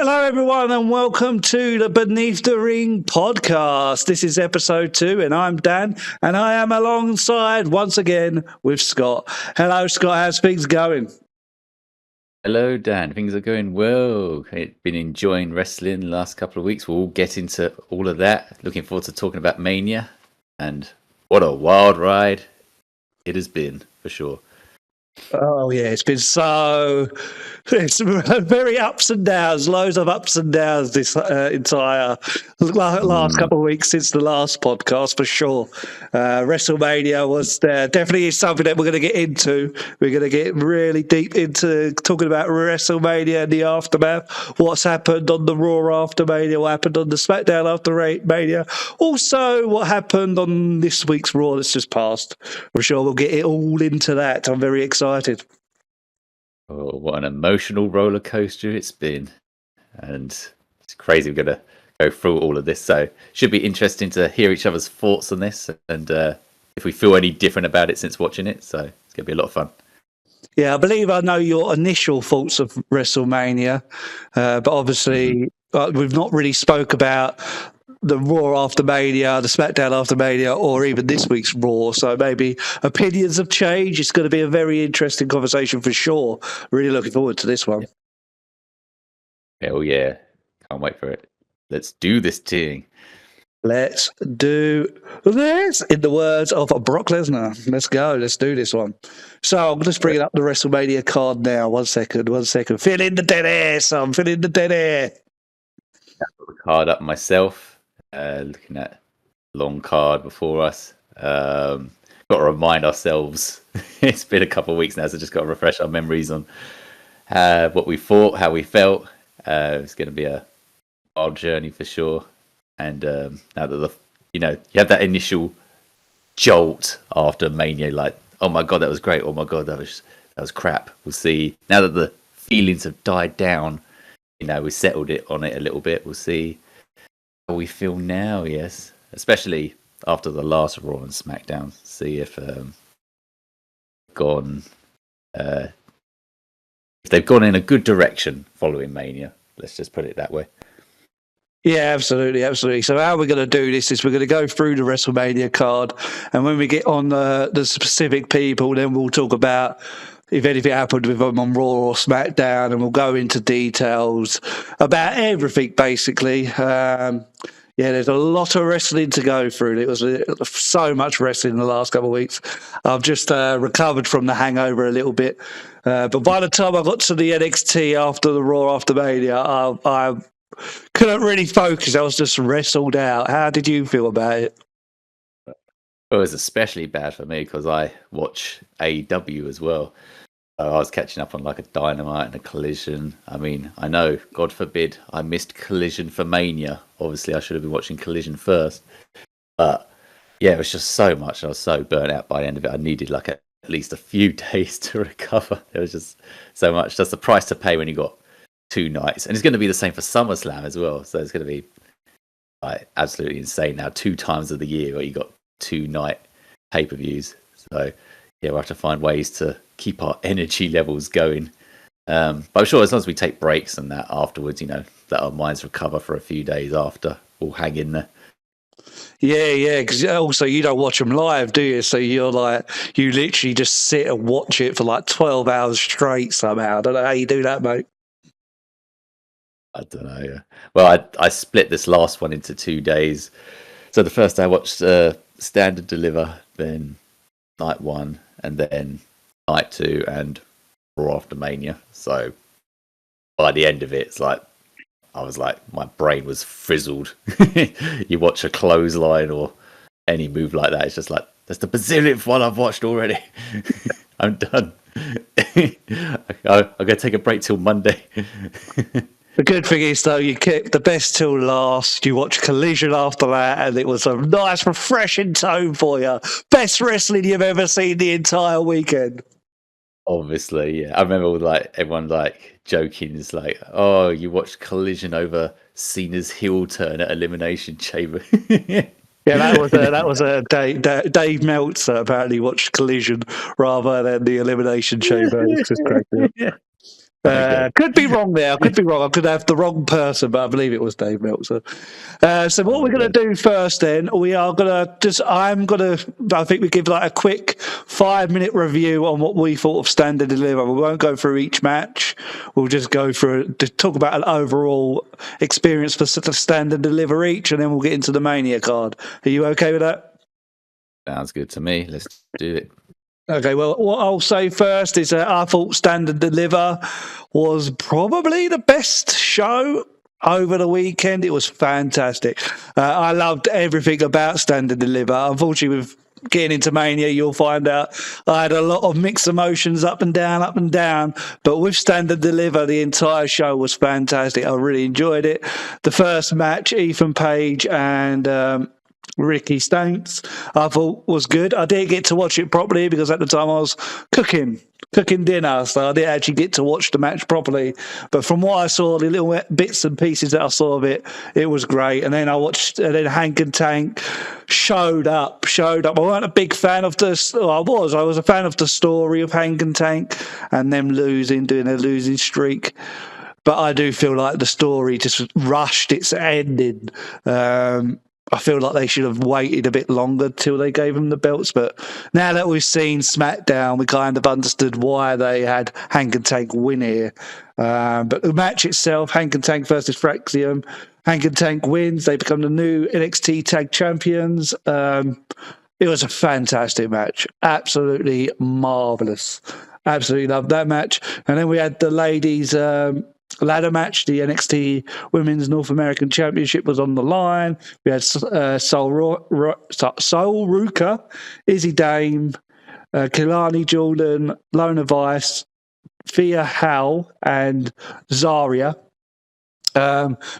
Hello, everyone, and welcome to the Beneath the Ring podcast. This is episode 2, and I'm Dan, and I am alongside, once again, with Scott. Hello, Scott. How's things going? Hello, Dan. Things are going well. I've been enjoying wrestling the last couple of weeks. We'll all get into all of that. Looking forward to talking about Mania, and what a wild ride it has been, for sure. Oh, yeah, it's very ups and downs, loads of ups and downs this entire last couple of weeks since the last podcast, for sure. WrestleMania was definitely something that we're going to get into. We're going to get really deep into talking about WrestleMania and the aftermath, what's happened on the Raw after Mania, what happened on the Smackdown after Mania, also what happened on this week's Raw that's just passed. I'm sure we'll get it all into that. I'm very excited. Oh, what an emotional roller coaster it's been. And it's crazy we're going to go through all of this. So it should be interesting to hear each other's thoughts on this and if we feel any different about it since watching it. So it's going to be a lot of fun. Yeah, I believe I know your initial thoughts of WrestleMania, but obviously we've not really spoke about the Raw after Mania, the Smackdown after Mania, or even this week's Raw. So maybe opinions have changed. It's going to be a very interesting conversation for sure. Really looking forward to this one. Hell yeah. Can't wait for it. Let's do this thing. Let's do this, in the words of Brock Lesnar. Let's go. Let's do this one. So I'm just bringing up the WrestleMania card now. One second. Fill in the dead air, son. Fill in the dead air. Got the card up myself. Looking at long card before us. Got to remind ourselves. It's been a couple of weeks now, so just got to refresh our memories on what we thought, how we felt. It's going to be a wild journey for sure. And now that you have that initial jolt after Mania, like, oh my god, that was great. Oh my god, that was crap. We'll see. Now that the feelings have died down, we settled it on it a little bit. We'll see how we feel now. Yes, especially after the last Raw and Smackdown. See if they've gone in a good direction following Mania. Let's just put it that way. Yeah, absolutely. So how we're going to do this is we're going to go through the WrestleMania card, and when we get on the specific people, then we'll talk about if anything happened with them on Raw or SmackDown, and we'll go into details about everything, basically. Yeah, there's a lot of wrestling to go through. It was so much wrestling in the last couple of weeks. I've just recovered from the hangover a little bit. But by the time I got to the NXT after the Raw after Mania, I couldn't really focus. I was just wrestled out. How did you feel about it? It was especially bad for me because I watch AEW as well. So I was catching up on like a Dynamite and a Collision. I mean, I know, God forbid, I missed Collision for Mania. Obviously, I should have been watching Collision first. But yeah, it was just so much. I was so burnt out by the end of it. I needed like at least a few days to recover. It was just so much. That's the price to pay when you got 2 nights. And it's going to be the same for SummerSlam as well. So it's going to be like absolutely insane now. 2 times of the year where you got 2 night pay-per-views. So yeah, we'll have to find ways to keep our energy levels going. But I'm sure as long as we take breaks and that afterwards, let our minds recover for a few days after, we'll hang in there. Yeah, because also you don't watch them live, do you? So you're like, you literally just sit and watch it for like 12 hours straight somehow. I don't know how you do that, mate. I don't know, yeah. Well, I split this last one into 2 days. So the first day I watched Stand and Deliver, then night 1, and then night 2 and Raw after Mania. So by the end of it, it's like I was like, my brain was frizzled. You watch a clothesline or any move like that, it's just like, that's the bazillionth one I've watched already. I'm done. I'm going to take a break till Monday. The good thing is, though, you kept the best till last. You watched Collision after that, and it was a nice, refreshing tone for you. Best wrestling you've ever seen the entire weekend. Obviously, yeah. I remember like everyone like joking, it's like, oh, you watched Collision over Cena's heel turn at Elimination Chamber. Yeah, that was a Dave Meltzer apparently watched Collision rather than the Elimination Chamber. It's just crazy. Yeah. Okay. Could be wrong there. I could be wrong. I could have the wrong person, but I believe it was Dave Meltzer. So what we're going to do first, then, we are going to I think we give like a quick 5-minute review on what we thought of Stand and Deliver. We won't go through each match. We'll just go through to talk about an overall experience for Stand and Deliver each, and then we'll get into the Mania card. Are you okay with that? Sounds good to me. Let's do it. Okay, well, what I'll say first is that I thought Stand and Deliver was probably the best show over the weekend. It was fantastic. I loved everything about Stand and Deliver. Unfortunately, with getting into Mania, you'll find out I had a lot of mixed emotions up and down. But with Stand and Deliver, the entire show was fantastic. I really enjoyed it. The first match, Ethan Page and Ricky Stanks, I thought was good. I didn't get to watch it properly because at the time I was cooking dinner, so I didn't actually get to watch the match properly. But from what I saw, the little bits and pieces that I saw of it, it was great. And then then Hank and Tank showed up. I weren't a big fan of this. I was a fan of the story of Hank and Tank and them doing a losing streak. But I do feel like the story just rushed its ending. I feel like they should have waited a bit longer till they gave them the belts. But now that we've seen Smackdown, we kind of understood why they had Hank and Tank win here. But the match itself, Hank and Tank versus Fraxium, Hank and Tank wins. They become the new NXT Tag Champions. It was a fantastic match. Absolutely marvellous. Absolutely loved that match. And then we had the ladies' ladder match. The NXT Women's North American Championship was on the line. We had Sol Ruka, Izzy Dame, Kilani Jordan, Lona Vice, Thea Howell, and Zarya.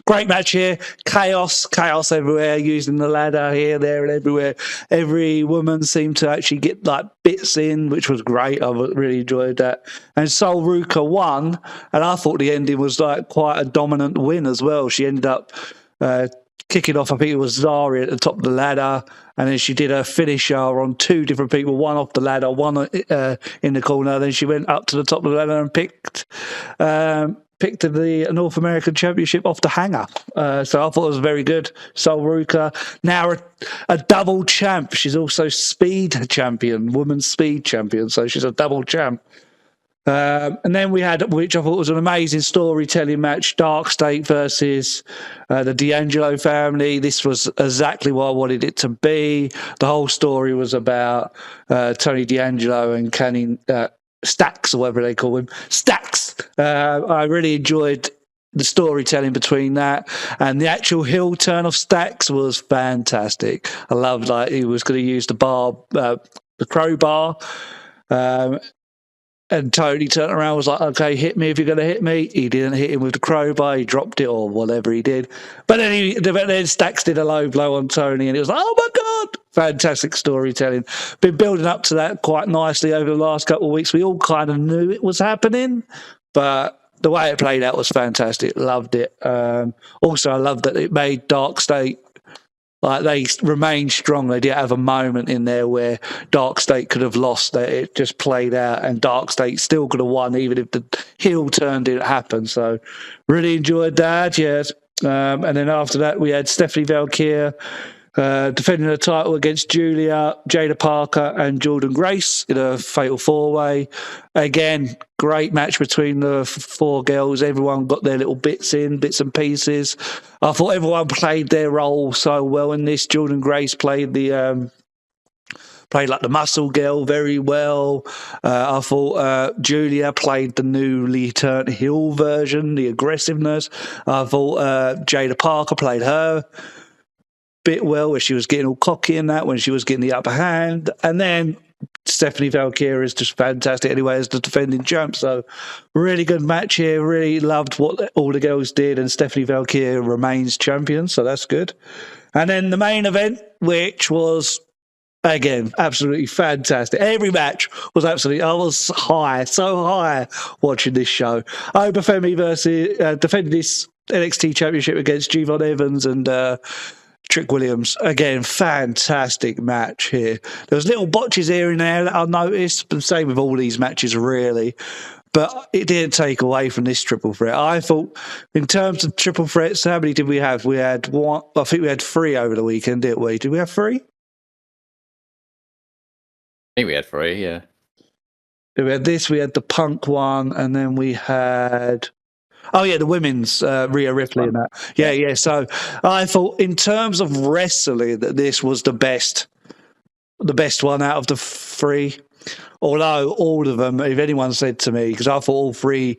Great match here. Chaos everywhere, using the ladder here, there, and everywhere. Every woman seemed to actually get like bits in, which was great. I really enjoyed that. And Sol Ruka won, and I thought the ending was like quite a dominant win as well. She ended up kicking off, I think it was Zarya at the top of the ladder, and then she did her finisher on two different people, one off the ladder, one in the corner. Then she went up to the top of the ladder and picked the North American Championship off the hanger. So I thought it was very good. Sol Ruka, now a double champ. She's also speed champion, women's speed champion. So she's a double champ. And then we had, which I thought was an amazing storytelling match, Dark State versus the D'Angelo family. This was exactly what I wanted it to be. The whole story was about Tony D'Angelo and Canning Stacks, or whatever they call him. Stacks. I really enjoyed the storytelling between that, and the actual heel turn of Stacks was fantastic. I loved like he was going to use the crowbar, and Tony turned around and was like, okay, hit me if you're going to hit me. He didn't hit him with the crowbar. He dropped it or whatever he did. But then Stacks did a low blow on Tony, and it was like, oh, my God. Fantastic storytelling. Been building up to that quite nicely over the last couple of weeks. We all kind of knew it was happening, but the way it played out was fantastic. Loved it. Also, I loved that it made Dark State, like, they remained strong. They didn't have a moment in there where Dark State could have lost. It just played out, and Dark State still could have won, even if the heel turn didn't happen. So, really enjoyed that, yes. And then after that, we had Stephanie Valkyrie defending the title against Julia, Jada Parker, and Jordan Grace in a fatal four-way. Again, great match between the four girls. Everyone got their little bits and pieces. I thought everyone played their role so well in this. Jordan Grace played like the muscle girl very well. I thought Julia played the newly turned heel version, the aggressiveness. I thought Jada Parker played her bit well, where she was getting all cocky in that, when she was getting the upper hand. And then Stephanie Valkyrie is just fantastic anyway as the defending champ. So really good match here. Really loved what all the girls did, and Stephanie Valkyrie remains champion, so that's good. And then the main event, which was, again, absolutely fantastic. Every match was absolutely, I was so high watching this show. Obafemi defended this NXT championship against Javon Evans and Trick Williams. Again, fantastic match here. There was little botches here and there that I noticed, but same with all these matches really. but it didn't take away from this triple threat. I thought, in terms of triple threats, how many did we have? We had one. I think we had 3 over the weekend, didn't we? Did we have 3? I think we had 3, yeah. We had this, we had the Punk one, and then we had... Oh, yeah, the women's Rhea Ripley and that. Yeah. So I thought, in terms of wrestling, that this was the best one out of the 3. Although all of them, if anyone said to me, because I thought all 3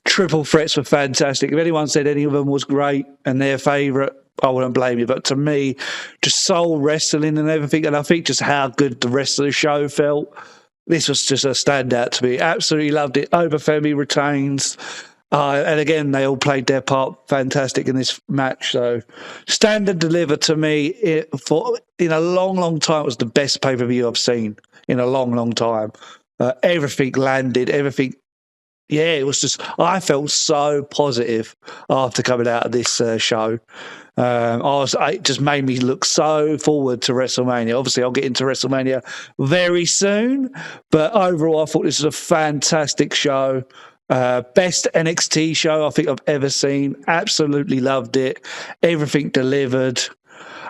triple threats were fantastic, if anyone said any of them was great and their favourite, I wouldn't blame you. But to me, just soul wrestling and everything, and I think just how good the rest of the show felt, this was just a standout to me. Absolutely loved it. Obafemi retains. And again, they all played their part fantastic in this match. So, Stand and Deliver to me, in a long, long time, it was the best pay-per-view I've seen in a long, long time. Everything landed, everything. Yeah, it was just, I felt so positive after coming out of this show. It just made me look so forward to WrestleMania. Obviously, I'll get into WrestleMania very soon, but overall, I thought this was a fantastic show. Best NXT show I think I've ever seen. Absolutely loved it. Everything delivered.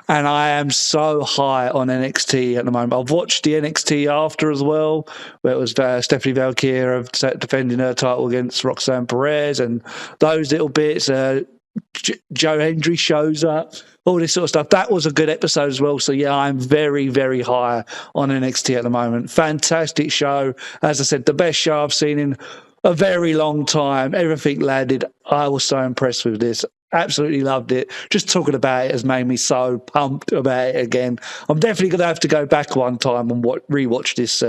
And I am so high on NXT at the moment. I've watched the NXT after as well, where it was Stephanie Valkyria defending her title against Roxanne Perez, and those little bits. Joe Hendry shows up, all this sort of stuff. That was a good episode as well. So, yeah, I'm very, very high on NXT at the moment. Fantastic show. As I said, the best show I've seen in a very long time. Everything landed. I was so impressed with this. Absolutely loved it. Just talking about it has made me so pumped about it again. I'm definitely going to have to go back one time and rewatch this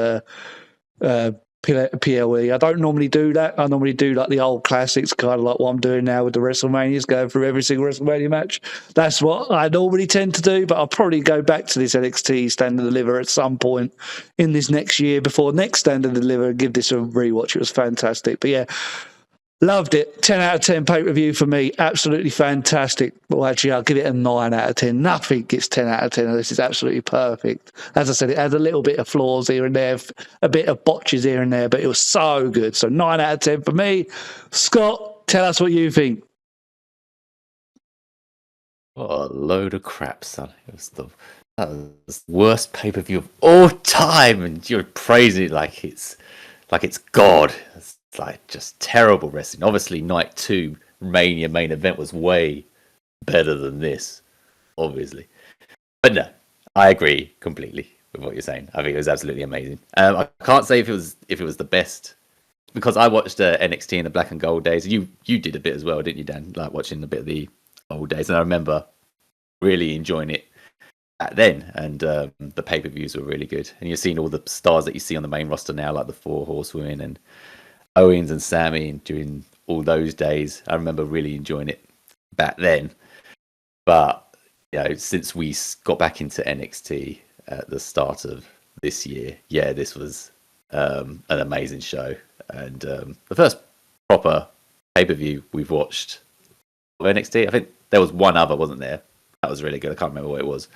PLE. I don't normally do that. I normally do like the old classics, kind of like what I'm doing now with the WrestleManias, going through every single WrestleMania match. That's what I normally tend to do, but I'll probably go back to this NXT Stand and Deliver at some point in this next year before next Stand and Deliver and give this a rewatch. It was fantastic. But yeah, loved it. 10 out of 10 pay-per-view for me. Absolutely fantastic. Well, actually, I'll give it a 9 out of 10. Nothing gets 10 out of 10. This is absolutely perfect. As I said, it had a little bit of flaws here and there, a bit of botches here and there, but it was so good. So 9 out of 10 for me. Scott, tell us what you think. What a load of crap, son. That was the worst pay-per-view of all time, and you're praising it like it's God. It's like just terrible wrestling. Obviously, night 2 Mania main event was way better than this, obviously. But no, I agree completely with what you're saying. I think it was absolutely amazing. I can't say if it was the best, because I watched NXT in the black and gold days. You did a bit as well, didn't you, Dan? Like watching a bit of the old days, and I remember really enjoying it back then. And the pay-per-views were really good. And you're seeing all the stars that you see on the main roster now, like the 4 Horsewomen and Owens and Sammy, and during all those days, I remember really enjoying it back then. But since we got back into NXT at the start of this year, this was an amazing show, and the first proper pay-per-view we've watched of NXT. I think there was one other, wasn't there? That was really good. I can't remember what it was.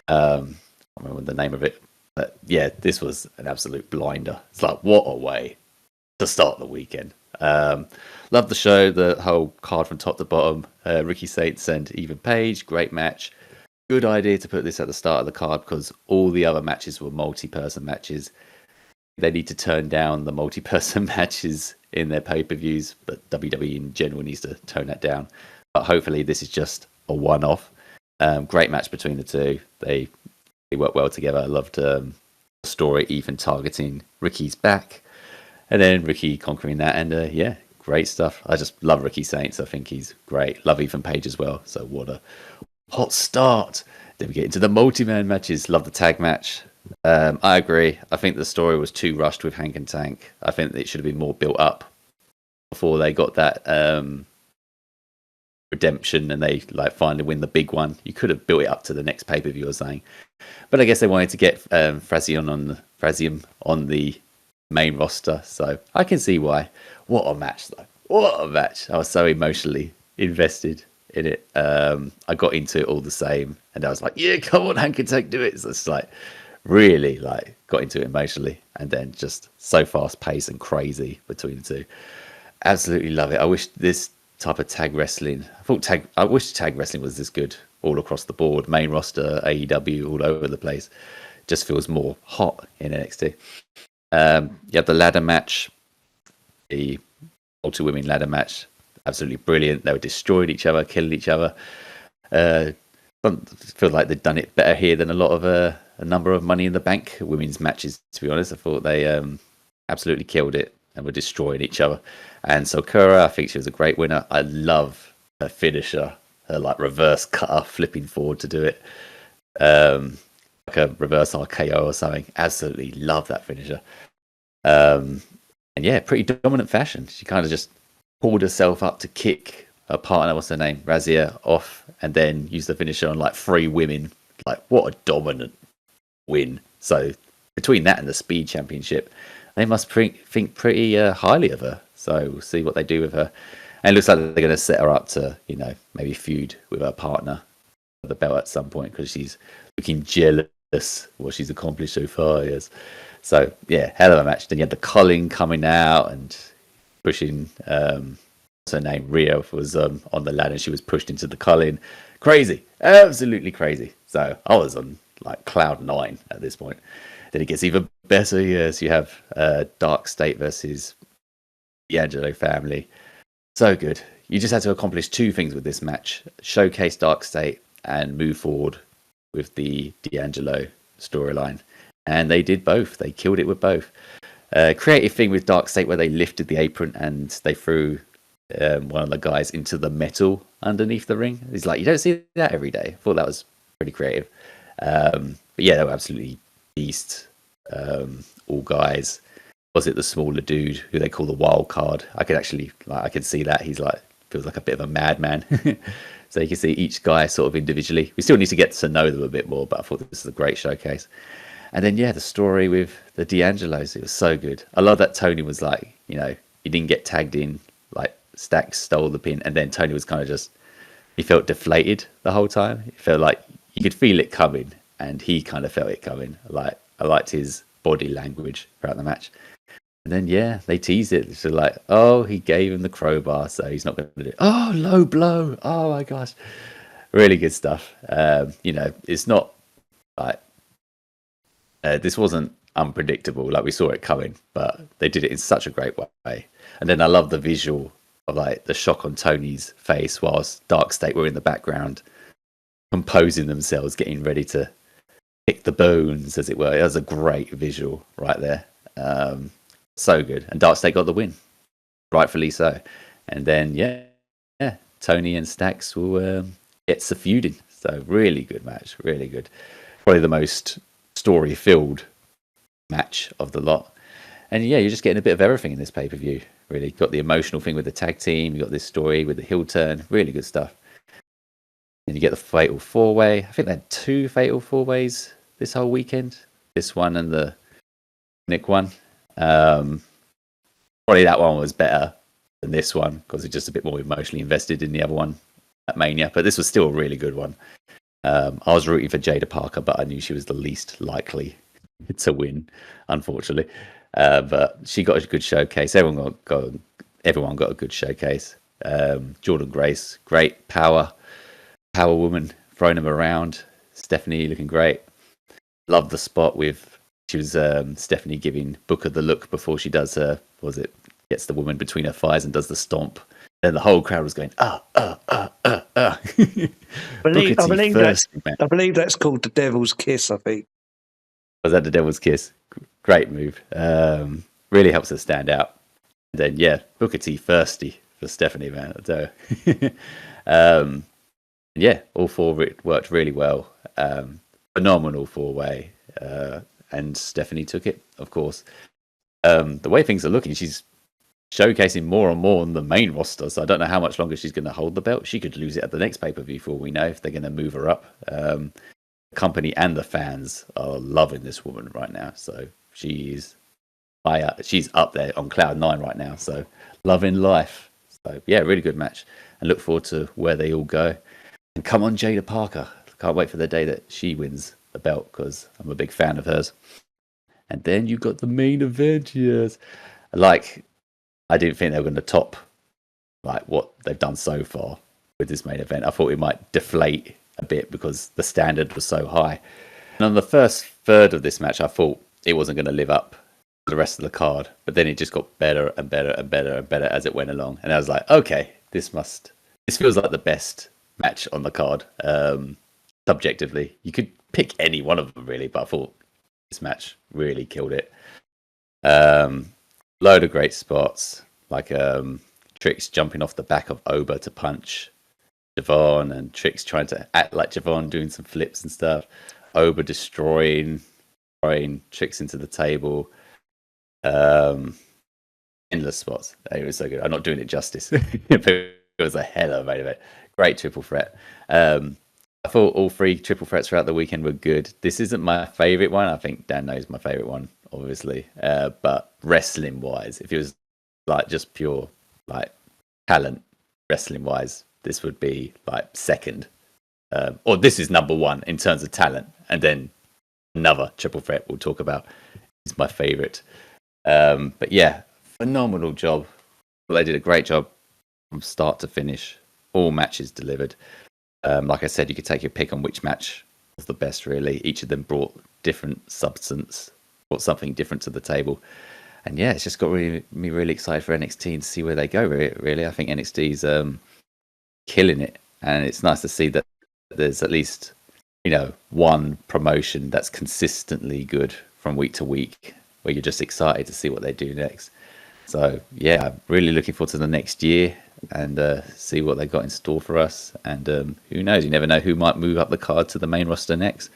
I can't remember the name of it, but yeah, this was an absolute blinder. It's like, what a way to start the weekend. Love the show, the whole card from top to bottom. Ricky Saints and Ethan Page, great match. Good idea to put this at the start of the card, because all the other matches were multi-person matches. They need to turn down the multi-person matches in their pay-per-views, but WWE in general needs to tone that down. But hopefully this is just a one-off. Great match between the two. They work well together. I loved the story, Ethan targeting Ricky's back, and then Ricky conquering that, and great stuff. I just love Ricky Saints. I think he's great. Love Ethan Page as well. So what a hot start. Then we get into the multi-man matches. Love the tag match. I agree. I think the story was too rushed with Hank and Tank. I think it should have been more built up before they got that redemption and they finally win the big one. You could have built it up to the next pay-per-view or something. But I guess they wanted to get Frazium on the main roster, so I can see why. What a match, though. What a match. I was so emotionally invested in it. I got into it all the same, and I was like, yeah, come on, Hank and Tank, do it. So it's like really like got into it emotionally, and then just so fast paced and crazy between the two. Absolutely love it. I wish this type of tag wrestling. I wish tag wrestling was this good all across the board. Main roster, AEW, all over the place. Just feels more hot in NXT. You have the ladder match, the multi-women ladder match. Absolutely brilliant. They were destroying each other, killing each other. I feel like they've done it better here than a lot of a number of Money in the Bank women's matches. To be honest, I thought they absolutely killed it and were destroying each other. And Sakura, I think she was a great winner. I love her finisher, her like reverse cutter, flipping forward to do it, like a reverse RKO or something. Absolutely love that finisher. And yeah, pretty dominant fashion. She kind of just pulled herself up to kick her partner, what's her name, Razia, off, and then used the finisher on like 3 women. Like, what a dominant win. So between that and the Speed Championship, they must think pretty highly of her. So we'll see what they do with her. And it looks like they're going to set her up to, maybe feud with her partner for the belt at some point, because she's looking jealous what she's accomplished so far. Yes. So yeah, hell of a match. Then you had the Colin coming out and pushing, what's her name, Rhea was on the ladder. She was pushed into the Colin. Crazy, absolutely crazy. So I was on like cloud 9 at this point. Then it gets even better. Yes, you have Dark State versus the Angelo family. So good. You just had to accomplish 2 things with this match: showcase Dark State and move forward with the D'Angelo storyline. And they did both. They killed it with both. Creative thing with Dark State where they lifted the apron and they threw one of the guys into the metal underneath the ring. He's like, you don't see that every day. I thought that was pretty creative. But yeah, they were absolutely beast. All guys. Was it the smaller dude who they call the wild card? I could actually, I could see that. He's like, feels like a bit of a madman. So you can see each guy sort of individually. We still need to get to know them a bit more, but I thought this was a great showcase. And then, yeah, the story with the D'Angelos, it was so good. I love that Tony was like, he didn't get tagged in, like Stacks stole the pin, and then Tony was kind of just, he felt deflated the whole time. It felt like you could feel it coming, and he kind of felt it coming. Like, I liked his body language throughout the match. And then, yeah, they teased it. So like, oh, he gave him the crowbar, so he's not going to do it. Oh, low blow. Oh, my gosh. Really good stuff. It's not like, this wasn't unpredictable. Like, we saw it coming, but they did it in such a great way. And then I love the visual of like the shock on Tony's face whilst Dark State were in the background, composing themselves, getting ready to pick the bones, as it were. It was a great visual right there. So good. And Dark State got the win, rightfully so. And then, yeah, Tony and Stacks will get feuding. So really good match, really good. Probably the most story-filled match of the lot. And yeah, you're just getting a bit of everything in this pay-per-view, really. Got the emotional thing with the tag team, you got this story with the heel turn, really good stuff. And you get the fatal 4-way. I think they had 2 fatal 4-ways this whole weekend. This one and the Nick one. Probably that one was better than this one because it's just a bit more emotionally invested in the other one at Mania, but this was still a really good one. I was rooting for Jada Parker, but I knew she was the least likely to win, unfortunately. But she got a good showcase. Everyone got a good showcase. Jordan Grace, great power woman, throwing them around. Stephanie looking great. Love the spot with. She was Stephanie giving Booker the look before she does gets the woman between her thighs and does the stomp. And the whole crowd was going, I believe that's called the Devil's Kiss, I think. Was that the Devil's Kiss? Great move. Really helps her stand out. And then, yeah, Booker T thirsty for Stephanie, man. So, yeah, all 4 worked really well. Phenomenal 4-way. And Stephanie took it, of course. The way things are looking, she's showcasing more and more on the main roster, so I don't know how much longer she's going to hold the belt. She could lose it at the next pay-per-view for all we know if they're going to move her up. The company and the fans are loving this woman right now, so she's up there on cloud 9 right now, so loving life. So yeah, really good match, and look forward to where they all go. And come on, Jada Parker. Can't wait for the day that she wins the belt because I'm a big fan of hers. And then you got the main event, yes. Like, I didn't think they were going to top like what they've done so far with this main event. I thought it might deflate a bit because the standard was so high. And on the first third of this match, I thought it wasn't going to live up to the rest of the card. But then it just got better and better and better and better as it went along. And I was like, okay, this feels like the best match on the card. Subjectively, you could pick any one of them really, but I thought this match really killed it. Load of great spots, like Trix jumping off the back of Oba to punch Javon, and Trix trying to act like Javon, doing some flips and stuff. Oba destroying Trix into the table. Endless spots. It was so good. I'm not doing it justice. It was a hell of a main event. Great triple threat. I thought all three triple threats throughout the weekend were good. This isn't my favorite one. I think Dan knows my favorite one, obviously. But wrestling wise, if it was like just pure like talent wrestling wise, this would be like second. Or this is number one in terms of talent. And then another triple threat we'll talk about is my favorite. But yeah, phenomenal job. Well, they did a great job from start to finish. All matches delivered. Like I said, you could take your pick on which match was the best, really. Each of them brought different substance, brought something different to the table. And yeah, it's just got me really excited for NXT and to see where they go, really. I think NXT's killing it. And it's nice to see that there's at least, one promotion that's consistently good from week to week, where you're just excited to see what they do next. So yeah, I'm really looking forward to the next year and see what they got in store for us. And who knows? You never know who might move up the card to the main roster next.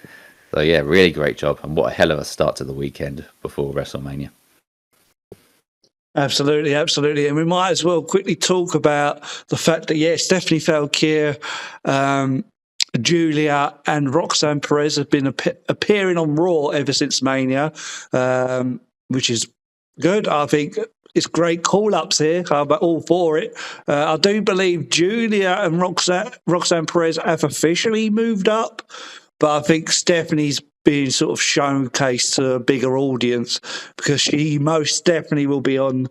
So yeah, really great job. And what a hell of a start to the weekend before WrestleMania. Absolutely, absolutely. And we might as well quickly talk about the fact that, yes, Stephanie Falkier, Julia and Roxanne Perez have been appearing on Raw ever since Mania, which is good. I think it's great call-ups here. I'm all for it. I do believe Julia and Roxanne Perez have officially moved up, but I think Stephanie's being sort of showcased to a bigger audience because she most definitely will be on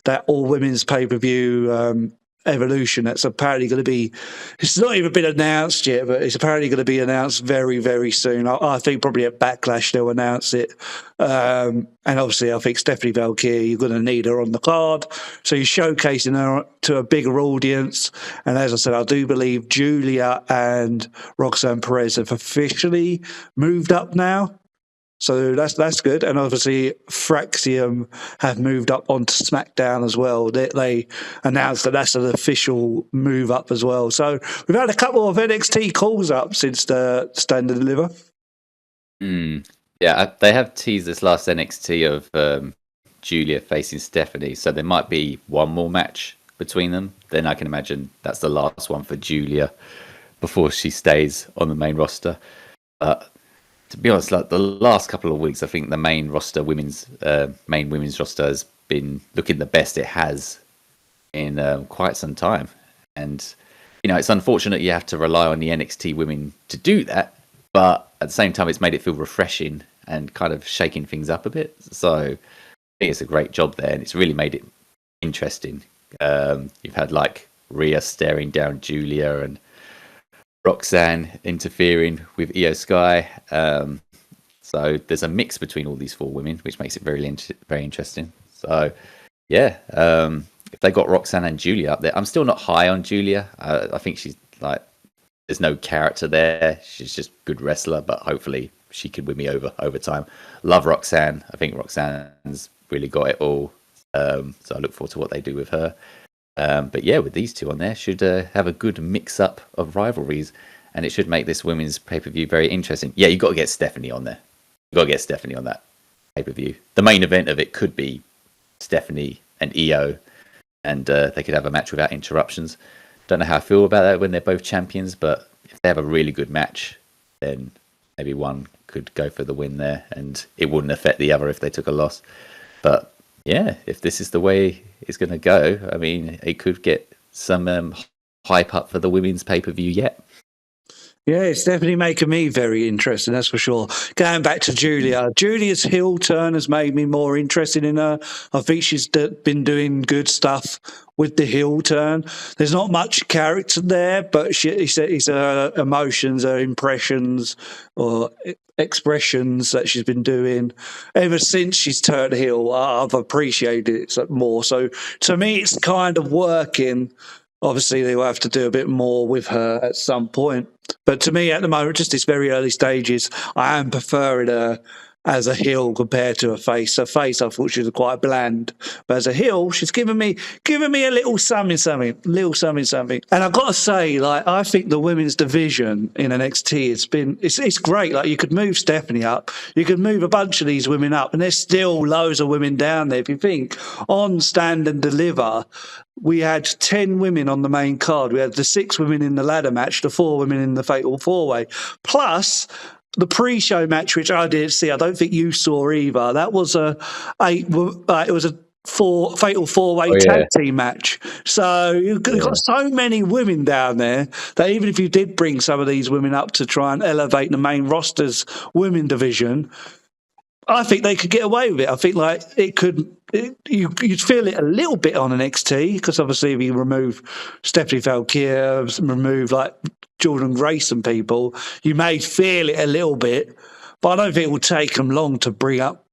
that all-women's pay-per-view Evolution. That's apparently going to be, it's not even been announced yet, but it's apparently going to be announced very, very soon. I think probably at Backlash they'll announce it. And obviously I think Stephanie Valkyrie, you're going to need her on the card. So you're showcasing her to a bigger audience. And as I said, I do believe Julia and Roxanne Perez have officially moved up now. So that's good. And obviously Fraxium have moved up onto SmackDown as well. They announced that that's an official move up as well. So we've had a couple of NXT calls up since the Stand and Deliver. Yeah, they have teased this last NXT of Julia facing Stephanie. So there might be one more match between them. Then I can imagine that's the last one for Julia before she stays on the main roster. To be honest, like the last couple of weeks, I think the main women's roster has been looking the best it has in quite some time. And, it's unfortunate you have to rely on the NXT women to do that. But at the same time, it's made it feel refreshing and kind of shaking things up a bit. So I think it's a great job there. And it's really made it interesting. You've had like Rhea staring down Julia and Roxanne interfering with Io Sky. So there's a mix between all these four women, which makes it very interesting. So, yeah, if they got Roxanne and Julia up there, I'm still not high on Julia. I think she's like, there's no character there. She's just a good wrestler, but hopefully she could win me over time. Love Roxanne. I think Roxanne's really got it all. So I look forward to what they do with her. But yeah, with these two on there, should have a good mix-up of rivalries, and it should make this women's pay-per-view very interesting. Yeah, you've got to get Stephanie on there. You've got to get Stephanie on that pay-per-view. The main event of it could be Stephanie and Io, and they could have a match without interruptions. Don't know how I feel about that when they're both champions, but if they have a really good match, then maybe one could go for the win there, and it wouldn't affect the other if they took a loss. But yeah, if this is the way it's going to go, I mean, it could get some hype up for the women's pay-per-view yet. Yeah, it's definitely making me very interested, that's for sure. Going back to Julia's heel turn has made me more interested in her. I think she's been doing good stuff with the heel turn. There's not much character there, but it's her emotions, her impressions, or expressions that she's been doing ever since she's turned heel. I've appreciated it more. So to me, it's kind of working. Obviously, they will have to do a bit more with her at some point. But to me, at the moment, just these very early stages, I am preferring her as a heel compared to a face. Her face, I thought she was quite bland, but as a heel, she's giving me a little something. And I've got to say, like, I think the women's division in NXT it's great. Like, you could move Stephanie up, you could move a bunch of these women up, and there's still loads of women down there. If you think on Stand and Deliver, we had 10 women on the main card. We had the 6 women in the ladder match, the 4 women in the Fatal 4-Way, plus the pre-show match, which I didn't see. I don't think you saw either. That was it was a Fatal 4-Way tag team match. So you've got so many women down there that even if you did bring some of these women up to try and elevate the main roster's women division, I think they could get away with it. I think like you'd feel it a little bit on NXT because obviously if you remove Stephanie Valkyrie, remove like Jordan Grace and people, you may feel it a little bit, but I don't think it will take them long to bring up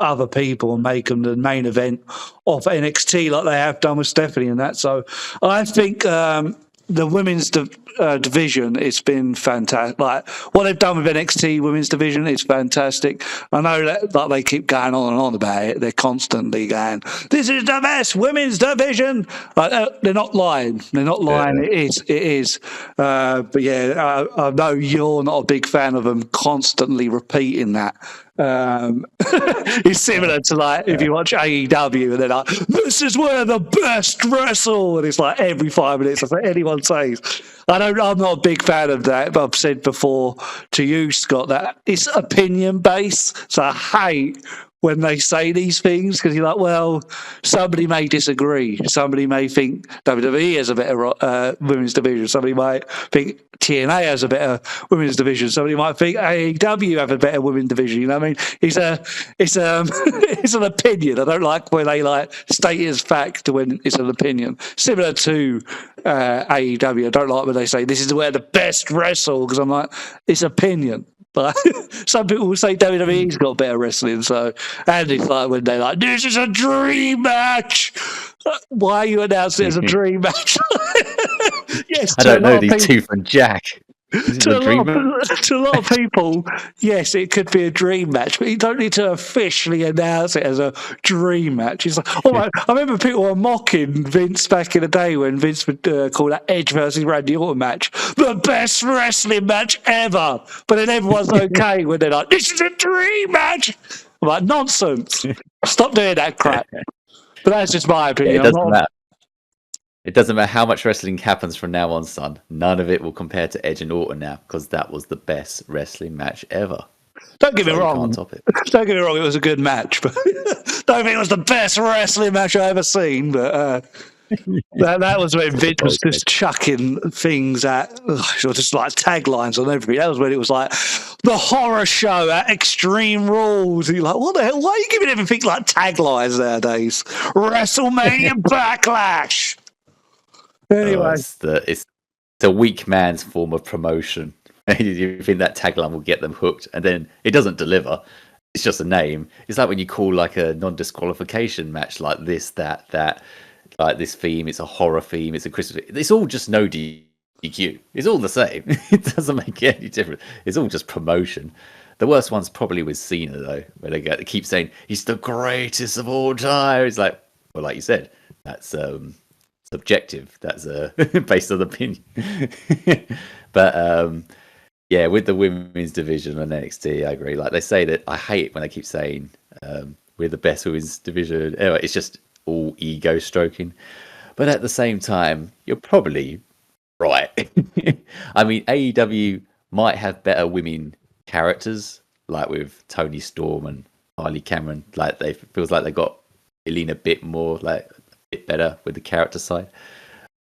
other people and make them the main event of NXT like they have done with Stephanie and that. So I think the women's division, it's been fantastic. Like what they've done with NXT women's division, it's fantastic. I know that like, they keep going on and on about it. They're constantly going, "This is the best women's division." Like, they're not lying. They're not lying. Yeah. It is. But yeah, I know you're not a big fan of them constantly repeating that. It's similar to like if you watch AEW and they're like, "This is where the best wrestle," and it's like every 5 minutes that's what anyone says. I'm not a big fan of that, but I've said before to you, Scott, that it's opinion based. So I hate when they say these things because you're like, well, somebody may disagree. Somebody may think WWE has a better women's division. Somebody might think TNA has a better women's division. Somebody might think AEW have a better women's division. You know what I mean? It's an opinion. I don't like when they like state it as fact when it's an opinion. Similar to AEW, I don't like when they say this is where the best wrestle because I'm like, it's opinion. But some people will say WWE's got better wrestling. So, and it's like when they're like, "This is a dream match." Why are you announcing it as a dream match? Yes, I don't know these Tooth and Jack. To a lot of people, yes, it could be a dream match, but you don't need to officially announce it as a dream match. It's like, oh, I remember people were mocking Vince back in the day when Vince would call that Edge versus Randy Orton match the best wrestling match ever. But then everyone's okay when they're like, "This is a dream match." I'm like, nonsense. Stop doing that crap. But that's just my opinion. It doesn't matter. It doesn't matter how much wrestling happens from now on, son. None of it will compare to Edge and Orton now because that was the best wrestling match ever. Don't get me wrong. Can't top it. Don't get me wrong. It was a good match, but don't think it was the best wrestling match I ever seen. But that was when Vince was just chucking things at, just like taglines on everything. That was when it was like the horror show at Extreme Rules. And you're like, what the hell? Why are you giving everything like taglines nowadays? Wrestlemania Backlash. Anyway, it's a weak man's form of promotion. You think that tagline will get them hooked, and then it doesn't deliver. It's just a name. It's like when you call like a non-disqualification match like this, that, like this theme. It's a horror theme. It's a Christmas. It's all just no DQ. It's all the same. It doesn't make any difference. It's all just promotion. The worst one's probably with Cena though, where they keep saying he's the greatest of all time. It's like, well, like you said, that's subjective. That's based on opinion. But yeah, with the women's division on NXT, I agree. Like they say that, I hate it when they keep saying we're the best women's division. Anyway, it's just all ego stroking. But at the same time, you're probably right. I mean, AEW might have better women characters, like with Toni Storm and Harley Cameron. Like feels like they got Elena a bit more, like a bit better with the character side.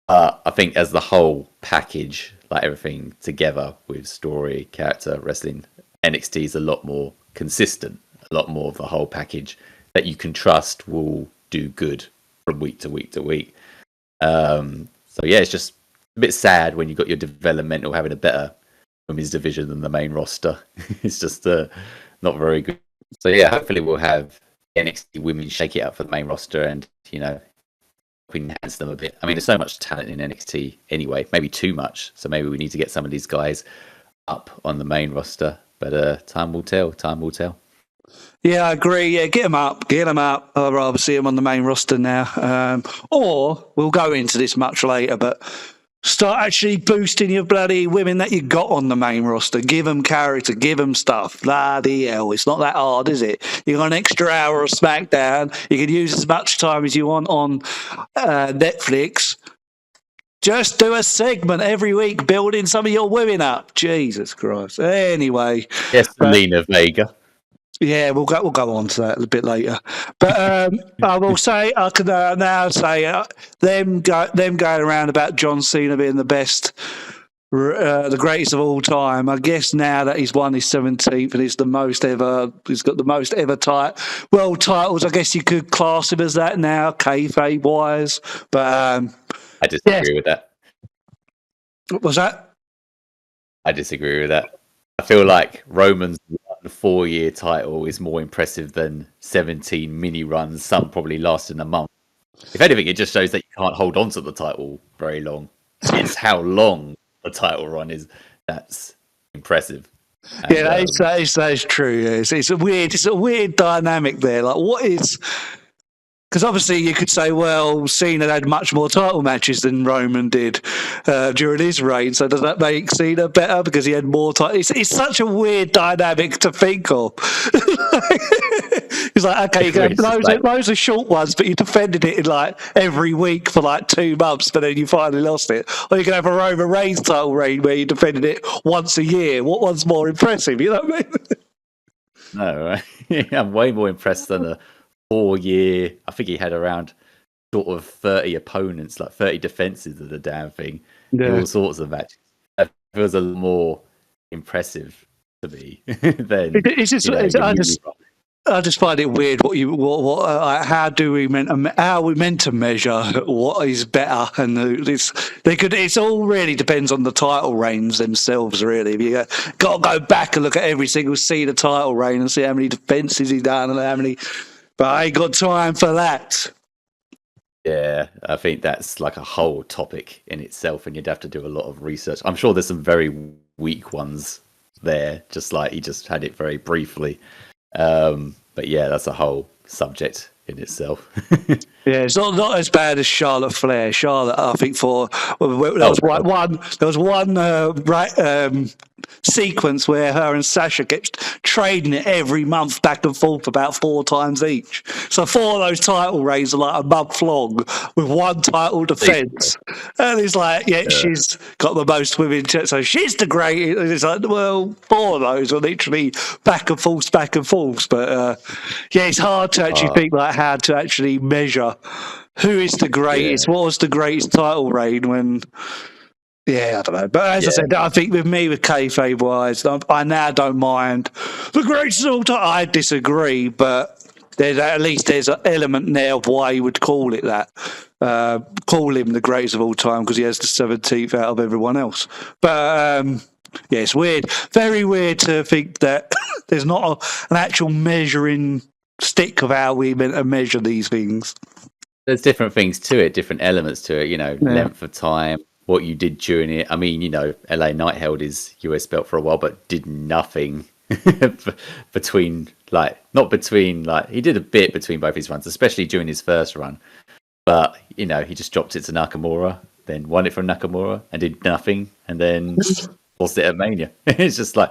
I think as the whole package, like everything together with story, character, wrestling, NXT is a lot more consistent. A lot more of the whole package that you can trust will do good from week to week to week. So yeah, it's just a bit sad when you've got your developmental having a better women's division than the main roster. It's just not very good. So yeah, hopefully we'll have NXT women shake it up for the main roster and, enhance them a bit. I mean, there's so much talent in NXT anyway, maybe too much. So maybe we need to get some of these guys up on the main roster. But time will tell. Time will tell. Yeah, I agree. Yeah, get them up. Get them up. I'd rather see them on the main roster now. Or we'll go into this much later, but start actually boosting your bloody women that you got on the main roster. Give them character. Give them stuff. Bloody hell. It's not that hard, is it? You got an extra hour of SmackDown. You can use as much time as you want on Netflix. Just do a segment every week building some of your women up. Jesus Christ. Anyway. Yes, Lena Vega. Yeah, we'll go on to that a bit later. But I will say, I can now say them going around about John Cena being the best, the greatest of all time. I guess now that he's won his 17th and he's got the most ever world titles. I guess you could class him as that now, kayfabe wise. But I disagree with that. What was that? I disagree with that. I feel like Roman's 4-year title is more impressive than 17 mini runs, some probably lasting a month. If anything, it just shows that you can't hold on to the title very long. It's how long the title run is that's impressive. And, yeah, that is true. Yeah. It's a weird dynamic there. Like, what is? Because obviously you could say, well, Cena had much more title matches than Roman did during his reign. So does that make Cena better because he had more titles? It's such a weird dynamic to think of. It's like, okay, you can have loads of short ones, but you defended it in like every week for like 2 months, but then you finally lost it. Or you can have a Roman Reigns title reign where you defended it once a year. What one's more impressive? You know what I mean? No, right? I'm way more impressed than a 4-year. I think he had around sort of 30 opponents, like 30 defenses of the damn thing. Yeah. All sorts of matches. It feels a little more impressive to me than. I just find it weird how we meant to measure what is better, and it's all really depends on the title reigns themselves. Really, you got to go back and look at every single Cena title reign and see how many defenses he's done and how many. But I ain't got time for that. Yeah, I think that's like a whole topic in itself, and you'd have to do a lot of research. I'm sure there's some very weak ones there, just like he just had it very briefly. But yeah, that's a whole subject in itself. Yeah, it's not as bad as Charlotte Flair. Charlotte, I think, there was one sequence where her and Sasha kept trading it every month back and forth about 4 times each. So 4 of those title reigns are like a month long with one title defense. And it's like, she's got the most women, so she's the greatest. And it's like, well, 4 of those are literally back and forth. But it's hard to actually think like how to actually measure who is the greatest. What was the greatest title reign when? Yeah, I don't know. But as I said, I think with kayfabe wise, I now don't mind the greatest of all time. I disagree, but there's an element there of why you would call it that. Call him the greatest of all time because he has the 17th out of everyone else. But it's weird, very weird to think that there's not an actual measuring stick of how we meant to measure these things. There's different things to it, different elements to it, length of time, what you did during it. I mean, LA Knight held his US belt for a while, but did nothing he did a bit between both his runs, especially during his first run. But, he just dropped it to Nakamura, then won it from Nakamura and did nothing, and then lost it at Mania. It's just like,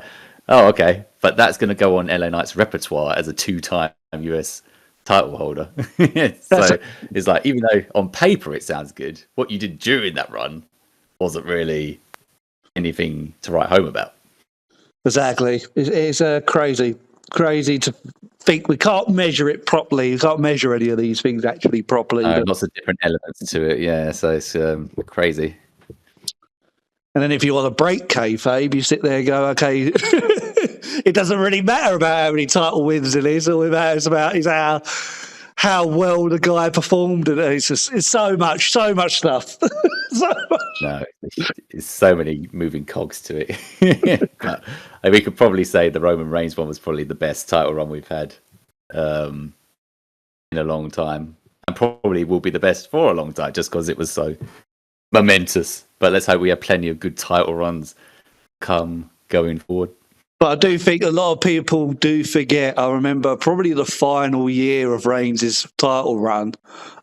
oh, okay. But that's going to go on LA Knight's repertoire as a 2-time US title holder. So it's like, even though on paper it sounds good, what you did during that run wasn't really anything to write home about. Exactly. It's crazy. crazy to think we can't measure it properly. You can't measure any of these things actually properly. Lots of different elements to it. Yeah, so it's crazy. And then if you want to break kayfabe, you sit there and go, okay, it doesn't really matter about how many title wins it is. All it matters about is how well the guy performed. And it's so much stuff. So much. No, it's so many moving cogs to it. But we could probably say the Roman Reigns one was probably the best title run we've had in a long time. And probably will be the best for a long time just because it was so momentous. But let's hope we have plenty of good title runs going forward. But I do think a lot of people do forget. I remember probably the final year of Reigns' title run.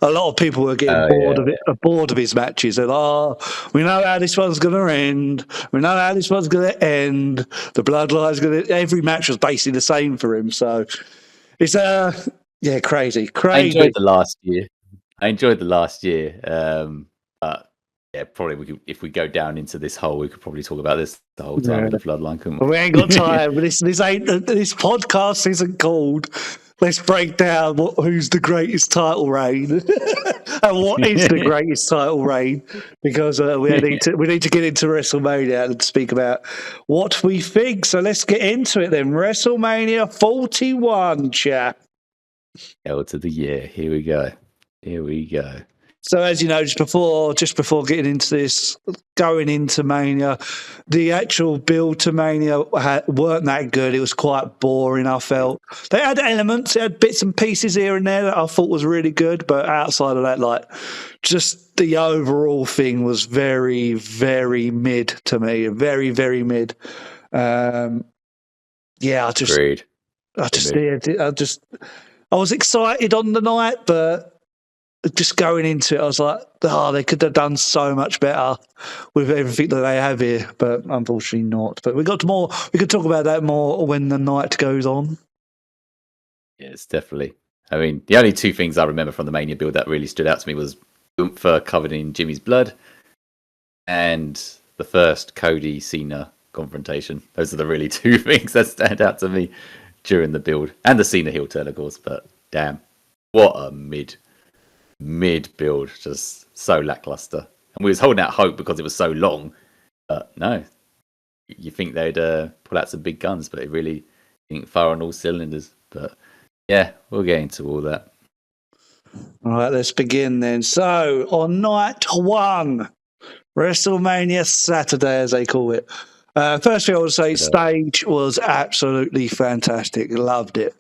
A lot of people were getting bored of his matches. They're like, we know how this one's going to end. We know how this one's going to end. The Bloodline's going to. Every match was basically the same for him. So it's crazy. I enjoyed the last year. But yeah, probably if we go down into this hole, we could probably talk about this the whole time with the Bloodline, couldn't we? We ain't got time. this podcast isn't called Let's Break Down who's the greatest title reign and what is the greatest title reign, because we need to get into WrestleMania and speak about what we think. So let's get into it then. WrestleMania 41, chat. Hell to the year. Here we go. So as you know, just before getting into this, going into Mania, the actual build to Mania weren't that good. It was quite boring, I felt. They had elements, they had bits and pieces here and there that I thought was really good, but outside of that, like, just the overall thing was very, very mid to me. Very, very mid. I was excited on the night, but just going into it, I was like, they could have done so much better with everything that they have here, but unfortunately not. But we could talk about that more when the night goes on. Yes, definitely. I mean, the only two things I remember from the Mania build that really stood out to me was Gunther covered in Jimmy's blood and the first Cody Cena confrontation. Those are the really two things that stand out to me during the build. And the Cena heel turn, of course, but damn, what a mid build, just so lackluster. And we was holding out hope because it was so long, but no, you think they'd pull out some big guns, but it really didn't fire on all cylinders. But yeah, we'll get into all that. All right, let's begin then. So on night one, WrestleMania Saturday, as they call it, first thing I would say, stage was absolutely fantastic. Loved it.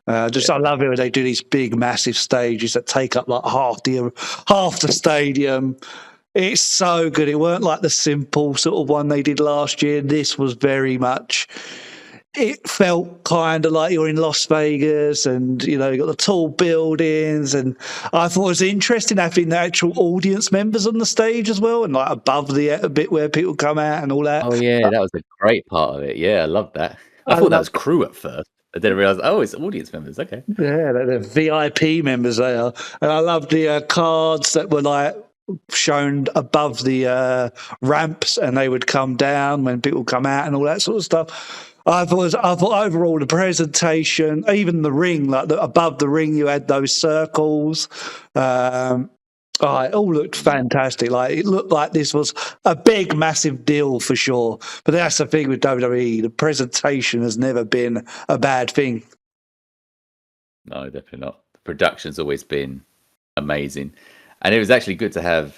I love it when they do these big, massive stages that take up like half the stadium. It's so good. It weren't like the simple sort of one they did last year. This was very much. It felt kind of like you're in Las Vegas, and you got the tall buildings. And I thought it was interesting having the actual audience members on the stage as well, and like above a bit where people come out and all that. Oh yeah, that was a great part of it. Yeah, I loved that. I thought that was crew at first. I didn't realise, it's audience members, okay. Yeah, they're VIP members, they are. And I love the cards that were like shown above the ramps, and they would come down when people come out and all that sort of stuff. I thought overall the presentation, even the ring, like above the ring, you had those circles. It all looked fantastic. Like it looked like this was a big, massive deal for sure. But that's the thing with WWE. The presentation has never been a bad thing. No, definitely not. The production's always been amazing. And it was actually good to have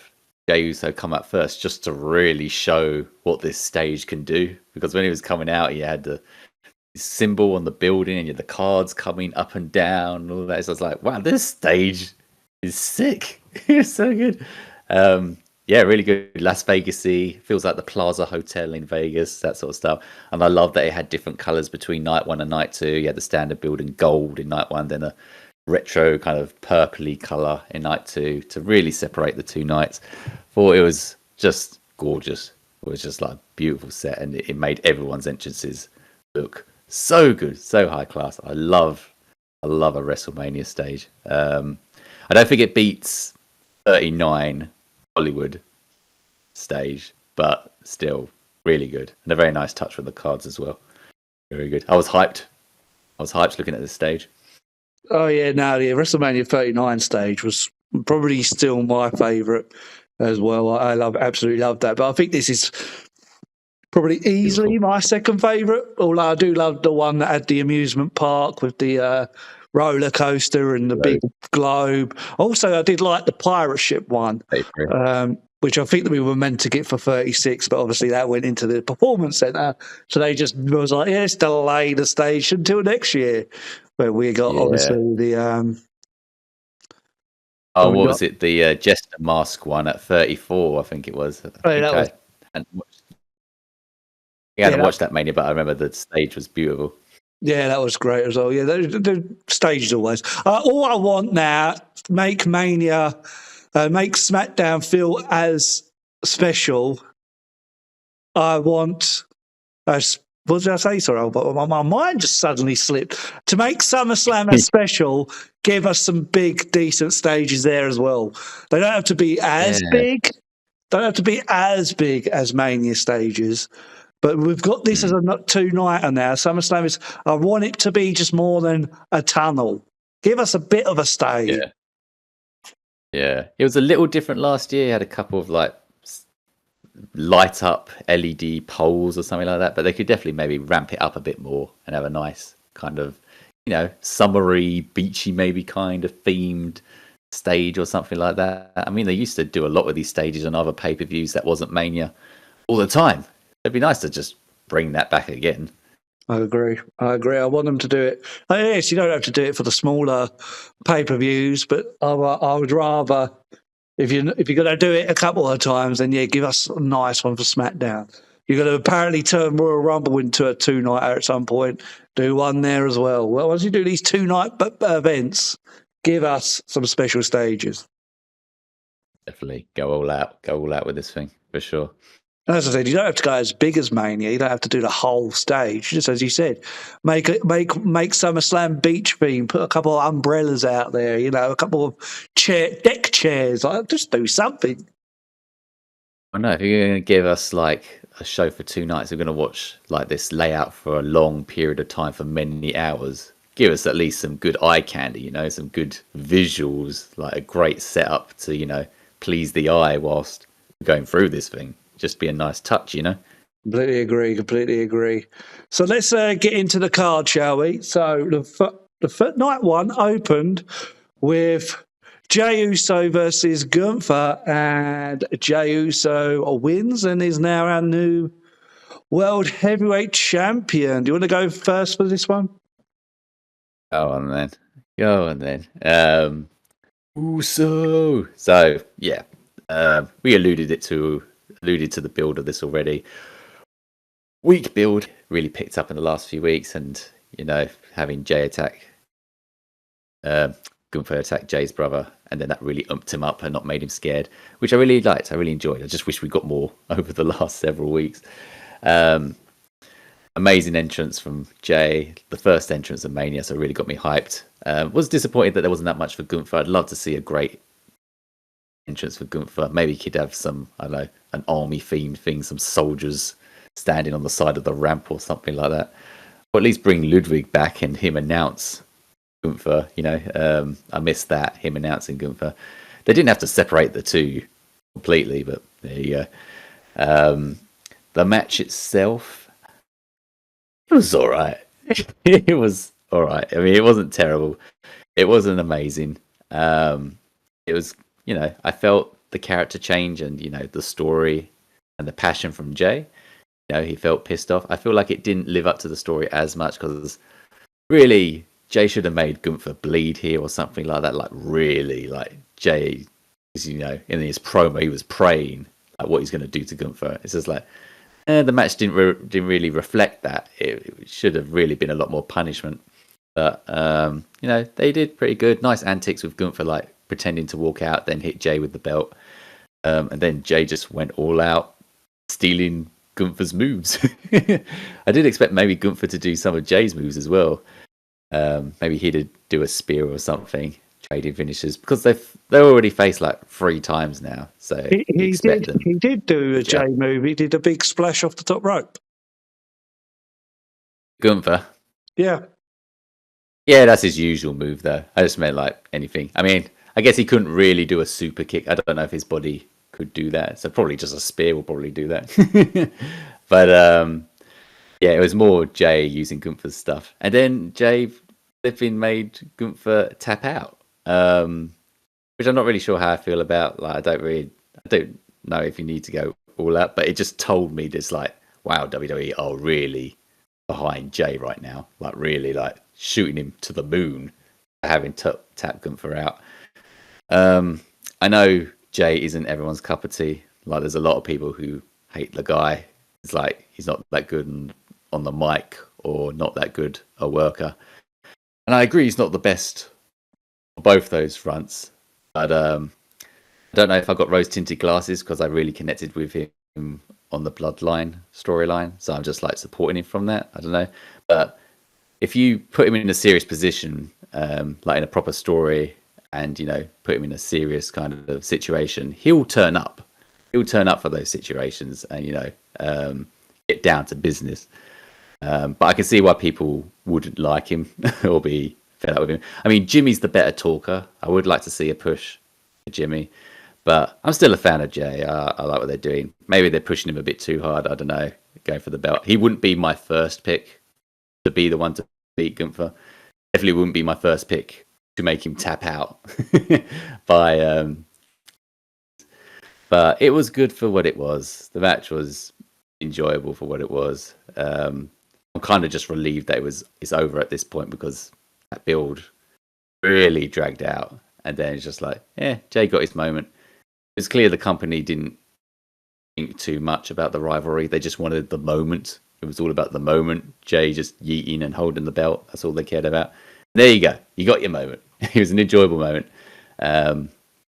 Jey Uso come out first just to really show what this stage can do. Because when he was coming out, he had the symbol on the building and you had the cards coming up and down and all that. So I was like, wow, this stage is sick. It's so good. Really good. Las Vegas-y. Feels like the Plaza Hotel in Vegas, that sort of stuff. And I love that it had different colours between night one and night two. You had the standard building gold in night one, then a retro kind of purpley colour in night two to really separate the two nights. Thought it was just gorgeous. It was just like a beautiful set, and it made everyone's entrances look so good, so high class. I love a WrestleMania stage. I don't think it beats 39 Hollywood stage, but still really good. And a very nice touch with the cards as well. Very good. I was hyped. I was hyped looking at this stage. Oh yeah, no, the WrestleMania 39 stage was probably still my favourite as well. I absolutely love that. But I think this is probably easily Beautiful. my second favourite. Although I do love the one that had the amusement park with the roller coaster and the big globe. Also, I did like the pirate ship one, which I think that we were meant to get for 36, but obviously that went into the performance centre. So they just was like, yeah, let's delay the stage until next year. Where we got obviously the what was it? The Jester Mask one at 34, I think it was. I hadn't watched that Mania, but I remember the stage was beautiful. Yeah, that was great as well. Yeah, the stages always. All I want now, make Mania, make Smackdown feel as special. I want, what did I say? Sorry, but my mind just suddenly slipped. To make SummerSlam as special, give us some big, decent stages there as well. They don't have to be as big. Don't have to be as big as Mania stages. But we've got this as a two-nighter now. SummerSlam is, I want it to be just more than a tunnel. Give us a bit of a stage. Yeah. It was a little different last year. It had a couple of like light up LED poles or something like that. But they could definitely maybe ramp it up a bit more and have a nice kind of, summery, beachy maybe kind of themed stage or something like that. I mean, they used to do a lot with these stages on other pay-per-views that wasn't Mania all the time. It'd be nice to just bring that back again. I agree. I want them to do it. Yes, you don't have to do it for the smaller pay-per-views, but I would rather, if you're going to do it a couple of times, then give us a nice one for SmackDown. You're going to apparently turn Royal Rumble into a two-nighter at some point. Do one there as well. Well, once you do these two-night events, give us some special stages. Definitely go all out with this thing for sure. As I said, you don't have to go as big as Mania. You don't have to do the whole stage. Just as you said, make SummerSlam beach theme. Put a couple of umbrellas out there. A couple of deck chairs. Just do something. I know if you're going to give us like a show for 2 nights, we're going to watch like this layout for a long period of time for many hours. Give us at least some good eye candy. Some good visuals, like a great setup to please the eye whilst going through this thing. Just be a nice touch, Completely agree. So let's get into the card, shall we? So the night one opened with Jey Uso versus Gunther, and Jey Uso wins and is now our new World Heavyweight Champion. Do you want to go first for this one? Go on then. Uso. So yeah, we alluded to the build of this already. Weak build really picked up in the last few weeks, and having Jey attack Gunther attack Jay's brother, and then that really umped him up and not made him scared, which I really liked. I really enjoyed. I just wish we got more over the last several weeks. Amazing entrance from Jey, the first entrance of Mania, so it really got me hyped. Was disappointed that there wasn't that much for Gunther. I'd love to see a great entrance for Gunther. Maybe he could have some, I don't know, an army themed thing, some soldiers standing on the side of the ramp or something like that. Or at least bring Ludwig back and him announce Gunther. I missed that, him announcing Gunther. They didn't have to separate the two completely, but there you go. The match itself, it was all right. It was all right. I mean, it wasn't terrible. It wasn't amazing. It was, I felt the character change and, the story and the passion from Jey. He felt pissed off. I feel like it didn't live up to the story as much because really Jey should have made Gunther bleed here or something like that. Like really, like Jey, in his promo, he was praying like what he's going to do to Gunther. It's just like the match didn't really reflect that. It should have really been a lot more punishment. But they did pretty good. Nice antics with Gunther, like pretending to walk out, then hit Jey with the belt, and then Jey just went all out, stealing Gunther's moves. I did expect maybe Gunther to do some of Jey's moves as well. Maybe he'd do a spear or something, trading finishes, because they've already faced like 3 times now. So he did do a Jey move. He did a big splash off the top rope. Gunther. Yeah. Yeah, that's his usual move, though. I just meant like anything. I mean, I guess he couldn't really do a super kick. I don't know if his body could do that. So probably just a spear will probably do that. But yeah, it was more Jay using Gunther's stuff, and then Jay flipping made Gunther tap out, which I'm not really sure how I feel about. Like, I don't know if you need to go all out, but it just told me this, like, wow, WWE are really behind Jay right now, like really like shooting him to the moon, having tap Gunther out. I know Jay isn't everyone's cup of tea. Like, there's a lot of people who hate the guy. It's like he's not that good on the mic or not that good a worker. And I agree, he's not the best on both those fronts. But I don't know if I got rose tinted glasses because I really connected with him on the Bloodline storyline. So I'm just like supporting him from that. I don't know. But if you put him in a serious position, like in a proper story, and, you know, put him in a serious kind of situation, he'll turn up. He'll turn up for those situations and, you know, get down to business. But I can see why people wouldn't like him or be fed up with him. I mean, Jimmy's the better talker. I would like to see a push for Jimmy, but I'm still a fan of Jay. I like what they're doing. Maybe they're pushing him a bit too hard. I don't know, going for the belt. He wouldn't be my first pick to be the one to beat Gunther. Definitely wouldn't be my first pick to make him tap out by but it was good for what it was. The match was enjoyable for what it was. I'm kind of just relieved that it's over at this point, because that build really dragged out, and then it's just like, yeah, Jay got his moment. It's clear the company didn't think too much about the rivalry. They just wanted the moment. It was all about the moment. Jay just yeeting and holding the belt. That's all they cared about. There you go. You got your moment. It was an enjoyable moment.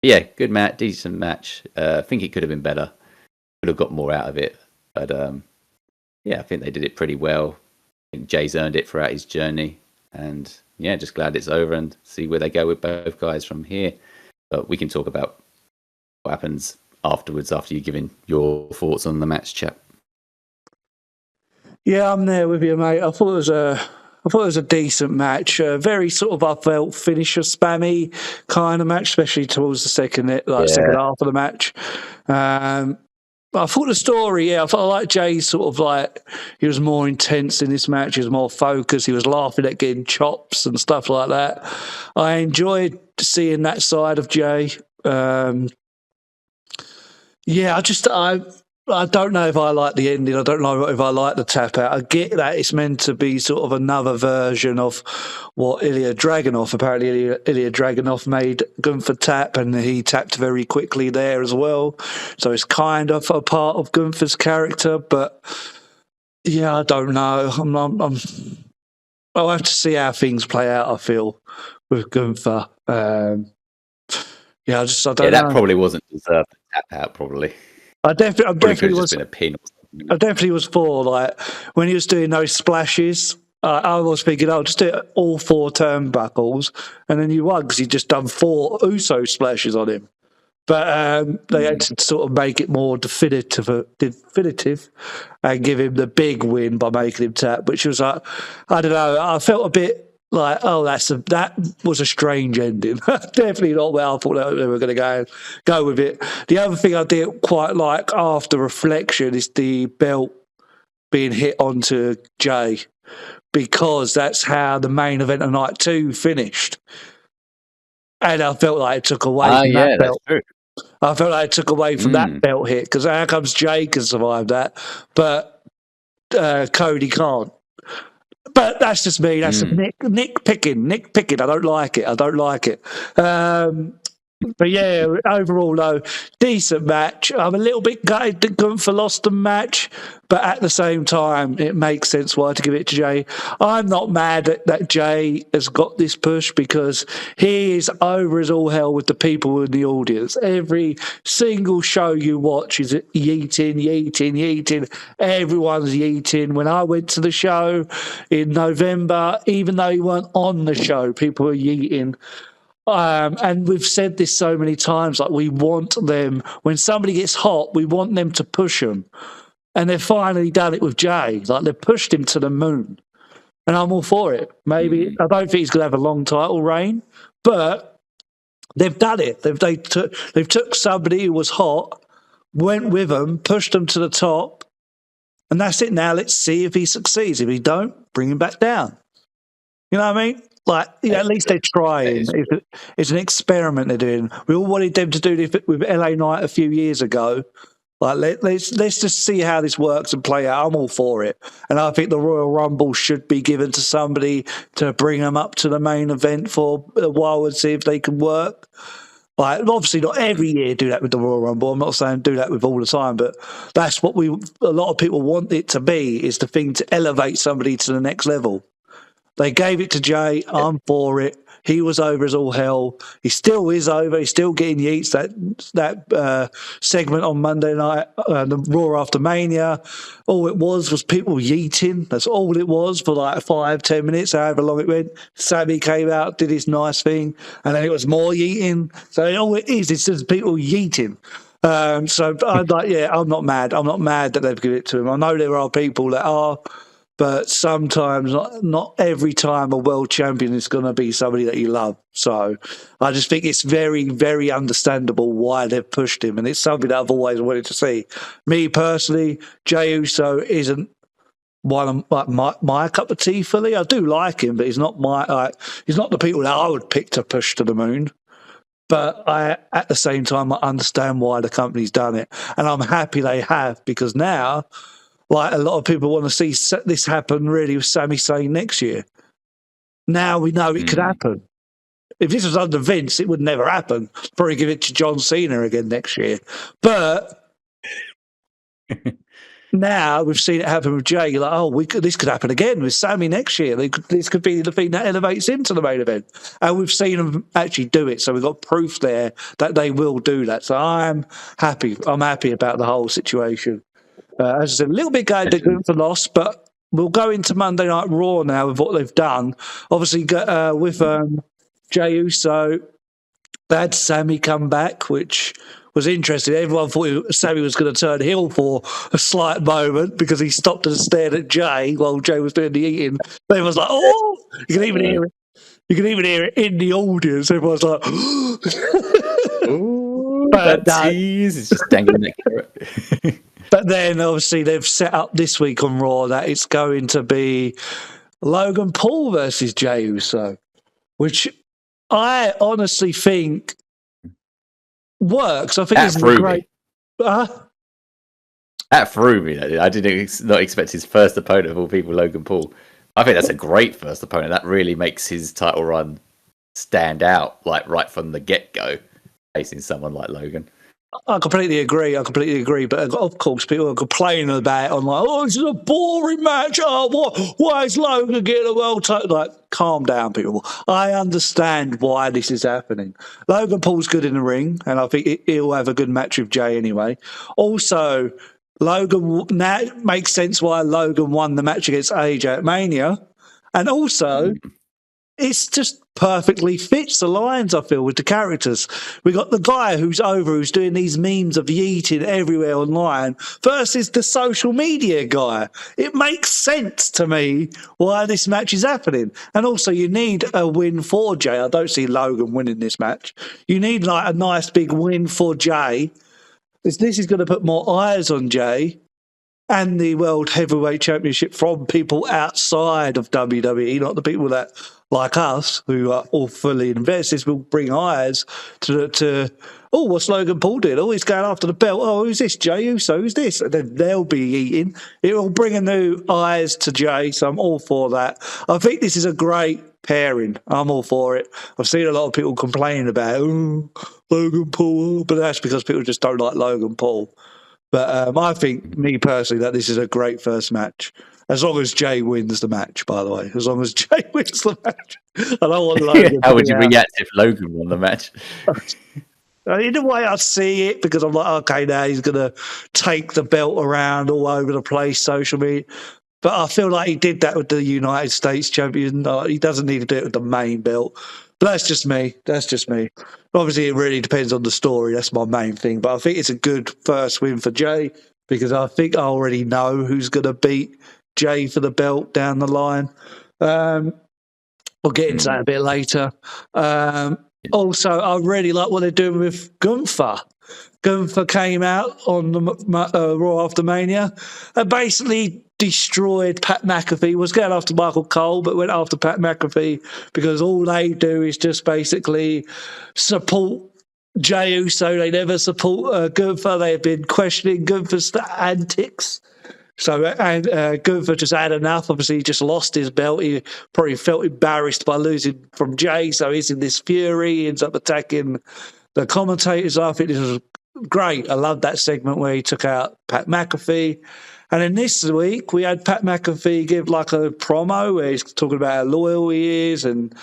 Yeah, good match, decent match. I think it could have been better. Could have got more out of it. But yeah, I think they did it pretty well. I think Jay's earned it throughout his journey. And yeah, just glad it's over and see where they go with both guys from here. But we can talk about what happens afterwards, after you've given your thoughts on the match, chap. Yeah, I'm there with you, mate. I thought it was a decent match. Very sort of, I felt, finisher spammy kind of match, especially towards the second half of the match. I thought the story, I like Jay sort of like, he was more intense in this match. He was more focused. He was laughing at getting chops and stuff like that. I enjoyed seeing that side of Jay. I don't know if I like the ending. I don't know if I like the tap out. I get that it's meant to be sort of another version of what Ilya Dragunov. Apparently, Ilya Dragunov made Gunther tap, and he tapped very quickly there as well. So it's kind of a part of Gunther's character. But yeah, I don't know. I'll have to see how things play out, I feel, with Gunther. I don't know. That probably wasn't deserved to tap out, probably. I definitely was. Been a pin. I definitely was for, like, when he was doing those splashes. I was thinking, just do it all 4 turnbuckles, and then you won because he'd just done 4 Uso splashes on him. But they had to sort of make it more definitive, and give him the big win by making him tap, which was like, I don't know. I felt a bit like, that was a strange ending. Definitely not where I thought they were going to go with it. The other thing I didn't quite like after reflection is the belt being hit onto Jay, because that's how the main event of night 2 finished. And I felt like it took away from that belt. That's true. I felt like it took away from that belt hit, because how comes Jay can survive that, but Cody can't? But that's just me. That's nitpicking. I don't like it. But yeah, overall, though, decent match. I'm a little bit gutted that Gunther lost the match, but at the same time, it makes sense why to give it to Jay. I'm not mad that Jay has got this push, because he is over as all hell with the people in the audience. Every single show you watch is yeeting. Everyone's yeeting. When I went to the show in November, even though you weren't on the show, people were yeeting. And we've said this so many times, like, we want them, when somebody gets hot, we want them to push them. And they've finally done it with Jay. Like, they've pushed him to the moon. and I'm all for it. Maybe I don't think he's going to have a long title reign, but they've done it. They've took somebody who was hot, went with them, pushed them to the top, and that's it. Now let's see if he succeeds. If he don't, bring him back down. You know what I mean? Like, at least they're trying. It's an experiment they're doing. We all wanted them to do this with LA Knight a few years ago. Like, let's just see how this works and play out. I'm all for it. And I think the Royal Rumble should be given to somebody to bring them up to the main event for a while and see if they can work. Like, obviously not every year do that with the Royal Rumble. I'm not saying do that with all the time, but that's what a lot of people want it to be, is the thing to elevate somebody to the next level. They gave it to Jay. I'm for it. He was over as all hell. He still is over. He's still getting yeets. That segment on Monday night, the Raw after Mania, all it was people yeeting. That's all it was for like 5-10 minutes, however long it went. Sammy came out, did his nice thing, and then it was more yeeting. So all it is, it's just people yeeting. So I'm like, I'm not mad. I'm not mad that they've given it to him. I know there are people that are. But sometimes, not every time a world champion is going to be somebody that you love. So I just think it's very, very understandable why they've pushed him. And it's something that I've always wanted to see. Me personally, Jey Uso isn't one of my cup of tea fully. I do like him, but he's not he's not the people that I would pick to push to the moon. But at the same time, I understand why the company's done it. And I'm happy they have, because now, like, a lot of people want to see this happen really with Sami Zayn next year. Now we know it could happen. If this was under Vince, it would never happen. Probably give it to John Cena again next year. But now we've seen it happen with Jay. Like, this could happen again with Sami next year. This could be the thing that elevates him to the main event. And we've seen them actually do it. So we've got proof there that they will do that. So I'm happy. I'm happy about the whole situation. As I said, a little bit going for loss, but we'll go into Monday Night Raw now with what they've done. Obviously, with Jey Uso, they had Sammy come back, which was interesting. Everyone thought Sammy was going to turn heel for a slight moment because he stopped and stared at Jay while Jay was doing the eating. Everyone was like, "Oh!" You can even hear it. You can even hear it in the audience. Everyone's like, "Ooh, that tease is just dangling that carrot." But then, obviously, they've set up this week on Raw that it's going to be Logan Paul versus Jey Uso, which I honestly think works. I think it's great. That threw me. I did not expect his first opponent of all people, Logan Paul. I think that's a great first opponent. That really makes his title run stand out, like right from the get-go, facing someone like Logan. I completely agree. But of course, people are complaining about it. I'm like, this is a boring match. Why is Logan getting a world title? Like, calm down, people. I understand why this is happening. Logan Paul's good in the ring, and I think he'll have a good match with Jay anyway. Also, Logan, now it makes sense why Logan won the match against AJ at Mania. And also, it's just perfectly fits the lines, I feel, with the characters. We got the guy who's doing these memes of yeeting everywhere online versus the social media guy. It makes sense to me why this match is happening. And also, you need a win for Jay. I don't see Logan winning this match. You need like a nice big win for Jay. This is going to put more eyes on Jay and the World Heavyweight Championship from people outside of WWE, not the people that, like us, who are all fully invested. This will bring eyes to what's Logan Paul did? Oh, he's going after the belt. Oh, who's this? Jey Uso, who's this? And then they'll be eating. It will bring a new eyes to Jay, so I'm all for that. I think this is a great pairing. I'm all for it. I've seen a lot of people complaining about Logan Paul, but that's because people just don't like Logan Paul. But I think, me personally, that this is a great first match. As long as Jay wins the match, by the way. As long as Jay wins the match. I don't want Logan. How would you react if Logan won the match? In a way, I see it because I'm like, okay, now he's going to take the belt around all over the place, social media. But I feel like he did that with the United States champion. He doesn't need to do it with the main belt. But that's just me. Obviously, it really depends on the story. That's my main thing. But I think it's a good first win for Jay because I think I already know who's going to beat Jay for the belt down the line. We'll get into that a bit later. Also, I really like what they're doing with Gunther. Gunther came out on the Raw after Mania and basically destroyed Pat McAfee. Was going after Michael Cole, but went after Pat McAfee because all they do is just basically support Jey Uso. They never support Gunther. They have been questioning Gunther's antics. So, and Gunther just had enough. Obviously, he just lost his belt. He probably felt embarrassed by losing from Jey. So he's in this fury. He ends up attacking the commentators. I think this was great. I loved that segment where he took out Pat McAfee. And then this week, we had Pat McAfee give like a promo where he's talking about how loyal he is and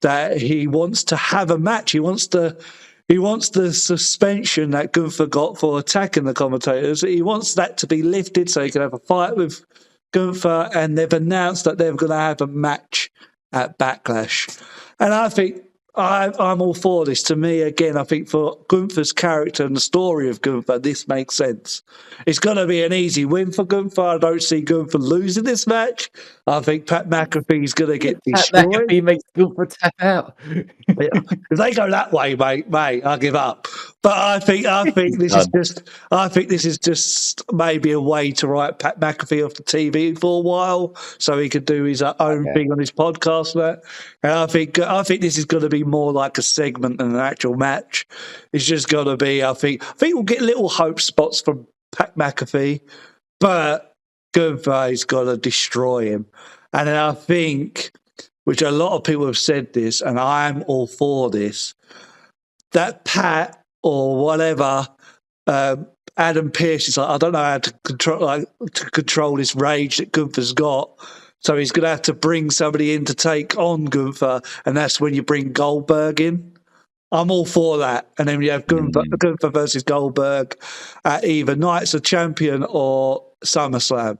that he wants to have a match. He wants the suspension that Gunther got for attacking the commentators. He wants that to be lifted so he can have a fight with Gunther, and they've announced that they're going to have a match at Backlash. And I think I'm all for this. To me, again, I think for Gunther's character and the story of Gunther, this makes sense. It's going to be an easy win for Gunther. I don't see Gunther losing this match. I think Pat McAfee's going to get destroyed. Pat McAfee makes Gunther tap out. If they go that way, mate, I give up. But I think this is just maybe a way to write Pat McAfee off the TV for a while, so he could do his own thing on his podcast. And I think this is going to be more like a segment than an actual match. It's just going to be. I think we'll get little hope spots from Pat McAfee, but Gunther's got to destroy him. And then I think, which a lot of people have said this, and I'm all for this, that Pat or whatever, Adam Pearce is like, I don't know how to control this rage that Gunther's got. So he's going to have to bring somebody in to take on Gunther, and that's when you bring Goldberg in. I'm all for that. And then you have Gunther versus Goldberg at either Nights of Champion or SummerSlam.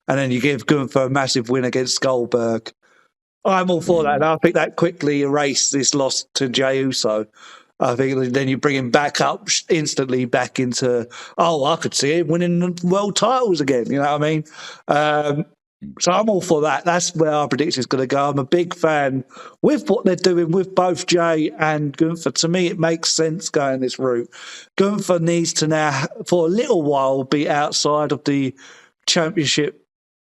And then you give Gunther a massive win against Goldberg. I'm all for that. And I think that quickly erased this loss to Jey Uso. I think then you bring him back up instantly back into, I could see him winning the world titles again. You know what I mean? So I'm all for that. That's where our prediction is going to go. I'm a big fan with what they're doing with both Jey and Gunther. To me, it makes sense going this route. Gunther needs to now, for a little while, be outside of the championship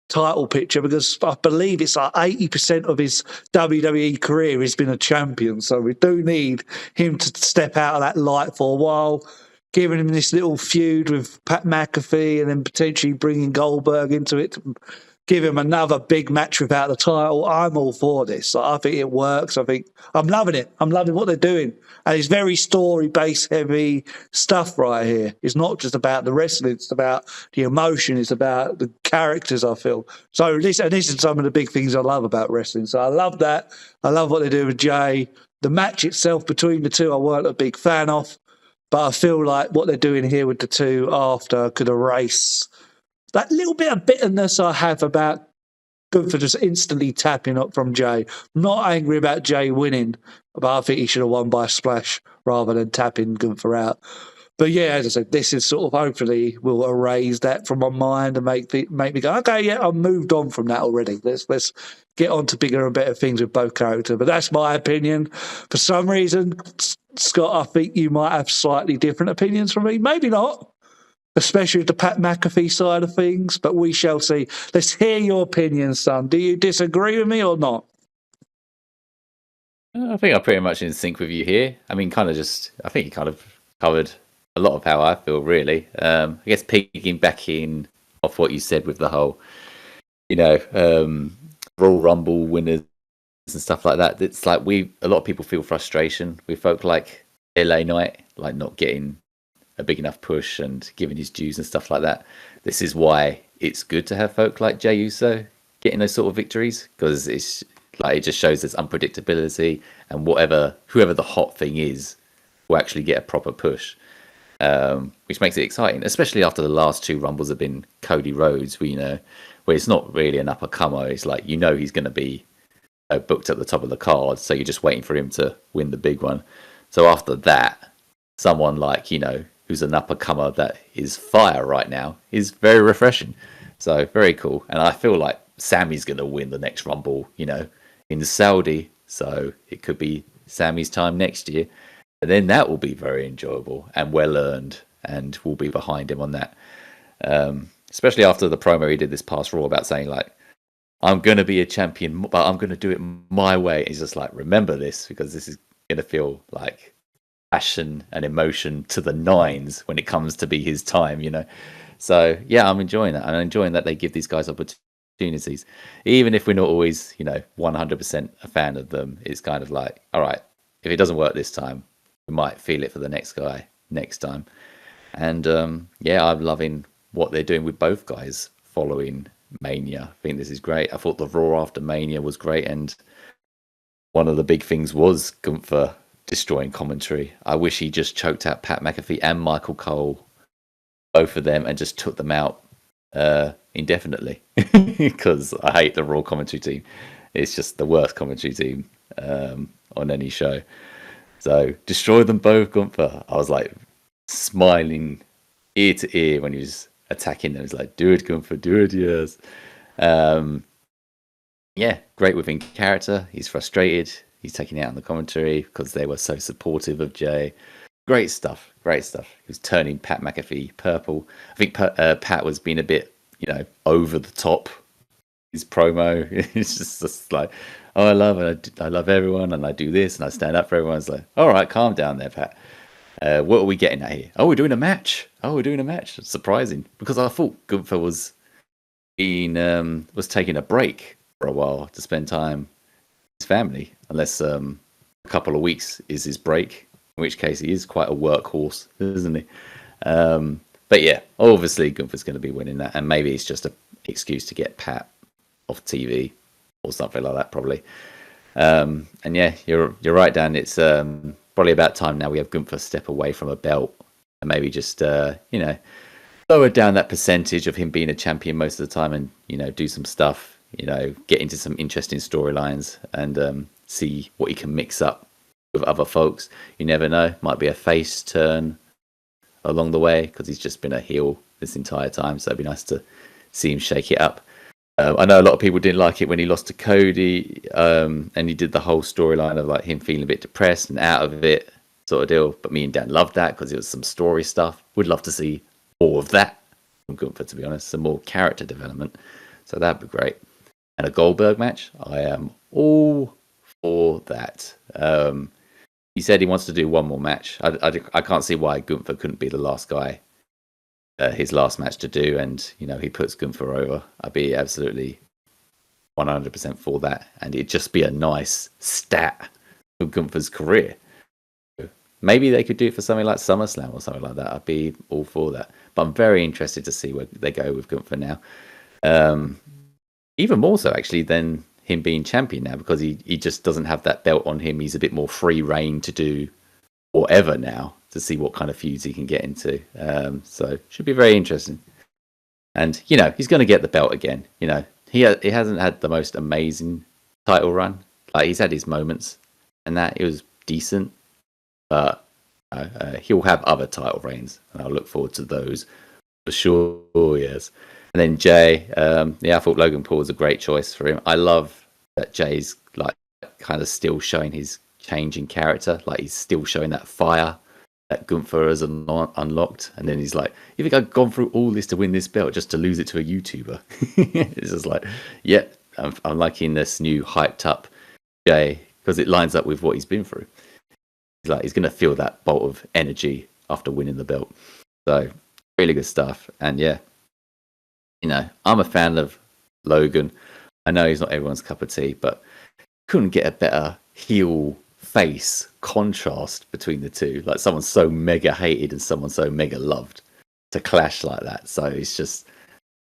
title picture because I believe it's like 80% of his WWE career has been a champion. So we do need him to step out of that light for a while, giving him this little feud with Pat McAfee and then potentially bringing Goldberg into it to give him another big match without the title. I'm all for this. I think it works. I'm loving it. I'm loving what they're doing. And it's very story-based heavy stuff right here. It's not just about the wrestling. It's about the emotion. It's about the characters, I feel. So this is some of the big things I love about wrestling. So I love that. I love what they do with Jey. The match itself between the two I weren't a big fan of. But I feel like what they're doing here with the two after could erase that little bit of bitterness I have about Gunther just instantly tapping up from Jey. I'm not angry about Jey winning, but I think he should have won by a splash rather than tapping Gunther out. But yeah, as I said, this is sort of hopefully will erase that from my mind and make me go, okay, yeah, I've moved on from that already. Let's get on to bigger and better things with both characters. But that's my opinion. For some reason, Scott, I think you might have slightly different opinions from me. Maybe not, especially with the Pat McAfee side of things, but we shall see. Let's hear your opinion, son. Do you disagree with me or not? I think I'm pretty much in sync with you here. I mean, I think you kind of covered a lot of how I feel, really. I guess piggybacking off what you said with the whole, Royal Rumble winners and stuff like that. It's like a lot of people feel frustration with folk like LA Knight, like not getting a big enough push and giving his dues and stuff like that. This is why it's good to have folk like Jey Uso getting those sort of victories, because it's like it just shows this unpredictability, and whoever the hot thing is will actually get a proper push, which makes it exciting, especially after the last two Rumbles have been Cody Rhodes, where it's not really an up-and-comer. It's like, he's going to be booked at the top of the card, so you're just waiting for him to win the big one. So after that, someone like, who's an up-and-comer that is fire right now is very refreshing. So very cool. And I feel like Sammy's going to win the next Rumble, in Saudi. So it could be Sammy's time next year. And then that will be very enjoyable and well earned, and we'll be behind him on that. Especially after the promo he did this past Raw about saying, like, I'm going to be a champion, but I'm going to do it my way. He's just like, remember this, because this is going to feel like passion and emotion to the nines when it comes to be his time, So, yeah, I'm enjoying that. I'm enjoying that they give these guys opportunities. Even if we're not always, 100% a fan of them, it's kind of like, all right, if it doesn't work this time, we might feel it for the next guy next time. And, I'm loving what they're doing with both guys following Mania. I think this is great. I thought the Raw after Mania was great, and one of the big things was Gunther destroying commentary. I wish he just choked out Pat McAfee and Michael Cole, both of them, and just took them out indefinitely, because I hate the Raw commentary team. It's just the worst commentary team on any show. So destroy them both, Gunther. I was like smiling ear to ear when he was attacking them. He's like, do it, Gunther, do it, yes. Great within character. He's frustrated. He's taking it out on the commentary because they were so supportive of Jay. Great stuff. He was turning Pat McAfee purple. I think Pat was being a bit, over the top. His promo, it's just like, oh, I love everyone, and I do this, and I stand up for everyone. It's like, all right, calm down there, Pat. What are we getting at here? Oh, we're doing a match. It's surprising, because I thought Gunther was taking a break for a while to spend time with his family, unless a couple of weeks is his break, in which case he is quite a workhorse, isn't he? But yeah, obviously Gunther's going to be winning that, and maybe it's just an excuse to get Pat off TV or something like that, probably. And yeah, you're right, Dan. It's probably about time now we have Gunther step away from a belt and maybe just lower down that percentage of him being a champion most of the time, and do some stuff, get into some interesting storylines, and see what he can mix up with other folks. You never know, might be a face turn along the way, because he's just been a heel this entire time, so it'd be nice to see him shake it up. I know a lot of people didn't like it when he lost to Cody, and he did the whole storyline of like him feeling a bit depressed and out of it sort of deal. But me and Dan loved that because it was some story stuff. Would love to see more of that from Gunther, to be honest, some more character development. So that'd be great. And a Goldberg match, I am all for that. He said he wants to do one more match. I can't see why Gunther couldn't be the last guy. His last match to do, and he puts Gunther over. I'd be absolutely 100% for that, and it'd just be a nice stat of Gunther's career. Maybe they could do it for something like SummerSlam or something like that. I'd be all for that. But I'm very interested to see where they go with Gunther now. Even more so, actually, than him being champion now, because he just doesn't have that belt on him. He's a bit more free reign to do whatever now, to see what kind of feuds he can get into. So should be very interesting. And he's going to get the belt again. He hasn't had the most amazing title run. Like, he's had his moments, and that it was decent. But he'll have other title reigns, and I'll look forward to those for sure. Yes. And then Jay, I thought Logan Paul was a great choice for him. I love that Jay's like kind of still showing his change in character. Like, he's still showing that fire that Gunther has unlocked, and then he's like, you think I've gone through all this to win this belt just to lose it to a YouTuber? It's just like, yeah, I'm liking this new hyped up Jay, because it lines up with what he's been through. He's going to feel that bolt of energy after winning the belt. So really good stuff. And yeah, I'm a fan of Logan. I know he's not everyone's cup of tea, but couldn't get a better heel face contrast between the two. Like, someone so mega hated and someone so mega loved to clash like that. So it's just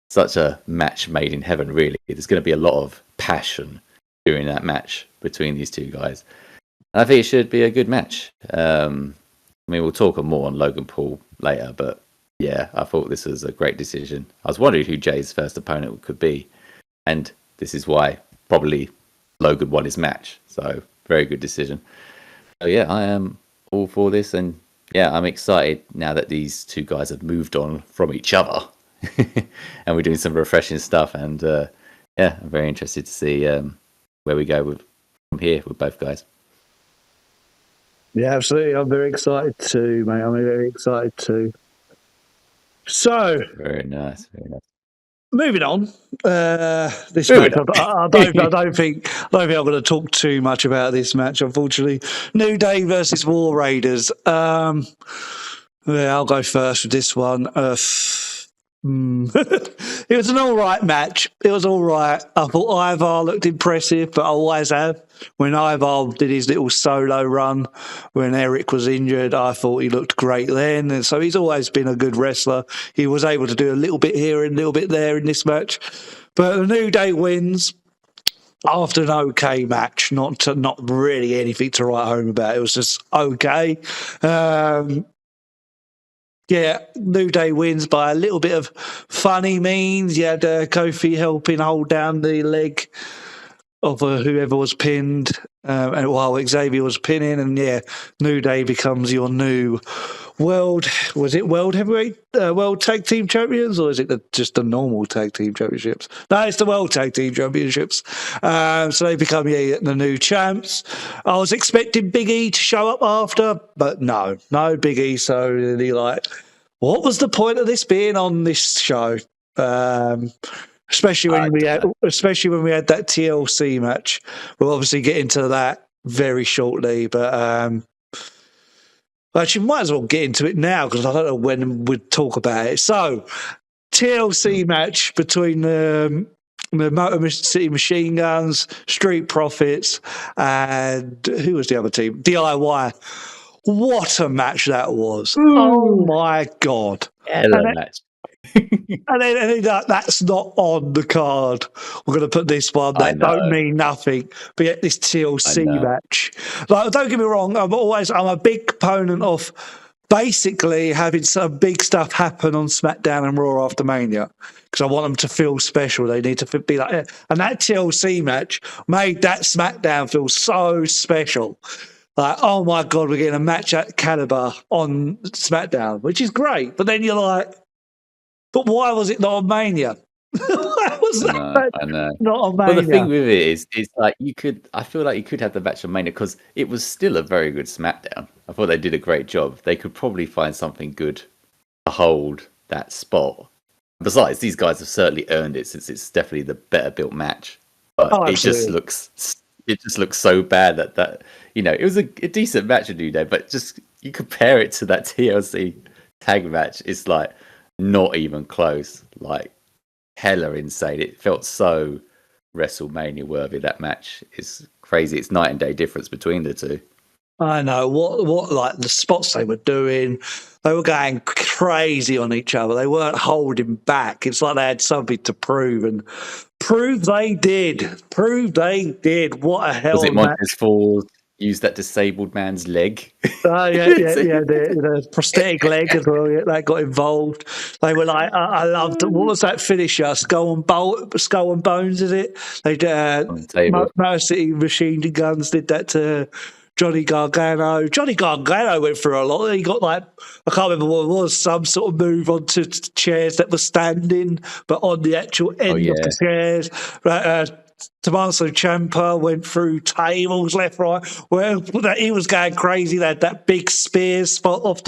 such a match made in heaven, really. There's going to be a lot of passion during that match between these two guys. And I think it should be a good match. We'll talk more on Logan Paul later, but yeah, I thought this was a great decision. I was wondering who Jay's first opponent could be, and this is why probably Logan won his match. So very good decision. So yeah, I am all for this, and yeah, I'm excited now that these two guys have moved on from each other and we're doing some refreshing stuff, and Yeah, I'm very interested to see where we go from here with both guys. Yeah, absolutely. I'm very excited too, mate. I'm very excited too. So, Very nice, very nice. moving on. This match, I don't think I'm going to talk too much about this match. Unfortunately, New Day versus War Raiders. Yeah, I'll go first with this one. It was an all right match. It was all right. I thought Ivar looked impressive, but I always have. When Ivar did his little solo run when Eric was injured, I thought he looked great then. And so he's always been a good wrestler. He was able to do a little bit here and a little bit there in this match. But the New Day wins after an okay match, not really anything to write home about. It was just okay. Yeah, New Day wins by a little bit of funny means. You had Kofi helping hold down the leg of whoever was pinned, and while Xavier was pinning, and yeah, New Day becomes your new world heavyweight, world tag team champions, or is it just the normal tag team championships? No, it's the world tag team championships. So they become the new champs. I was expecting Big E to show up after, but no Big E. So really, like, what was the point of this being on this show? Especially when we had that TLC match. We'll obviously get into that very shortly, but actually, might as well get into it now because I don't know when we'd talk about it. So, TLC match between the Motor City Machine Guns, Street Profits, and who was the other team? DIY. What a match that was! Ooh. Oh my god! Hello, match. And then that's not on the card. We're going to put this one. That don't mean nothing. But yet this TLC match. Like, don't get me wrong. I'm a big proponent of basically having some big stuff happen on SmackDown and Raw after Mania because I want them to feel special. They need to be like that. And that TLC match made that SmackDown feel so special. Like, oh my God, we're getting a match at caliber on SmackDown, which is great. But then you're like, but why was it not on Mania? Why was that not on Mania? Well, the thing with it is, it's like I feel like you could have the match on Mania because it was still a very good SmackDown. I thought they did a great job. They could probably find something good to hold that spot. Besides, these guys have certainly earned it since it's definitely the better built match. But it just looks so bad that it was a decent match to do there, but just you compare it to that TLC tag match, it's like not even close. Like hella insane. It felt so WrestleMania worthy. That match is crazy. It's night and day difference between the two. I know what like the spots they were doing. They were going crazy on each other. They weren't holding back. It's like they had something to prove, and prove they did. What a hell! Was it Montez Ford used that disabled man's leg? Oh yeah, the prosthetic leg as well. Yeah, that got involved. They were like, I loved. What was that finisher? Skull and Bones, is it? They Motor City Machine Guns did that to Johnny Gargano. Johnny Gargano went through a lot. He got like, I can't remember what it was, some sort of move onto chairs that were standing, but on the actual end of the chairs. Tommaso Ciampa went through tables left, right. Well, he was going crazy. They had that big spear spot off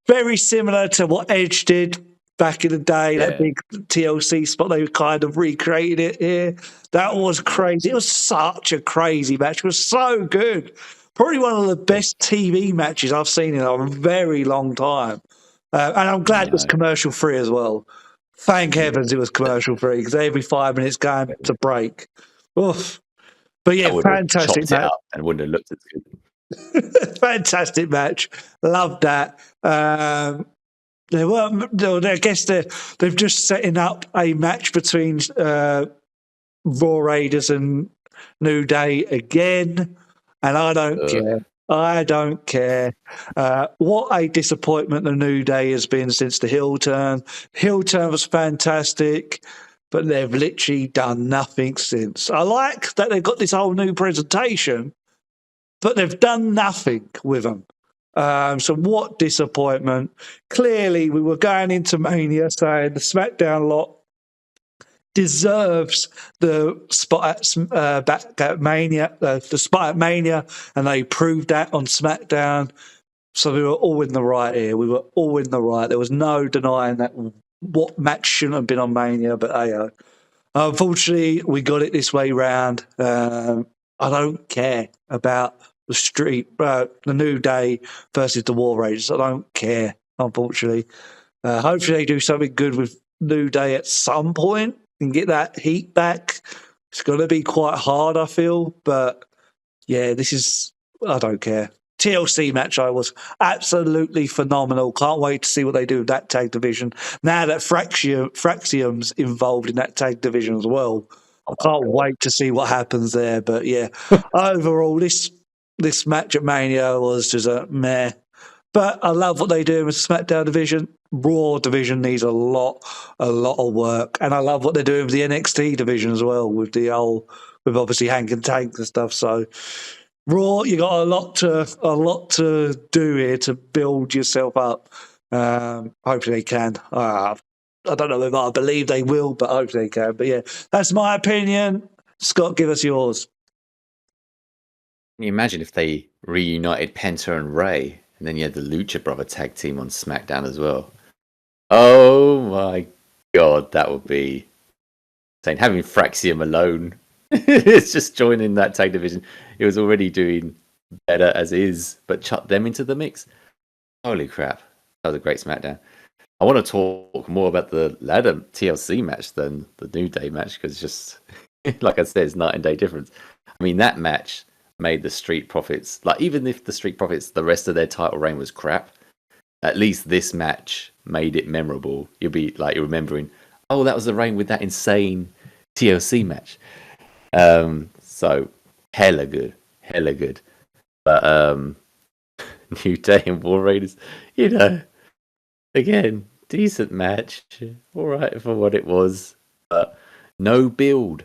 very similar to what Edge did back in the day, that big TLC spot. They kind of recreated it here. That was crazy. It was such a crazy match. It was so good. Probably one of the best TV matches I've seen in a very long time. And I'm glad it was commercial free as well. Thank heavens it was commercial free because every 5 minutes going to break. Oof. But yeah, fantastic match. And wouldn't have looked as good. Fantastic match. Loved that. I guess they've just setting up a match between Raw Raiders and New Day again. And I don't care. I don't care. What a disappointment the New Day has been since the heel turn. Heel turn was fantastic, but they've literally done nothing since. I like that they've got this whole new presentation, but they've done nothing with them. So what disappointment. Clearly, we were going into Mania saying the SmackDown lot deserves the spot at Mania, the spot at Mania, and they proved that on SmackDown. So we were all in the right here. We were all in the right. There was no denying that what match shouldn't have been on Mania, but hey, unfortunately, we got it this way round. I don't care about the New Day versus the War Raiders. I don't care, unfortunately. Hopefully, they do something good with New Day at some point and get that heat back. It's going to be quite hard, I feel. But yeah, I don't care. TLC match, I was absolutely phenomenal. Can't wait to see what they do with that tag division. Now that Fraxium's involved in that tag division as well, I can't wait to see what happens there. But yeah, overall, this match at Mania was just a meh. But I love what they do with the SmackDown division. Raw division needs a lot of work, and I love what they're doing with the NXT division as well, with obviously Hank and Tank and stuff. So. Raw, you got a lot to do here to build yourself up. Hopefully they can. I don't know if I believe they will, but hopefully they can. But yeah, that's my opinion. Scott, give us yours. Can you imagine if they reunited Penta and Ray, and then you had the Lucha Brother tag team on SmackDown as well? Oh my God, that would be insane. Having Fraxium alone. It's just joining that tag division. It was already doing better as is, but chuck them into the mix. Holy crap. That was a great SmackDown. I want to talk more about the ladder TLC match than the New Day match, because just, like I said, it's night and day difference. I mean, that match made the Street Profits, like, even if the Street Profits, the rest of their title reign was crap, at least this match made it memorable. You'll be like, you're remembering, oh, that was the reign with that insane TLC match. So hella good. But New Day and War Raiders, again, decent match, all right for what it was, but no build.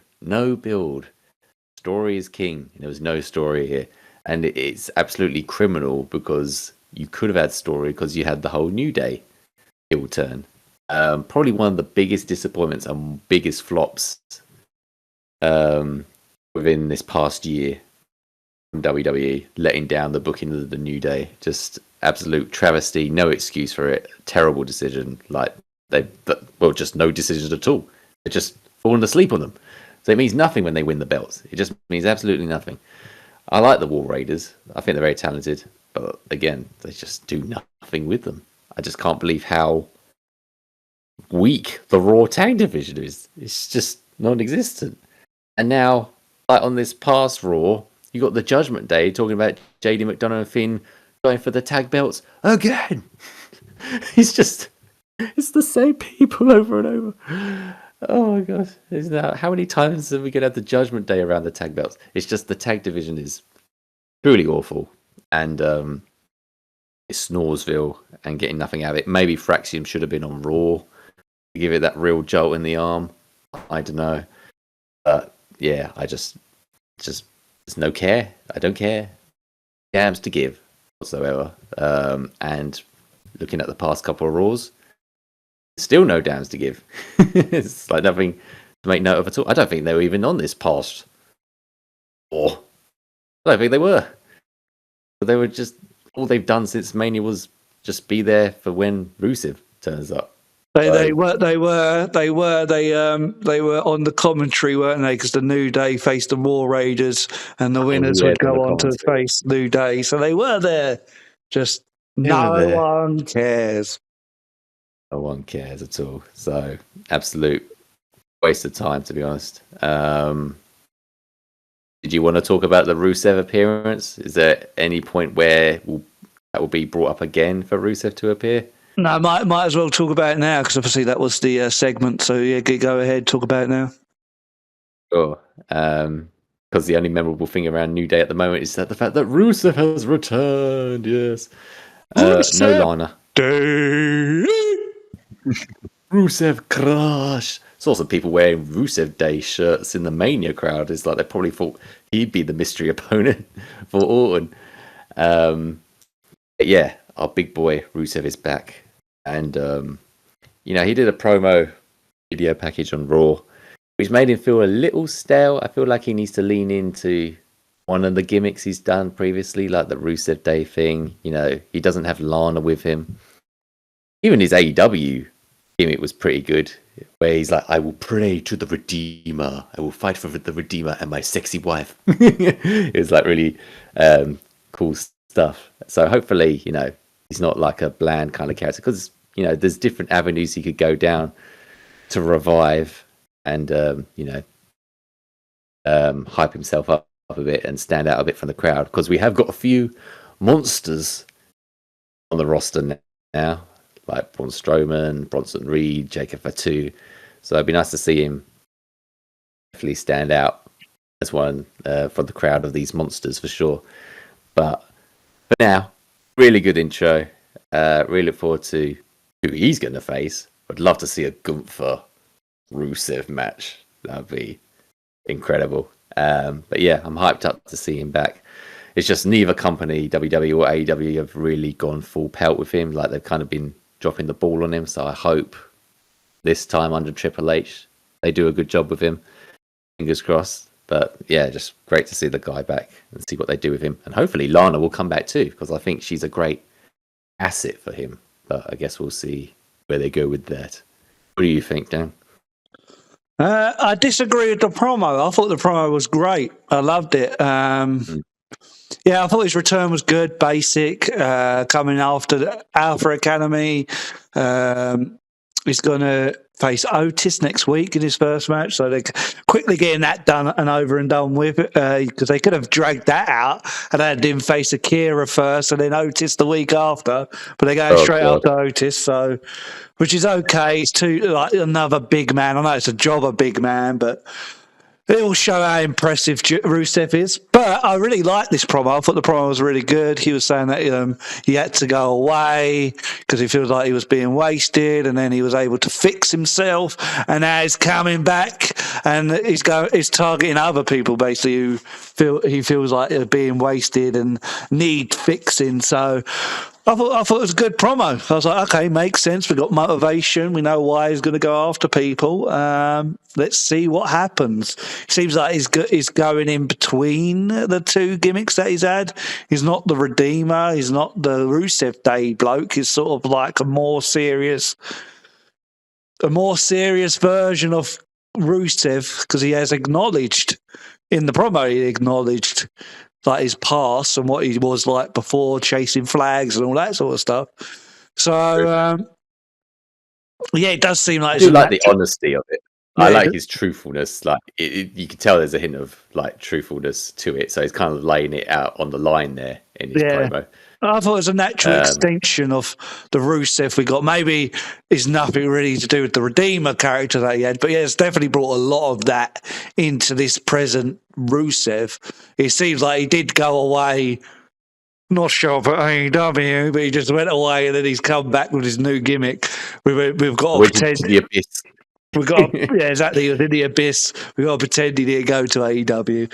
Story is king. There was no story here, and it's absolutely criminal, because you could have had story because you had the whole New Day heel turn. Probably one of the biggest disappointments and biggest flops within this past year from WWE, letting down the booking of the New Day. Just absolute travesty, no excuse for it. Terrible decision. Like, just no decisions at all. They're just falling asleep on them. So it means nothing when they win the belts. It just means absolutely nothing. I like the War Raiders. I think they're very talented, but again, they just do nothing with them. I just can't believe how weak the Raw tag division is. It's just non-existent. And now, like on this past Raw, you got the Judgment Day talking about JD McDonough and Finn going for the tag belts again. It's the same people over and over. Oh my God. How many times are we going to have the Judgment Day around the tag belts? It's just the tag division is truly awful. And it's Snoresville and getting nothing out of it. Maybe Fraxium should have been on Raw to give it that real jolt in the arm. I don't know. But yeah, I just there's no care. I don't care. Dams to give whatsoever. And looking at the past couple of Raws, still no dams to give. It's like nothing to make note of at all. I don't think they were even on this past Raw. I don't think they were. But they were just, all they've done since Mania was just be there for when Rusev turns up. They were on the commentary, weren't they? Because the New Day faced the War Raiders, and the winners would go on to face New Day. So they were there. Just no one cares. No one cares at all. So absolute waste of time, to be honest. Did you want to talk about the Rusev appearance? Is there any point where that will be brought up again for Rusev to appear? No, might as well talk about it now, because obviously that was the segment. So yeah, go ahead, talk about it now. Sure. Because the only memorable thing around New Day at the moment is that the fact that Rusev has returned. Yes. No Lana. Day. Rusev Crush. Saw some people wearing Rusev Day shirts in the Mania crowd. It's like they probably thought he'd be the mystery opponent for Orton. Yeah, our big boy Rusev is back. And, he did a promo video package on Raw. which made him feel a little stale. I feel like he needs to lean into one of the gimmicks he's done previously, like the Rusev Day thing. You know, he doesn't have Lana with him. Even his AEW gimmick was pretty good, where he's like, I will pray to the Redeemer. I will fight for the Redeemer and my sexy wife. It was like really cool stuff. So hopefully, you know, he's not like a bland kind of character, because, you know, there's different avenues he could go down to revive and, you know, hype himself up a bit and stand out a bit from the crowd, because we have got a few monsters on the roster now, like Braun Strowman, Bronson Reed, Jacob Fatu. So it'd be nice to see him definitely stand out as one from the crowd of these monsters for sure. But for now, really good intro. Really look forward to who he's going to face. I'd love to see a Gunther Rusev match. That'd be incredible. But yeah, I'm hyped up to see him back. It's just neither company, WWE or AEW, have really gone full pelt with him. Like, they've kind of been dropping the ball on him. So I hope this time under Triple H, they do a good job with him. Fingers crossed. But yeah, just great to see the guy back and see what they do with him. And hopefully Lana will come back too, because I think she's a great asset for him. But I guess we'll see where they go with that. What do you think, Dan? I disagree with the promo. I thought the promo was great. I loved it. Yeah, I thought his return was good, basic, coming after the Alpha Academy. He's going to face Otis next week in his first match, so they're quickly getting that done and over and done with, because they could have dragged that out and had him face Akira first and then Otis the week after, but they're going straight after Otis, so, which is okay. It's like another big man. I know it's a job, a big man, but it will show how impressive Rusev is. But I really liked this promo. I thought the promo was really good. He was saying that he had to go away because he feels like he was being wasted, and then he was able to fix himself. And now he's coming back, and he's targeting other people basically who he feels like they're being wasted and need fixing. So I thought it was a good promo. I was like, okay, makes sense. We've got motivation. We know why he's going to go after people. Let's see what happens. It seems like he's going in between the two gimmicks that he's had. He's not the Redeemer. He's not the Rusev Day bloke. He's sort of like a more serious version of Rusev, because he has acknowledged in the promo, like his past and what he was like before, chasing flags and all that sort of stuff. So, yeah, it does seem like... I do like the honesty of it. Yeah, I like his truthfulness. Like, you can tell there's a hint of like truthfulness to it. So he's kind of laying it out on the line there in his promo. I thought it was a natural extension of the Rusev we got. Maybe it's nothing really to do with the Redeemer character that he had, but yeah, it's definitely brought a lot of that into this present Rusev. It seems like he did go away, not sure for AEW, but he just went away and then he's come back with his new gimmick. We've got to pretend the abyss. Yeah, exactly. He was in the abyss. We've got to pretend he didn't go to AEW.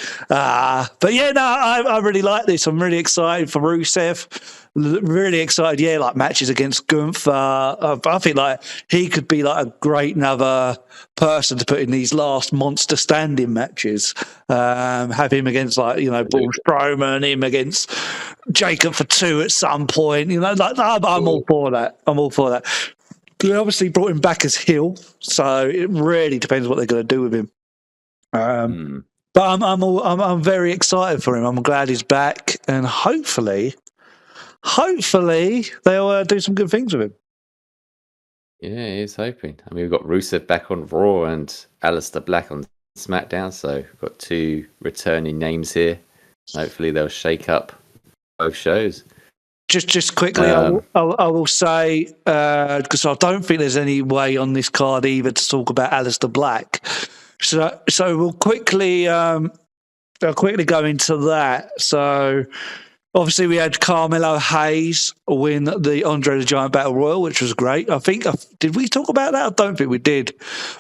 But yeah, no, I really like this. I'm really excited for Rusev. Really excited, yeah, like matches against Gunther. I think like he could be like a great another person to put in these last monster standing matches. Have him against like, Braun Strowman, him against Jacob Fatu at some point. I'm all for that. They obviously brought him back as heel, so it really depends what they're going to do with him. But I'm very excited for him. I'm glad he's back, and hopefully they'll do some good things with him. Yeah, he's hoping. I mean, we've got Rusev back on Raw and Aleister Black on SmackDown, so we've got two returning names here. Hopefully they'll shake up both shows. Just quickly, I will say, because I don't think there's any way on this card either to talk about Aleister Black. So we'll quickly I'll quickly go into that. So obviously we had Carmelo Hayes win the Andre the Giant Battle Royal, which was great. I think did we talk about that? I don't think we did.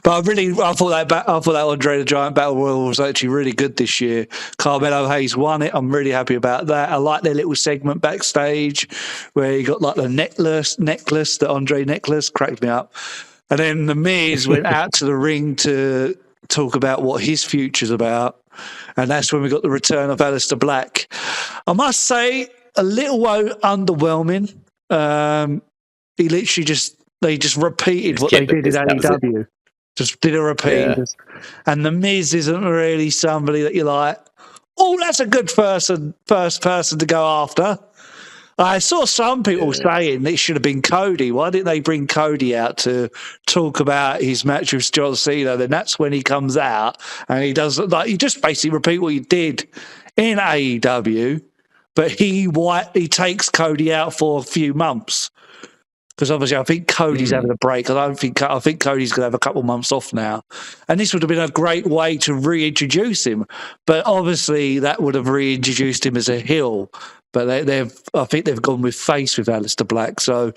But I thought that Andre the Giant Battle Royal was actually really good this year. Carmelo Hayes won it. I'm really happy about that. I like their little segment backstage where you got like the necklace, the Andre necklace, cracked me up. And then The Miz went out to the ring to talk about what his future's about. And that's when we got the return of Aleister Black. I must say, a little underwhelming. He literally just repeated what they did in AEW. Just did a repeat. Yeah. And The Miz isn't really somebody that you're like, oh, that's a good first person to go after. I saw some people saying it should have been Cody. Why didn't they bring Cody out to talk about his match with John Cena? Then that's when he comes out and he does he just basically repeat what he did in AEW, but he takes Cody out for a few months. Because obviously, I think Cody's having a break. I think Cody's going to have a couple of months off now, and this would have been a great way to reintroduce him. But obviously, that would have reintroduced him as a heel. But I think they've gone with face with Aleister Black. So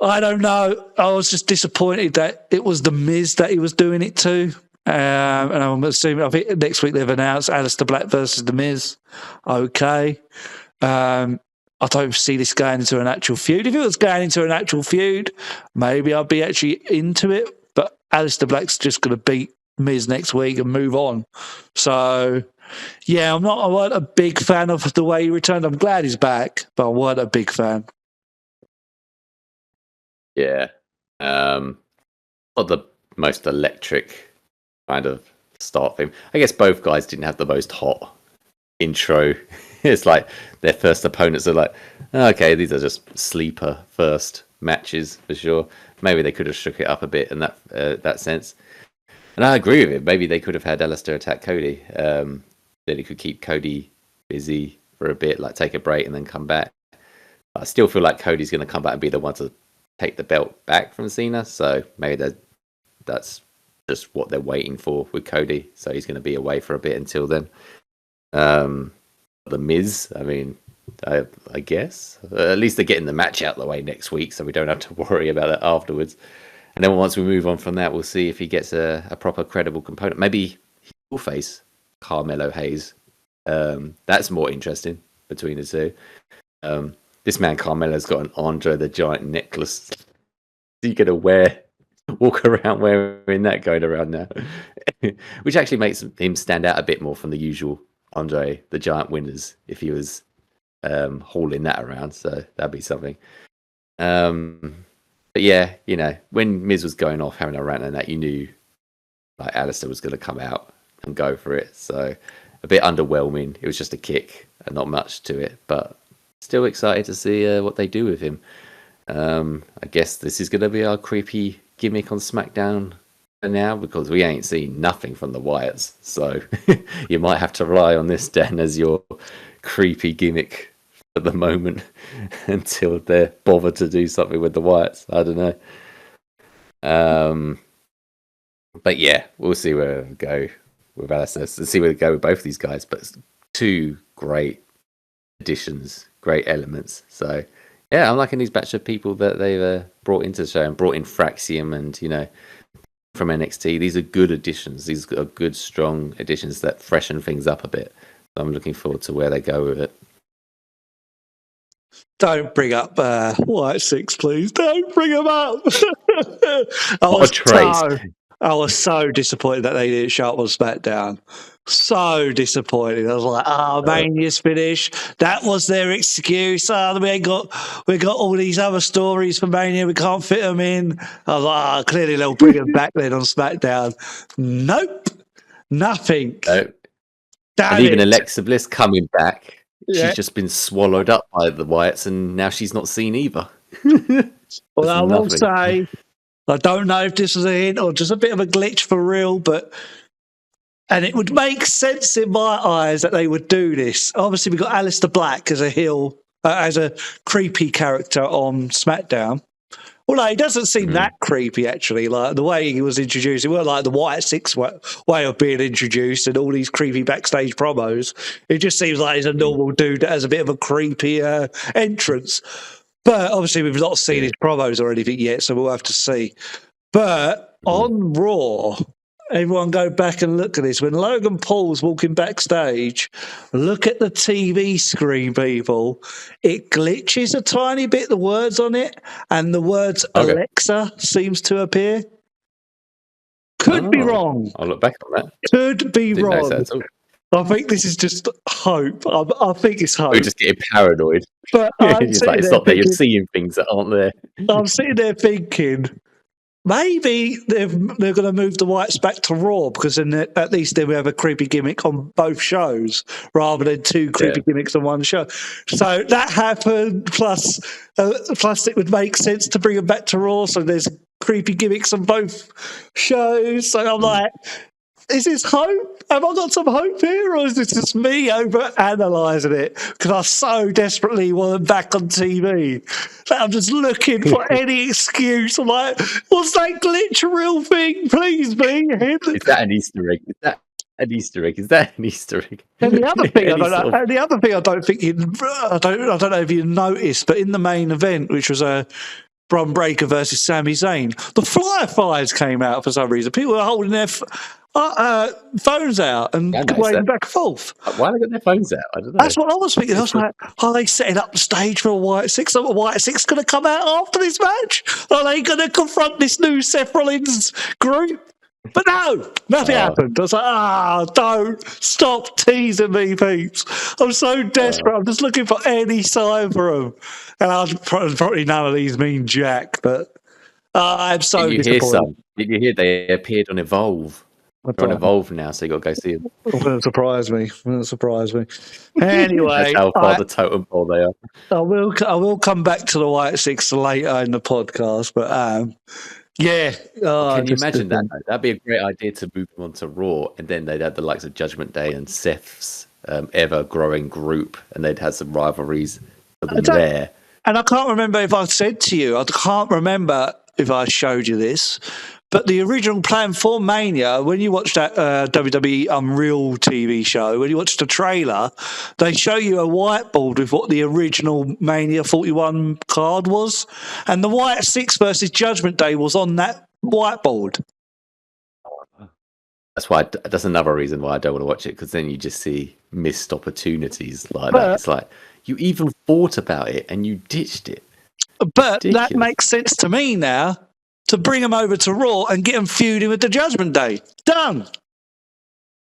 I don't know. I was just disappointed that it was The Miz that he was doing it to. And I'm assuming, I think next week they've announced Aleister Black versus The Miz. Okay. I don't see this going into an actual feud. If it was going into an actual feud, maybe I'd be actually into it. But Aleister Black's just going to beat Miz next week and move on. So, yeah, I wasn't a big fan of the way he returned. I'm glad he's back, but I wasn't a big fan. Yeah. Not the most electric kind of start for him. I guess both guys didn't have the most hot intro. It's like their first opponents are like, okay, these are just sleeper first matches for sure. Maybe they could have shook it up a bit in that sense. And I agree with it. Maybe they could have had Aleister attack Cody. Then he could keep Cody busy for a bit, like take a break and then come back. I still feel like Cody's going to come back and be the one to take the belt back from Cena. So maybe that's just what they're waiting for with Cody. So he's going to be away for a bit until then. The Miz, I mean, I guess at least they're getting the match out of the way next week, so we don't have to worry about it afterwards. And then once we move on from that, we'll see if he gets a proper credible component. Maybe he will face Carmelo Hayes. That's more interesting between the two. This man Carmelo's got an Andre the Giant necklace. He's gonna walk around wearing that going around now, which actually makes him stand out a bit more from the usual Andre the Giant winners if he was hauling that around. So that'd be something. But yeah, when Miz was going off having a rant and that, you knew like Aleister was going to come out and go for it. So a bit underwhelming. It was just a kick and not much to it, but still excited to see what they do with him. I guess this is going to be our creepy gimmick on SmackDown for now, because we ain't seen nothing from the Wyatts. So you might have to rely on this, Dan, as your creepy gimmick at the moment until they're bothered to do something with the Wyatts. I don't know. But yeah, we'll see where we go with Aleister and see where we go with both these guys. But two great additions, great elements. So yeah, I'm liking these batch of people that they've brought into the show and brought in Fraxium and, from NXT. These are good additions. These are good, strong additions that freshen things up a bit. So I'm looking forward to where they go with it. Don't bring up Wyatt Sicks, please. Don't bring him up. I was so disappointed that they didn't show up on SmackDown. So disappointed. I was like, Mania's finished. That was their excuse. We got all these other stories for Mania. We can't fit them in. I was like, clearly they'll bring them back then on SmackDown. Nope. Nothing. Nope. And even Alexa Bliss coming back, she's just been swallowed up by the Wyatts, and now she's not seen either. Well, I will say, I don't know if this was a hint or just a bit of a glitch for real, and it would make sense in my eyes that they would do this. Obviously, we've got Aleister Black as a heel, as a creepy character on SmackDown. Well, he doesn't seem that creepy, actually. Like the way he was introduced, it wasn't like the Wyatt Sicks way of being introduced and all these creepy backstage promos. It just seems like he's a normal dude that has a bit of a creepy entrance. But obviously, we've not seen his promos or anything yet, so we'll have to see. But on Raw, everyone go back and look at this. When Logan Paul's walking backstage, look at the TV screen, people. It glitches a tiny bit, the words on it, and the words Alexa seems to appear. Could be wrong. I'll look back on that. Could be Didn't notice wrong. that at all. I think this is just hope. I think it's hope. We're just getting paranoid. But I'm It's like, it's not that you're seeing things that aren't there. I'm sitting there thinking, maybe they're going to move the Whites back to Raw, because then at least they will have a creepy gimmick on both shows rather than two creepy gimmicks on one show. So that happened. Plus it would make sense to bring them back to Raw. So there's creepy gimmicks on both shows. So I'm like, is this hope? Have I got some hope here, or is this just me over analysing it because I so desperately want them back on TV that I'm just looking for any excuse? I'm like, was that glitch a real thing? Please be. Is that an Easter egg? Is that an Easter egg? Is that an Easter egg? And the other thing, I don't think I don't know if you noticed, but in the main event, which was a Bron Breakker versus Sami Zayn, the Fireflies came out for some reason. People were holding their phones out and waving back and forth. Why have they got their phones out? I don't know. That's what I was thinking. I was like, are they setting up the stage for a Wyatt Sicks? Are Wyatt Sicks going to come out after this match? Are they going to confront this new Seth Rollins group? But no, nothing happened. I was like, don't stop teasing me, peeps. I'm so desperate. I'm just looking for any sign for them. And probably none of these mean jack, but I'm so disappointed. Did you hear they appeared on Evolve? They're on Evolve now, so you got to go see them. Wouldn't surprise me. Anyway, that's how far the totem pole they are. I will come back to the Wyatt Sicks later in the podcast, but yeah. Can you imagine that? That'd be a great idea to move them onto Raw, and then they'd have the likes of Judgment Day and Seth's ever-growing group, and they'd have some rivalries for them there. And I can't remember if I said to you, I can't remember if I showed you this, but the original plan for Mania, when you watch that WWE Unreal TV show, when you watch the trailer, they show you a whiteboard with what the original Mania 41 card was, and the Wyatt Sicks versus Judgment Day was on that whiteboard. That's another reason why I don't want to watch it, because then you just see missed opportunities like that. It's like, you even thought about it and you ditched it. But that makes sense to me now, to bring them over to Raw and get them feuding with the Judgment Day. Done.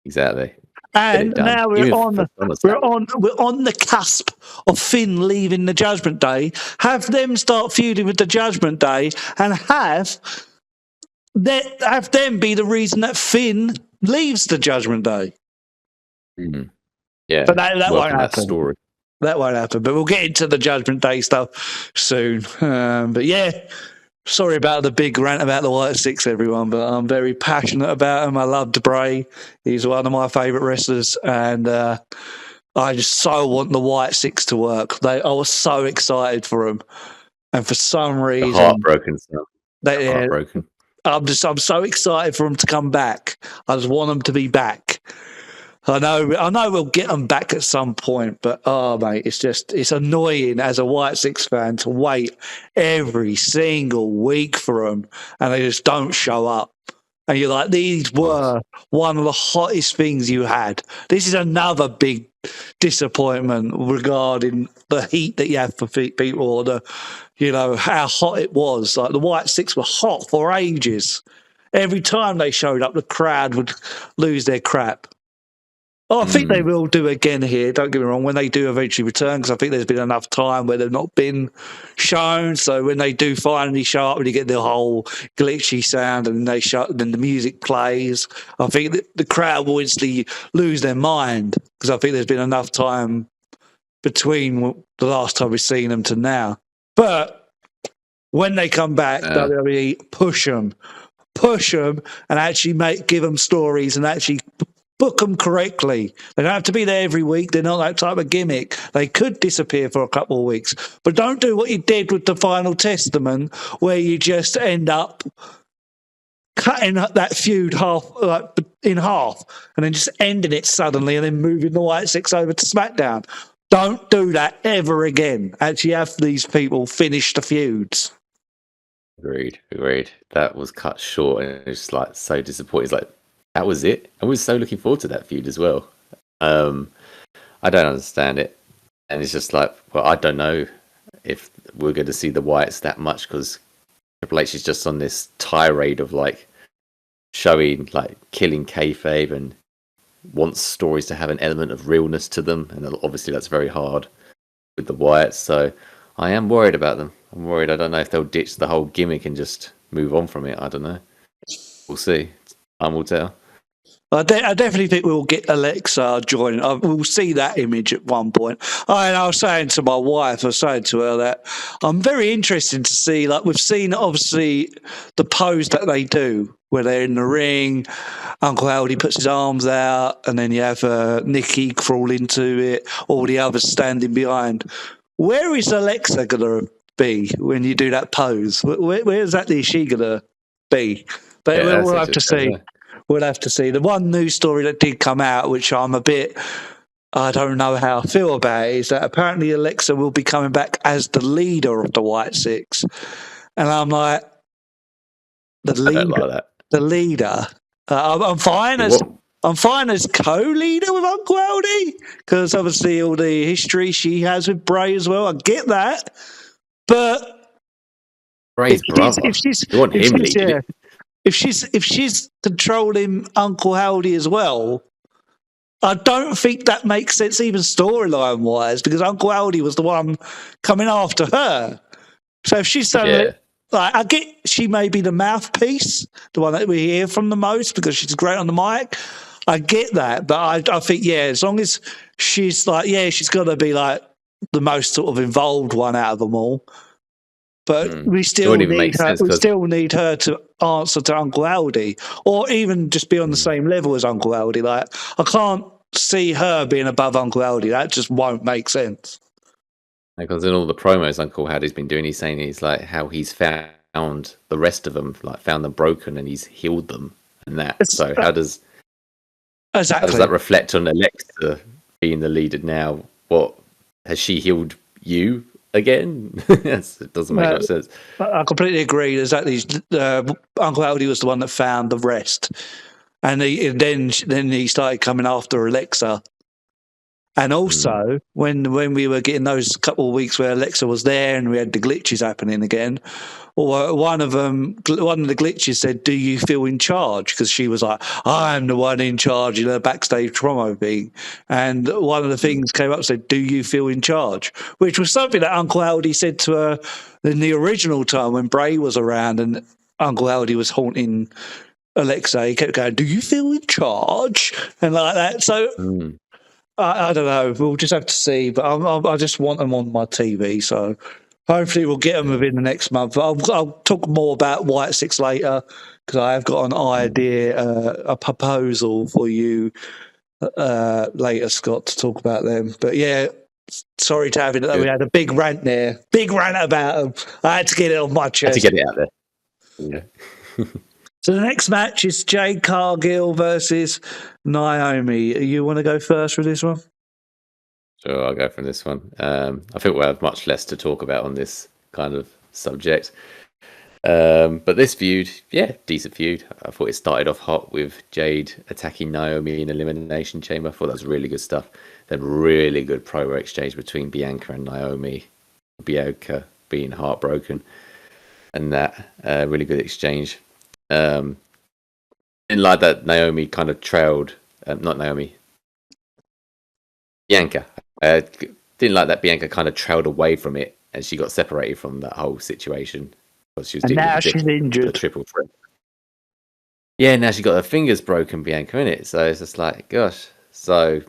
Exactly. And now we're on the cusp of Finn leaving the Judgment Day. Have them start feuding with the Judgment Day and have them be the reason that Finn leaves the Judgment Day. Mm-hmm. Yeah. But that won't happen. Story. That won't happen. But we'll get into the Judgment Day stuff soon. But yeah, sorry about the big rant about the Wyatt Sicks, everyone, but I'm very passionate about him. I love Bray. He's one of my favourite wrestlers, and I just so want the Wyatt Sicks to work. I was so excited for him, and for some reason, heartbroken. I'm so excited for him to come back. I just want him to be back. I know we'll get them back at some point, but mate, it's annoying as a Wyatt Sicks fan to wait every single week for them, and they just don't show up. And you're like, these were one of the hottest things you had. This is another big disappointment regarding the heat that you have for people, or how hot it was. Like, the Wyatt Sicks were hot for ages. Every time they showed up, the crowd would lose their crap. I think they will do again here, don't get me wrong, when they do eventually return, because I think there's been enough time where they've not been shown. So when they do finally show up, when you get the whole glitchy sound and then the music plays, I think the crowd will instantly lose their mind, because I think there's been enough time between the last time we've seen them to now. But when they come back, WWE push them, and actually give them stories and actually book them correctly. They don't have to be there every week. They're not that type of gimmick. They could disappear for a couple of weeks. But don't do what you did with the Final Testament, where you just end up cutting that feud in half and then just ending it suddenly and then moving the Wyatt Sicks over to Smackdown. Don't do that ever again. Actually have these people finish the feuds. Agreed. That was cut short, and it's like so disappointing. It's like, that was it. I was so looking forward to that feud as well. I don't understand it. And it's just like, well, I don't know if we're going to see the Wyatts that much, because Triple H is just on this tirade of like, showing like killing kayfabe and wants stories to have an element of realness to them, and obviously that's very hard with the Wyatts. So I am worried about them. I'm worried. I don't know if they'll ditch the whole gimmick and just move on from it. I don't know. We'll see. Time will tell. I definitely think we'll get Alexa joining. We'll see that image at one point. I was saying to my wife, I was saying to her that I'm very interested to see, like, we've seen obviously the pose that they do where they're in the ring. Uncle Howdy puts his arms out, and then you have Nikki crawl into it, all the others standing behind. Where is Alexa going to be when you do that pose? Where exactly is she going to be? But we'll have to see. We'll have to see. The one news story that did come out, which I don't know how I feel about it, is that apparently Alexa will be coming back as the leader of the Wyatt Sicks. And I'm like, the leader? I don't like that. The leader? I'm fine as co-leader with Uncle Howdy, because obviously all the history she has with Bray as well. I get that. But Bray's brother. You want him leading? Yeah. If she's controlling Uncle Howdy as well, I don't think that makes sense even storyline wise, because Uncle Howdy was the one coming after her. So if she's saying like, I get she may be the mouthpiece, the one that we hear from the most because she's great on the mic. I get that, but I think as long as she's like she's got to be like the most sort of involved one out of them all. But we still need her. We still need her to answer to Uncle Howdy, or even just be on the same level as Uncle Howdy. Like, I can't see her being above Uncle Howdy. That just won't make sense. Because in all the promos Uncle Howdy's been doing, he's saying he's like how he's found the rest of them, like found them broken, and he's healed them, and that. So how does that reflect on Alexa being the leader now? What has she healed you? Again, it doesn't make much sense. I completely agree. Exactly. Uncle Howdy was the one that found the rest, and then he started coming after Alexa. And also, when we were getting those couple of weeks where Alexa was there and we had the glitches happening again, one of the glitches said, "Do you feel in charge?" Because she was like, "I'm the one in charge," in her backstage promo thing. And one of the things came up and said, "Do you feel in charge?" Which was something that Uncle Howdy said to her in the original time when Bray was around and Uncle Howdy was haunting Alexa. He kept going, "Do you feel in charge?" And like that. So I don't know. We'll just have to see. But I just want them on my TV. So hopefully we'll get them within the next month. I'll talk more about Wyatt Sicks later because I have got an idea, a proposal for you later, Scott, to talk about them. But sorry to have it. We had a big rant there. Big rant about them. I had to get it on my chest. Had to get it out there. Yeah. So the next match is Jade Cargill versus Naomi. You want to go first for this one? Sure, I'll go for this one. I think we'll have much less to talk about on this kind of subject. But this feud, decent feud. I thought it started off hot with Jade attacking Naomi in Elimination Chamber. I thought that was really good stuff. Then really good promo exchange between Bianca and Naomi. Bianca being heartbroken. And that really good exchange. Didn't like that Naomi kind of trailed, Bianca. Didn't like that Bianca kind of trailed away from it and she got separated from that whole situation because she was dealing with she's injured. The triple threat. Yeah, now she got her fingers broken, Bianca, innit? So it's just like, gosh. So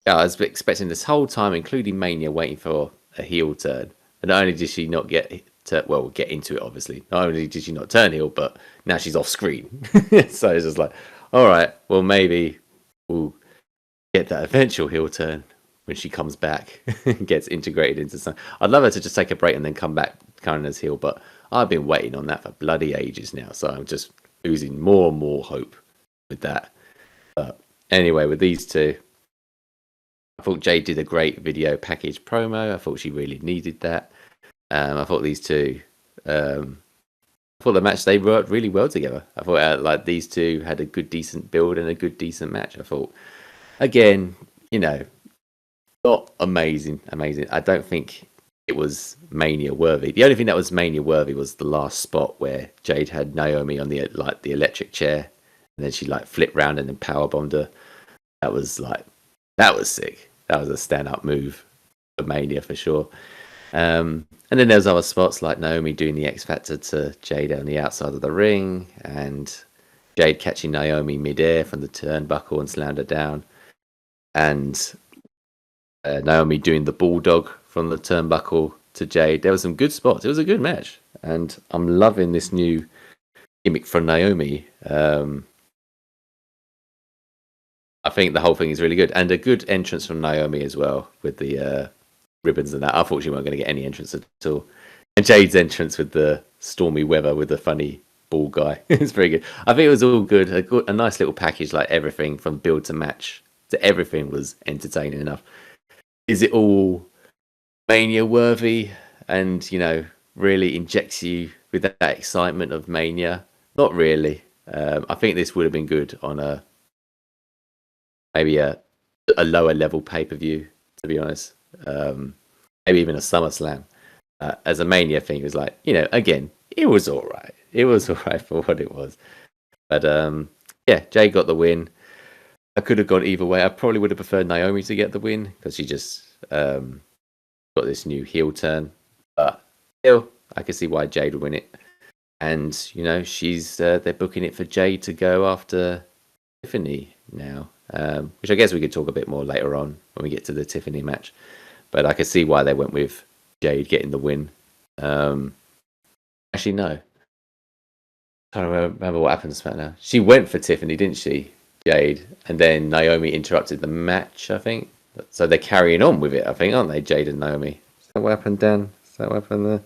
I was expecting this whole time, including Mania, waiting for a heel turn. And not only did she not get into it, obviously. Not only did she not turn heel, but now she's off screen. So it's just like, all right, well, maybe we'll get that eventual heel turn when she comes back and gets integrated into something. I'd love her to just take a break and then come back current as heel, but I've been waiting on that for bloody ages now. So I'm just losing more and more hope with that. But anyway, with these two, I thought Jade did a great video package promo. I thought she really needed that. I thought these two, I thought the match, they worked really well together. I thought like these two had a good, decent build and a good, decent match. I thought, again, not amazing. I don't think it was Mania worthy. The only thing that was Mania worthy was the last spot where Jade had Naomi on the electric chair and then she like flipped round and then power bombed her. That was sick. That was a stand-up move for Mania for sure. And then there's other spots like Naomi doing the X Factor to Jade on the outside of the ring, and Jade catching Naomi midair from the turnbuckle and slammed her down, and Naomi doing the bulldog from the turnbuckle to Jade. There were some good spots. It was a good match, and I'm loving this new gimmick from Naomi. I think the whole thing is really good, and a good entrance from Naomi as well with the ribbons and that. I thought she weren't going to get any entrance at all. And Jade's entrance with the stormy weather with the funny ball guy. It's very good. I think it was all good. A nice little package, like everything from build to match to everything was entertaining enough. Is it all Mania worthy and, really injects you with that excitement of Mania? Not really. I think this would have been good on maybe a lower level pay-per-view, to be honest. Maybe even a SummerSlam. As a Mania thing, it was like, again, it was all right. It was all right for what it was. But Jay got the win. I could have gone either way. I probably would have preferred Naomi to get the win because she just got this new heel turn. But still, I can see why Jade would win it. And, she's they're booking it for Jade to go after Tiffany now. Which I guess we could talk a bit more later on when we get to the Tiffany match. But I could see why they went with Jade getting the win. Actually, no. I don't remember what happened to SmackDown. She went for Tiffany, didn't she, Jade? And then Naomi interrupted the match, I think. So they're carrying on with it, I think, aren't they, Jade and Naomi? Is that what happened, Dan? Is that what happened there?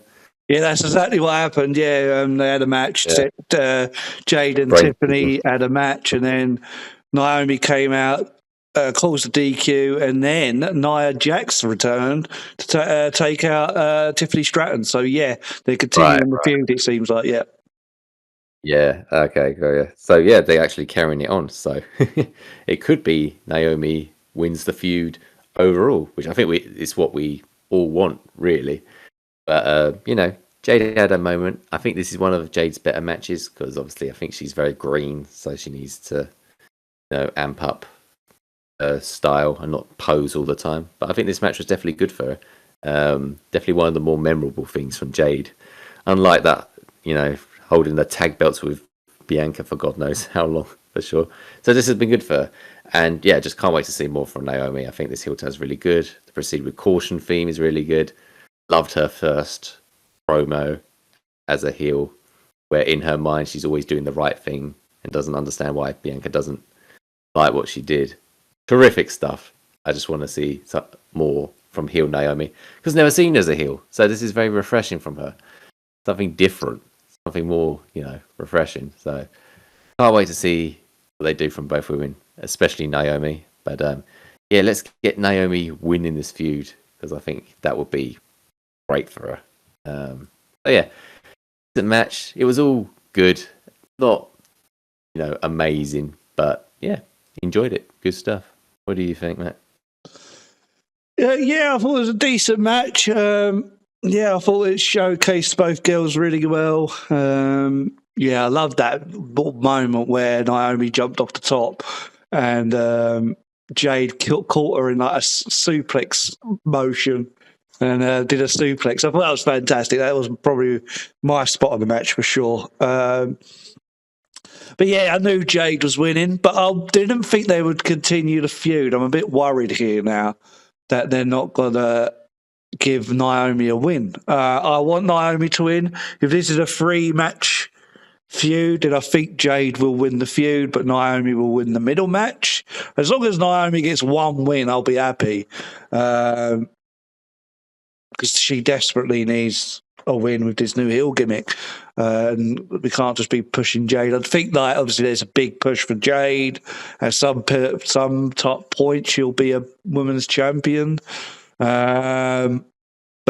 Yeah, that's exactly what happened. Yeah, they had a match. Yeah. Jade and Tiffany had a match, and then Naomi came out, caused a DQ, and then Nia Jax returned to take out Tiffany Stratton. So, yeah, they're continuing the feud, it seems like, yeah. Yeah, okay. Yeah. So, yeah, they're actually carrying it on. So, it could be Naomi wins the feud overall, which I think is what we all want, really. But, Jade had a moment. I think this is one of Jade's better matches because, obviously, I think she's very green, so she needs to amp up her style and not pose all the time. But I think this match was definitely good for her. Definitely one of the more memorable things from Jade. Unlike that, holding the tag belts with Bianca for God knows how long, for sure. So this has been good for her. And yeah, just can't wait to see more from Naomi. I think this heel turn is really good. The Proceed with Caution theme is really good. Loved her first promo as a heel, where in her mind she's always doing the right thing and doesn't understand why Bianca doesn't like what she did. Terrific stuff. I just want to see more from heel Naomi because never seen her as a heel. So this is very refreshing from her. Something different, something more, refreshing. So can't wait to see what they do from both women, especially Naomi. But let's get Naomi winning this feud because I think that would be great for her. The match, it was all good, not amazing, but yeah, enjoyed it. Good stuff. What do you think, Matt? Yeah, I thought it was a decent match. I thought it showcased both girls really well. I love that moment where Naomi jumped off the top and Jade caught her in like a suplex motion and did a suplex. I thought that was fantastic. That was probably my spot on the match for sure. But yeah, I knew Jade was winning, but I didn't think they would continue the feud. I'm a bit worried here now that they're not going to give Naomi a win. I want Naomi to win. If this is a 3-match feud, then I think Jade will win the feud, but Naomi will win the middle match. As long as Naomi gets one win, I'll be happy. Because she desperately needs a win with this new heel gimmick. And we can't just be pushing Jade. I think that obviously there's a big push for Jade. At some top point, she'll be a women's champion. But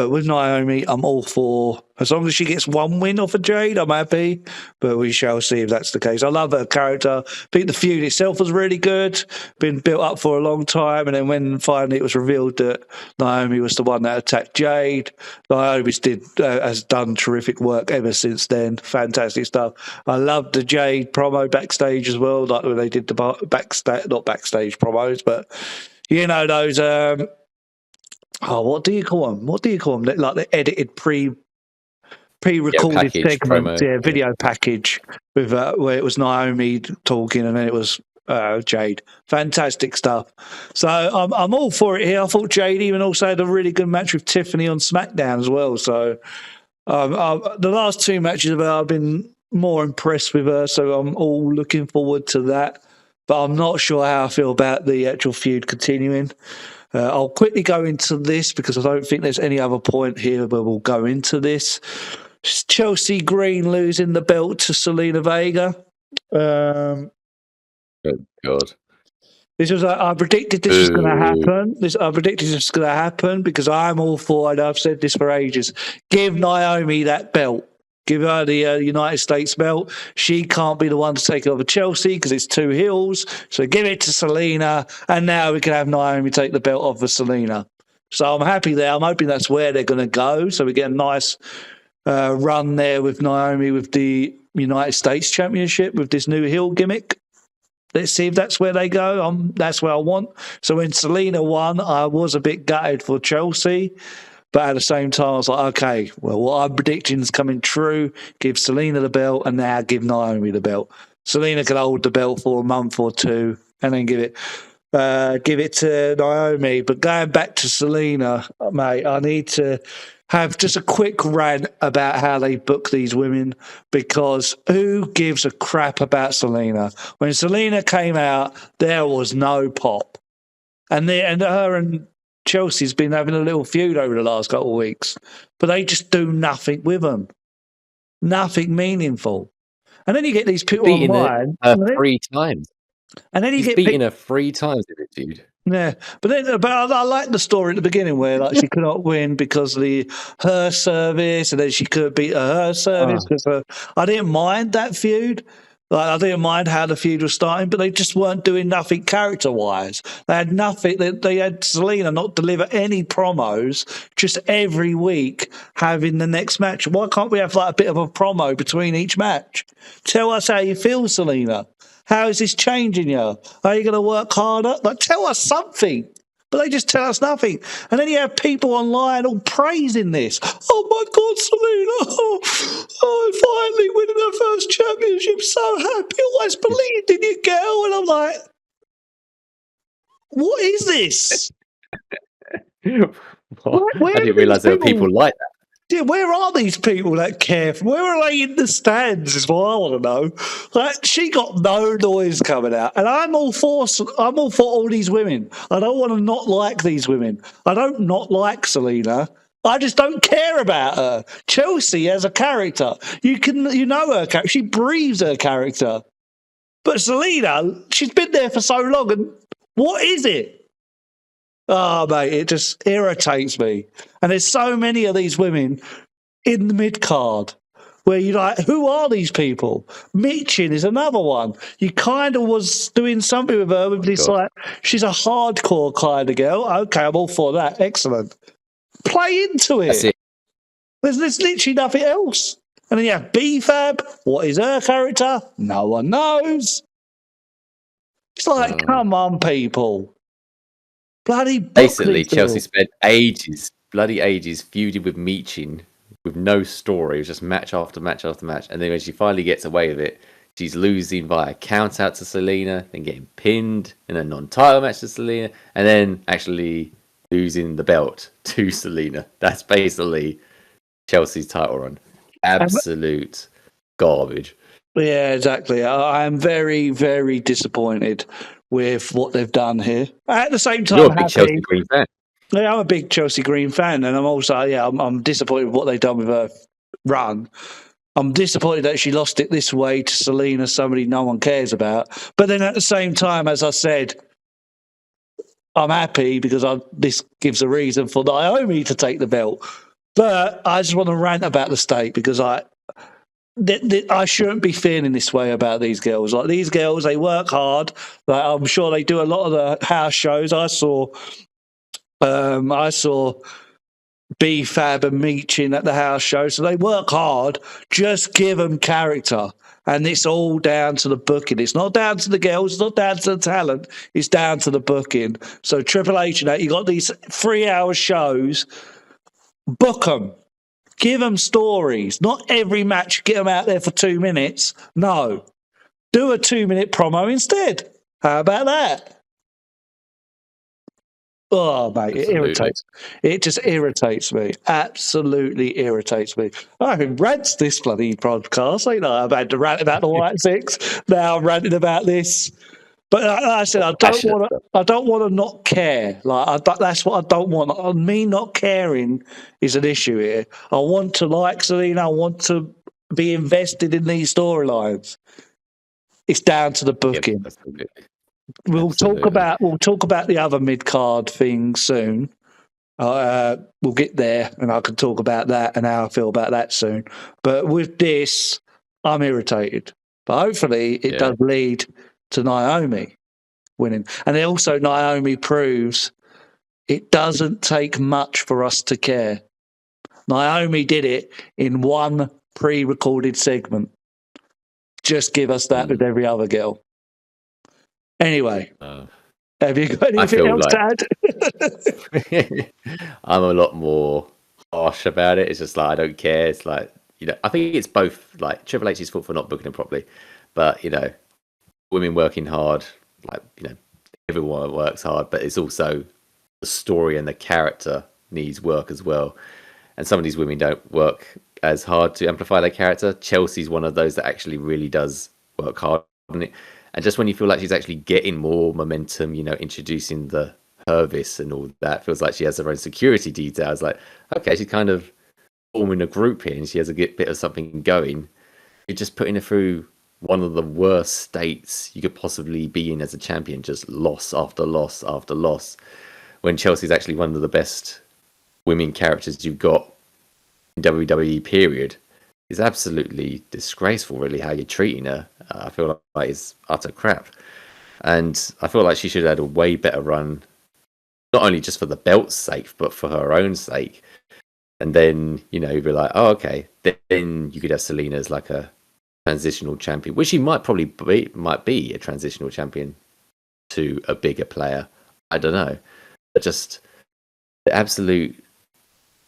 But with Naomi, I'm all for, as long as she gets one win off of Jade, I'm happy. But we shall see if that's the case. I love her character. I think the feud itself was really good, been built up for a long time. And then when finally it was revealed that Naomi was the one that attacked Jade, Naomi has done terrific work ever since then. Fantastic stuff. I loved the Jade promo backstage as well, like when they did the backstage, not backstage promos, but you know, those. What do you call them? Like the edited pre-recorded segments, video package with where it was Naomi talking and then it was Jade. Fantastic stuff. So I'm all for it here. I thought Jade even also had a really good match with Tiffany on SmackDown as well. So the last two matches of her, I've been more impressed with her. So I'm all looking forward to that. But I'm not sure how I feel about the actual feud continuing. I'll quickly go into this because I don't think there's any other point here where we'll go into this. Chelsea Green losing the belt to Selena Vega. Good God. I predicted this was going to happen. I predicted this was going to happen because I'm all for, and I've said this for ages, give Naomi that belt. Give her the United States belt. She can't be the one to take it over Chelsea because it's two heels. So give it to Selena, and now we can have Naomi take the belt off of Selena. So I'm happy there. I'm hoping that's where they're going to go. So we get a nice run there with Naomi with the United States Championship with this new heel gimmick. Let's see if that's where they go. That's where I want. So when Selena won, I was a bit gutted for Chelsea. But at the same time, I was like, okay, well, what I'm predicting is coming true. Give Selena the belt, and now give Naomi the belt. Selena can hold the belt for a month or two, and then give it to Naomi. But going back to Selena, mate, I need to have just a quick rant about how they book these women, because who gives a crap about Selena? When Selena came out, there was no pop, and her and Chelsea's been having a little feud over the last couple of weeks, but they just do nothing with them. Nothing meaningful. And then you get these people online. Three times. And then you get beating her 3 times in this feud. Yeah, but I like the story at the beginning where like she could not win because of her service, and then she could beat her service. I didn't mind that feud. Like, I didn't mind how the feud was starting, but they just weren't doing nothing character-wise. They had nothing. They had Selena not deliver any promos, just every week having the next match. Why can't we have like a bit of a promo between each match? Tell us how you feel, Selena. How is this changing you? Are you going to work harder? Like, tell us something. But they just tell us nothing. And then you have people online all praising this. Oh, my God, Selena. Oh, finally winning her first championship. So happy. Always believed in you, girl. And I'm like, what is this? I didn't realise there were people like that. Yeah, where are these people that care? Where are they in the stands is what I want to know. Like, she got no noise coming out. And I'm all for all these women. I don't want to not like these women. I don't not like Selena. I just don't care about her. Chelsea as a character. You know her character. She breathes her character. But Selena, she's been there for so long, and what is it? Oh, mate, it just irritates me. And there's so many of these women in the mid-card where you're like, who are these people? Michin is another one. You kind of was doing something with her with this, like, she's a hardcore kind of girl. Okay, I'm all for that. Excellent. Play into it. That's it. There's literally nothing else. And then you have B-Fab. What is her character? No one knows. It's like, come on, people. Basically, Chelsea spent bloody ages, feuding with Michin with no story. It was just match after match after match. And then when she finally gets away with it, she's losing via count out to Selena, then getting pinned in a non-title match to Selena, and then actually losing the belt to Selena. That's basically Chelsea's title run. Absolute garbage. Yeah, exactly. I am very, very disappointed with what they've done here. At the same time, you're a big Chelsea Green fan. Yeah, I'm a big Chelsea Green fan, and I'm also, I'm disappointed with what they've done with her run. I'm disappointed that she lost it this way to Selena, somebody no one cares about. But then at the same time, as I said, I'm happy because this gives a reason for Naomi to take the belt. But I just want to rant about the state because I shouldn't be feeling this way about these girls. Like these girls, they work hard. Like I'm sure they do a lot of the house shows. I saw B-Fab and Meechin at the house show, so they work hard. Just give them character. And it's all down to the booking. It's not down to the girls. It's not down to the talent. It's down to the booking. So Triple H, you got these 3-hour shows. Book them. Give them stories. Not every match, get them out there for 2 minutes. No. Do a 2-minute promo instead. How about that? Oh, mate, Absolutely. it irritates. It just irritates me. Absolutely irritates me. I can rant this bloody podcast. Ain't I? I've had to rant about the Wyatt Sicks. Now I'm ranting about this. But like I said, I don't want to not care. That's what I don't want. Me not caring is an issue here. I want to like Selena. I want to be invested in these storylines. It's down to the booking. Yep, we'll talk about the other mid card thing soon. We'll get there, and I can talk about that and how I feel about that soon. But with this, I'm irritated. But hopefully, it does lead to Naomi winning, and then also Naomi proves it doesn't take much for us to care. Naomi did it in one pre-recorded segment. Just give us that with every other girl. Anyway, have you got anything else to add? I'm a lot more harsh about it. It's just like I don't care. It's like, I think it's both. Like Triple H's fault for not booking it properly, but women working hard. Like everyone works hard, but it's also the story and the character needs work as well. And some of these women don't work as hard to amplify their character. Chelsea's one of those that actually really does work hard on it. And just when you feel like she's actually getting more momentum, introducing the Hervis and all that, feels like she has her own security details. Like, okay, she's kind of forming a group here and she has a bit of something going. You're just putting her through one of the worst states you could possibly be in as a champion, just loss after loss after loss. When Chelsea's actually one of the best women characters you've got in WWE, period. It's absolutely disgraceful, really, how you're treating her. I feel like it's utter crap. And I feel like she should have had a way better run, not only just for the belt's sake, but for her own sake. And then, you'd be like, oh, okay. Then you could have Selena as like a transitional champion, which she might be a transitional champion to a bigger player. I don't know. But just the absolute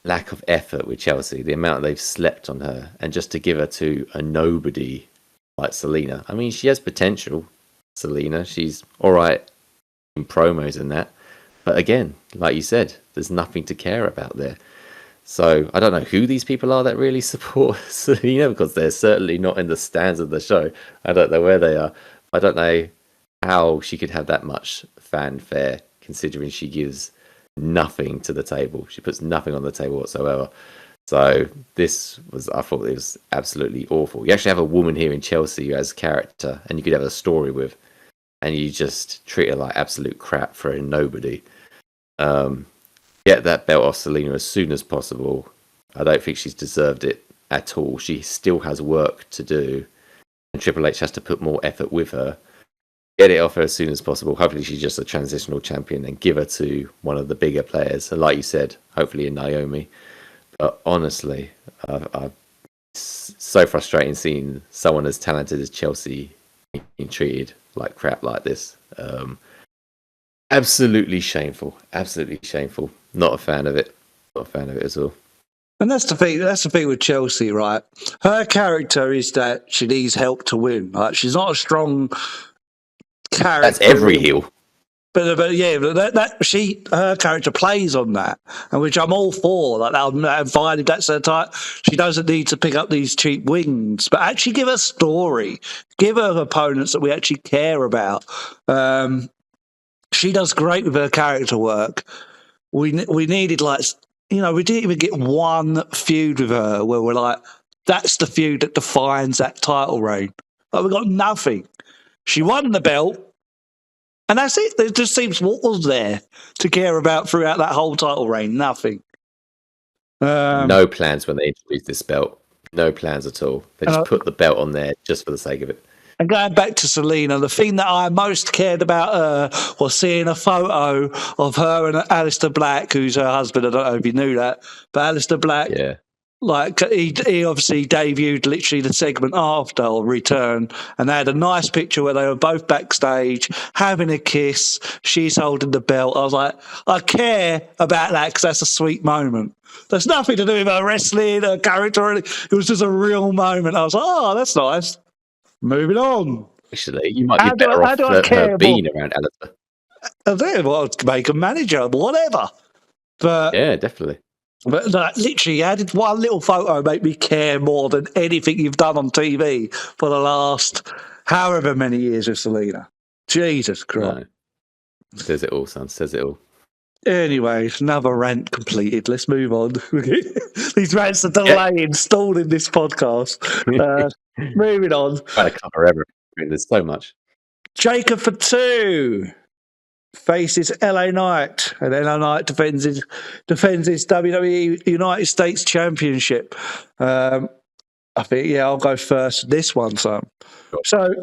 lack of effort with Chelsea, the amount they've slept on her, and just to give her to a nobody like Selena. I mean, she has potential, Selena. She's all right in promos and that. But again, like you said, there's nothing to care about there. So I don't know who these people are that really support Selena, because they're certainly not in the stands of the show. I don't know where they are. I don't know how she could have that much fanfare, considering she gives nothing to the table. She puts nothing on the table whatsoever. So I thought it was absolutely awful. You actually have a woman here in Chelsea who has character and you could have a story with, and you just treat her like absolute crap for a nobody. Get that belt off Selena as soon as possible. I don't think she's deserved it at all. She still has work to do, and Triple H has to put more effort with her. Get it off her as soon as possible. Hopefully she's just a transitional champion and give her to one of the bigger players. And like you said, hopefully in Naomi. But honestly, it's so frustrating seeing someone as talented as Chelsea being treated like crap like this. Absolutely shameful. Absolutely shameful. Not a fan of it. Not a fan of it at all. And that's the thing. That's the thing with Chelsea, right? Her character is that she needs help to win. Like, she's not a strong character. That's every heel. But yeah, her character plays on that, and which I'm all for. Like, I'm fine if that's her type. She doesn't need to pick up these cheap wins, but actually give her story, give her opponents that we actually care about. She does great with her character work. We needed we didn't even get one feud with her where we're like, that's the feud that defines that title reign. Like, we got nothing. She won the belt. And that's it. There just seems what was there to care about throughout that whole title reign. Nothing. No plans when they introduced this belt. No plans at all. They just put the belt on there just for the sake of it. And going back to Selena, the thing that I most cared about her was seeing a photo of her and Aleister Black, who's her husband. I don't know if you knew that, but Aleister Black, like he obviously debuted literally the segment after or Return, and they had a nice picture where they were both backstage having a kiss. She's holding the belt. I was like, I care about that because that's a sweet moment. There's nothing to do with her wrestling, her character. It was just a real moment. I was like, oh, that's nice. Moving on. Actually, you might be better off her being around Aleister. I think I'll make a manager, whatever. But yeah, definitely. But like, literally, how did one little photo make me care more than anything you've done on TV for the last however many years with Selena? Jesus Christ. No. Says it all, son. Says it all. Anyway, another rant completed. Let's move on. These rants are delaying, stalling this podcast. Moving on. Trying to cover everything. There's so much. Jacob for 2 faces LA Knight, and LA Knight defends his WWE United States Championship. I think, I'll go first this one, son. So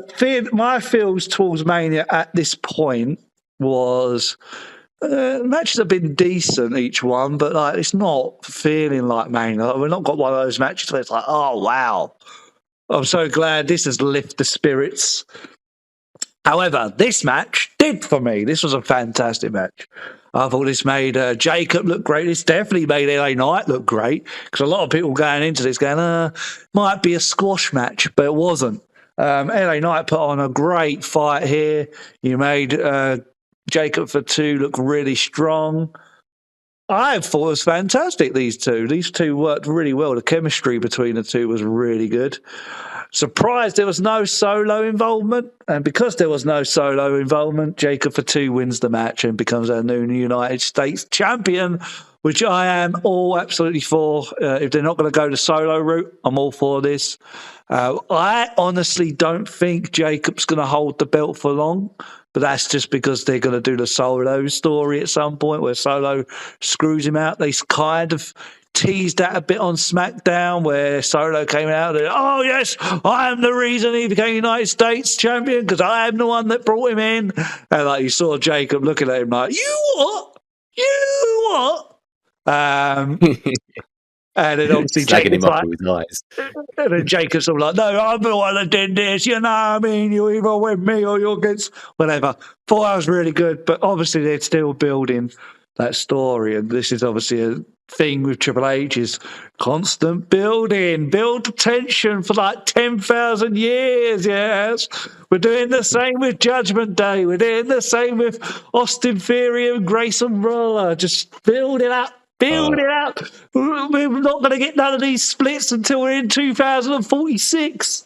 my feels towards Mania at this point was matches have been decent each one, but like it's not feeling like Mania. We've not got one of those matches where it's like, oh wow, I'm so glad this has lifted the spirits. However, this match did for me. This was a fantastic match. I thought this made Jacob look great. This definitely made LA Knight look great because a lot of people going into this going, might be a squash match, but it wasn't. LA Knight put on a great fight here. You made Jacob for 2 look really strong. I thought it was fantastic, these two. These two worked really well. The chemistry between the two was really good. Surprised there was no solo involvement. And because there was no solo involvement, Jacob for 2 wins the match and becomes our new United States champion, which I am all absolutely for. If they're not going to go the solo route, I'm all for this. I honestly don't think Jacob's going to hold the belt for long. But that's just because they're going to do the Solo story at some point where Solo screws him out. They kind of teased that a bit on Smackdown where Solo came out and, oh, yes, I am the reason he became United States champion because I am the one that brought him in. And like you saw Jacob looking at him like, you what? You what? And then obviously Jacob's like, and then Jacob's all like, no, I'm the one that did this, you know what I mean? You're either with me or you're against whatever. Thought that was really good, but obviously they're still building that story, and this is obviously a thing with Triple H is constant building, build tension for like 10,000 years, yes. We're doing the same with Judgment Day. We're doing the same with Austin Theory and Grayson Waller. Just build it up. Build it up. We're not going to get none of these splits until we're in 2046.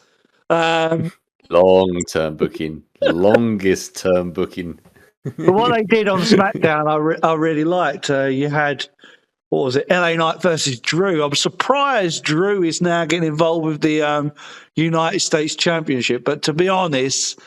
Long-term booking. Longest term booking. But what they did on SmackDown, I really liked. You had, what was it, LA Knight versus Drew. I'm surprised Drew is now getting involved with the United States Championship. But to be honest,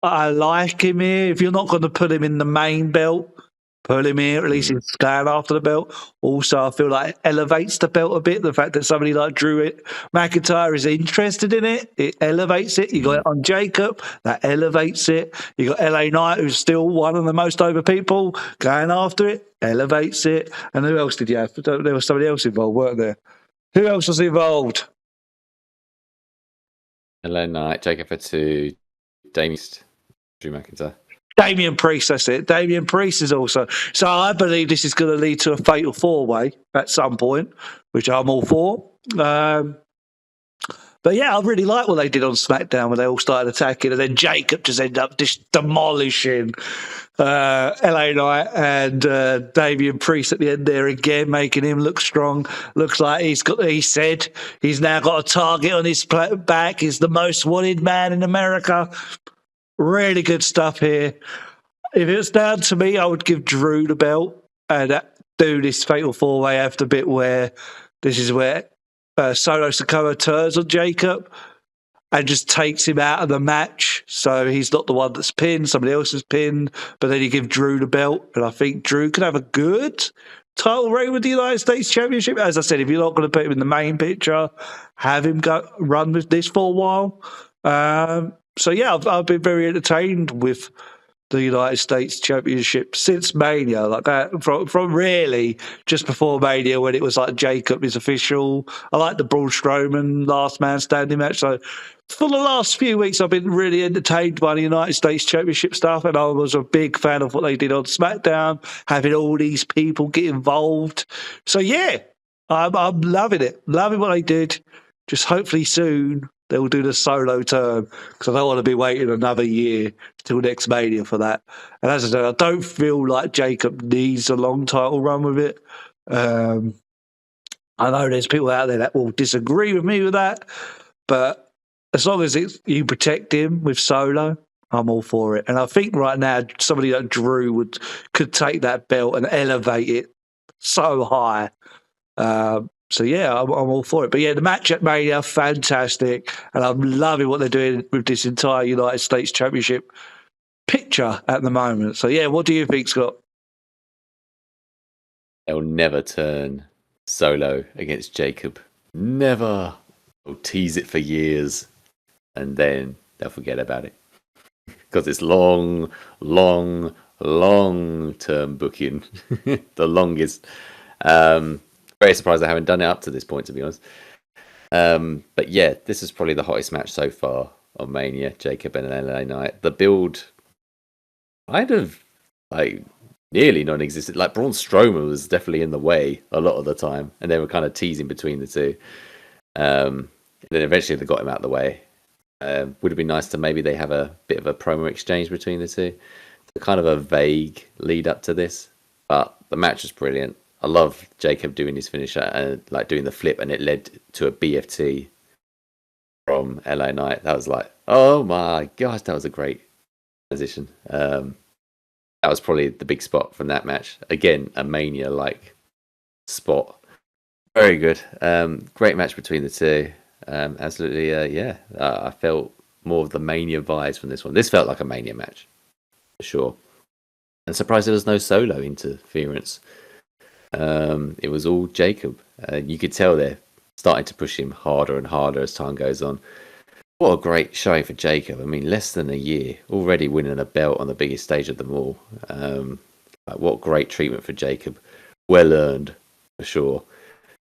I like him here. If you're not going to put him in the main belt, put him here, at least he's going after the belt. Also, I feel like it elevates the belt a bit. The fact that somebody like Drew McIntyre is interested in it, it elevates it. You got it on Jacob, that elevates it. You got LA Knight, who's still one of the most over people, going after it, elevates it. And who else did you have? There was somebody else involved, weren't there? Who else was involved? LA Knight, Jacob for 2, Drew McIntyre. Damian Priest, that's it. Damian Priest is also. So I believe this is going to lead to a fatal 4-way at some point, which I'm all for. But yeah, I really like what they did on SmackDown when they all started attacking, and then Jacob just ended up just demolishing LA Knight and Damian Priest at the end there again, making him look strong. Looks like he said he's now got a target on his back. He's the most wanted man in America. Really good stuff here. If it was down to me, I would give Drew the belt and do this fatal 4-way after bit where this is where Solo Sikoa turns on Jacob. and just takes him out of the match. So he's not the one that's pinned, somebody else is pinned, but then you give Drew the belt. And I think Drew could have a good title reign with the United States Championship. As I said, if you're not going to put him in the main picture, have him go run with this for a while. So yeah, I've been very entertained with the United States Championship since Mania, like that, from really just before Mania when it was like Jacob is official. I like the Braun Strowman last man standing match. So for the last few weeks, I've been really entertained by the United States Championship stuff, and I was a big fan of what they did on SmackDown, having all these people get involved. So yeah, I'm loving it, loving what they did. Just hopefully soon they'll do the solo turn, because I don't want to be waiting another year till next Mania for that. And as I said, I don't feel like Jacob needs a long title run with it. I know there's people out there that will disagree with me with that, but as long as you protect him with solo, I'm all for it. And I think right now somebody like Drew could take that belt and elevate it so high. So yeah, I'm all for it. But yeah, the match at Mania, fantastic, and I'm loving what they're doing with this entire United States Championship picture at the moment. So yeah, what do you think, Scott? They'll never turn Solo against Jacob. Never. They'll tease it for years, and then they'll forget about it because it's long term booking, the longest. Very surprised I haven't done it up to this point, to be honest. But yeah, this is probably the hottest match so far on Mania, Jacob and LA Knight. The build kind of like nearly non-existent. Like Braun Strowman was definitely in the way a lot of the time, and they were kind of teasing between the two. Then eventually they got him out of the way. Would have been nice to maybe they have a bit of a promo exchange between the two. So kind of a vague lead up to this, but the match was brilliant. I love Jacob doing his finisher and like doing the flip, and it led to a BFT from LA Knight. That was like, oh my gosh, that was a great transition. That was probably the big spot from that match. Again, a Mania-like spot. Very good. Great match between the two. Absolutely, yeah. I felt more of the Mania vibes from this one. This felt like a Mania match, for sure. And surprised there was no solo interference. It was all Jacob. You could tell they're starting to push him harder and harder as time goes on. What a great showing for Jacob. I mean, less than a year, already winning a belt on the biggest stage of them all. What great treatment for Jacob. Well earned, for sure.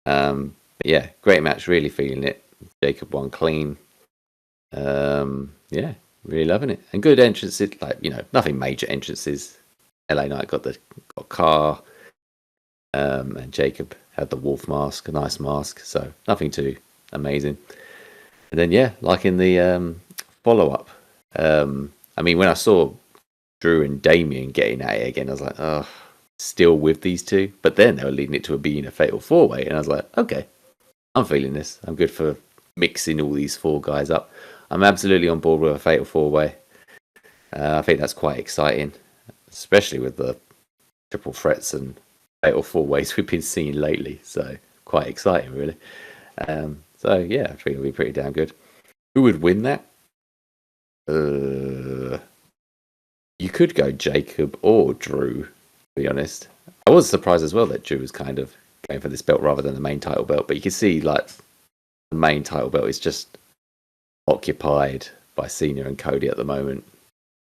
But yeah, great match, really feeling it. Jacob won clean. Yeah, really loving it. And good entrances, like, you know, nothing major entrances. LA Knight got a car. And Jacob had the wolf mask, a nice mask, so nothing too amazing. And then yeah, like in the follow-up, I mean, when I saw Drew and Damien getting at it again, I was like, oh, still with these two. But then they were leading it to being a fatal four-way, and I was like, okay, I'm feeling this. I'm good for mixing all these four guys up. I'm absolutely on board with a fatal four-way. I think that's quite exciting, especially with the triple threats and fatal four ways we've been seeing lately, so quite exciting, really. So yeah, I think it'll be pretty damn good. Who would win that? You could go Jacob or Drew, to be honest. I was surprised as well that Drew was kind of going for this belt rather than the main title belt, but you can see like the main title belt is just occupied by Cena and Cody at the moment.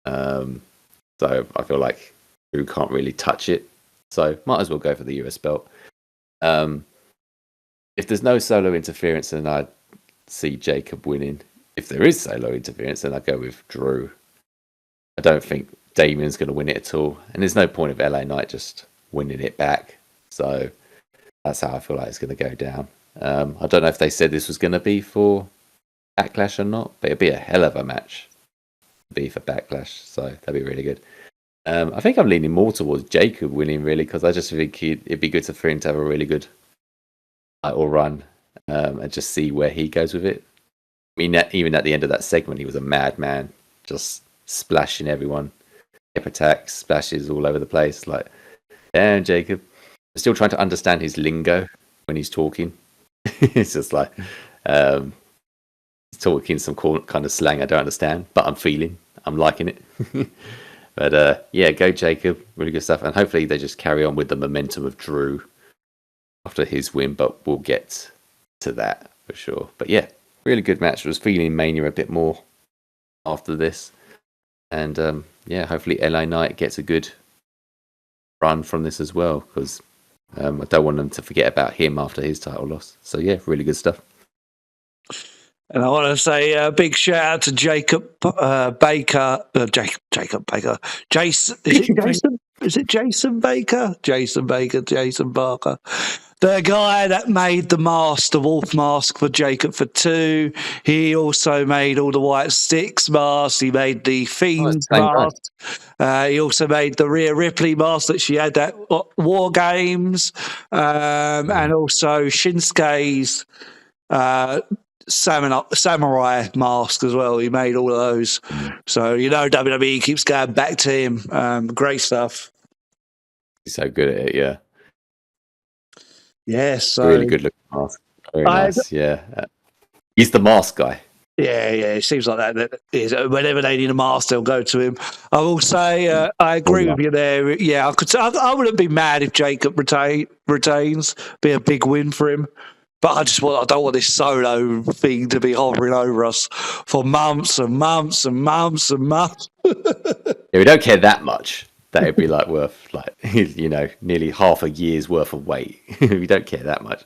So I feel like Drew can't really touch it. So might as well go for the US belt. If there's no solo interference, then I'd see Jacob winning. If there is solo interference, then I'd go with Drew. I don't think Damien's going to win it at all. And there's no point of LA Knight just winning it back. So that's how I feel like it's going to go down. I don't know if they said this was going to be for Backlash or not, but it'd be a hell of a match to be for Backlash. So that'd be really good. I think I'm leaning more towards Jacob winning, really, because I just think it'd be good for him to have a really good title run and just see where he goes with it. I mean, even at the end of that segment, he was a madman, just splashing everyone. Hip attacks, splashes all over the place. Like, damn, Jacob. I'm still trying to understand his lingo when he's talking. It's just like, He's talking some cool kind of slang I don't understand, but I'm liking it. But yeah, go Jacob, really good stuff, and hopefully they just carry on with the momentum of Drew after his win. But we'll get to that for sure. But yeah, really good match. I was feeling Mania a bit more after this, and yeah, hopefully LA Knight gets a good run from this as well, because I don't want them to forget about him after his title loss. So yeah, really good stuff. And I want to say a big shout out to Jacob Baker. Jacob Baker. Jason. Is it Jason? Is it Jason Baker? Jason Baker. Jason Barker. The guy that made the mask, the wolf mask for Jacob for 2. He also made all the Wyatt Sicks masks. He made the Fiend mask. He also made the Rhea Ripley mask that she had at War Games. And also Shinsuke's samurai mask as well. He made all of those. So, WWE keeps going back to him. Great stuff. He's so good at it, yeah. Yes. So really good looking mask. Very nice, yeah. He's the mask guy. Yeah, it seems like that is. Whenever they need a mask, they'll go to him. I will say, I agree with you there. Yeah, I wouldn't be mad if Jacob retains. Be a big win for him. But I don't want this solo thing to be hovering over us for months and months and months and months. Yeah, we don't care that much. That would be worth nearly half a year's worth of weight. We don't care that much.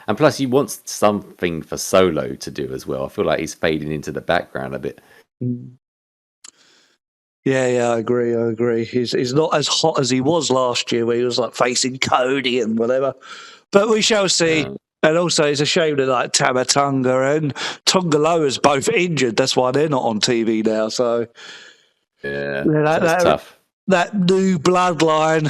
And plus, you want something for Solo to do as well. I feel like he's fading into the background a bit. Yeah, I agree. He's not as hot as he was last year, where he was facing Cody and whatever. But we shall see. And also, it's a shame that Tama Tonga and Tonga Loa is both injured. That's why they're not on TV now. So yeah, that's tough. That new bloodline,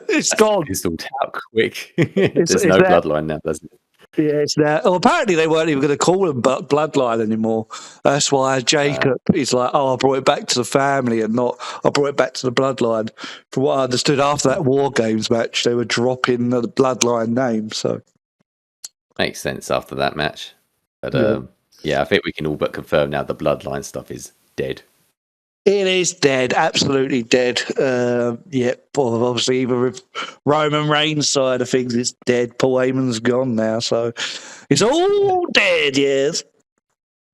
it's gone. It's all out quick. There's no bloodline now, does it? Yeah, it's there. Well, apparently they weren't even going to call them bloodline anymore. That's why Jacob is I brought it back to the family and not I brought it back to the bloodline. From what I understood, after that War Games match, they were dropping the bloodline name. So makes sense after that match. But yeah, I think we can all but confirm now the bloodline stuff is dead. It is dead, absolutely dead. Obviously, even with Roman Reigns' side of things, it's dead. Paul Heyman's gone now, so it's all dead, yes.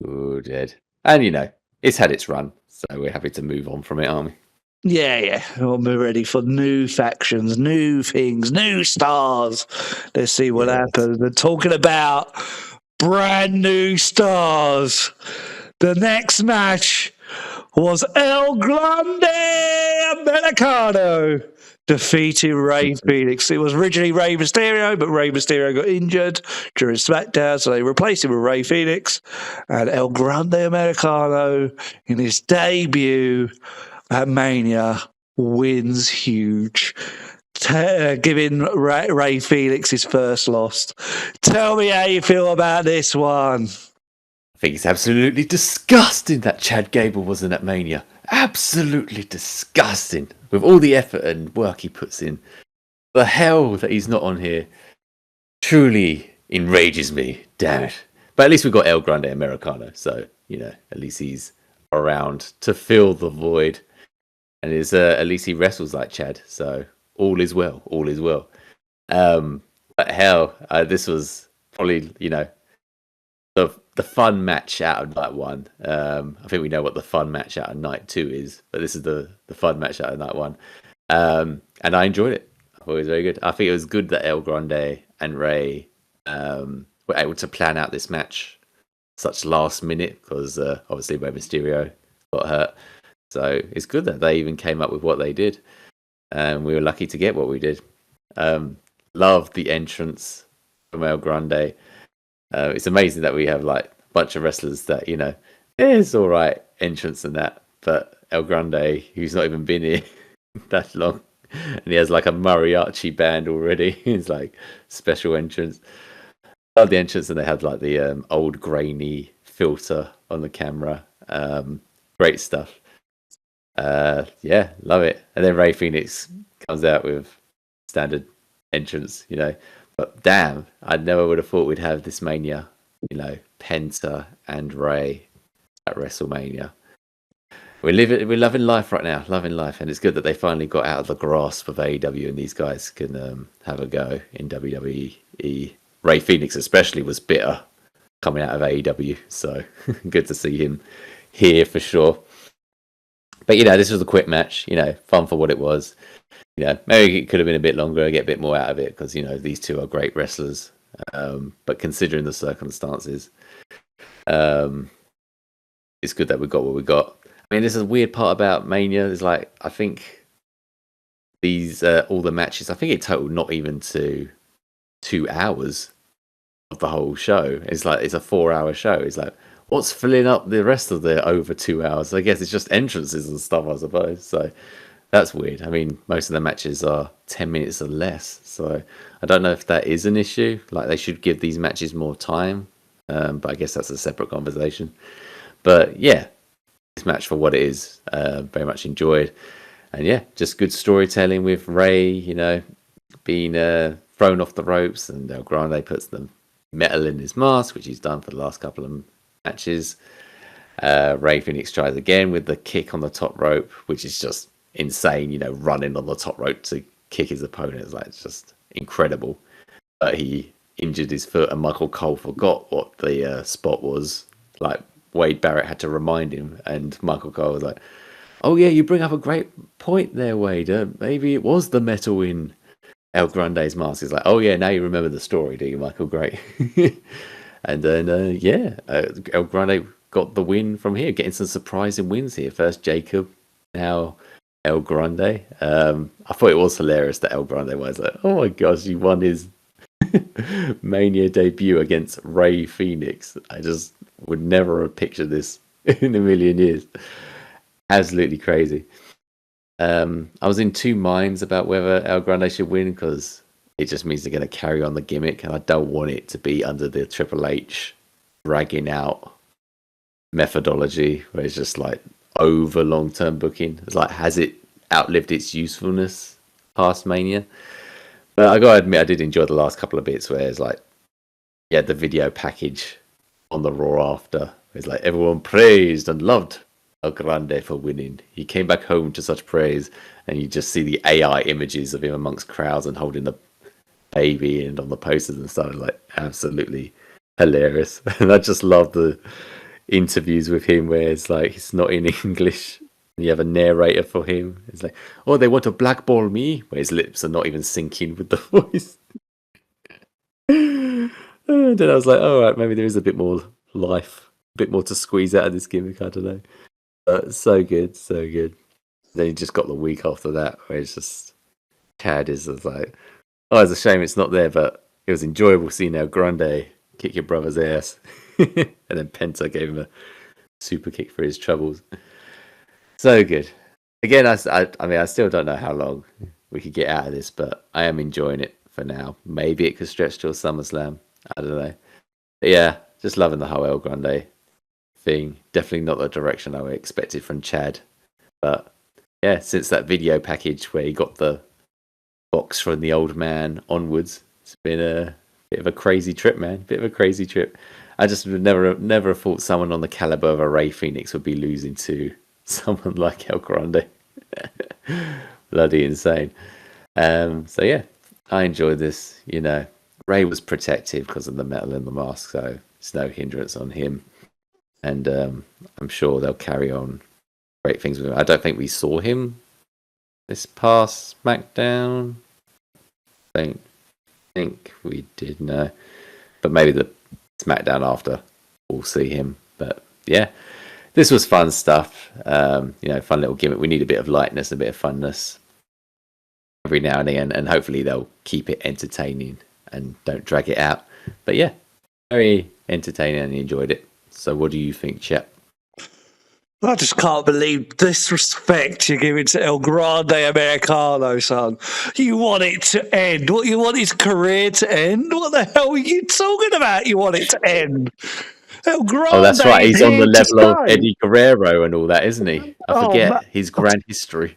All dead. And, it's had its run, so we're happy to move on from it, aren't we? Yeah. Well, we're ready for new factions, new things, new stars. Let's see what happens. They're talking about brand new stars. The next match was El Grande Americano defeating Rey Fenix. It was originally Rey Mysterio, but Rey Mysterio got injured during Smackdown, so they replaced him with Rey Fenix. And El Grande Americano, in his debut at Mania, wins huge, giving Rey Fenix his first loss. Tell me how you feel about this one. I think it's absolutely disgusting that Chad Gable wasn't at Mania. Absolutely disgusting. With all the effort and work he puts in. The hell that he's not on here truly enrages me. Damn it. But at least we've got El Grande Americano. So, at least he's around to fill the void. And at least he wrestles like Chad. So all is well. All is well. But hell, this was probably, the fun match out of night 1. I think we know what the fun match out of night 2 is, but this is the fun match out of night 1. And I enjoyed it. I thought it was very good. I think it was good that El Grande and Rey were able to plan out this match such last minute, because obviously Rey Mysterio got hurt. So it's good that they even came up with what they did. And we were lucky to get what we did. Loved the entrance from El Grande. It's amazing that we have a bunch of wrestlers that it's all right entrance and that, but El Grande, who's not even been here that long, and he has a mariachi band already. It's special entrance. Love the entrance, and they have the old grainy filter on the camera. Great stuff. Yeah, love it. And then Rey Fenix comes out with standard entrance, But damn, I never would have thought we'd have this Mania Penta and Ray at WrestleMania. We're loving life right now, loving life, and it's good that they finally got out of the grasp of AEW and these guys can have a go in WWE. Ray Phoenix especially was bitter coming out of AEW, so good to see him here for sure. But this was a quick match, fun for what it was. Maybe it could have been a bit longer, get a bit more out of it because these two are great wrestlers. But considering the circumstances, it's good that we got what we got. I mean, this is a weird part about Mania. Is like I think these all the matches. I think it totaled not even to 2 hours of the whole show. It's like it's a 4-hour show. It's like what's filling up the rest of the over 2 hours? I guess it's just entrances and stuff, I suppose. So that's weird. I mean, most of the matches are 10 minutes or less. So I don't know if that is an issue. Like they should give these matches more time. But I guess that's a separate conversation. But yeah, this match for what it is, very much enjoyed. And yeah, just good storytelling with Ray, being thrown off the ropes, and El Grande puts the metal in his mask, which he's done for the last couple of matches. Ray Phoenix tries again with the kick on the top rope, which is just insane, running on the top rope to kick his opponent. It's just incredible. But he injured his foot, and Michael Cole forgot what the spot was. Like Wade Barrett had to remind him, and Michael Cole was like, "Oh yeah, you bring up a great point there, Wade. Maybe it was the metal in El Grande's mask." He's like, "Oh yeah, now you remember the story, do you, Michael? Great." And then El Grande got the win from here, getting some surprising wins here. First Jacob, now El Grande. I thought it was hilarious that El Grande was like, "Oh my gosh, he won his Mania debut against Ray Phoenix." I just would never have pictured this in a million years. Absolutely crazy. I was in two minds about whether El Grande should win because it just means they're going to carry on the gimmick, and I don't want it to be under the Triple H dragging out methodology where it's just like over long-term booking. It's like, has it outlived its usefulness past Mania? But I gotta admit, I did enjoy the last couple of bits where it's like, the video package on the Raw after. It's like everyone praised and loved El Grande for winning. He came back home to such praise, and you just see the AI images of him amongst crowds and holding the baby and on the posters and stuff. Like absolutely hilarious. And I just love the interviews with him where it's like it's not in English. You have a narrator for him. It's like, "Oh, they want to blackball me," where his lips are not even syncing with the voice. And then I was like, "All right, maybe there is a bit more life, a bit more to squeeze out of this gimmick." I don't know. But so good, so good. Then you just got the week after that where it's just Chad is like, "Oh, it's a shame it's not there, but it was enjoyable seeing El Grande kick your brother's ass." And then Penta gave him a super kick for his troubles. So good. Again, I mean, I still don't know how long we could get out of this, but I am enjoying it for now. Maybe it could stretch till SummerSlam. I don't know. But yeah, just loving the whole El Grande thing. Definitely not the direction I expected from Chad. But yeah, since that video package where he got the box from the old man onwards, it's been a bit of a crazy trip, man. Bit of a crazy trip. I just would never have thought someone on the caliber of a Ray Phoenix would be losing to someone like El Grande. Bloody insane. So yeah, I enjoyed this. Ray was protective because of the metal in the mask, so it's no hindrance on him. And I'm sure they'll carry on great things with him. I don't think we saw him this past Smackdown. I don't think we did, no. But maybe the Smackdown after we'll see him. But yeah, this was fun stuff. Fun little gimmick. We need a bit of lightness, a bit of funness every now and again, and hopefully they'll keep it entertaining and don't drag it out. But yeah, very entertaining and enjoyed it. So what do you think, Chet? I just can't believe disrespect you're giving to El Grande Americano, son. You want it to end. What, you want his career to end? What the hell are you talking about? You want it to end? El Grande. Oh, that's right. He's on the level of Eddie Guerrero and all that, isn't he? I forget his grand history.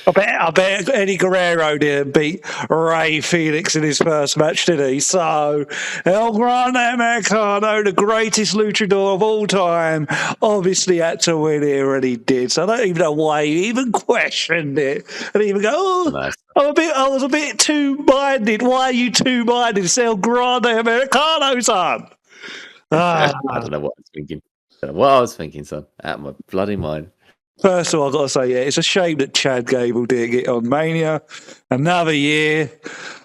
I bet Eddie Guerrero didn't beat Ray Felix in his first match, did he? So, El Grande Americano, the greatest luchador of all time, obviously had to win here, and he did. So I don't even know why he even questioned it. And he even go, oh, Nice. I was a bit two-minded. Why are you two-minded? It's El Grande Americano, son. I don't know what I was thinking. Son. Out of my bloody mind. First of all, I've got to say, yeah, it's a shame that Chad Gable didn't get on Mania. Another year.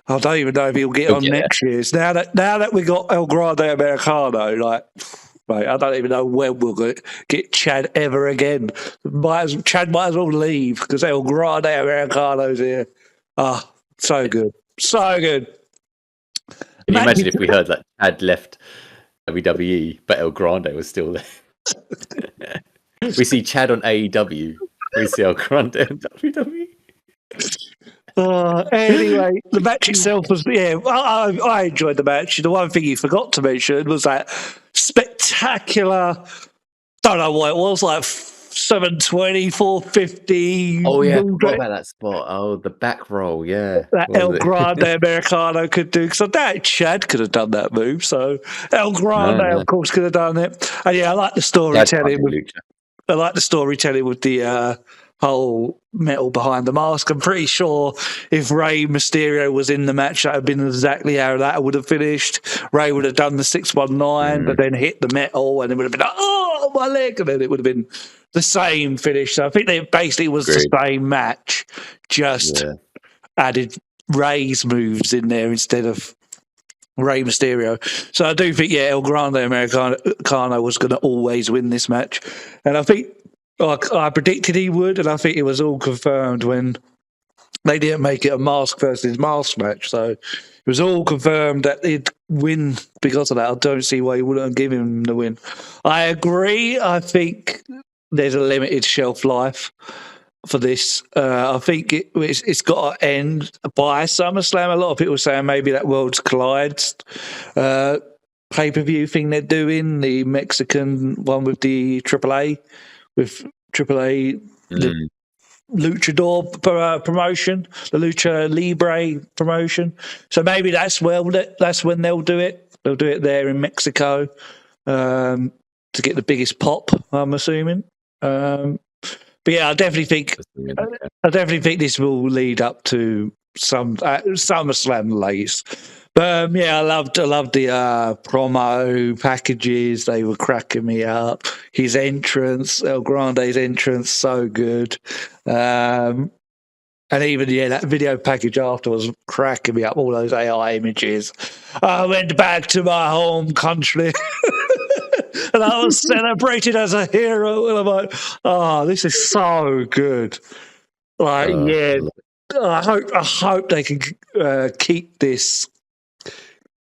I don't even know if he'll get on next year's. Now that we got El Grande Americano, like, mate, I don't even know when we'll get Chad ever again. Chad might as well leave because El Grande Americano's here. Ah, so good. So good. Can you imagine if we heard that Chad left WWE, but El Grande was still there? We see Chad on AEW. We see El Grande on WWE. Anyway, the match itself was, I enjoyed the match. The one thing you forgot to mention was that spectacular, don't know what it was, like 720, 450. Oh, yeah, I forgot about that spot. Oh, the back roll, yeah. That El Grande Americano could do, because I doubt Chad could have done that move. So El Grande, of course, could have done it. And yeah, I like the storytelling. I like the storytelling with the whole metal behind the mask. I'm pretty sure if Rey Mysterio was in the match, that would have been exactly how that would have finished. Rey would have done the 619, but then hit the metal, and it would have been like, oh, my leg, and then it would have been the same finish. So I think it basically was the same match, just added Rey's moves in there instead of Rey Mysterio. So I do think, El Grande Americano was going to always win this match. And I think I predicted he would, and I think it was all confirmed when they didn't make it a mask versus mask match. So it was all confirmed that he'd win because of that. I don't see why he wouldn't give him the win. I agree. I think there's a limited shelf life for this. I think it's got to end by SummerSlam. A lot of people are saying maybe that Worlds Collide pay-per-view thing they're doing, the Mexican one with the AAA, the Luchador promotion, the Lucha Libre promotion. So maybe that's when they'll do it. They'll do it there in Mexico to get the biggest pop, I'm assuming. But yeah, I definitely think this will lead up to some SummerSlam lace. But I loved the promo packages. They were cracking me up. His entrance, El Grande's entrance, so good. And even that video package after was cracking me up. All those AI images. I went back to my home country. And I was celebrated as a hero. And I'm like, oh, this is so good. Like, I hope they can keep this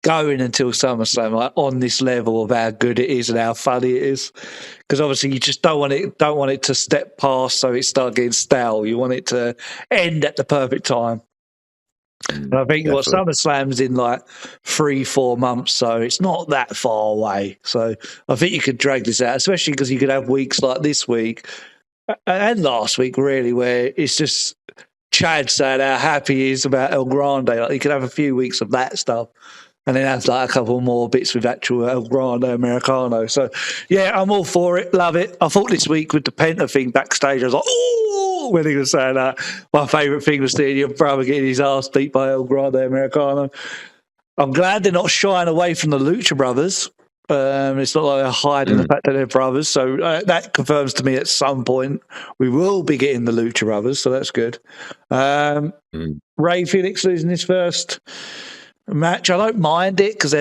going until SummerSlam, like on this level of how good it is and how funny it is. Because obviously you just don't want it to step past so it starts getting stale. You want it to end at the perfect time. And I think what SummerSlam's in like 3-4 months, so it's not that far away. So I think you could drag this out, especially because you could have weeks like this week and last week, really, where it's just Chad saying how happy he is about El Grande. Like, you could have a few weeks of that stuff, and then have like a couple more bits with actual El Grande Americano. So yeah, I'm all for it. Love it. I thought this week with the Penta thing backstage, I was like, oh, when he was saying that. My favourite thing was seeing your brother getting his ass beat by El Grande Americano. I'm glad they're not shying away from the Lucha Brothers. It's not like they're hiding the fact that they're brothers. So that confirms to me at some point we will be getting the Lucha Brothers. So that's good. Ray Felix losing his first match. I don't mind it because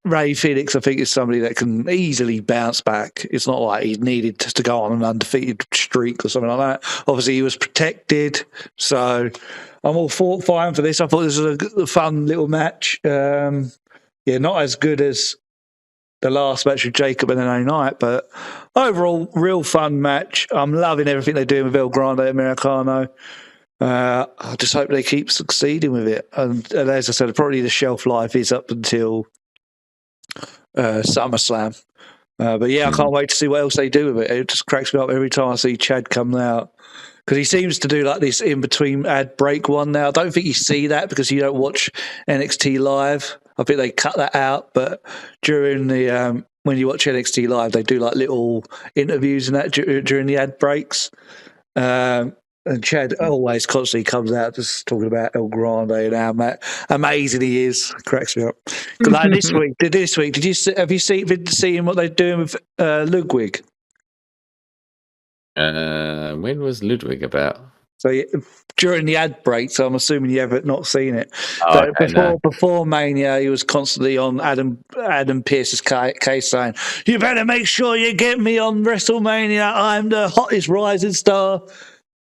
Ray Felix, I think, is somebody that can easily bounce back. It's not like he needed to go on an undefeated streak or something like that. Obviously, he was protected. So I'm all fine for this. I thought this was a fun little match. Not as good as the last match with Jacob and LA Knight, but overall, real fun match. I'm loving everything they're doing with El Grande Americano. I just hope they keep succeeding with it. And as I said, probably the shelf life is up until SummerSlam. But yeah, I can't wait to see what else they do with it. It just cracks me up every time I see Chad come out because he seems to do like this in between ad break one now. I don't think you see that because you don't watch NXT live. I think they cut that out, but during the when you watch NXT live, they do like little interviews and that during the ad breaks. And Chad always constantly comes out just talking about El Grande and how amazing he is. Cracks me up. Like this week, did you have you been seeing what they're doing with Ludwig? When was Ludwig about? So during the ad break, so I'm assuming you have not seen it. Oh, okay, before Mania, he was constantly on Adam Pearce's case saying, "You better make sure you get me on WrestleMania. I'm the hottest rising star."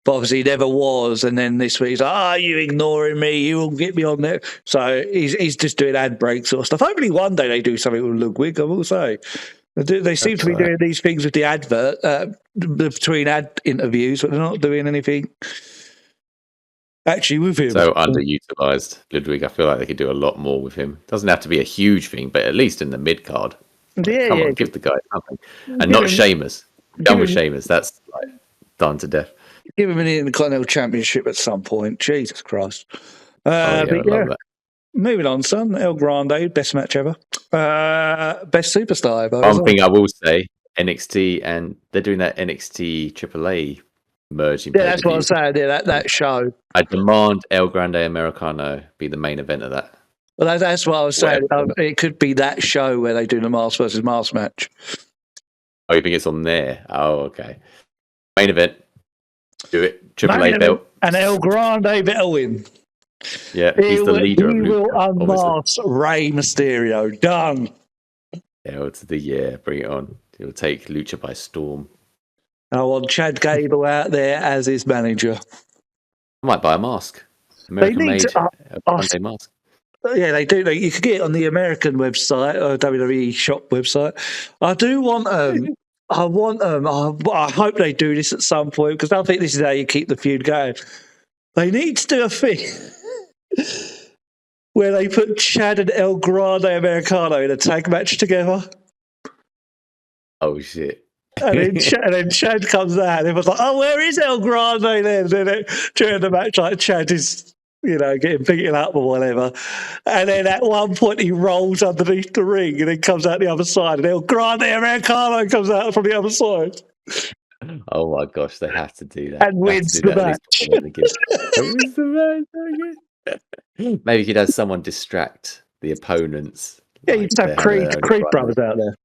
But obviously he never was. And then this week he's like, you ignoring me. You will get me on there. So he's just doing ad breaks sort of stuff. Hopefully one day they do something with Ludwig, I will say. They seem to be doing these things with the advert, between ad interviews, but they're not doing anything actually with him. So underutilized Ludwig. I feel like they could do a lot more with him. Doesn't have to be a huge thing, but at least in the mid card. Come on, give the guy something. And not Sheamus. Done with Sheamus. That's like done to death. Give him an Intercontinental Championship at some point. Jesus Christ. I love that. Moving on, son. El Grande, best match ever. Best superstar ever. One thing I will say, NXT, and they're doing that NXT AAA merging. Yeah, that's what I'm saying. Yeah, that show. I demand El Grande Americano be the main event of that. Well, that's what I was saying. It could be that show where they do the mask versus mask match. Oh, you think it's on there? Oh, okay. Main event. Do it. AAA belt. And El Grande better win. Yeah, he's the leader of Lucha. He will unmask Rey Mysterio. Done. Yeah, bring it on. He'll take Lucha by storm. And I want Chad Gable out there as his manager. I might buy a mask. American-made mask. Yeah, they do. You can get it on the American website or WWE shop website. I do want I hope they do this at some point because I think this is how you keep the feud going. They need to do a thing where they put Chad and El Grande Americano in a tag match together. Oh, shit. And then Chad comes out and everyone's like, where is El Grande then? And then during the match, like Chad is, getting beaten up or whatever. And then at one point he rolls underneath the ring and then comes out the other side and El Grande Americano comes out from the other side. Oh my gosh, they have to do that. And wins the match. Maybe you could have someone distract the opponents. Yeah, you just have Creed brothers out there.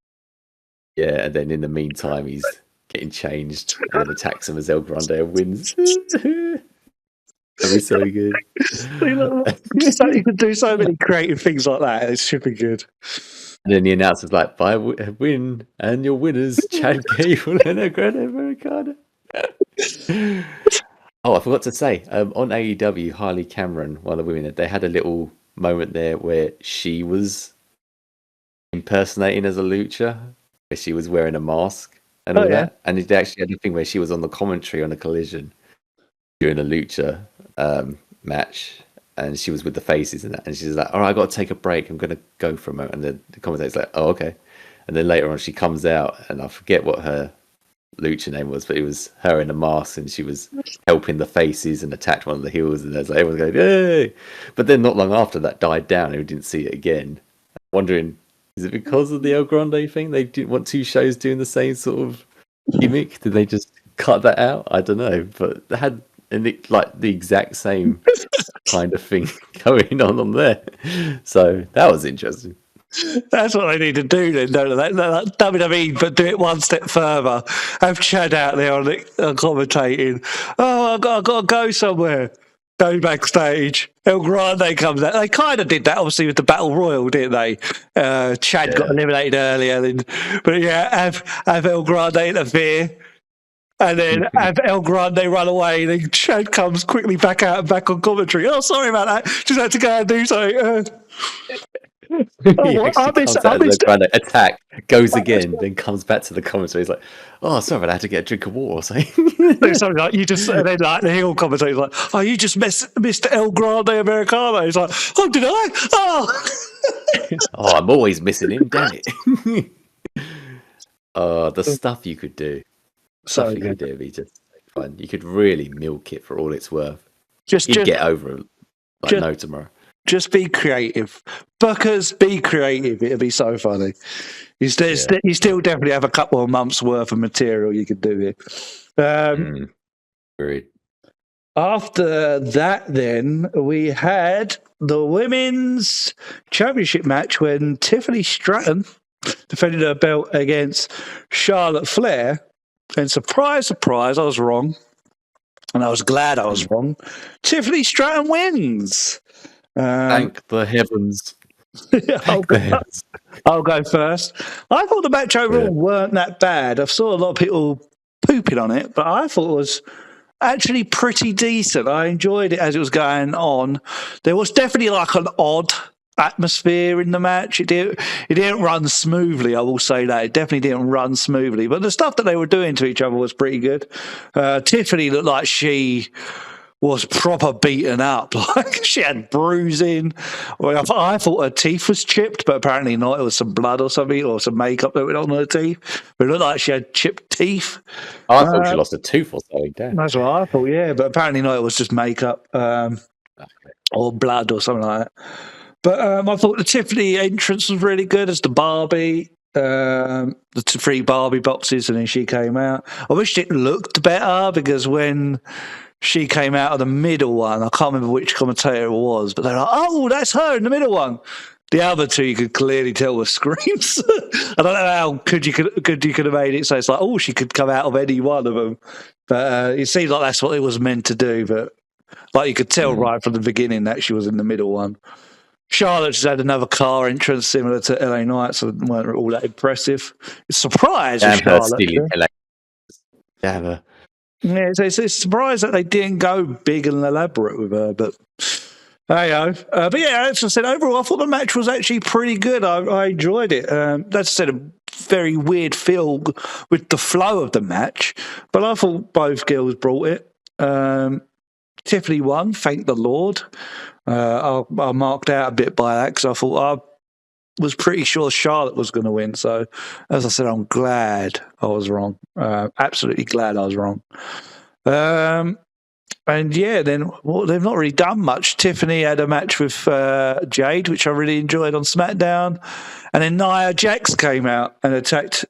Yeah, and then in the meantime he's getting changed and attacks him as El Grande and wins. That'd be so good. You could do so many creative things like that. It should be good. And then the announcer's like, "By win, and your winners, Chad Gable and El Grande Americano." Oh, I forgot to say, on AEW, Harley Cameron, one of the women, they had a little moment there where she was impersonating as a lucha, where she was wearing a mask and all that. And they actually had a thing where she was on the commentary on a collision during a lucha match, and she was with the faces and that, and she's like, "All right, I got to take a break. I'm going to go for a moment." And then the commentator's like, "Oh, okay." And then later on, she comes out, and I forget what her lucha name was, but it was her in a mask, and she was helping the faces and attacked one of the heels, and there's like everyone's going, "Yay!" But then not long after that died down, and we didn't see it again. I'm wondering, is it because of the El Grande thing? They didn't want two shows doing the same sort of gimmick? Did they just cut that out? I don't know, but they had the exact same kind of thing going on there. So that was interesting. That's what they need to do then, don't they? WWE, but do it one step further. Have Chad out there on it, commentating. Oh, I've got to go somewhere. Go backstage. El Grande comes out. They kind of did that, obviously, with the Battle Royal, didn't they? Chad got eliminated earlier. But have El Grande interfere. And then have El Grande run away. Then Chad comes quickly back out and back on commentary. Oh, sorry about that. Just had to go and do something. Attack, goes again, then comes back to the commentary. He's like, "Oh, sorry, I had to get a drink of water or something." Something like you just, and then like the heel commentator's like, "Oh, you just missed El Grande Americano." He's like, "Oh, did I? Oh, oh, I'm always missing him. Damn it!" The stuff you could do. So you could do, be just fine. You could really milk it for all it's worth. Just get over it like no tomorrow. Just be creative. Bookers, be creative. It'll be so funny. You still definitely have a couple of months' worth of material you could do here. Agreed. After that, then, we had the Women's Championship match when Tiffany Stratton defended her belt against Charlotte Flair. And surprise, surprise, I was wrong. And I was glad I was wrong. Tiffany Stratton wins. Thank the heavens. I'll go first. I thought the match overall weren't that bad. I saw a lot of people pooping on it, but I thought it was actually pretty decent. I enjoyed it as it was going on. There was definitely like an odd atmosphere in the match. It didn't run smoothly, I will say that. It definitely didn't run smoothly. But the stuff that they were doing to each other was pretty good. Tiffany looked like she was proper beaten up. Like she had bruising. Well, I thought her teeth was chipped, but apparently not. It was some blood or something, or some makeup that went on her teeth. But it looked like she had chipped teeth. I thought she lost a tooth or something. Damn. That's what I thought, yeah. But apparently not. It was just makeup or blood or something like that. But I thought the Tiffany entrance was really good as the Barbie. The 3 Barbie boxes, and then she came out. I wished it looked better because when she came out of the middle one, I can't remember which commentator it was, but they're like, "Oh, that's her in the middle one." The other 2 you could clearly tell were screams. I don't know how good you could have made it so it's like, oh, she could come out of any one of them. But it seems like that's what it was meant to do. But like you could tell right from the beginning that she was in the middle one. Charlotte just had another car entrance similar to LA Knight, so it weren't all that impressive. Surprise with Charlotte. Yeah, it's a surprise that they didn't go big and elaborate with her, but hey, but yeah, as I said, overall, I thought the match was actually pretty good. I enjoyed it. That's I said, a very weird feel with the flow of the match, but I thought both girls brought it. Tiffany won, thank the Lord. I marked out a bit by that because I thought I was pretty sure Charlotte was going to win. So, as I said, I'm glad I was wrong. Absolutely glad I was wrong. And yeah, then they've not really done much. Tiffany had a match with Jade, which I really enjoyed on SmackDown. And then Nia Jax came out and attacked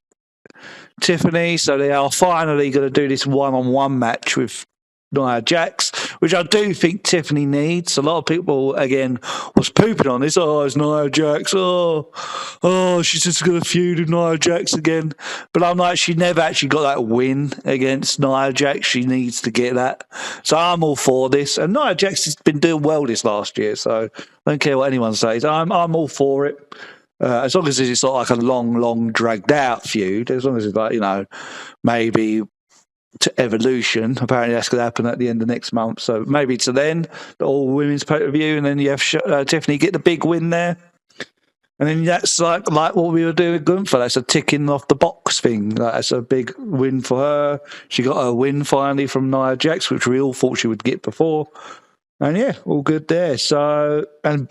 Tiffany. So they are finally going to do this one-on-one match with Nia Jax, which I do think Tiffany needs. A lot of people, again, was pooping on this. Oh, it's Nia Jax. Oh, she's just going to feud with Nia Jax again. But I'm like, she never actually got that win against Nia Jax. She needs to get that. So I'm all for this. And Nia Jax has been doing well this last year, so I don't care what anyone says. I'm all for it. As long as it's not like a long, dragged out feud. As long as it's like, maybe to Evolution. Apparently that's going to happen at the end of next month. So maybe to then, the all women's pay-per-view, and then you have Tiffany get the big win there. And then that's like what we were doing with Gunther. That's a ticking off the box thing. That's a big win for her. She got a win finally from Nia Jax, which we all thought she would get before. And yeah, all good there. So, and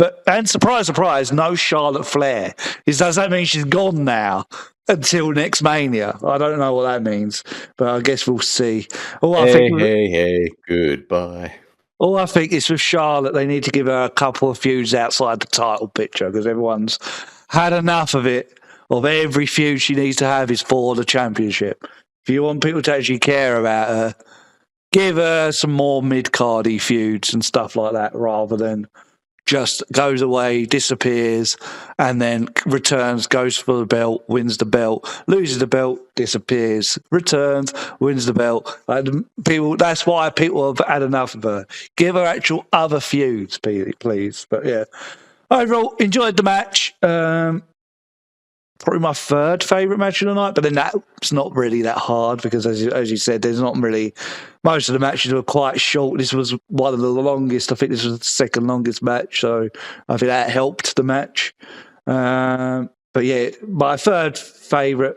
surprise, no Charlotte Flair. Does that mean she's gone now until next Mania? I don't know what that means, but I guess we'll see. Hey, goodbye. All I think is with Charlotte, they need to give her a couple of feuds outside the title picture because everyone's had enough of it. Of every feud she needs to have is for the championship. If you want people to actually care about her, give her some more mid-cardy feuds and stuff like that rather than just goes away, disappears, and then returns, goes for the belt, wins the belt, loses the belt, disappears, returns, wins the belt. That's why people have had enough of her. Give her actual other feuds, please. But yeah, overall, enjoyed the match. Probably my third favourite match of the night, but then that's not really that hard because, as you said, there's not really... Most of the matches were quite short. This was one of the longest. I think this was the second longest match, so I think that helped the match. But yeah, my third favourite,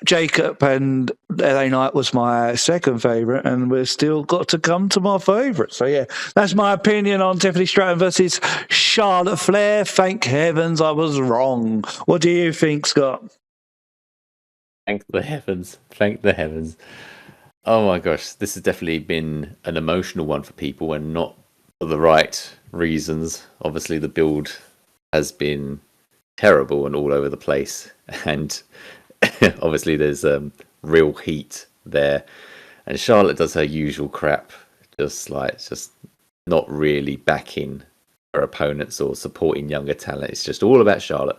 Jacob and LA Knight was my second favourite, and we've still got to come to my favourite. So yeah, that's my opinion on Tiffany Stratton versus Charlotte Flair. Thank heavens I was wrong. What do you think, Scott? Thank the heavens. Oh my gosh, this has definitely been an emotional one for people, and not for the right reasons. Obviously, the build has been terrible and all over the place, and obviously there's real heat there, and Charlotte does her usual crap, just not really backing her opponents or supporting younger talent. It's just all about Charlotte,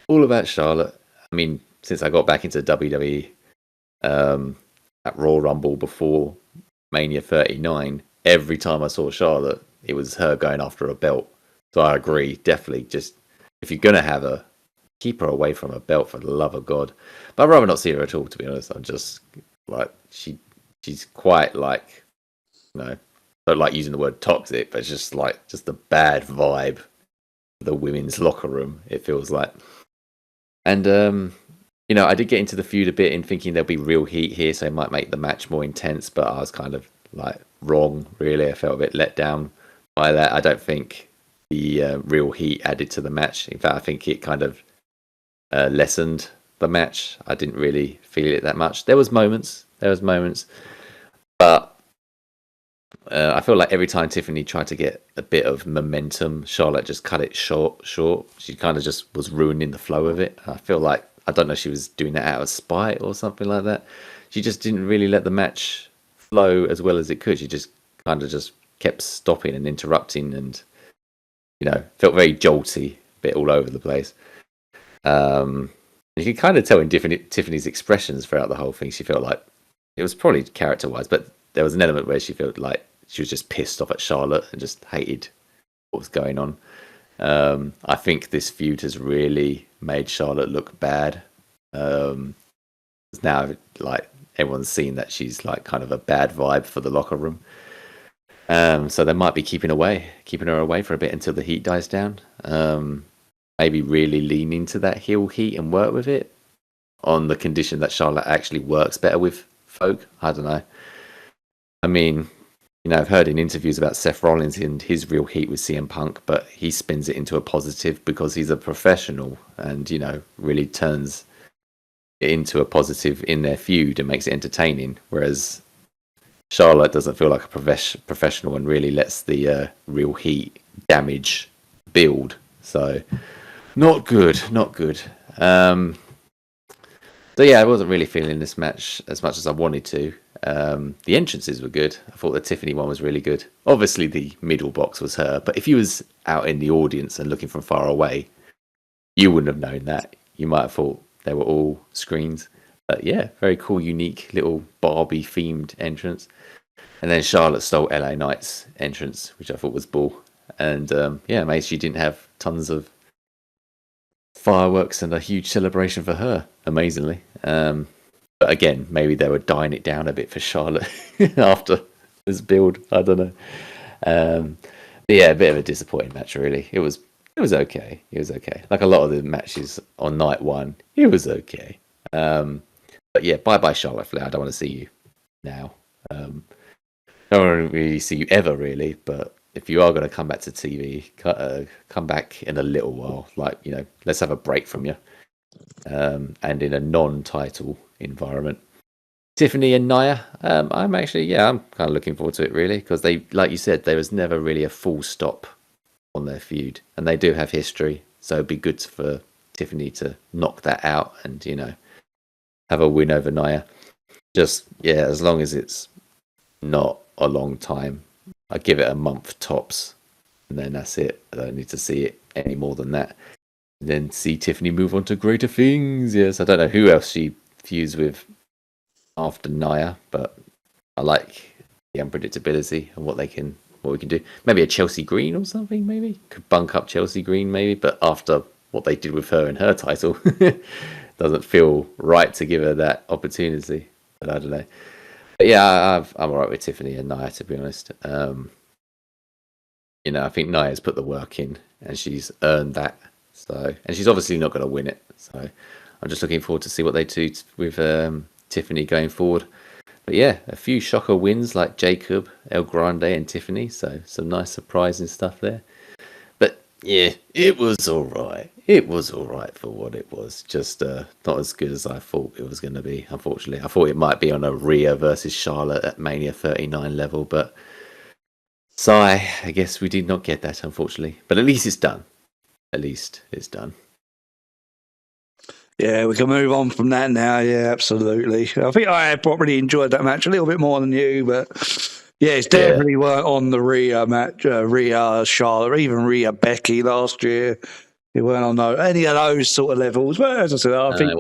all about Charlotte. I mean, since I got back into WWE, at Royal Rumble before Mania 39, every time I saw Charlotte, it was her going after a belt. So I agree, definitely. Just if you're gonna have her, keep her away from a belt, for the love of God. But I'd rather not see her at all, to be honest. I'm just like she's quite like, you know, I don't like using the word toxic, but it's just a bad vibe for the women's locker room, it feels like. And I did get into the feud a bit in thinking there'll be real heat here, so it might make the match more intense, but I was kind of like wrong, really. I felt a bit let down by that. I don't think the real heat added to the match. In fact, I think it kind of lessened the match. I didn't really feel it that much. There was moments, but I feel like every time Tiffany tried to get a bit of momentum, Charlotte just cut it short. She kind of just was ruining the flow of it. I feel like, I don't know if she was doing that out of spite or something like that. She just didn't really let the match flow as well as it could. She just kind of just kept stopping and interrupting, and felt very jolty, a bit all over the place. You can kind of tell in Tiffany's expressions throughout the whole thing. She felt like it was probably character-wise, but there was an element where she felt like she was just pissed off at Charlotte and just hated what was going on. I think this feud has really made Charlotte look bad. Now, like, everyone's seen that she's like kind of a bad vibe for the locker room. So they might be keeping her away for a bit until the heat dies down. Maybe really lean into that heel heat and work with it on the condition that Charlotte actually works better with folk. I don't know. I mean, I've heard in interviews about Seth Rollins and his real heat with CM Punk, but he spins it into a positive because he's a professional and, really turns it into a positive in their feud and makes it entertaining. Whereas Charlotte doesn't feel like a professional and really lets the real heat damage build. So, not good. So yeah, I wasn't really feeling this match as much as I wanted to. The entrances were good. I thought the Tiffany one was really good. Obviously, the middle box was her, but if you was out in the audience and looking from far away, you wouldn't have known that. You might have thought they were all screens. But yeah, very cool, unique little Barbie-themed entrance. And then Charlotte stole LA Knight's entrance, which I thought was bull. And maybe she didn't have tons of fireworks and a huge celebration for her, amazingly. But again, maybe they were dying it down a bit for Charlotte after this build. I don't know. But yeah, a bit of a disappointing match, really. It was okay. It was okay. Like a lot of the matches on night one, it was okay. But yeah, bye Charlotte Flair. I don't want to see you now. I don't want to really see you ever, really. But if you are going to come back to TV, come back in a little while. Like, let's have a break from you. And in a non-title environment. Tiffany and Nia, I'm kind of looking forward to it, really, because they, like you said, there was never really a full stop on their feud, and they do have history, so it'd be good for Tiffany to knock that out and have a win over Nia. Just as long as it's not a long time, I give it a month tops, and then that's it. I don't need to see it any more than that. And then see Tiffany move on to greater things. Yes, I don't know who else she fused with after Nia, but I like the unpredictability and what we can do. Maybe a Chelsea Green or something. Maybe could bunk up Chelsea Green. Maybe, but after what they did with her in her title, doesn't feel right to give her that opportunity. But I don't know. But yeah, I'm alright with Tiffany and Nia, to be honest. I think Nia's put the work in and she's earned that. So, and she's obviously not going to win it. So, I'm just looking forward to see what they do with Tiffany going forward. But yeah, a few shocker wins like Jacob, El Grande, and Tiffany. So, some nice surprising stuff there. But yeah, it was all right. it was all right for what it was. Just not as good as I thought it was going to be, unfortunately. I thought it might be on a Rhea versus Charlotte at Mania 39 level, but sigh, I guess we did not get that, unfortunately. But at least it's done. At least it's done. Yeah, we can move on from that now. Yeah, absolutely. I think I probably enjoyed that match a little bit more than you, but yeah, it's definitely weren't on the Rhea match, Rhea Charlotte, even Rhea Becky last year. It weren't on any of those sort of levels. But as I said, I think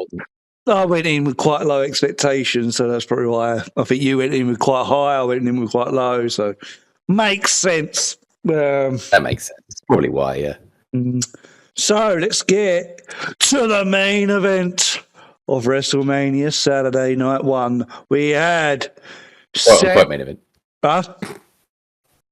I went in with quite low expectations, so that's probably why. I think you went in with quite high, I went in with quite low, so makes sense. That makes sense. That's probably why, yeah. So let's get to the main event of WrestleMania Saturday Night 1. We had quote-unquote main event.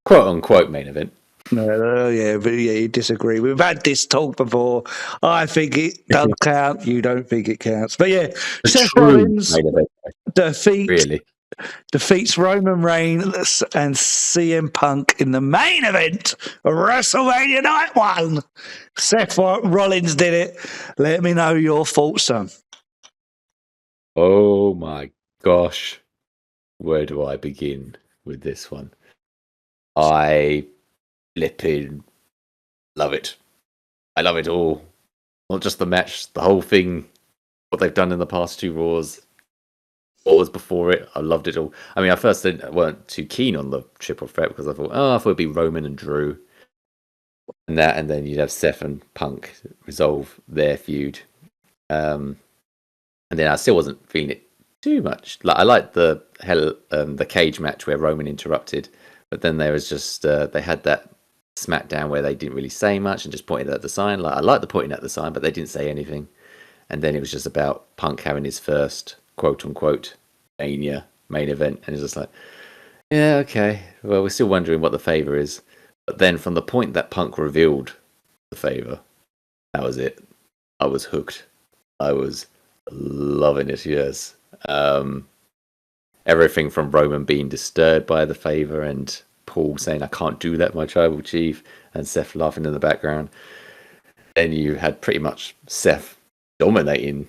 Quote-unquote main event. Yeah, but yeah, you disagree. We've had this talk before. I think it does count. You don't think it counts. But yeah, Seth Rollins defeats Roman Reigns and CM Punk in the main event of WrestleMania Night 1. Seth Rollins did it. Let me know your thoughts, son. Oh my gosh. Where do I begin with this one? I flipping love it. I love it all. Not just the match, the whole thing, what they've done in the past 2 Raws, what was before it. I loved it all. I mean, I first weren't too keen on the triple threat because I thought it'd be Roman and Drew. And then you'd have Seth and Punk resolve their feud. And then I still wasn't feeling it too much. Like I liked the cage match where Roman interrupted, but then there was just they had that Smackdown where they didn't really say much and just pointed at the sign. Like I liked the pointing at the sign, but they didn't say anything. And then it was just about Punk having his first quote unquote Mania main event, and it's just like, yeah, okay. Well, we're still wondering what the favor is. But then from the point that Punk revealed the favor, that was it. I was hooked. I was loving it, yes. Everything from Roman being disturbed by the favor and Paul saying, I can't do that, my tribal chief, and Seth laughing in the background. Then you had pretty much Seth dominating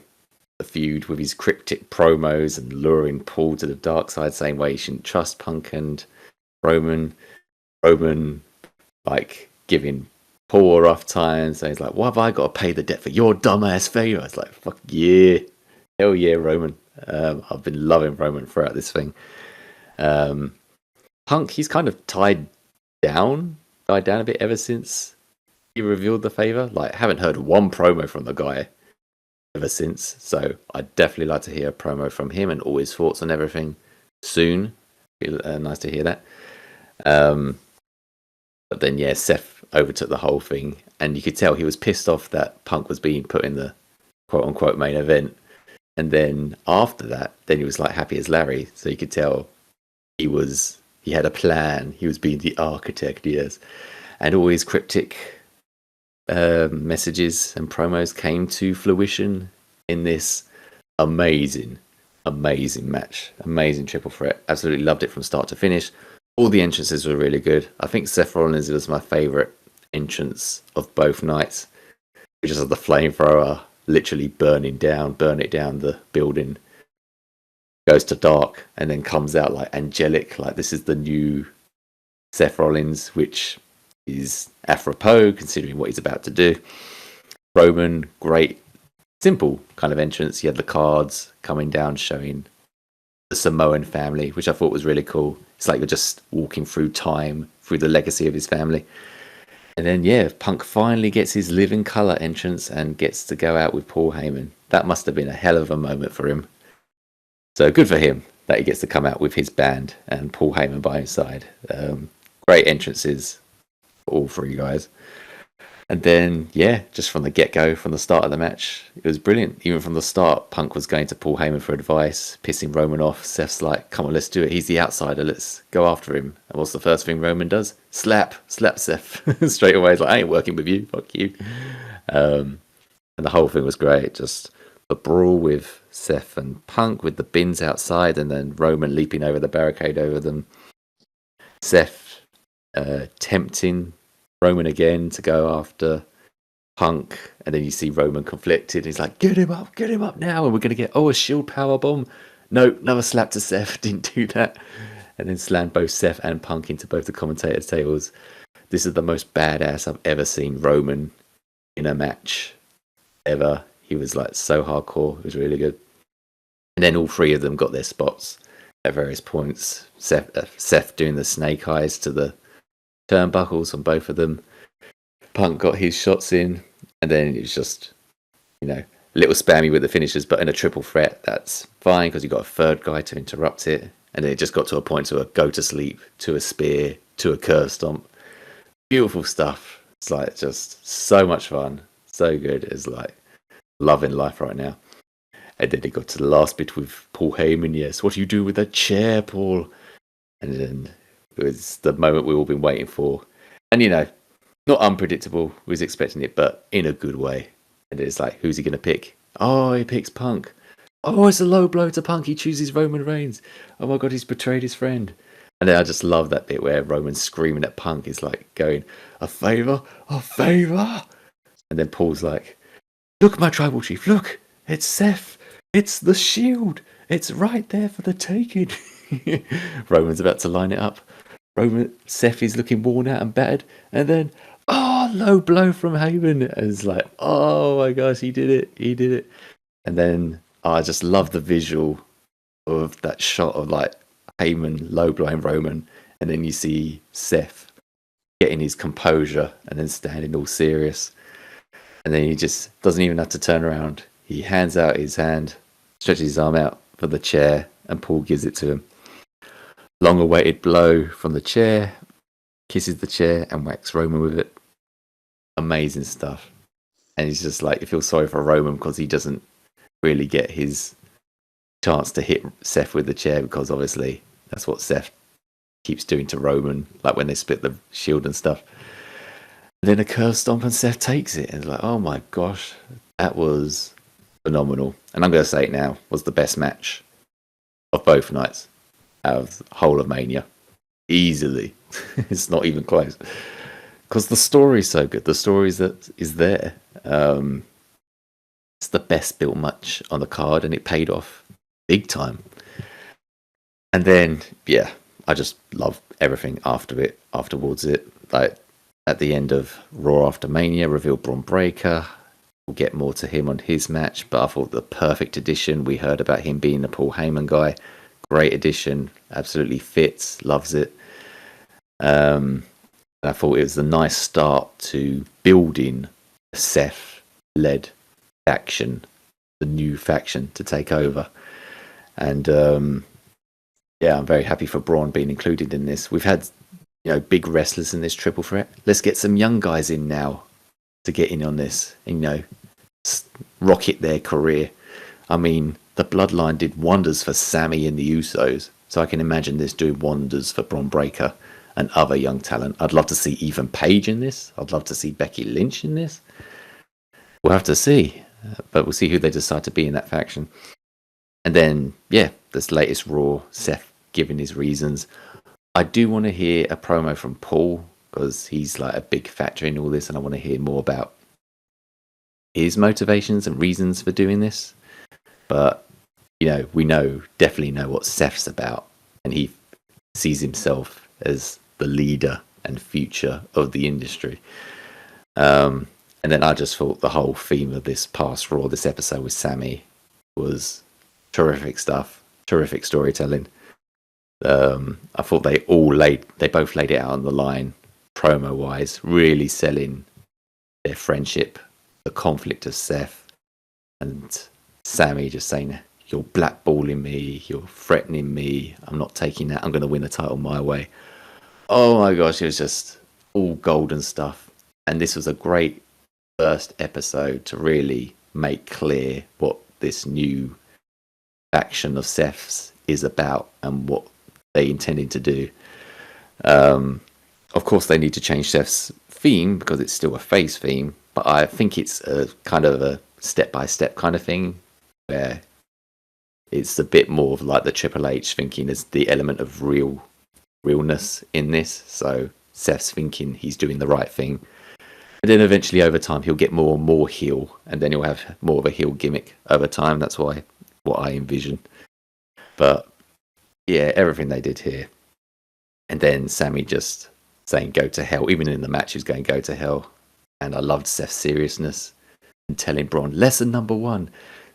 the feud with his cryptic promos and luring Paul to the dark side, saying why he shouldn't trust Punk and Roman. Roman, like, giving Paul a rough time, saying, he's like, why have I got to pay the debt for your dumbass favor? It's like, fuck yeah. Hell yeah, Roman. I've been loving Roman throughout this thing. Punk, he's kind of died down a bit ever since he revealed the favor. Like, I haven't heard one promo from the guy ever since. So I'd definitely like to hear a promo from him and all his thoughts on everything soon. Nice to hear that. But then, yeah, Seth overtook the whole thing, and you could tell he was pissed off that Punk was being put in the quote-unquote main event. And then after that, then he was like happy as Larry. So you could tell he had a plan. He was being the architect, yes. And all his cryptic messages and promos came to fruition in this amazing match. Amazing triple threat. Absolutely loved it from start to finish. All the entrances were really good. I think Seth Rollins was my favourite entrance of both nights. Which is the flamethrower literally burn it down the building. Goes to dark and then comes out like angelic. Like this is the new Seth Rollins, which is apropos considering what he's about to do. Roman, great, simple kind of entrance. He had the cards coming down showing the Samoan family, which I thought was really cool. It's like you're just walking through time, through the legacy of his family. And then, yeah, Punk finally gets his living colour entrance and gets to go out with Paul Heyman. That must have been a hell of a moment for him. So good for him that he gets to come out with his band and Paul Heyman by his side. Great entrances for all 3 guys. And then, yeah, just from the get-go, from the start of the match, it was brilliant. Even from the start, Punk was going to Paul Heyman for advice, pissing Roman off. Seth's like, come on, let's do it. He's the outsider. Let's go after him. And what's the first thing Roman does? Slap Seth straight away. He's like, I ain't working with you. Fuck you. And the whole thing was great. Just the brawl with Seth and Punk with the bins outside and then Roman leaping over the barricade over them. Seth tempting Roman again to go after Punk, and then you see Roman conflicted. He's like, get him up now, and we're gonna get a shield power bomb. No, another slap to Seth. Didn't do that, and then slammed both Seth and Punk into both the commentators' tables. This is the most badass I've ever seen Roman in a match ever. He was like so hardcore. It was really good. And then all three of them got their spots at various points. Seth doing the snake eyes to the turnbuckles on both of them. Punk got his shots in, and then it was just, a little spammy with the finishes, but in a triple threat, that's fine because you got a third guy to interrupt it. And then it just got to a point to a go to sleep, to a spear, to a curve stomp. Beautiful stuff. It's like just so much fun. So good. It's like loving life right now. And then it got to the last bit with Paul Heyman. Yes, what do you do with that chair, Paul? And then it was the moment we've all been waiting for. And, not unpredictable. We was expecting it, but in a good way. And it's like, who's he going to pick? Oh, he picks Punk. Oh, it's a low blow to Punk. He chooses Roman Reigns. Oh my God, he's betrayed his friend. And then I just love that bit where Roman's screaming at Punk. He's like going, a favour, a favour. And then Paul's like, look, my tribal chief, look, it's Seth. It's the Shield. It's right there for the taking. Roman's about to line it up. Seth is looking worn out and battered. And then, low blow from Heyman. And it's like, oh my gosh, he did it. And then I just love the visual of that shot of like Heyman low blowing Roman. And then you see Seth getting his composure and then standing all serious. And then he just doesn't even have to turn around. He hands out his hand, stretches his arm out for the chair, and Paul gives it to him. Long awaited blow from the chair, kisses the chair and whacks Roman with it. Amazing stuff. And he's just like, you feel sorry for Roman because he doesn't really get his chance to hit Seth with the chair, because obviously that's what Seth keeps doing to Roman, like when they split the Shield and stuff. And then a curve stomp and Seth takes it. And it's like, oh my gosh, that was phenomenal. And I'm going to say it now, was the best match of both nights out of the whole of Mania. Easily. It's not even close. Because the story's so good. The story that is there. It's the best built match on the card, and it paid off big time. And then, yeah, I just love everything afterwards it. Like, at the end of Raw after Mania, revealed Braun Breaker. We'll get more to him on his match, but I thought the perfect addition. We heard about him being the Paul Heyman guy. Great addition. Absolutely fits. Loves it. I thought it was a nice start to building a Seth-led faction, the new faction to take over. And yeah, I'm very happy for Braun being included in this. We've had big wrestlers in this triple threat. Let's get some young guys in now to get in on this and rocket their career. I mean, the Bloodline did wonders for Sammy and the Usos, so I can imagine this doing wonders for Braun Breaker and other young talent. I'd love to see Ethan Page in this. I'd love to see Becky Lynch in this. We'll have to see, but we'll see who they decide to be in that faction. And then, yeah, this latest Raw, Seth giving his reasons. I do want to hear a promo from Paul, because he's like a big factor in all this, and I want to hear more about his motivations and reasons for doing this. But, we definitely know what Seth's about, and he sees himself as the leader and future of the industry. And then I just thought the whole theme of this past Raw, this episode with Sammy, was terrific stuff, terrific storytelling. I thought they both laid it out on the line, promo wise, really selling their friendship, the conflict of Seth, and Sammy just saying, you're blackballing me, you're threatening me, I'm not taking that, I'm going to win the title my way. Oh my gosh, it was just all golden stuff. And this was a great first episode to really make clear what this new faction of Seth's is about and what they intended to do. Of course, they need to change Seth's theme because it's still a face theme, but I think it's a kind of a step-by-step kind of thing where it's a bit more of like the Triple H thinking there's the element of realness in this. So Seth's thinking he's doing the right thing, And then eventually over time he'll get more and more heel, and then he'll have more of a heel gimmick over time. That's what I envision. But yeah, everything they did here. And then Sammy just saying go to hell. Even in the match he was going go to hell. And I loved Seth's seriousness and telling Braun, lesson number 1,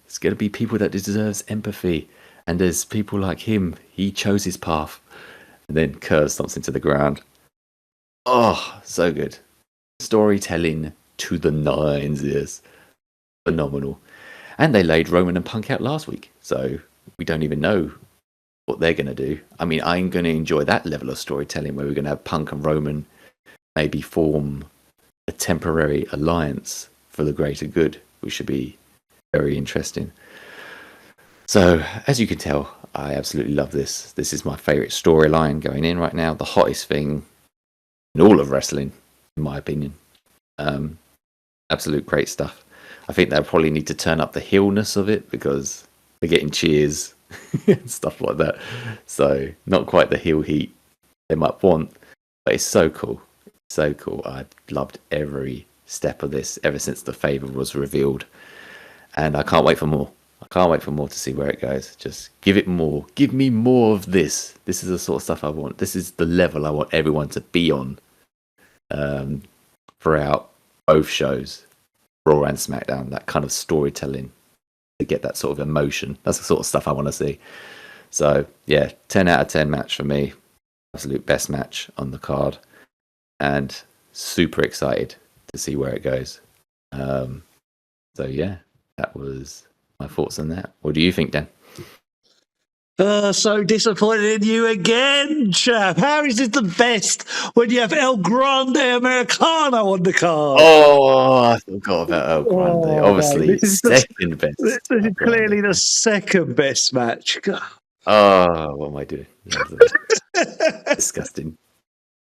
there's going to be people that deserves empathy. And there's people like him. He chose his path. And then Kerr stomps into the ground. Oh, so good. Storytelling to the nines, yes. Phenomenal. And they laid Roman and Punk out last week. So we don't even know what they're going to do. I mean, I'm going to enjoy that level of storytelling where we're going to have Punk and Roman maybe form a temporary alliance for the greater good, which should be very interesting. So, as you can tell, I absolutely love this. This is my favourite storyline going in right now. The hottest thing in all of wrestling, in my opinion. Absolute great stuff. I think they'll probably need to turn up the heelness of it because they're getting cheers and stuff like that. So, not quite the heel heat they might want, but it's so cool. So cool. I loved every step of this ever since the favour was revealed. And I can't wait for more. I can't wait for more to see where it goes. Just give it more. Give me more of this. This is the sort of stuff I want. This is the level I want everyone to be on throughout both shows, Raw and SmackDown. That kind of storytelling to get that sort of emotion. That's the sort of stuff I want to see. So, yeah, 10 out of 10 match for me. Absolute best match on the card. And super excited to see where it goes. So, yeah, that was my thoughts on that. What do you think, Dan? So disappointed in you again, chap. How is it the best when you have El Grande Americano on the card? Oh, I forgot about El Grande. Obviously, second best. This is clearly the second best match. Oh, what am I doing? Disgusting.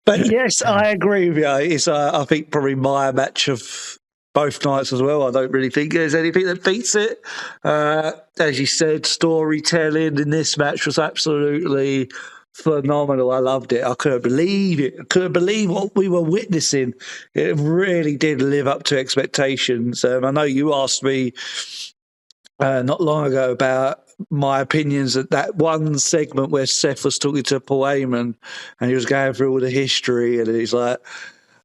But yes, I agree with you. It's, I think, probably my match of both nights as well. I don't really think there's anything that beats it. As you said, storytelling in this match was absolutely phenomenal. I loved it. I couldn't believe it. I couldn't believe what we were witnessing. It really did live up to expectations. I know you asked me not long ago about my opinions at that one segment where Seth was talking to Paul Heyman and he was going through all the history and he's like,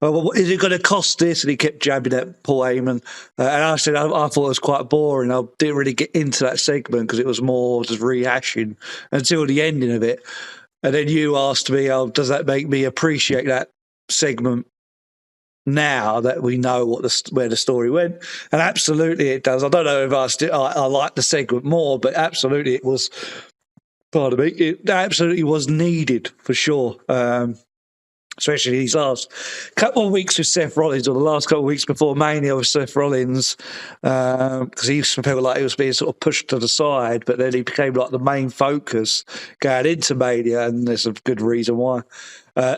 oh, well, is it going to cost this? And he kept jabbing at Paul Heyman. And I said, I thought it was quite boring. I didn't really get into that segment because it was more just rehashing until the ending of it. And then you asked me, oh, does that make me appreciate that segment now that we know where the story went? And absolutely it does. I don't know if I like the segment more, but absolutely it was, pardon me, it absolutely was needed for sure. Especially these last couple of weeks with Seth Rollins, or the last couple of weeks before Mania with Seth Rollins, because he used to feel like he was being sort of pushed to the side, but then he became like the main focus going into Mania, and there's a good reason why.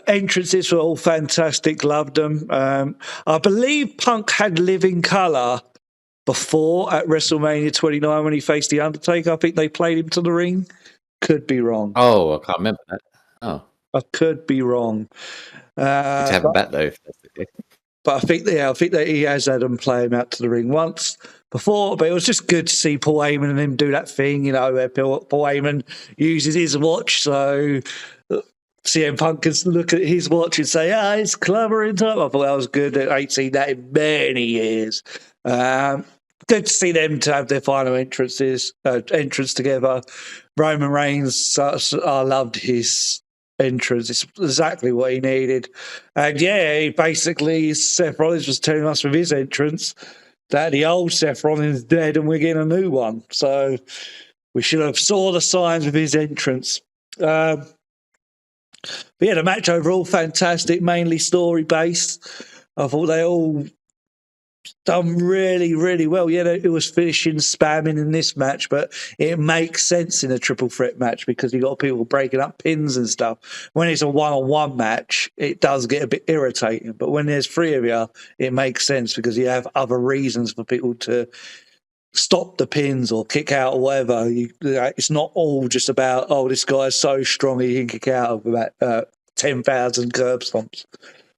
Entrances were all fantastic, loved them. I believe Punk had Living Colour before at WrestleMania 29 when he faced The Undertaker. I think they played him to the ring. Could be wrong. Oh, I can't remember that. Oh. I could be wrong. Good to have him back though, if that's the case. But I think that he has had them play him out to the ring once before. But it was just good to see Paul Heyman and him do that thing, you know, where Paul Heyman uses his watch, so CM Punk can look at his watch and say, it's clever in time. I thought that was good. I ain't seen that in many years. Good to see them to have their final entrance together. Roman Reigns, I loved his entrance. It's exactly what he needed. And yeah, basically Seth Rollins was telling us with his entrance that the old Seth Rollins is dead and we're getting a new one. So we should have saw the signs with his entrance. But yeah, the match overall fantastic, mainly story based. I thought they all done really, really well. Yeah, it was finishing spamming in this match, but it makes sense in a triple threat match because you got people breaking up pins and stuff. When it's a one-on-one match, it does get a bit irritating. But when there's three of you, it makes sense because you have other reasons for people to stop the pins or kick out or whatever. It's not all just about, this guy's so strong he can kick out of about 10,000 curb stomps.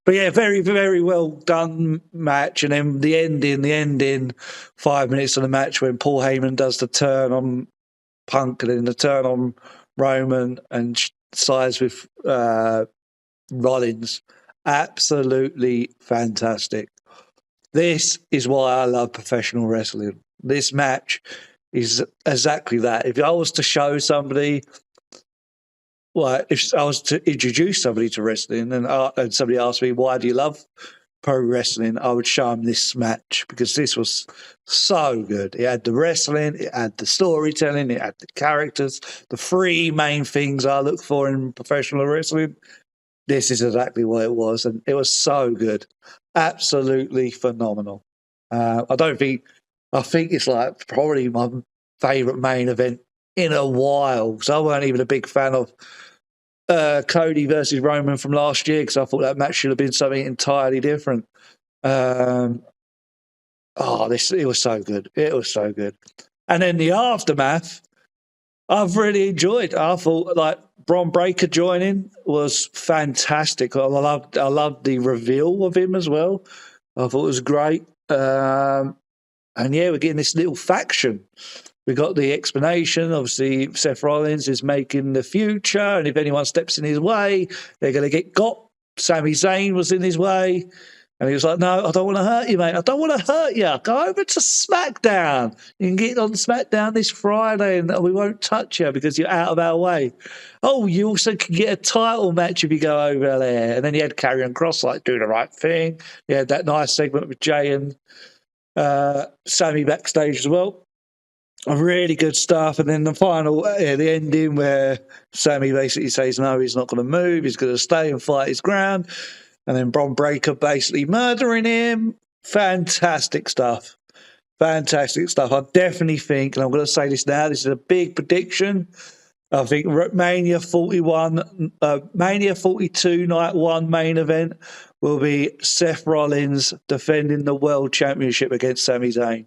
But yeah, very, very well done match. And then the ending, 5 minutes of the match when Paul Heyman does the turn on Punk and then the turn on Roman and sides with Rollins. Absolutely fantastic. This is why I love professional wrestling. This match is exactly that. If I was to show somebody, well, if I was to introduce somebody to wrestling and somebody asked me, why do you love pro wrestling, I would show them this match because this was so good. It had the wrestling, it had the storytelling, it had the characters, the three main things I look for in professional wrestling. This is exactly what it was, and it was so good. Absolutely phenomenal. I think it's like probably my favourite main event in a while. So I weren't even a big fan of Cody versus Roman from last year because I thought that match should have been something entirely different. It was so good. It was so good. And then the aftermath, I've really enjoyed. I thought like Bron Breakker joining was fantastic. I loved the reveal of him as well. I thought it was great. And yeah, we're getting this little faction. We got the explanation. Obviously, Seth Rollins is making the future, and if anyone steps in his way, they're going to get got. Sami Zayn was in his way, and he was like, "No, I don't want to hurt you, mate. I don't want to hurt you. Go over to Smackdown. You can get on Smackdown this Friday, and we won't touch you because you're out of our way. Oh, you also can get a title match if you go over there." And then you had Karrion Kross like do the right thing. You had that nice segment with Jay and Sammy backstage as well. Really good stuff. And then the final, the ending where Sammy basically says, no, he's not going to move. He's going to stay and fight his ground. And then Bron Breakker basically murdering him. Fantastic stuff. Fantastic stuff. I definitely think, and I'm going to say this now, this is a big prediction. I think Mania 42 night one main event will be Seth Rollins defending the world championship against Sami Zayn.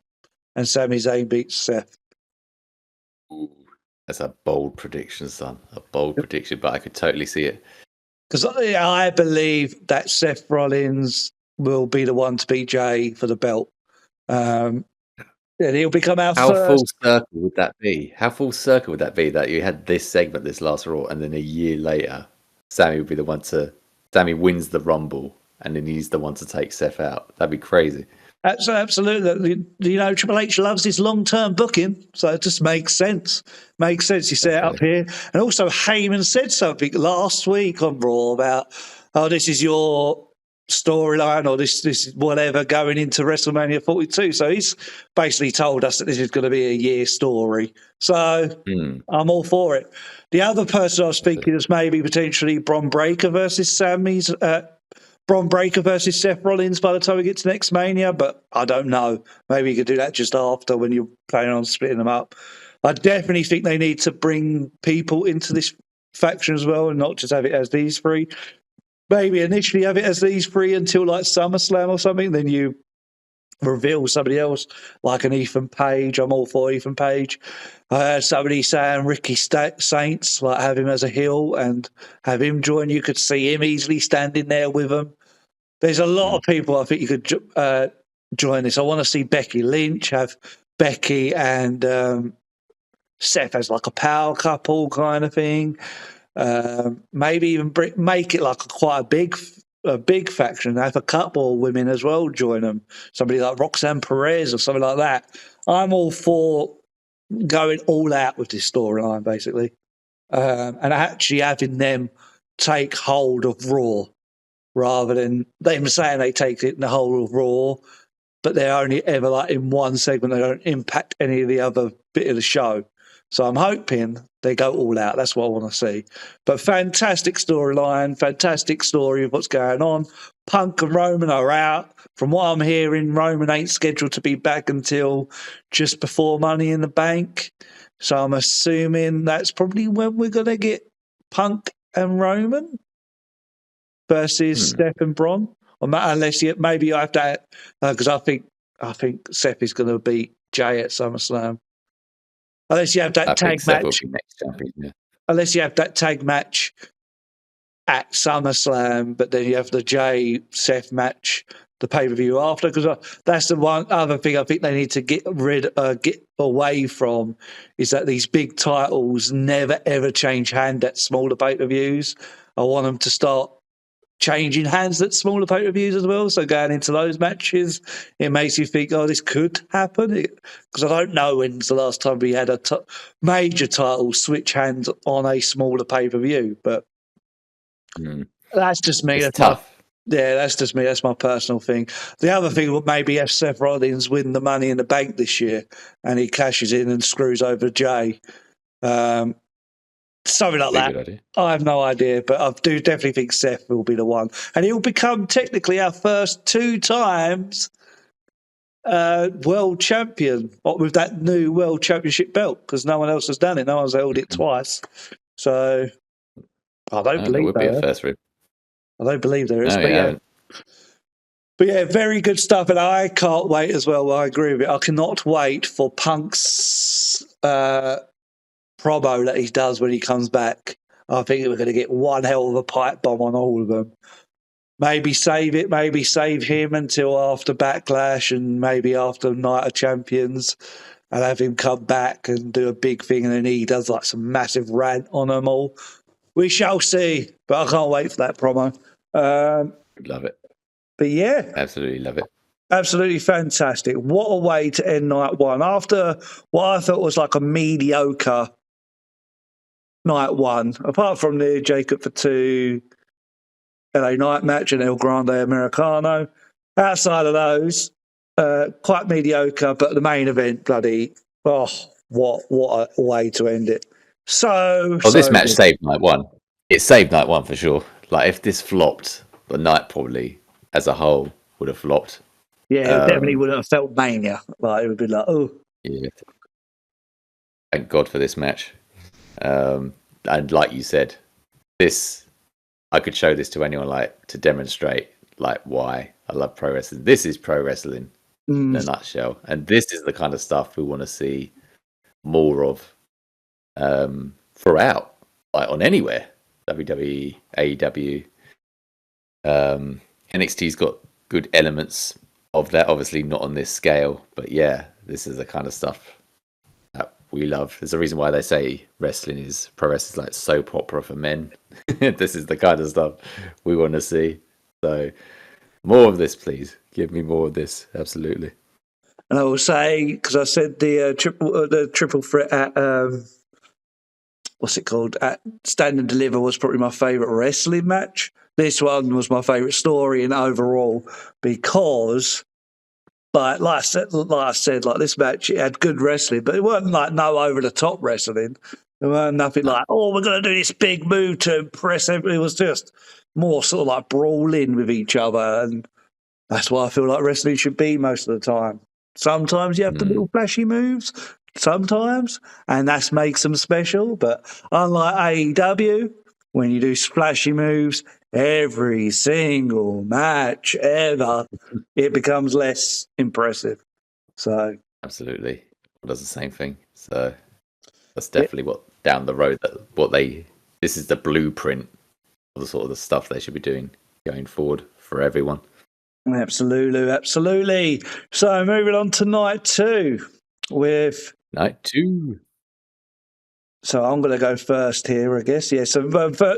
And Sami Zayn beats Seth. Ooh, that's a bold prediction, son. A bold prediction, but I could totally see it. Because I believe that Seth Rollins will be the one to beat Jay for the belt. And he'll become our How first. full circle would that be? How full circle would that be that you had this segment, this last Raw, and then a year later, Sammy would be the one to... Sammy wins the Rumble, and then he's the one to take Seth out. That'd be crazy. Absolutely. You know, Triple H loves his long-term booking, so it just makes sense. Makes sense. You set it up here. And also, Heyman said something last week on Raw about, oh, this is your storyline or this is whatever going into WrestleMania 42. So he's basically told us that this is going to be a year story. So I'm all for it. The other person I was speaking is maybe potentially Bron Breakker versus Sammy's... Bron Breakker versus Seth Rollins by the time we get to next Mania, but I don't know. Maybe you could do that just after when you're planning on splitting them up. I definitely think they need to bring people into this faction as well and not just have it as these three. Maybe initially have it as these three until like SummerSlam or something, then you reveal somebody else like an Ethan Page. I'm all for Ethan Page. I heard somebody saying Ricky Saints, like have him as a heel and have him join. You could see him easily standing there with them. There's a lot of people I think you could join this. I want to see Becky Lynch, have Becky and Seth as like a power couple kind of thing. Maybe even make it like quite a big faction. Have a couple of women as well join them. Somebody like Roxanne Perez or something like that. I'm all for going all out with this storyline, basically, and actually having them take hold of Raw rather than them saying they take it in the whole of Raw, but they're only ever like in one segment. They don't impact any of the other bit of the show. So I'm hoping they go all out. That's what I want to see. But fantastic storyline, fantastic story of what's going on. Punk and Roman are out. From what I'm hearing, Roman ain't scheduled to be back until just before Money in the Bank. So I'm assuming that's probably when we're going to get Punk and Roman versus Seth and Bron. Unless maybe I have to, because I think Seth is going to beat Jay at SummerSlam. Unless you have that tag match. Next champion, yeah. Unless you have that tag match at SummerSlam, but then you have the Jay Seth match, the pay-per-view after, because that's the one other thing I think they need to get away from, is that these big titles never ever change hand at smaller pay-per-views. I want them to start changing hands at smaller pay-per-views as well. So going into those matches, it makes you think, oh, this could happen. Because I don't know when's the last time we had a major title switch hands on a smaller pay-per-view, but that's just me. It's tough. That's just me. That's my personal thing. The other thing would maybe have Seth Rollins win the Money in the Bank this year, and he cashes in and screws over Jay. Something like that. Good idea. I have no idea, but I do definitely think Seth will be the one, and he'll become technically our first 2 times world champion with that new world championship belt, because no one else has done it. No one's held it twice. So I don't believe it would be a first. I don't believe there is, No, but yeah, very good stuff, and I can't wait as well. I agree with it. I cannot wait for Punk's promo that he does when he comes back. I think we're going to get one hell of a pipe bomb on all of them. Maybe save him until after Backlash and maybe after Night of Champions, and have him come back and do a big thing, and then he does like some massive rant on them all. We shall see, but I can't wait for that promo. Love it. But yeah. Absolutely love it. Absolutely fantastic. What a way to end night one. After what I thought was like a mediocre night one, apart from the Jacob for 2 LA Knight match and El Grande Americano. Outside of those, quite mediocre, but the main event, what a way to end it. This match saved night one. It saved night one for sure. Like, if this flopped, the night probably as a whole would have flopped. Yeah, it definitely wouldn't have felt Mania. Like, it would be like, oh. Yeah. Thank God for this match. And like you said, I could show this to anyone, like, to demonstrate like why I love pro wrestling. This is pro wrestling in a nutshell. And this is the kind of stuff we want to see more of throughout, like on anywhere. WWE, AEW, NXT's got good elements of that, obviously not on this scale, but yeah, this is the kind of stuff that we love. There's a reason why they say pro wrestling is like soap opera for men. This is the kind of stuff we want to see. So more of this, please. Give me more of this. Absolutely. And I will say, because I said the triple threat at what's it called? At Stand and Deliver was probably my favourite wrestling match. This one was my favourite story and overall, because like I said, this match, it had good wrestling, but it wasn't like no over the top wrestling. There weren't nothing like, oh, we're going to do this big move to impress everybody. It was just more sort of like brawling with each other, and that's what I feel like wrestling should be most of the time. Sometimes you have the little flashy moves, sometimes, and that makes them special. But unlike AEW, when you do splashy moves every single match ever, it becomes less impressive. So absolutely, it does the same thing. So that's definitely what down the road this is the blueprint of the sort of the stuff they should be doing going forward for everyone. Absolutely. So moving on to night 2 with night 2. So I'm going to go first here, I guess. Yeah. So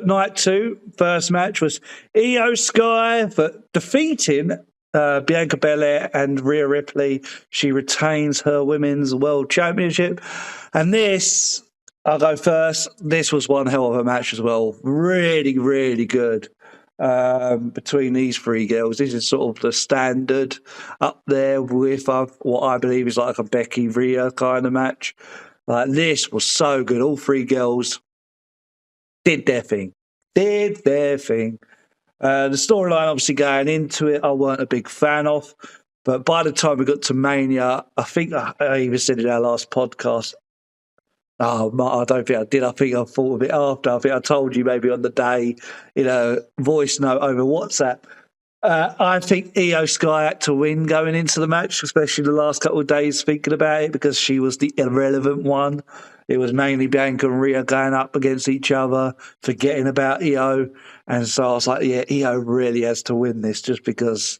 night 2, first match was Io Sky defeating Bianca Belair and Rhea Ripley. She retains her Women's World Championship. And this, I'll go first. This was one hell of a match as well. Really, really good. Between these 3 girls, this is sort of the standard up there with what I believe is like a Becky Rhea kind of match. Like, this was so good. All 3 girls did their thing. The storyline, obviously, going into it, I weren't a big fan of, but by the time we got to Mania, I think I even said in our last podcast. Oh, I don't think I did. I think I thought of it after. I think I told you maybe on the day, voice note over WhatsApp. I think Io Sky had to win going into the match, especially the last couple of days speaking about it, because she was the irrelevant one. It was mainly Bianca and Rhea going up against each other, forgetting about Io. And so I was like, yeah, Io really has to win this just because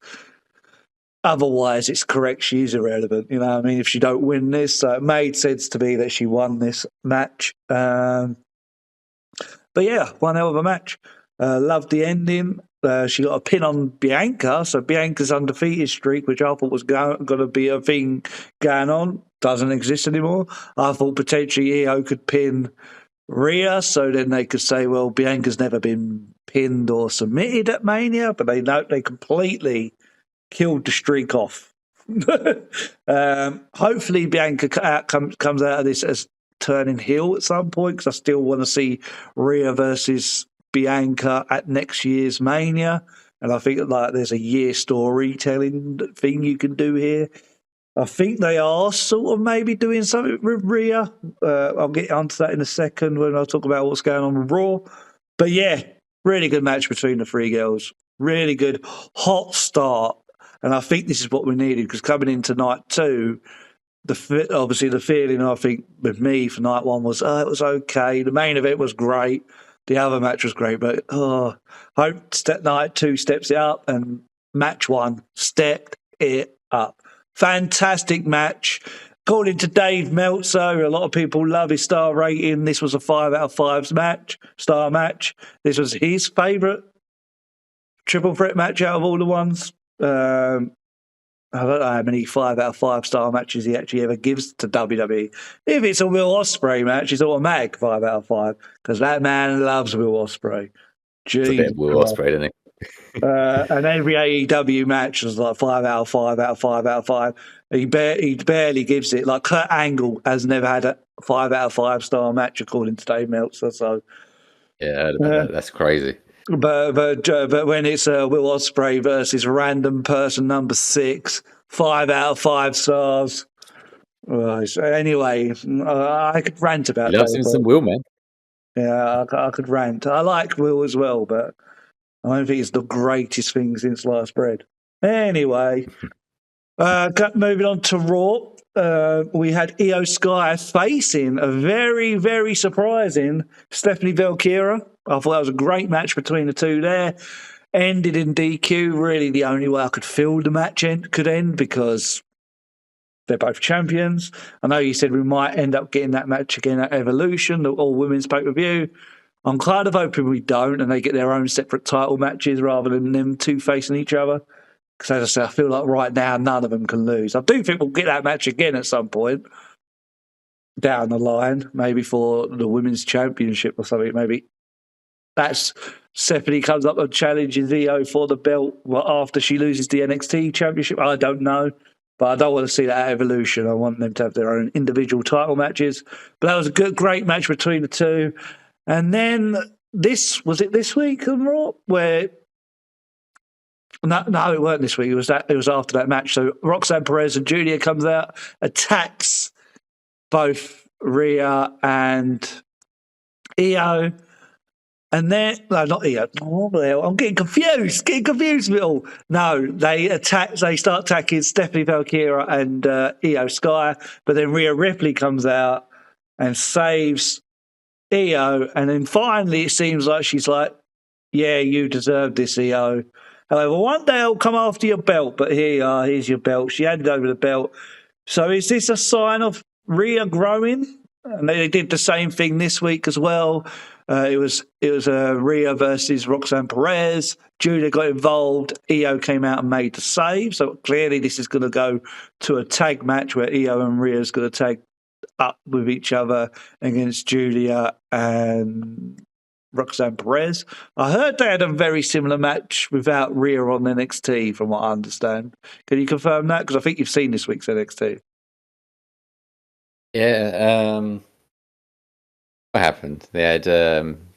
otherwise it's correct she's irrelevant. You know what I mean? If she don't win this, so it made sense to me that she won this match. But yeah, one hell of a match. Loved the ending. She got a pin on Bianca, so Bianca's undefeated streak, which I thought was going to be a thing going on, doesn't exist anymore. I thought potentially Io could pin Rhea, so then they could say, well, Bianca's never been pinned or submitted at Mania, but they completely killed the streak off. Hopefully Bianca comes out of this as turning heel at some point, because I still want to see Rhea versus Bianca at next year's Mania, and I think there's a year storytelling thing you can do here. I think they are sort of maybe doing something with Rhea. I'll get onto that in a second when I talk about what's going on with Raw. But yeah, really good match between the three girls. Really good, hot start. And I think this is what we needed, because coming into night two, obviously the feeling I think with me for night one was, it was okay. The main event was great. The other match was great, but hope night two steps it up, and match one stepped it up. Fantastic match. According to Dave Meltzer, a lot of people love his star rating. This was a 5 out of 5 star match. This was his favourite triple threat match out of all the ones. I don't know how many 5 out of 5 star matches he actually ever gives to WWE. If it's a Will Ospreay match, it's automatic 5 out of 5, because that man loves Will Ospreay. It's a bit of Will Ospreay, isn't it? And every AEW match was like 5 out of 5 out of 5 out of 5. He barely gives it. Like Kurt Angle has never had a 5 out of 5 star match, according to Dave Meltzer. So yeah, that's crazy. But when it's Will Ospreay versus random person number 6, 5 out of 5 stars. Anyway, I could rant about that. Loves him some Will, man. Yeah, I could rant. I like Will as well, but I don't think it's the greatest thing since sliced bread. Anyway, moving on to Raw. We had Io Sky facing a very, very surprising Stephanie Valkyria. I thought that was a great match between the two there. Ended in DQ. Really the only way I could feel the match could end, because they're both champions. I know you said we might end up getting that match again at Evolution, the all-women's pay-per-view. I'm kind of hoping we don't, and they get their own separate title matches rather than them two facing each other. Because as I said, I feel like right now none of them can lose. I do think we'll get that match again at some point down the line, maybe for the women's championship or something. Maybe that's Stephanie comes up and challenges Io for the belt after she loses the NXT championship. I don't know, but I don't want to see that at Evolution. I want them to have their own individual title matches. But that was a after match between the two. And then this week on Raw where no, it weren't this week. It was after that match. So Roxanne Perez and Julia comes out, attacks both Rhea and Io. And then, no, not Io. Oh, I'm getting confused with it all. No, they start attacking Stephanie Valkyria and Io Sky, but then Rhea Ripley comes out and saves Io, and then finally it seems like she's like, yeah, you deserve this, Io. However, one day I'll come after your belt, but here you are, here's your belt. She handed over the belt. So is this a sign of Rhea growing? And they did the same thing this week as well. It was Rhea versus Roxanne Perez. Julia got involved. Io came out and made the save. So clearly this is going to go to a tag match where Io and Rhea is going to tag up with each other against Julia and Roxanne Perez. I heard they had a very similar match without Rhea on NXT, from what I understand. Can you confirm that? Because I think you've seen this week's NXT. Yeah. What happened? They had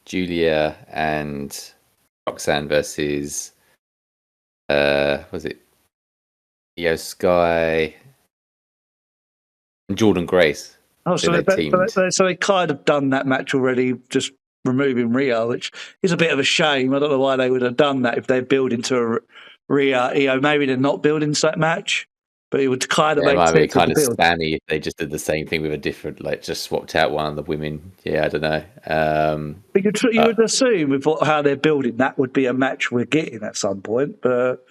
Julia and Roxanne versus was it Io Sky and Jordan Grace. Oh, so they kind of done that match already, just removing Rhea, which is a bit of a shame. I don't know why they would have done that if they're building to Rhea, maybe they're not building to that match, but it would kind of make might sense. be kind of build. spammy if they just did the same thing with a different, like just swapped out one of the women. Yeah, I don't know. But you would assume with how they're building, that would be a match we're getting at some point. But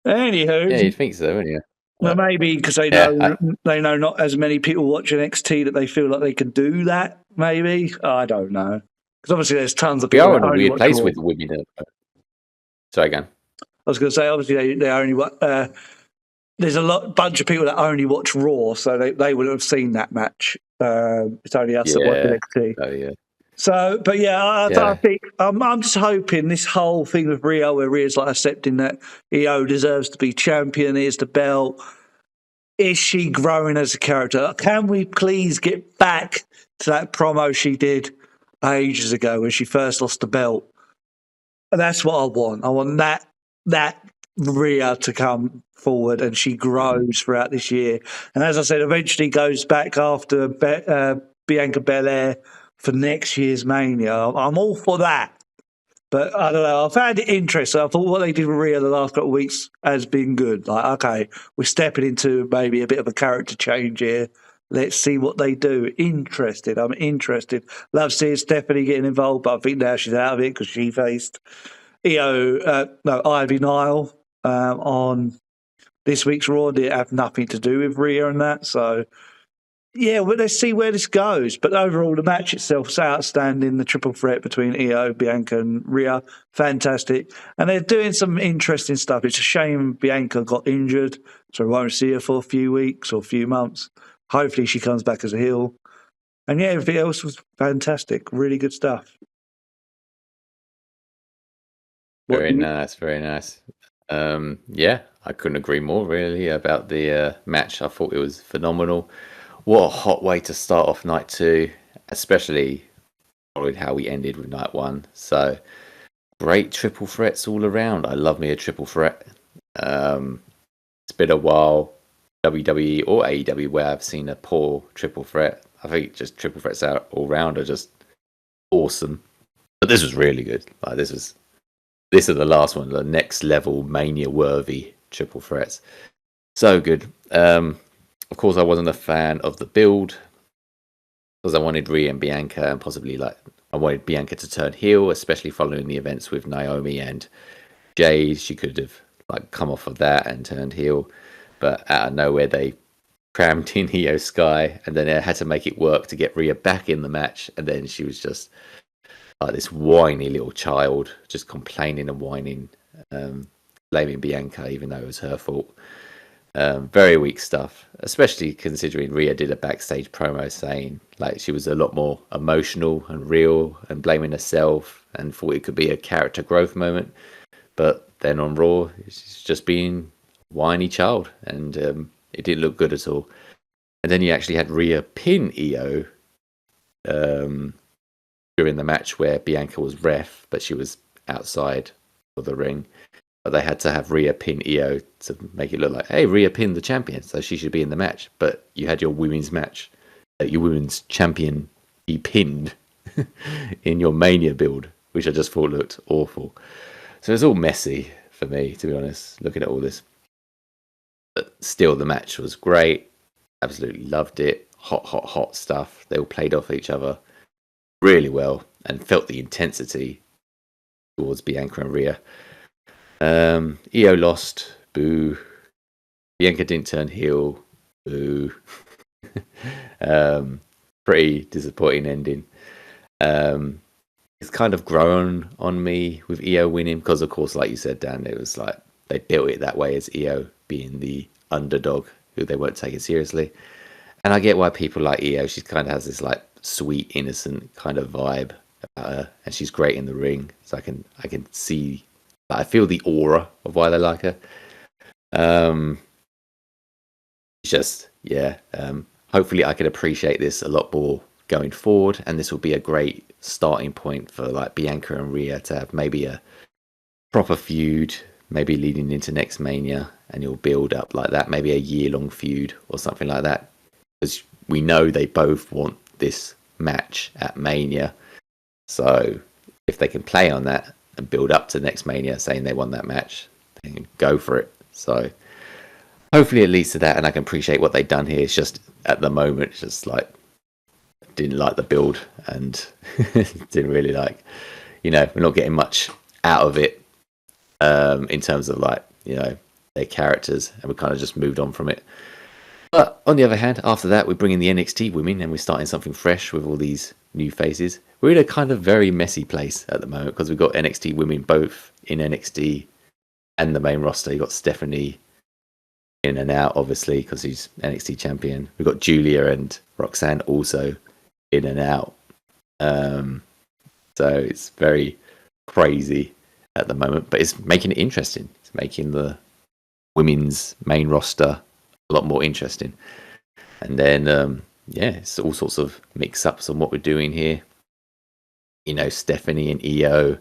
anywho, yeah, you'd think so, wouldn't you? Well, maybe because they know not as many people watch NXT that they feel like they can do that. Maybe I don't know, because obviously there's tons of We people. are in a weird place with women. Sorry, again. I was going to say obviously they only there's a bunch of people that only watch Raw, so they would have seen that match. It's only us that watch NXT. Oh yeah. So, but I think I'm just hoping this whole thing with Rio, where Rio's like accepting that EO deserves to be champion, here's the belt. Is she growing as a character? Can we please get back to that promo she did ages ago when she first lost the belt? And that's what I want. I want that Rhea to come forward and she grows throughout this year. And as I said, eventually goes back after Bianca Belair for next year's Mania. I'm all for that. But I don't know. I found it interesting. I thought what they did with Rhea the last couple of weeks has been good. Like, okay, we're stepping into maybe a bit of a character change here. Let's see what they do. Interested. I'm interested. Love seeing Stephanie getting involved, but I think now she's out of it because she faced Ivy Nile on this week's Raw. It have nothing to do with Rhea and that. So, yeah, well, let's see where this goes. But overall, the match itself is outstanding. The triple threat between Io, Bianca, and Rhea, fantastic. And they're doing some interesting stuff. It's a shame Bianca got injured, so we won't see her for a few weeks or a few months. Hopefully she comes back as a heel. And yeah, everything else was fantastic. Really good stuff. Very nice, very nice. Yeah, I couldn't agree more really about the match. I thought it was phenomenal. What a hot way to start off night 2, especially following how we ended with night 1. So great triple threats all around. I love me a triple threat. It's been a while, WWE or AEW, where I've seen a poor triple threat. I think just triple threats out all round are just awesome. But this was really good. Like this is the last one, the next level Mania worthy triple threats. So good. Of course, I wasn't a fan of the build because I wanted Rhea and Bianca, and possibly I wanted Bianca to turn heel, especially following the events with Naomi and Jade. She could have come off of that and turned heel, but out of nowhere they crammed in Io Sky, and then they had to make it work to get Rhea back in the match, and then she was just like this whiny little child, just complaining and whining, blaming Bianca even though it was her fault. Very weak stuff, especially considering Rhea did a backstage promo saying she was a lot more emotional and real and blaming herself and thought it could be a character growth moment. But then on Raw, she's just being a whiny child, and it didn't look good at all. And then you actually had Rhea pin Io during the match where Bianca was ref, but she was outside of the ring. But they had to have Rhea pin Io to make it look like, hey, Rhea pinned the champion, so she should be in the match. But you had your women's match, your women's champion be pinned in your Mania build, which I just thought looked awful. So it's all messy for me, to be honest, looking at all this. But still, the match was great. Absolutely loved it. Hot stuff. They all played off each other really well and felt the intensity towards Bianca and Rhea. Io lost. Boo. Bianca didn't turn heel. Boo. Pretty disappointing ending. It's kind of grown on me with Io winning because, of course, like you said, Dan, it was they built it that way as Io being the underdog who they weren't taking seriously. And I get why people like Io. She kind of has this sweet, innocent kind of vibe about her, and she's great in the ring. So I can see, I feel the aura of why they like her. Hopefully I can appreciate this a lot more going forward, and this will be a great starting point for Bianca and Rhea to have maybe a proper feud, maybe leading into next Mania, and you'll build up like that, maybe a year-long feud or something like that, because we know they both want this match at Mania. So if they can play on that, and build up to the next Mania saying they won that match, then go for it. So hopefully it leads to that, and I can appreciate what they've done here. It's just at the moment, it's just like didn't like the build and didn't really like, we're not getting much out of it in terms of like, their characters, and we kind of just moved on from it. But on the other hand, after that, we're bringing the NXT women and we're starting something fresh with all these new faces. We're in a kind of very messy place at the moment because we've got NXT women both in NXT and the main roster. You've got Stephanie in and out, obviously, because she's NXT champion. We've got Julia and Roxanne also in and out. So it's very crazy at the moment, but it's making it interesting. It's making the women's main roster a lot more interesting. And then, it's all sorts of mix-ups on what we're doing here. Stephanie and Io,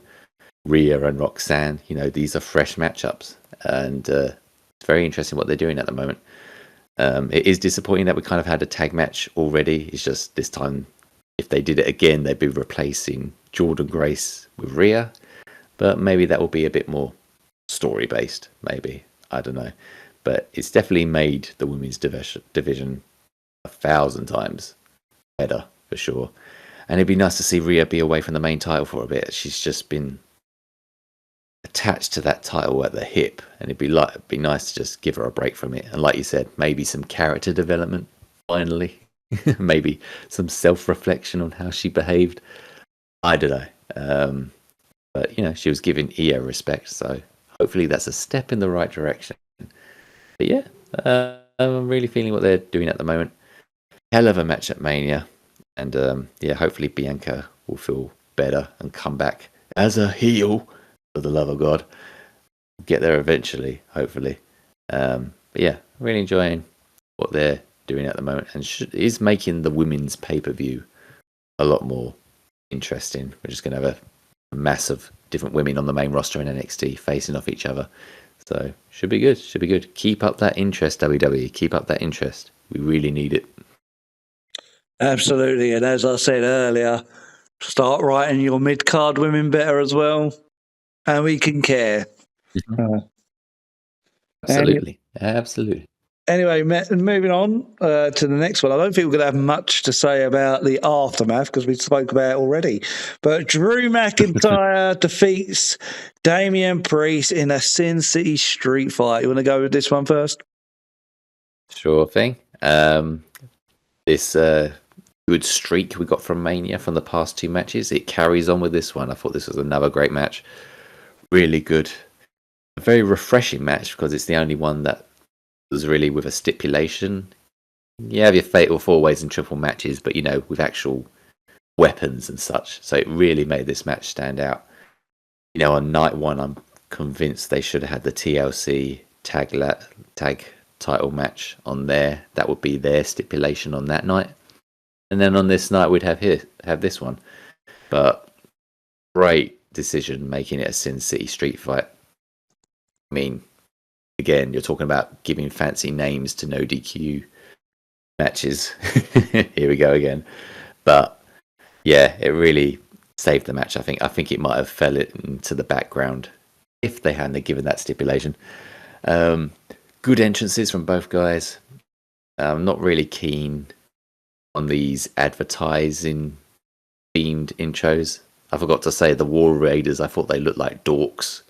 Rhea and Roxanne, these are fresh matchups. And it's very interesting what they're doing at the moment. It is disappointing that we kind of had a tag match already. It's just this time, if they did it again, they'd be replacing Jordan Grace with Rhea. But maybe that will be a bit more story-based, maybe. I don't know. But it's definitely made the women's division 1,000 times better, for sure. And it'd be nice to see Rhea be away from the main title for a bit. She's just been attached to that title at the hip, and it'd be nice to just give her a break from it. And like you said, maybe some character development, finally. Maybe some self-reflection on how she behaved. I don't know. But, she was giving Io respect, so hopefully that's a step in the right direction. But yeah, I'm really feeling what they're doing at the moment. Hell of a match at Mania. And hopefully Bianca will feel better and come back as a heel, for the love of God. Get there eventually, hopefully. But yeah, really enjoying what they're doing at the moment. And is making the women's pay-per-view a lot more interesting. We're just going to have a mass of different women on the main roster in NXT facing off each other. So should be good. Should be good. Keep up that interest, WWE. Keep up that interest. We really need it. Absolutely. And as I said earlier, start writing your mid-card women better as well. And we can care. Mm-hmm. Absolutely. Absolutely. Anyway, moving on to the next one. I don't think we're going to have much to say about the aftermath because we spoke about it already. But Drew McIntyre defeats Damian Priest in a Sin City street fight. You want to go with this one first? Sure thing. This good streak we got from Mania from the past two matches, it carries on with this one. I thought this was another great match. Really good. A very refreshing match because it's the only one that was really with a stipulation. You have your fatal four-ways and triple matches, but with actual weapons and such. So it really made this match stand out. On night one, I'm convinced they should have had the TLC tag title match on there. That would be their stipulation on that night. And then on this night, we'd have this one. But great decision making it a Sin City street fight. I mean, again, you're talking about giving fancy names to no DQ matches. Here we go again. But yeah, it really saved the match. I think it might have fell into the background if they hadn't given that stipulation. Good entrances from both guys. I'm not really keen on these advertising themed intros. I forgot to say the War Raiders. I thought they looked like dorks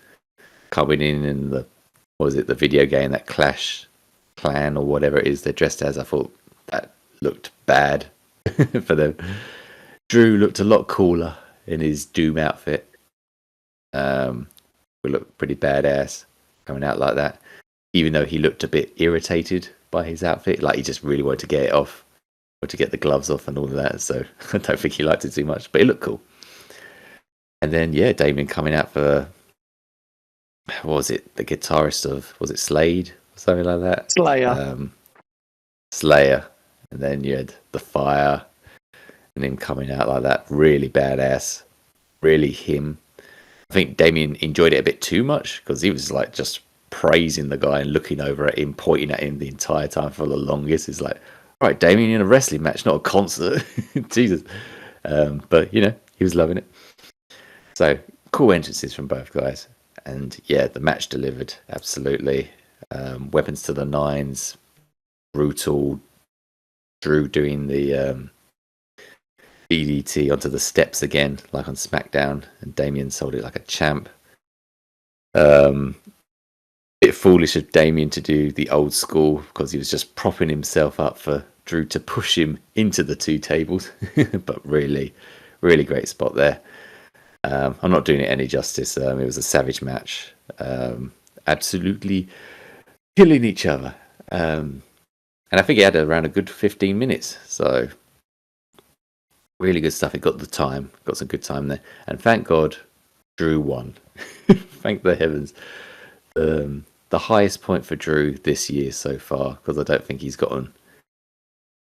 coming in the the video game, that Clash Clan or whatever it is they're dressed as. I thought that looked bad for them. Drew looked a lot cooler in his Doom outfit. He looked pretty badass coming out like that, even though he looked a bit irritated by his outfit, like he just really wanted to get it off or to get the gloves off and all of that. So I don't think he liked it too much, but it looked cool. And then Damien coming out for, what was it, the guitarist of, was it Slade or something like that? Slayer. And then you had the Fire and him coming out like that, really badass, really him. I think Damien enjoyed it a bit too much because he was like just praising the guy and looking over at him, pointing at him the entire time for the longest. It's like, all right, Damien, in a wrestling match, not a concert. Jesus. But he was loving it. So cool entrances from both guys. And yeah, the match delivered, absolutely. Weapons to the nines, brutal. Drew doing the DDT onto the steps again, like on Smackdown, and Damien sold it like a champ. Bit foolish of Damien to do the old school because he was just propping himself up for Drew to push him into the two tables. But really, really great spot there. I'm not doing it any justice. It was a savage match. Absolutely killing each other. And I think it had around a good 15 minutes. So really good stuff. It got the time. Got some good time there. And thank God Drew won. Thank the heavens. The highest point for Drew this year so far, because I don't think he's gotten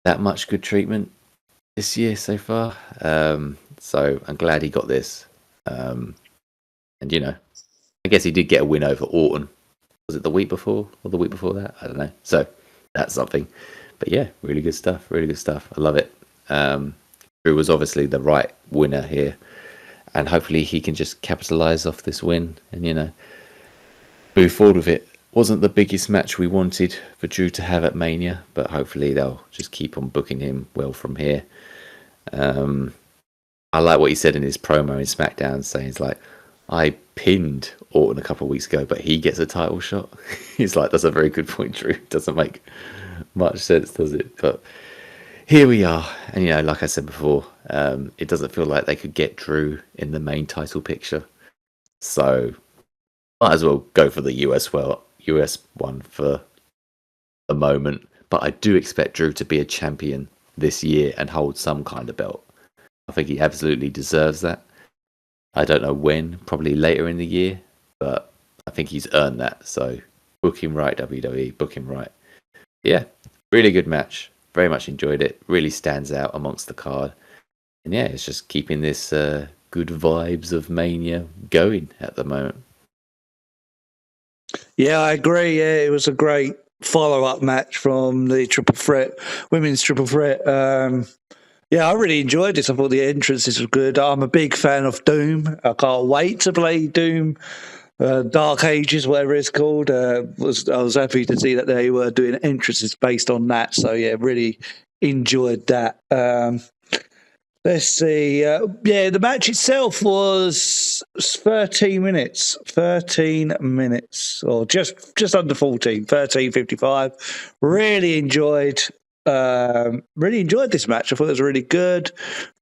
that much good treatment this year so far. So I'm glad he got this. And, you know, I guess he did get a win over Orton. Was it the week before or the week before that? I don't know. So that's something. But yeah, really good stuff. Really good stuff. I love it. Drew was obviously the right winner here. And hopefully he can just capitalise off this win and, you know, move forward with it. Wasn't the biggest match we wanted for Drew to have at Mania, but hopefully they'll just keep on booking him well from here. I like what he said in his promo in SmackDown, saying it's like, I pinned Orton a couple of weeks ago, but he gets a title shot. He's like, that's a very good point, Drew. Doesn't make much sense, does it? But here we are. And, you know, like I said before, it doesn't feel like they could get Drew in the main title picture. So might as well go for the US one for the moment. But I do expect Drew to be a champion this year and hold some kind of belt. I think he absolutely deserves that. I don't know when, probably later in the year, but I think he's earned that. So book him right, WWE, book him right. Yeah, really good match. Very much enjoyed it. Really stands out amongst the card. And yeah, it's just keeping this good vibes of Mania going at the moment. Yeah, I agree. Yeah, it was a great follow-up match from the women's triple threat. Yeah, I really enjoyed this. I thought the entrances were good. I'm a big fan of Doom. I can't wait to play Doom. Dark Ages, whatever it's called. I was happy to see that they were doing entrances based on that. So yeah, really enjoyed that. Let's see. Yeah, the match itself was 13 minutes. 13 minutes, or just under 14. 13:55. Really enjoyed this match. I thought it was really good.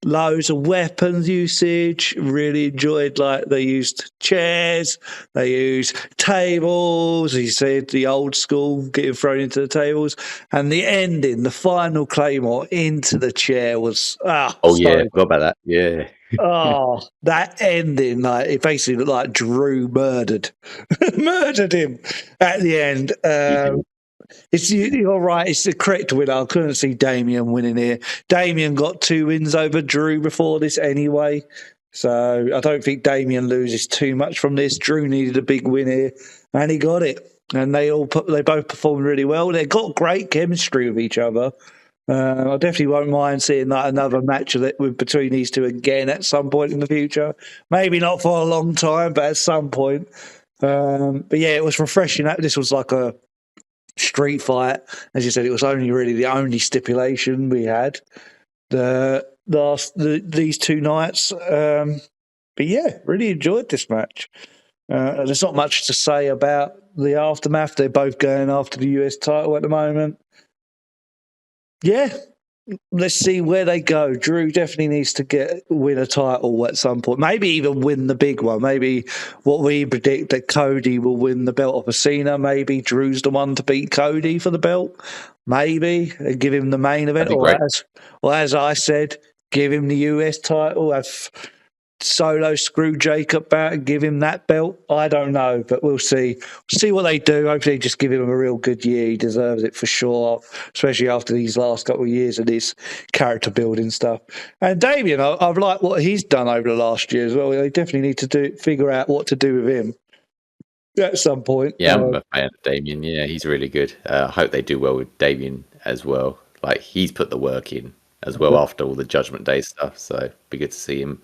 Loads of weapons usage. Really enjoyed, like, they used chairs, they used tables. He said the old school getting thrown into the tables, and the ending, the final Claymore into the chair was yeah, forgot about that. Yeah. Oh, that ending, like, it basically looked like Drew murdered him at the end. You're right. It's the correct winner. I couldn't see Damien winning here. Damien got 2 wins over Drew before this anyway, so I don't think Damien loses too much from this. Drew needed a big win here, and he got it. And they both performed really well. They got great chemistry with each other. I definitely won't mind seeing like another match between these two again at some point in the future. Maybe not for a long time, but at some point. But yeah, it was refreshing. This was like a street fight. As you said, it was only really the only stipulation we had these 2 nights. But yeah, really enjoyed this match. There's not much to say about the aftermath. They're both going after the US title at the moment. Yeah, let's see where they go. Drew definitely needs to win a title at some point. Maybe even win the big one. Maybe what we predict, that Cody will win the belt of Cena. Maybe Drew's the one to beat Cody for the belt. Maybe and give him the main event. Or as I said, give him the US title. Have Solo screw Jacob back and give him that belt. I don't know, but we'll see. See what they do. Hopefully just give him a real good year. He deserves it for sure, especially after these last couple of years of this character building stuff. And Damien, I've liked what he's done over the last year as well. They definitely need to figure out what to do with him at some point. Yeah, I'm a fan of Damien. Yeah, he's really good. I hope they do well with Damien as well. Like, he's put the work in as well after all the Judgment Day stuff. So it'd be good to see him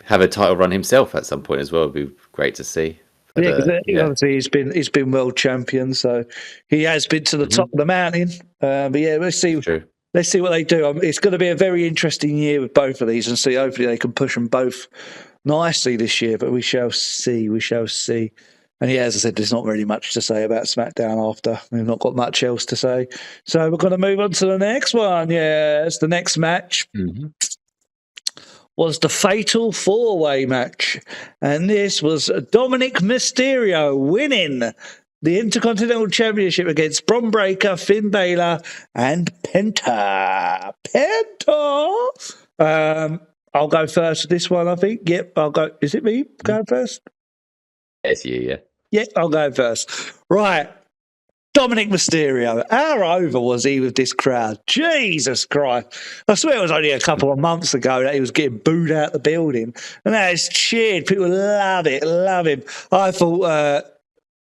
have a title run himself at some point as well. Would be great to see. But, obviously he's been world champion, so he has been to the top of the mountain. But yeah, let's see what they do. It's going to be a very interesting year with both of these, and see hopefully they can push them both nicely this year. But we shall see. We shall see. And yeah, as I said, there's not really much to say about SmackDown after. We've not got much else to say. So we're going to move on to the next one. Yes, the next match was the Fatal 4-Way match. And this was Dominic Mysterio winning the Intercontinental Championship against Bron Breakker, Finn Balor, and Penta. I'll go first with this one, I think. Yep, I'll go. Is it me going first? It's you, yeah. Yeah, I'll go first. Right. Dominic Mysterio. How over was he with this crowd? Jesus Christ. I swear it was only a couple of months ago that he was getting booed out the building. And now it's cheered. People love it, love him. I thought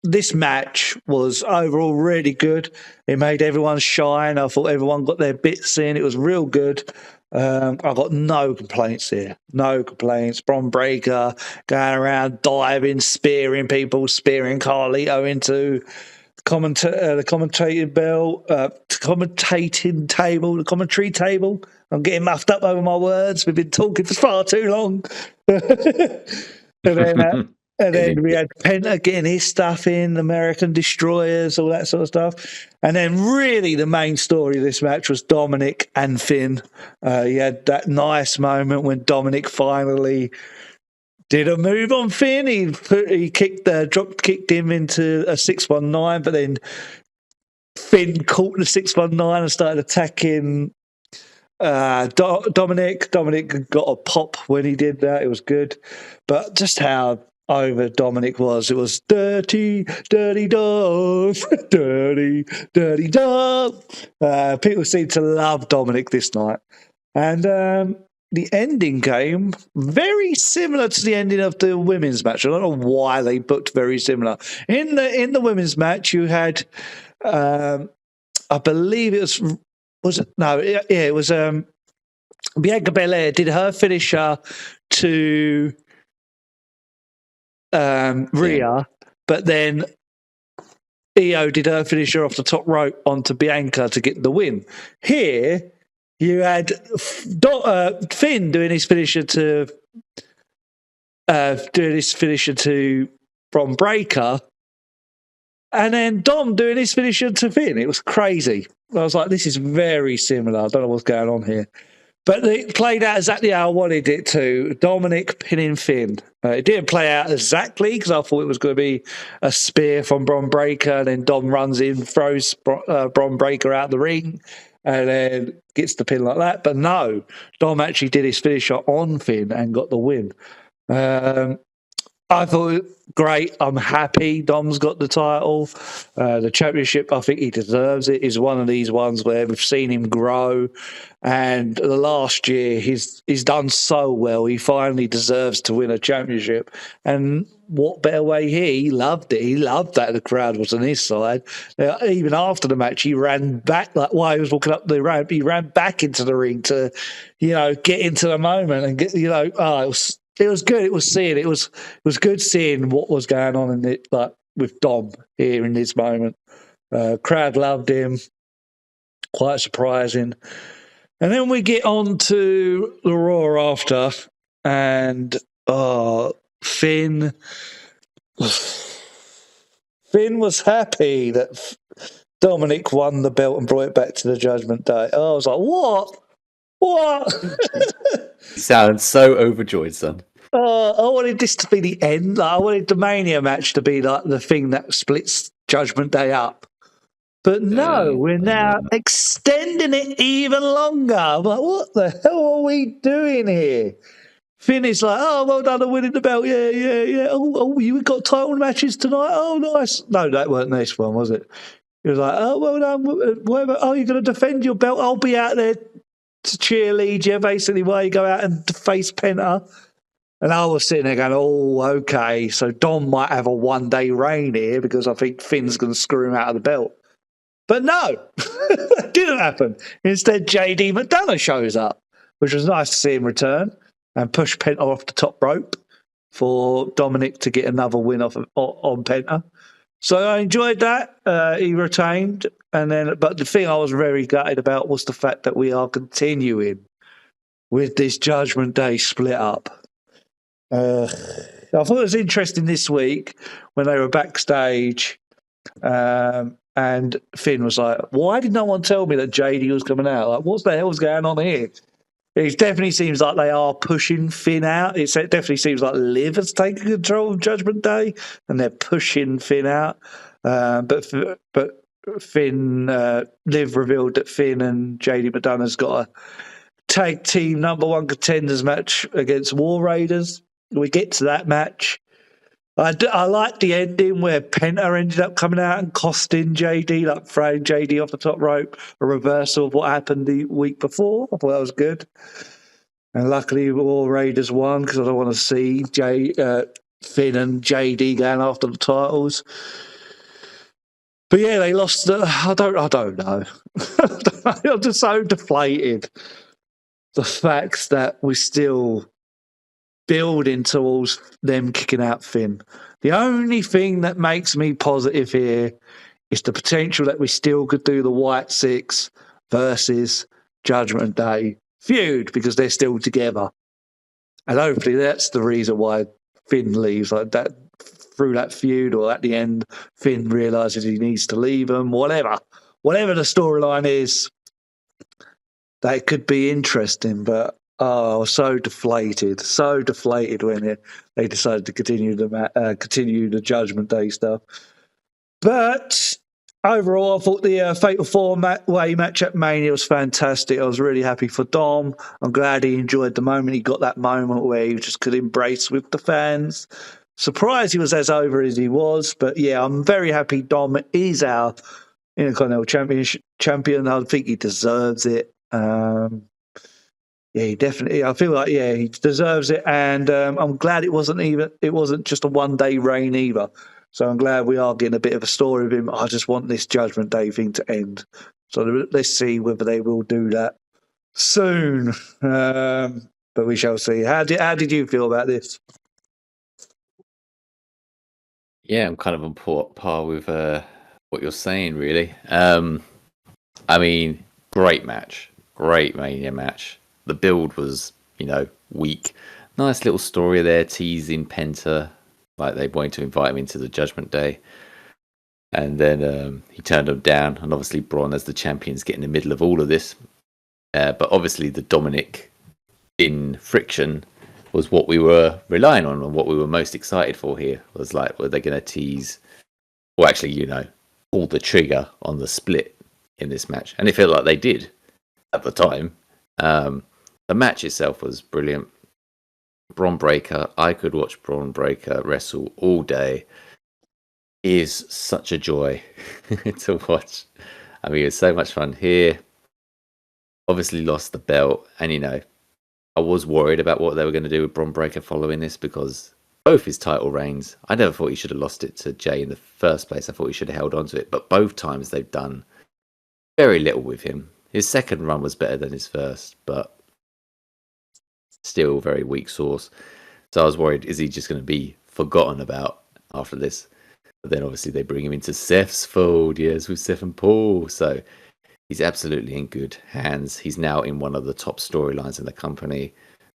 this match was overall really good. It made everyone shine. I thought everyone got their bits in. It was real good. I got no complaints here. No complaints. Bron Breakker going around diving, spearing people, spearing Carlito into the commentary table. I'm getting muffed up over my words. We've been talking for far too long. And then we had Penta getting his stuff in, American Destroyers, all that sort of stuff. And then really the main story of this match was Dominic and Finn. He had that nice moment when Dominic finally did a move on Finn. He kicked him into a 619, but then Finn caught the 619 and started attacking Dominic. Dominic got a pop when he did that. It was good. But just how over Dominic was. It was dirty, dirty dog, dirty, dirty dog. People seem to love Dominic this night. And the ending came very similar to the ending of the women's match. I don't know why they booked very similar. In the women's match, you had, I believe it was Bianca Belair did her finisher to Rhea, but then Io did her finisher off the top rope onto Bianca to get the win. Here, you had Finn doing his finisher to Bron Breakker, and then Dom doing his finisher to Finn. It was crazy. I was like, this is very similar. I don't know what's going on here. But it played out exactly how I wanted it to. Dominic pinning Finn. It didn't play out exactly because I thought it was going to be a spear from Bron Breakker, and then Dom runs in, throws Bron Breakker out the ring, and then gets the pin like that. But no, Dom actually did his finisher on Finn and got the win. I thought, great, I'm happy Dom's got the title. The championship, I think he deserves it. Is one of these ones where we've seen him grow. And the last year, he's done so well. He finally deserves to win a championship. And what better way here? He loved it. He loved that the crowd was on his side. Even after the match, he ran back, like while he was walking up the ramp, he ran back into the ring to, get into the moment and get, it was good. It was good seeing what was going on in it, like with Dom here in this moment. Crowd loved him. Quite surprising. And then we get on to the Raw after, and Finn was happy that Dominic won the belt and brought it back to the Judgment Day. I was like, what? You sound so overjoyed, son. I wanted this to be the end. Like, I wanted the Mania match to be like the thing that splits Judgment Day up. But no, we're now extending it even longer. I'm like, what the hell are we doing here? Finn is like, oh, well done on winning the belt. Yeah. Oh, you got title matches tonight? Oh, nice. No, that weren't this one, was it? He was like, oh, well done. Whatever. Oh, you're going to defend your belt? I'll be out there to cheerlead you, basically, while you go out and face Penta. And I was sitting there going, oh, okay, so Dom might have a one-day reign here because I think Finn's going to screw him out of the belt. But no, that didn't happen. Instead, JD McDonough shows up, which was nice to see him return. and push Penta off the top rope for Dominic to get another win on Penta. So I enjoyed that. He retained, but the thing I was very gutted about was the fact that we are continuing with this Judgment Day split up. I thought it was interesting this week when they were backstage, and Finn was like, "Why did no one tell me that JD was coming out? Like, what the hell's going on here?" It definitely seems like they are pushing Finn out. It definitely seems like Liv has taken control of Judgment Day, and they're pushing Finn out. But Finn, Liv revealed that Finn and JD McDonough's got a tag team number one contenders match against War Raiders. We get to that match. I like the ending where Penta ended up coming out and costing JD, like throwing JD off the top rope, a reversal of what happened the week before. I thought that was good. And luckily, War Raiders won because I don't want to see Finn and JD going after the titles. But yeah, they lost. I don't know. I'm just so deflated. The fact that we're still building towards them kicking out Finn. The only thing that makes me positive here is the potential that we still could do the Wyatt Sicks versus Judgment Day feud because they're still together. And hopefully that's the reason why Finn leaves, like that through that feud, or at the end, Finn realizes he needs to leave them, whatever the storyline is. That could be interesting, but I was so deflated when they decided to continue the Judgment Day stuff. But overall, I thought the Fatal 4-way match at Mania was fantastic. I was really happy for Dom. I'm glad he enjoyed the moment. He got that moment where he just could embrace with the fans. Surprised he was as over as he was, but yeah, I'm very happy Dom is our Intercontinental champion. I think he deserves it. Yeah, he definitely. I feel like he deserves it, and I'm glad it wasn't just a one-day reign either. So I'm glad we are getting a bit of a story of him. I just want this Judgment Day thing to end. So let's see whether they will do that soon. But we shall see. How did you feel about this? Yeah, I'm kind of on par with what you're saying, really. I mean, great match. Great Mania match. The build was, weak. Nice little story there, teasing Penta, like they wanted to invite him into the Judgment Day. And then he turned them down. And obviously Braun, as the champions, get in the middle of all of this. But obviously the Dominic in friction was what we were relying on and what we were most excited for here. Was like, were they going to tease, or actually, pull the trigger on the split in this match? And it felt like they did at the time. The match itself was brilliant. Braun Breaker, I could watch Braun Breaker wrestle all day. He is such a joy to watch. I mean, it was so much fun here. Obviously lost the belt, and I was worried about what they were going to do with Braun Breaker following this, because both his title reigns, I never thought he should have lost it to Jay in the first place. I thought he should have held on to it, but both times they've done very little with him. His second run was better than his first, but still very weak sauce. So I was worried, is he just going to be forgotten about after this? But then obviously they bring him into Seth's fold, yes, with Seth and Paul. So he's absolutely in good hands. He's now in one of the top storylines in the company.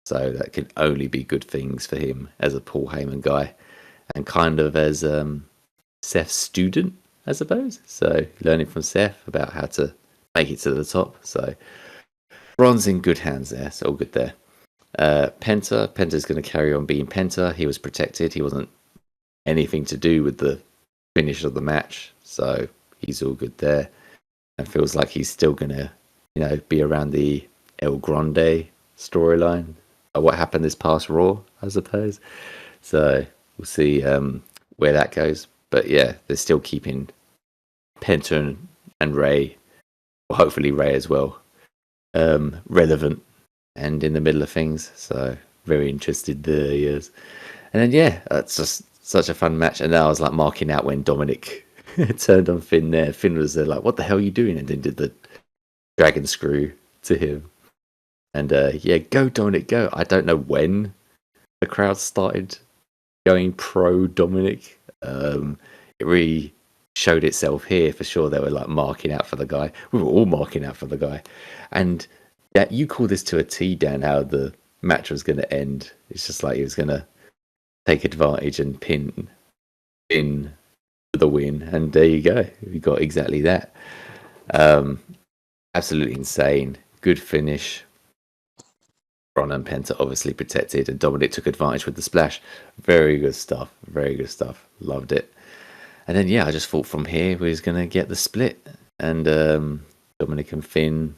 So that can only be good things for him as a Paul Heyman guy. And kind of as Seth's student, I suppose. So learning from Seth about how to make it to the top. So Braun's in good hands there. So all good there. Penta's going to carry on being Penta. He was protected. He wasn't anything to do with the finish of the match. So he's all good there. And feels like he's still going to, be around the El Grande storyline. What happened this past Raw, I suppose. So we'll see where that goes. But yeah, they're still keeping Penta and Ray, or hopefully Ray as well, relevant and in the middle of things. So very interested there, yes. And then yeah, that's just such a fun match. And then I was like marking out when Dominic turned on Finn there. Finn was there like, what the hell are you doing? And then did the dragon screw to him. And go Dominic, go. I don't know when the crowd started going pro Dominic. It really showed itself here for sure. They were like marking out for the guy. We were all marking out for the guy. And you call this to a T, Dan, how the match was going to end. It's just like he was going to take advantage and pin in the win. And there you go. We got exactly that. Absolutely insane. Good finish. Ron and Penta obviously protected, and Dominic took advantage with the splash. Very good stuff. Very good stuff. Loved it. And then, I just thought from here we was going to get the split. And Dominic and Finn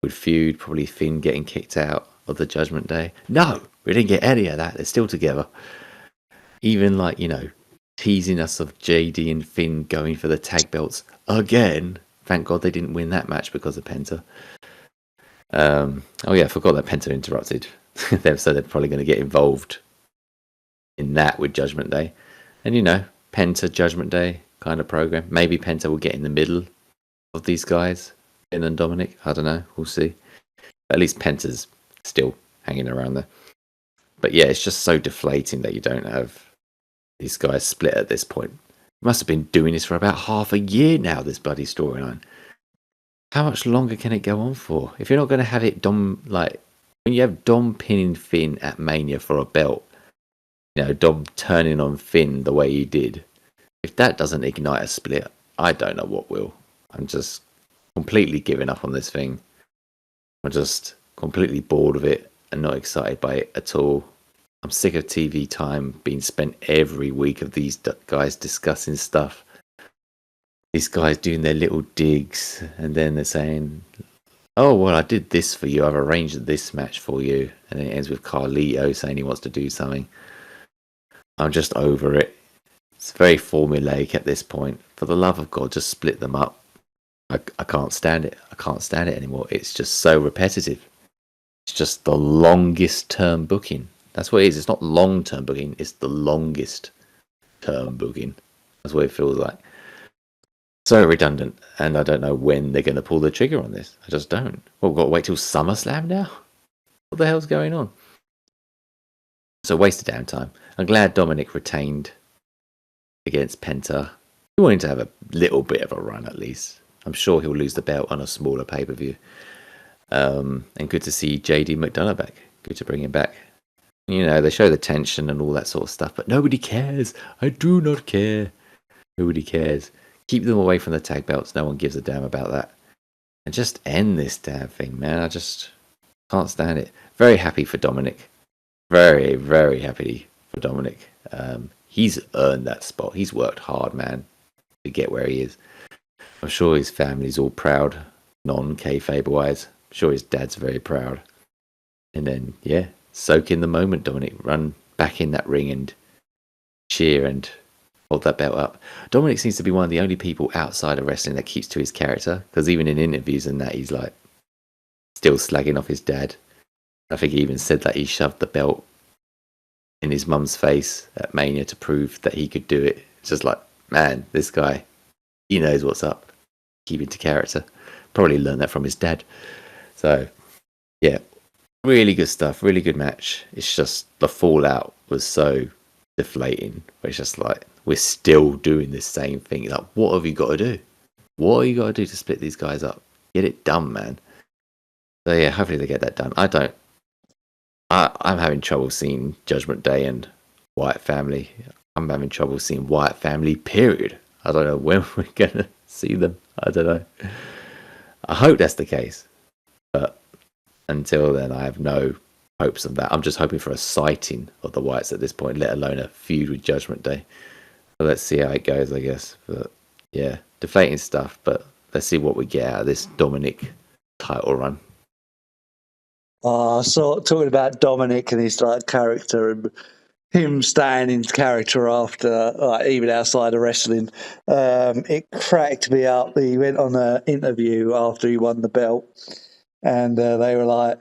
would feud, probably Finn getting kicked out of the Judgment Day. No, we didn't get any of that. They're still together. Even teasing us of JD and Finn going for the tag belts again. Thank God they didn't win that match because of Penta. I forgot that Penta interrupted them, so they're probably going to get involved in that with Judgment Day. And Penta Judgment Day kind of program. Maybe Penta will get in the middle of these guys, Finn and Dominic. I don't know. We'll see. But at least Penta's still hanging around there. But it's just so deflating that you don't have these guys split at this point. Must have been doing this for about half a year now, this bloody storyline. How much longer can it go on for? If you're not going to have it Dom, when you have Dom pinning Finn at Mania for a belt, Dom turning on Finn the way he did, if that doesn't ignite a split, I don't know what will. I'm just completely giving up on this thing. I'm just completely bored of it and not excited by it at all. I'm sick of TV time being spent every week of these guys discussing stuff. These guys doing their little digs, and then they're saying, oh, well, I did this for you. I've arranged this match for you. And then it ends with Carlito saying he wants to do something. I'm just over it. It's very formulaic at this point. For the love of God, just split them up. I can't stand it. I can't stand it anymore. It's just so repetitive. It's just the longest term booking. That's what it is. It's not long-term booking. It's the longest term booking. That's what it feels like. So redundant. And I don't know when they're going to pull the trigger on this. I just don't. Well, we've got to wait till SummerSlam now? What the hell's going on? So wasted downtime. I'm glad Dominic retained against Penta. He wanted to have a little bit of a run at least. I'm sure he'll lose the belt on a smaller pay-per-view. And good to see JD McDonough back. Good to bring him back. They show the tension and all that sort of stuff, but nobody cares. I do not care. Nobody cares. Keep them away from the tag belts. No one gives a damn about that. And just end this damn thing, man. I just can't stand it. Very happy for Dominic. Very, very happy for Dominic. He's earned that spot. He's worked hard, man, to get where he is. I'm sure his family's all proud, non-kayfabe wise. I'm sure his dad's very proud. And then, soak in the moment, Dominic. Run back in that ring and cheer and hold that belt up. Dominic seems to be one of the only people outside of wrestling that keeps to his character, because even in interviews and that, he's still slagging off his dad. I think he even said that he shoved the belt in his mum's face at Mania to prove that he could do it. It's just man, this guy, he knows what's up. Keeping to character. Probably learned that from his dad. So, really good stuff. Really good match. It's just the fallout was so deflating. It's just we're still doing this same thing. What have you got to do? What have you got to do to split these guys up? Get it done, man. So hopefully they get that done. I'm having trouble seeing Judgment Day and Wyatt family. I'm having trouble seeing Wyatt family, period. I don't know when we're going to see them. I don't know. I hope that's the case. But until then, I have no hopes of that. I'm just hoping for a sighting of the Wyatts at this point, let alone a feud with Judgment Day. So let's see how it goes, I guess. But deflating stuff. But let's see what we get out of this Dominic title run. So talking about Dominic and his character and him staying in character after, even outside of wrestling, it cracked me up. He went on an interview after he won the belt, and they were like,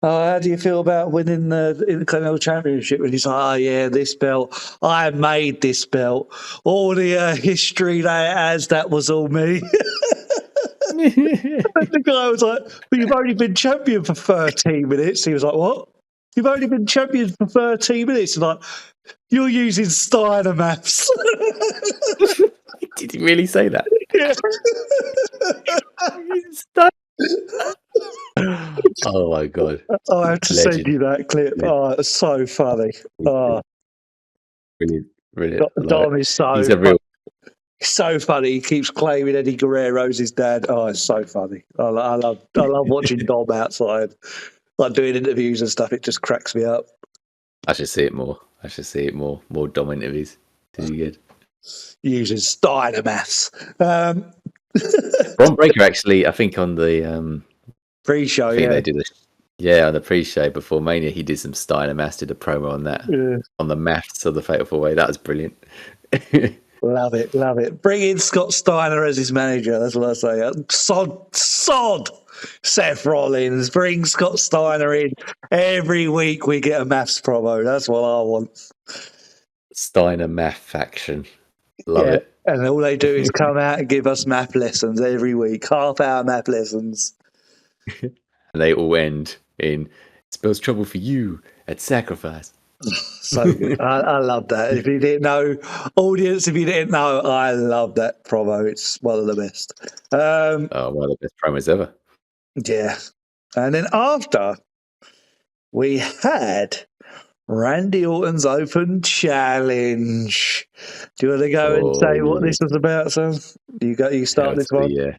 "Oh, how do you feel about winning the Intercontinental Championship?" And he's like, "Oh yeah, this belt, I made this belt. All the history that it has, that was all me." The guy was like, "But you've only been champion for 13 minutes." He was like, "What? You've only been champion for 13 minutes?" And like, "You're using Steiner maths." Did he really say that? Yeah. Oh my god! I have to Legend. send you that clip. Oh, it's so funny. Oh, Brilliant. Dom is He's a real. so funny. He keeps claiming Eddie Guerrero's his dad. Oh, it's so funny. I love watching Dom outside, like doing interviews and stuff. It just cracks me up. I should see it more. More Dom interviews. Too good. Using Steiner maths. Ron Breaker actually, I think on the pre-show, they did on the pre-show before Mania, he did some Steiner maths, did a promo on that, on the maths of the Fatal 4-Way. That was brilliant. Love it. Bring in Scott Steiner as his manager. That's what I say. Sod. Seth Rollins. Bring Scott Steiner in. Every week we get a maths promo. That's what I want. Steiner math faction. Love it. And all they do is come out and give us math lessons every week. Half-hour math lessons. And they all end in, "Spells trouble for you at Sacrifice." So good. I love that. If you didn't know, audience, if you didn't know, I love that promo. It's one of the best. One of the best promos ever. Yeah. And then after, we had Randy Orton's Open Challenge. Do you want to go and say what this was about, son? You start this one? Yeah.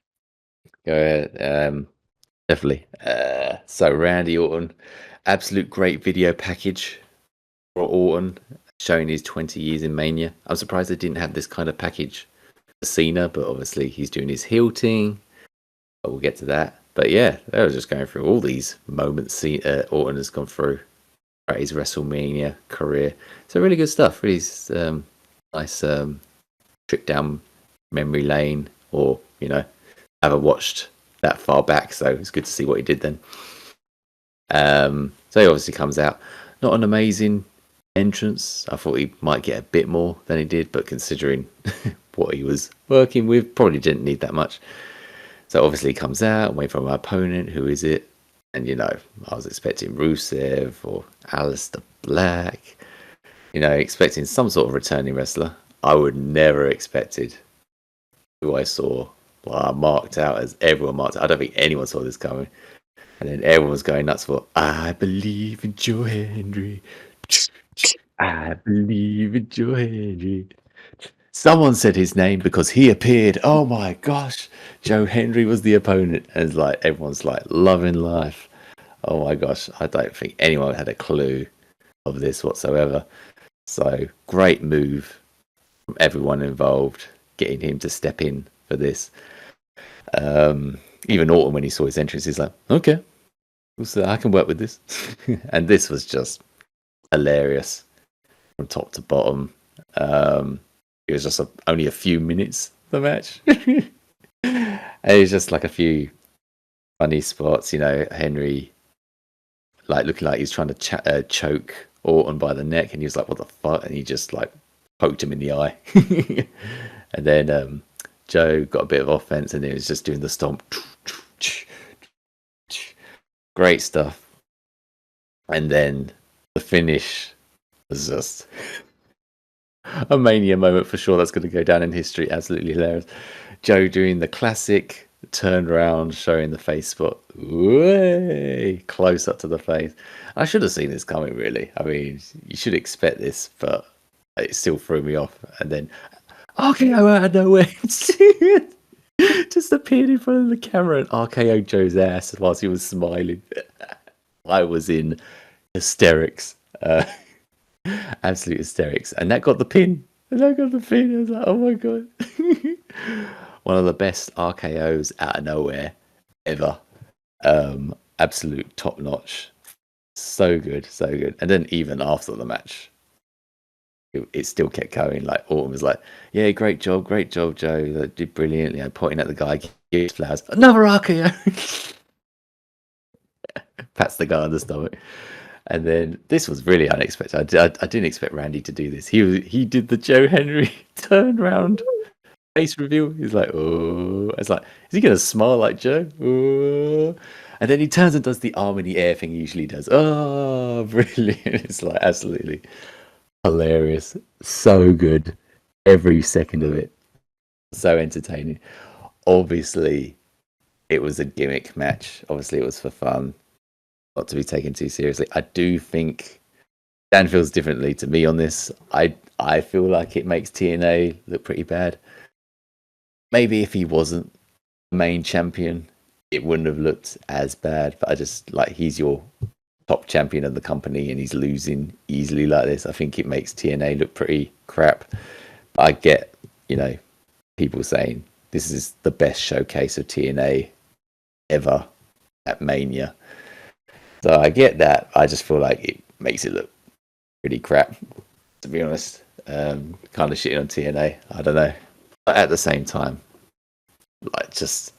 Go ahead. Definitely. So Randy Orton, absolute great video package for Orton, showing his 20 years in Mania. I'm surprised they didn't have this kind of package for Cena, but obviously he's doing his heel thing. But we'll get to that. But yeah, they were just going through all these moments Orton has gone through throughout his WrestleMania career. So really good stuff. Really nice trip down memory lane, or haven't watched that far back, so it's good to see what he did then. So he obviously comes out, not an amazing entrance. I thought he might get a bit more than he did, but considering what he was working with, probably didn't need that much. So obviously he comes out, wait for my opponent. Who is it? And I was expecting Rusev or Aleister Black, expecting some sort of returning wrestler. I would never expected who I saw. Well, marked out as everyone marked out. I don't think anyone saw this coming. And then everyone was going nuts for, "I believe in Joe Hendry. I believe in Joe Hendry." Someone said his name because he appeared. Oh my gosh. Joe Hendry was the opponent. And it's like, everyone's like loving life. Oh my gosh. I don't think anyone had a clue of this whatsoever. So great move from everyone involved, getting him to step in for this. Even Orton, when he saw his entrance, he's like, "Okay, so I can work with this." And this was just hilarious from top to bottom. It was just only a few minutes, the match. And it was just like a few funny spots, Henry looking like he's trying to choke Orton by the neck, and he was like, "What the fuck?" And he just poked him in the eye. And then Joe got a bit of offense, and he was just doing the stomp. Great stuff. And then the finish was just a Mania moment for sure. That's going to go down in history. Absolutely hilarious. Joe doing the classic turn around, showing the face spot. Way close up to the face. I should have seen this coming, really. I mean, you should expect this, but it still threw me off. And then, RKO out of nowhere. Just appeared in front of the camera and RKO Joe's ass whilst he was smiling. I was in hysterics. Absolute hysterics. And that got the pin. I was like, oh my god. One of the best RKOs out of nowhere ever. Absolute top notch. So good. And then even after the match, it still kept going. Like Orton was like, "Yeah, great job, Joe. That did brilliantly." Pointing at the guy, gives flowers. Another RKO. Pats the guy on the stomach. And then this was really unexpected. I didn't expect Randy to do this. He did the Joe Henry turn round face reveal. He's like, oh, it's like, is he gonna smile like Joe? Oh. And then he turns and does the arm in the air thing he usually does. Oh, brilliant! It's like absolutely hilarious, so good, every second of it, so entertaining. Obviously, it was a gimmick match. Obviously, it was for fun, not to be taken too seriously. I do think Dan feels differently to me on this. I feel like it makes TNA look pretty bad. Maybe if he wasn't the main champion, it wouldn't have looked as bad. But I just like he's your top champion of the company and he's losing easily like this. I think it makes TNA look pretty crap. But I get, people saying this is the best showcase of TNA ever at Mania. So I get that. I just feel like it makes it look pretty crap, to be honest. Kind of shitting on TNA. I don't know. But at the same time, like just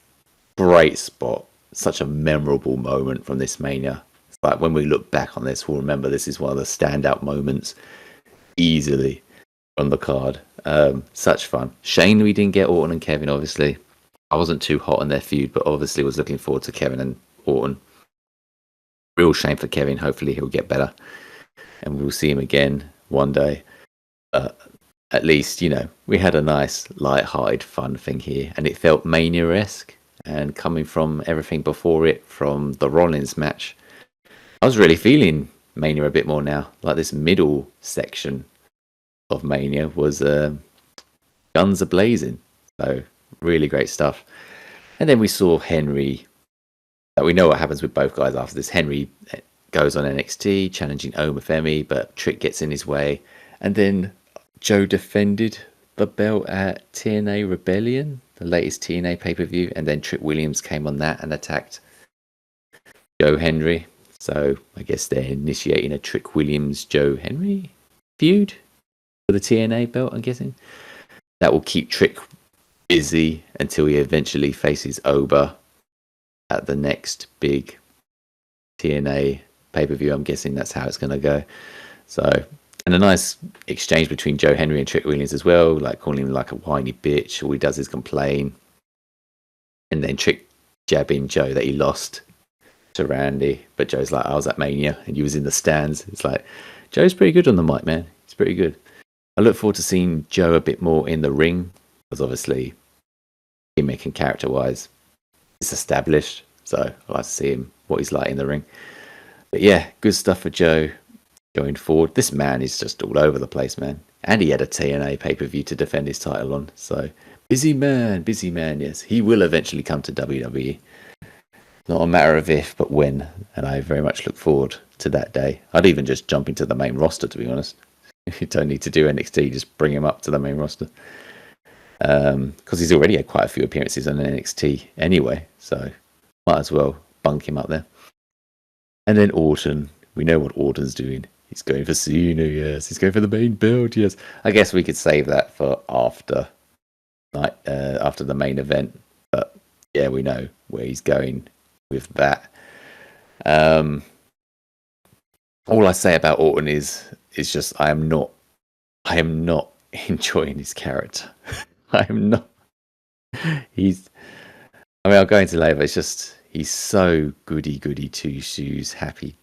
great spot. Such a memorable moment from this Mania. It's like when we look back on this, we'll remember this is one of the standout moments easily on the card. Such fun. Shame we didn't get Orton and Kevin, obviously. I wasn't too hot on their feud, but obviously was looking forward to Kevin and Orton. Real shame for Kevin. Hopefully he'll get better. And we'll see him again one day. At least, we had a nice, light-hearted, fun thing here. And it felt Mania-esque. And coming from everything before it, from the Rollins match, I was really feeling Mania a bit more now. Like this middle section of Mania was guns a-blazing. So, really great stuff. And then we saw Henry. We know what happens with both guys after this. Henry goes on NXT, challenging Omafemi, but Trick gets in his way. And then Joe defended the belt at TNA Rebellion, the latest TNA pay-per-view, and then Trick Williams came on that and attacked Joe Henry. So I guess they're initiating a Trick Williams-Joe Henry feud for the TNA belt, I'm guessing. That will keep Trick busy until he eventually faces Oba at the next big TNA pay-per-view. I'm guessing that's how it's going to go. So, and a nice exchange between Joe Henry and Trick Williams as well, like calling him like a whiny bitch. All he does is complain. And then Trick jabbing Joe that he lost to Randy. But Joe's like, I was at Mania and you was in the stands. It's like, Joe's pretty good on the mic, man. He's pretty good. I look forward to seeing Joe a bit more in the ring, because obviously, gimmick and character-wise, it's established. So I like to see him, what he's like in the ring. But yeah, good stuff for Joe going forward. This man is just all over the place, man. And he had a TNA pay-per-view to defend his title on. So busy man, yes. He will eventually come to WWE. Not a matter of if, but when. And I very much look forward to that day. I'd even just jump into the main roster, to be honest. You don't need to do NXT, just bring him up to the main roster. Because he's already had quite a few appearances on NXT anyway. So might as well bunk him up there. And then Orton. We know what Orton's doing. He's going for Cena, yes. He's going for the main belt, yes. I guess we could save that for after the main event. But yeah, we know where he's going with that. All I say about Orton is just I am not enjoying his character. I am not. I'll go into later, but it's just he's so goody two shoes, happy,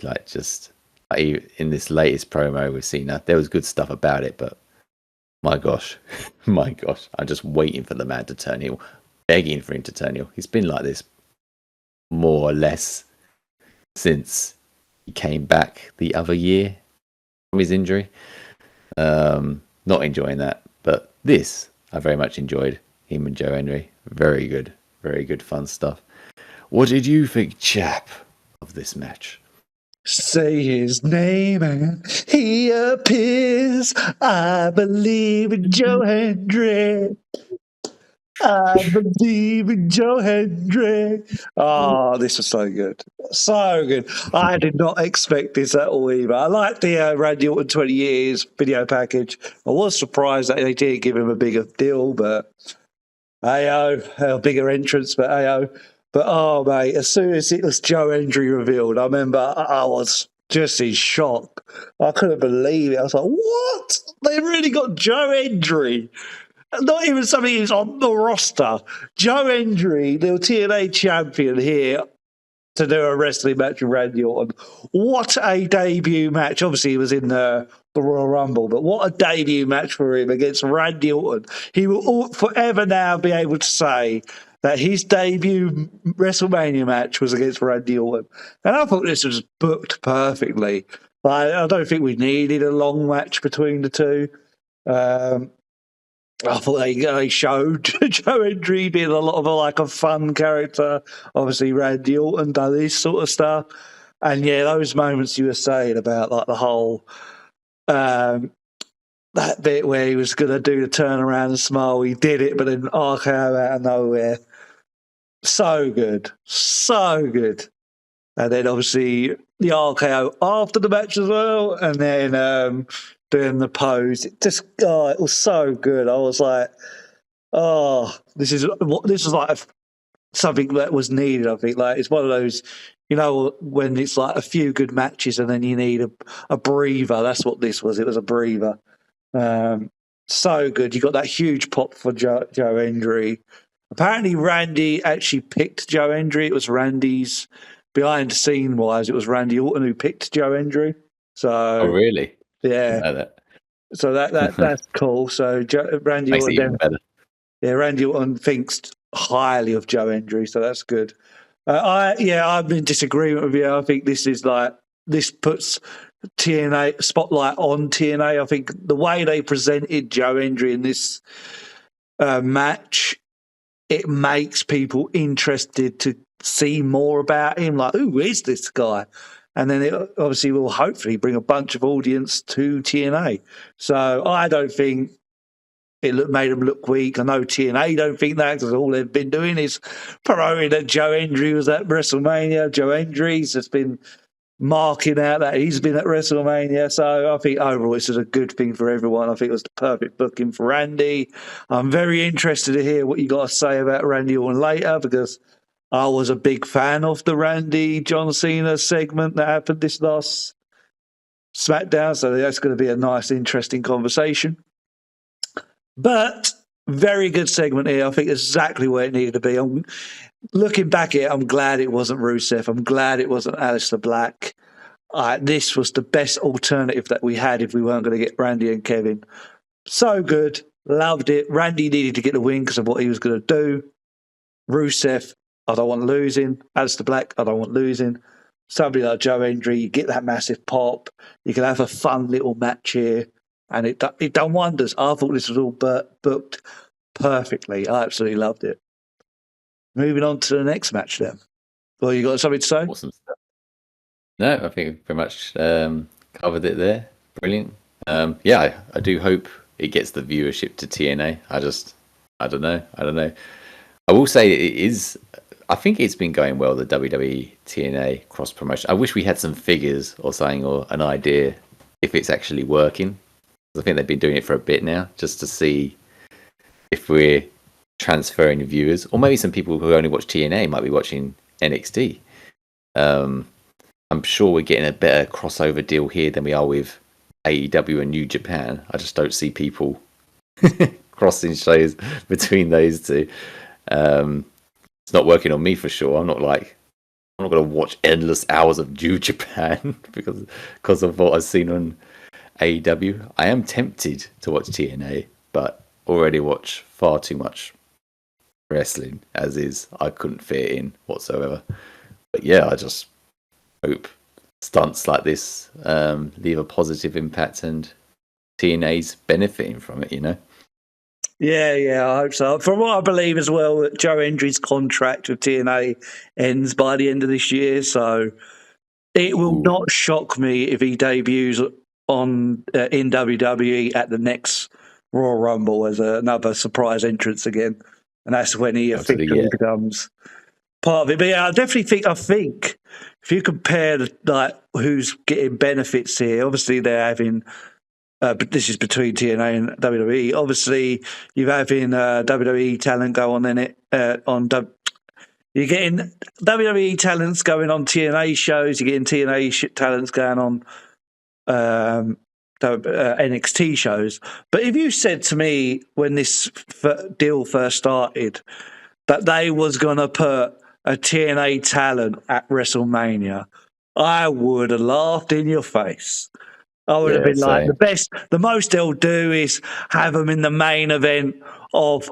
like just in this latest promo with Cena. There was good stuff about it, but my gosh, I'm just waiting for the man to turn heel, begging for him to turn heel. He's been like this more or less since he came back the other year from his injury. Not enjoying that, but this I very much enjoyed. Him and Joe Henry, very good fun stuff. What did you think, chap, of this match? Say his name and he appears. I believe in Joe Hendry. I believe in Joe Hendry. Oh, this was so good. So good. I did not expect this at all either. I liked the Randy Orton 20 years video package. I was surprised that they didn't give him a bigger deal, but a bigger entrance, but But oh, mate, as soon as it was Joe Hendry revealed, I remember I was just in shock. I couldn't believe it. I was like, what? They really got Joe Hendry? not even somebody who's on the roster. Joe Hendry, the TNA champion here, to do a wrestling match with Randy Orton. What a debut match. Obviously, he was in the Royal Rumble, but what a debut match for him against Randy Orton. He will forever now be able to say that his debut WrestleMania match was against Randy Orton. And I thought this was booked perfectly. I don't think we needed a long match between the two. I thought they showed Joe Hendry being a lot of a fun character. Obviously, Randy Orton done this sort of stuff, and yeah, those moments you were saying about the whole that bit where he was going to do the turnaround and smile, he did it, but then RKO out of nowhere, so good, so good. And then obviously the RKO after the match as well, and then doing the pose. It was so good. I was like, oh, this is like something that was needed. I think it's one of those, when it's like a few good matches and then you need a breather. That's what this was. It was a breather. So good. You got that huge pop for Joe Hendry. Apparently, Randy actually picked Joe Hendry. It was Randy's behind the scene wise. It was Randy Orton who picked Joe Hendry. So, oh really? Yeah. That. So that's cool. So Randy Makes Orton it even better. Yeah, Randy Orton thinks highly of Joe Hendry, so that's good. I'm in disagreement with you. I think this puts TNA spotlight on TNA. I think the way they presented Joe Hendry in this match, it makes people interested to see more about him. Like, who is this guy? And then it obviously will hopefully bring a bunch of audience to TNA. So I don't think it made them look weak. I know TNA don't think that because all they've been doing is promoting that Joe Hendry was at WrestleMania. Joe Hendry's just been marking out that he's been at WrestleMania. So I think overall it's just a good thing for everyone. I think it was the perfect booking for Randy. I'm very interested to hear what you got to say about Randy Orton later because I was a big fan of the Randy John Cena segment that happened this last Smackdown. So that's going to be a nice, interesting conversation. But very good segment here. I think exactly where it needed to be. I'm looking back at it, I'm glad it wasn't Rusev. I'm glad it wasn't Aleister Black. This was the best alternative that we had if we weren't going to get Randy and Kevin. So good. Loved it. Randy needed to get the win because of what he was going to do. Rusev, I don't want losing. Aleister Black, I don't want losing. Somebody like Joe Hendry, you get that massive pop. You can have a fun little match here. And it done wonders. I thought this was all booked perfectly. I absolutely loved it. Moving on to the next match then. Well, you got something to say? Awesome stuff. No, I think we pretty much covered it there. Brilliant. I do hope it gets the viewership to TNA. I don't know. I will say it is. I think it's been going well, the WWE TNA cross promotion. I wish we had some figures or something or an idea if it's actually working. I think they've been doing it for a bit now, just to see if we're transferring viewers, or maybe some people who only watch TNA might be watching NXT. I'm sure we're getting a better crossover deal here than we are with AEW and New Japan. I just don't see people crossing shows between those two. It's not working on me for sure. I'm not going to watch endless hours of New Japan because of what I've seen on AEW. I am tempted to watch TNA, but already watch far too much wrestling as is. I couldn't fit it in whatsoever. But yeah, I just hope stunts like this leave a positive impact and TNA's benefiting from it, Yeah, I hope so. From what I believe as well, Joe Hendry's contract with TNA ends by the end of this year, so it will not shock me if he debuts in WWE at the next Royal Rumble as another surprise entrance again, and that's when he officially becomes part of it. But yeah, I definitely think if you compare who's getting benefits here, obviously they're having. But this is between TNA and WWE. Obviously, you're having WWE talent go on in it. You're getting WWE talents going on TNA shows. You're getting TNA talents going on NXT shows. But if you said to me when this deal first started that they was going to put a TNA talent at WrestleMania, I would have laughed in your face. I would have been like, same. the most they'll do is have them in the main event of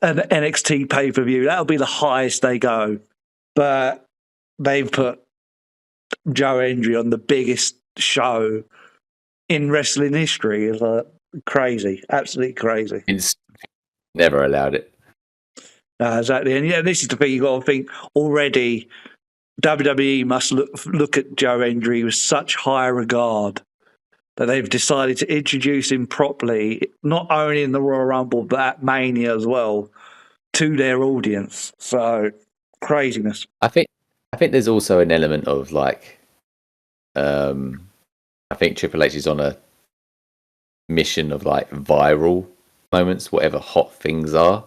an NXT pay-per-view. That'll be the highest they go. But they've put Joe Hendry on the biggest show in wrestling history. It's like crazy, absolutely crazy. It's never allowed it. Exactly. And yeah, this is the thing you got to think already. WWE must look at Joe Hendry with such high regard that they've decided to introduce him properly, not only in the Royal Rumble, but at Mania as well, to their audience. So, craziness. I think there's also an element of like, I think Triple H is on a mission of like viral moments, whatever hot things are.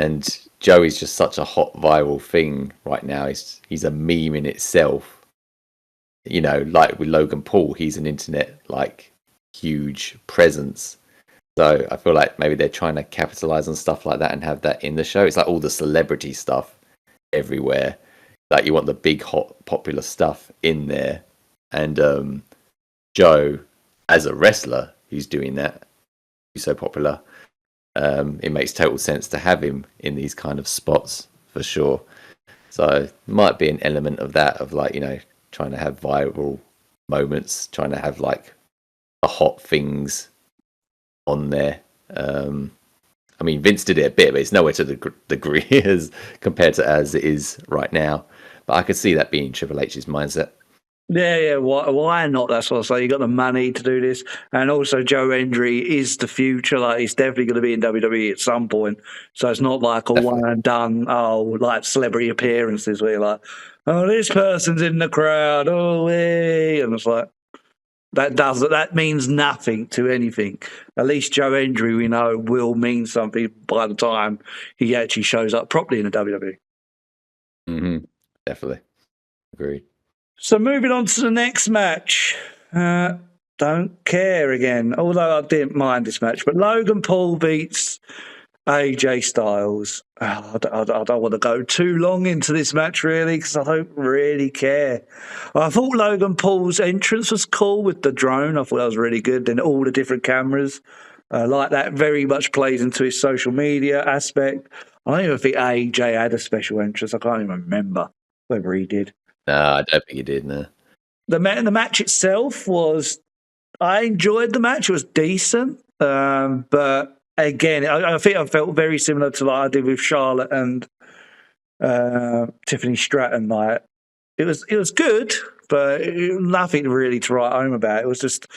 And Joey's just such a hot viral thing right now. He's a meme in itself. You know, like with Logan Paul, he's an internet like huge presence. So I feel like maybe they're trying to capitalize on stuff like that and have that in the show. It's like all the celebrity stuff everywhere. Like you want the big hot popular stuff in there. And Joe, as a wrestler who's doing that, he's so popular. It makes total sense to have him in these kind of spots for sure. So it might be an element of that, of like, you know, trying to have viral moments, trying to have like the hot things on there. I mean, Vince did it a bit, but it's nowhere to the degree as compared to as it is right now. But I could see that being Triple H's mindset. Yeah. Why not? That's what I say. You got the money to do this, and also Joe Hendry is the future. Like he's definitely going to be in WWE at some point. So it's not like a one and done. Oh, like celebrity appearances where you're like, oh, this person's in the crowd. Oh, hey, and it's like that means nothing to anything. At least Joe Hendry, we know, will mean something by the time he actually shows up properly in the WWE. Mm-hmm. Definitely, agreed. So moving on to the next match. Don't care again, although I didn't mind this match. But Logan Paul beats AJ Styles. I don't want to go too long into this match, really, because I don't really care. I thought Logan Paul's entrance was cool with the drone. I thought that was really good. Then all the different cameras. Like that very much plays into his social media aspect. I don't even think AJ had a special entrance. I can't even remember whether he did. No, I don't think he did, no. The match itself was... I enjoyed the match. It was decent. But again, I think I felt very similar to like I did with Charlotte and Tiffany Stratton. Like, it was good, but nothing really to write home about. It was just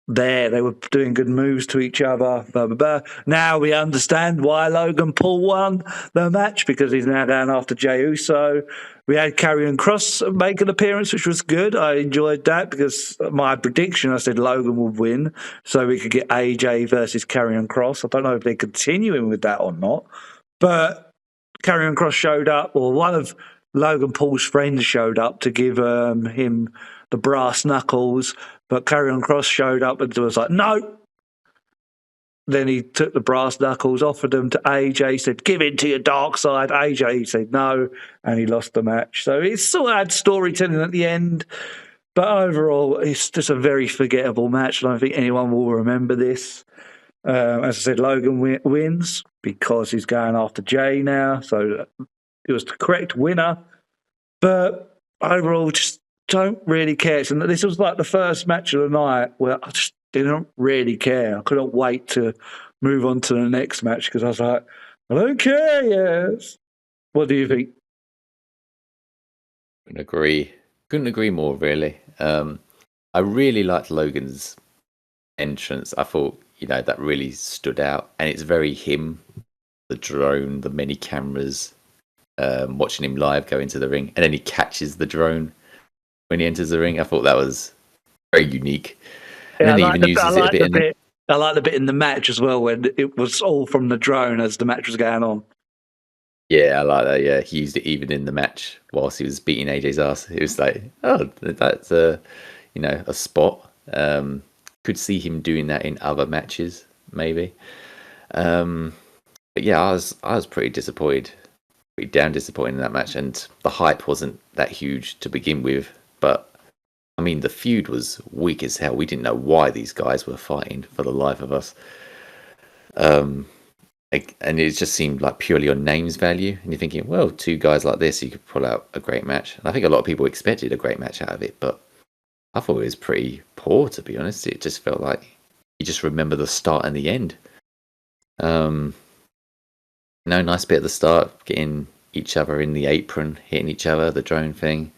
there. They were doing good moves to each other. Blah, blah, blah. Now we understand why Logan Paul won the match, because he's now going after Jey Uso. We had Karrion Kross make an appearance, which was good. I enjoyed that because my prediction, I said Logan would win, so we could get AJ versus Karrion Kross. I don't know if they're continuing with that or not, but Karrion Kross showed up, or one of Logan Paul's friends showed up to give him the brass knuckles, but Karrion Kross showed up and was like, no. Then he took the brass knuckles, offered them to AJ, said, give in to your dark side. AJ said no, and he lost the match. So it still had storytelling at the end, but overall, it's just a very forgettable match. I don't think anyone will remember this. As I said, Logan wins because he's going after Jey now, so it was the correct winner. But overall, just don't really care. And this was like the first match of the night where I just didn't really care. I couldn't wait to move on to the next match because I was like, I don't care, yes. What do you think? Couldn't agree more, really. I really liked Logan's entrance. I thought, you know, that really stood out. And it's very him, the drone, the many cameras, watching him live go into the ring. And then he catches the drone when he enters the ring. I thought that was very unique. And then he even uses it a bit. I like the bit in the match as well when it was all from the drone as the match was going on. Yeah, I like that. Yeah, he used it even in the match whilst he was beating AJ's ass. It was like, oh, that's a spot. could see him doing that in other matches, maybe. But yeah, I was pretty disappointed, pretty damn disappointed in that match, and the hype wasn't that huge to begin with. But I mean, the feud was weak as hell. We didn't know why these guys were fighting for the life of us. And it just seemed like purely on names value. And you're thinking, well, two guys like this, you could pull out a great match. And I think a lot of people expected a great match out of it, but I thought it was pretty poor, to be honest. It just felt like you just remember the start and the end. Nice bit at the start, getting each other in the apron, hitting each other, the drone thing.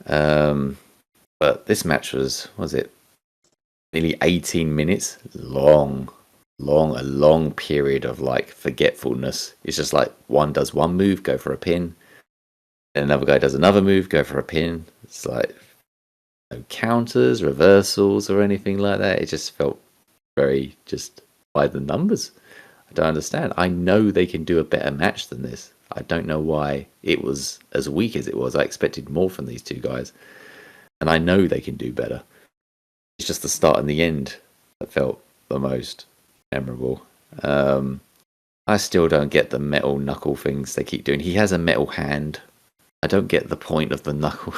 But this match was it nearly 18 minutes? A long period of like forgetfulness. It's just like one does one move, go for a pin. And another guy does another move, go for a pin. It's like no counters, reversals, or anything like that. It just felt very just by the numbers. I don't understand. I know they can do a better match than this. I don't know why it was as weak as it was. I expected more from these two guys. And I know they can do better. It's just the start and the end that felt the most memorable. I still don't get the metal knuckle things they keep doing. He has a metal hand. I don't get the point of the knuckle.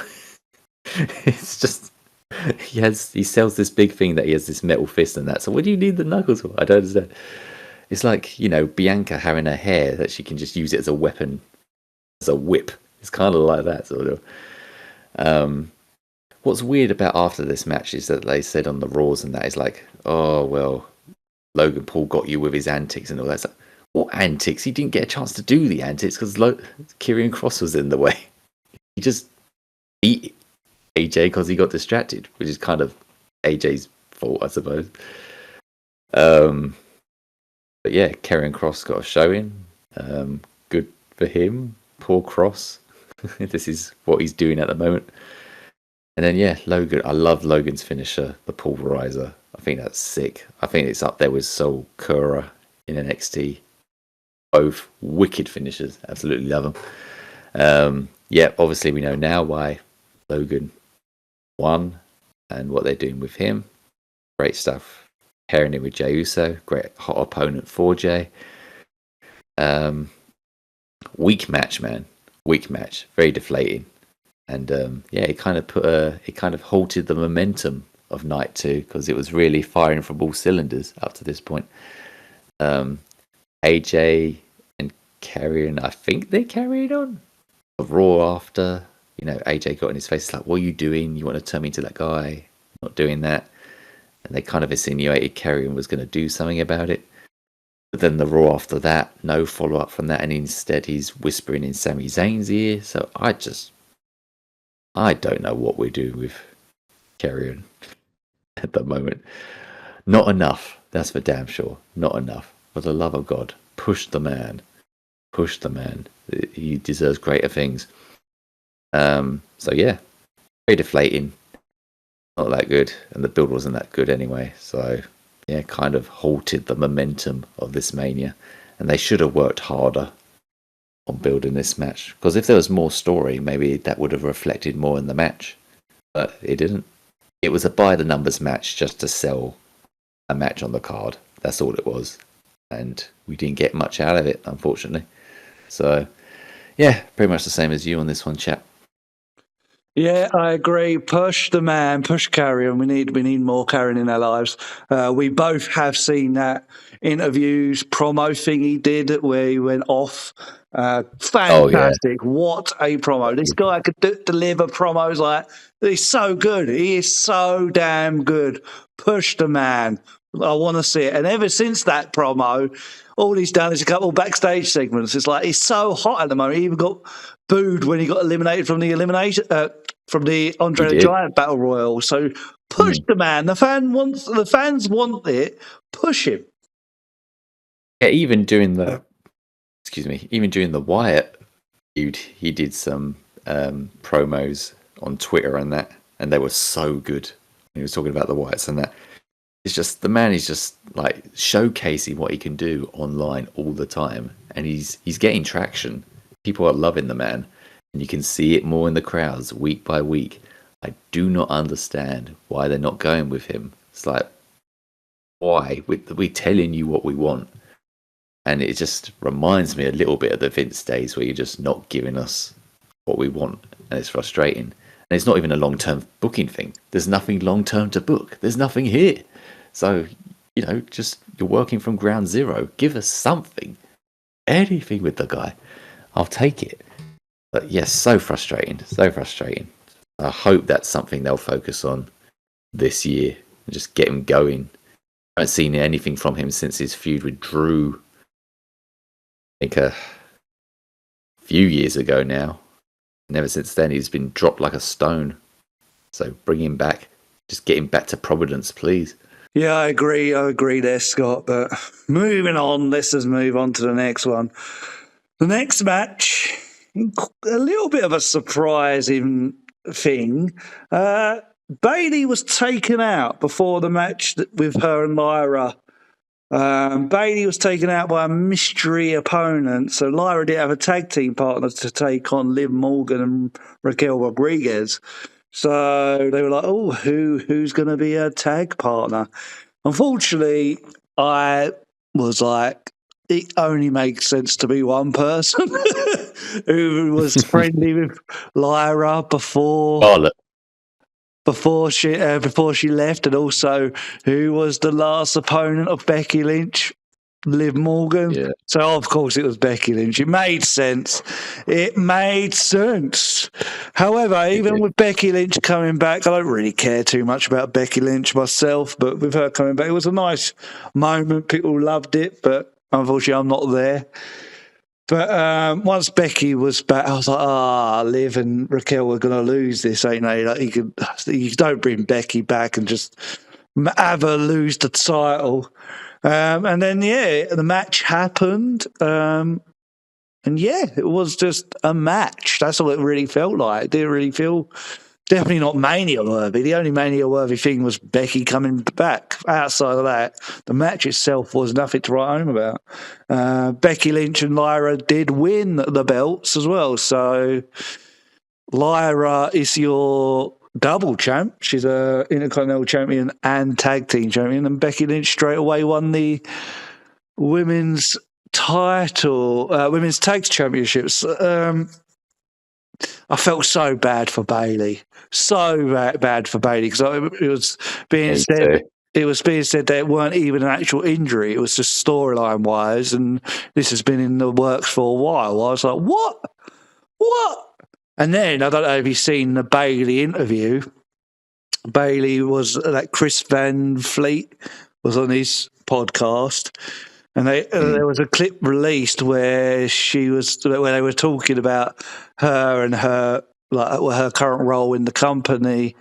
It's just he sells this big thing that he has this metal fist and that. So what do you need the knuckles for? I don't understand. It's like, Bianca having her hair that she can just use it as a weapon, as a whip. It's kind of like that sort of. What's weird about after this match is that they said on the Raws and that is like, oh well, Logan Paul got you with his antics and all that stuff. What antics? He didn't get a chance to do the antics because Karrion Kross was in the way. He just beat AJ because he got distracted, which is kind of AJ's fault, I suppose. But yeah, Karrion Kross got a showing. Good for him. Poor Kross. This is what he's doing at the moment. And then yeah, Logan. I love Logan's finisher, the pulverizer. I think that's sick. I think it's up there with Sol Kura in NXT. Both wicked finishers. Absolutely love them. Yeah, obviously we know now why Logan won and what they're doing with him. Great stuff. Pairing him with Jey Uso. Great hot opponent for Jey. Weak match, man. Weak match. Very deflating. And it kind of halted the momentum of night 2 because it was really firing from all cylinders up to this point. AJ and Karrion, I think they carried on. A Raw after, AJ got in his face, like, what are you doing? You want to turn me into that guy? Not doing that. And they kind of insinuated Karrion was going to do something about it. But then the Raw after that, no follow-up from that, and instead he's whispering in Sami Zayn's ear. So I don't know what we're doing with Karrion at the moment. Not enough. That's for damn sure. Not enough. For the love of God, push the man. Push the man. He deserves greater things. So yeah, very deflating. Not that good, and the build wasn't that good anyway. So yeah, kind of halted the momentum of this Mania, and they should have worked harder on building this match, because if there was more story, maybe that would have reflected more in the match, but it didn't. It was a by the numbers match just to sell a match on the card. That's all it was, and we didn't get much out of it, unfortunately. So yeah, pretty much the same as you on this one, chap. Yeah, I agree. Push the man, push Karrion. We need more Karrion in our lives. We both have seen that interviews, promo thing he did where he went off. Fantastic. Oh, yeah. What a promo. This guy could deliver promos like, he's so good. He is so damn good. Push the man. I want to see it. And ever since that promo, all he's done is a couple of backstage segments. It's like he's so hot at the moment. He even got booed when he got eliminated from the Andre the Giant Battle Royal. So push the man. The fans want it. Push him. Yeah, even during the Wyatt feud, he did some promos on Twitter and that, and they were so good. He was talking about the Wyatts and that. It's just, the man is just like showcasing what he can do online all the time, and he's getting traction. People are loving the man, and you can see it more in the crowds week by week. I do not understand why they're not going with him It's like, why? We're telling you what we want. And it just reminds me a little bit of the Vince days where you're just not giving us what we want. And it's frustrating. And it's not even a long-term booking thing. There's nothing long-term to book. There's nothing here. So, just you're working from ground zero. Give us something. Anything with the guy. I'll take it. But yes, so frustrating. So frustrating. I hope that's something they'll focus on this year. And just get him going. I haven't seen anything from him since his feud with Drew. I think a few years ago now. And ever since then, he's been dropped like a stone. So bring him back. Just get him back to Providence, please. Yeah, I agree there, Scott. But moving on, let's just move on to the next one. The next match, a little bit of a surprising thing. Bayley was taken out before the match with her and Lyra. Bayley was taken out by a mystery opponent, so Lyra didn't have a tag team partner to take on Liv Morgan and Raquel Rodriguez. So they were like, "Oh, who's going to be a tag partner?" Unfortunately, I was like, it only makes sense to be one person who was friendly with Lyra before she left, and also who was the last opponent of Becky Lynch, Liv Morgan. Yeah. So of course it was Becky Lynch. It made sense. However, even with Becky Lynch coming back, I don't really care too much about Becky Lynch myself, but with her coming back, it was a nice moment. People loved it, but unfortunately I'm not there. But once Becky was back, I was like, Liv and Raquel were going to lose this, ain't they? Like, you don't bring Becky back and just have her lose the title. And then, the match happened. And it was just a match. That's all it really felt like. It didn't really feel... Definitely not Mania-worthy. The only Mania-worthy thing was Becky coming back. Outside of that, the match itself was nothing to write home about. Becky Lynch and Lyra did win the belts as well. So Lyra is your double champ. She's a Intercontinental champion and tag team champion. And Becky Lynch straight away won the women's title, women's tag championships. I felt so bad for Bayley, because it was being said. It was being said that it weren't even an actual injury; it was just storyline wise, and this has been in the works for a while. I was like, what? And then I don't know if you've seen the Bayley interview. Bayley was like Chris Van Fleet was on his podcast. And there was a clip released where they were talking about her and her current role in the company,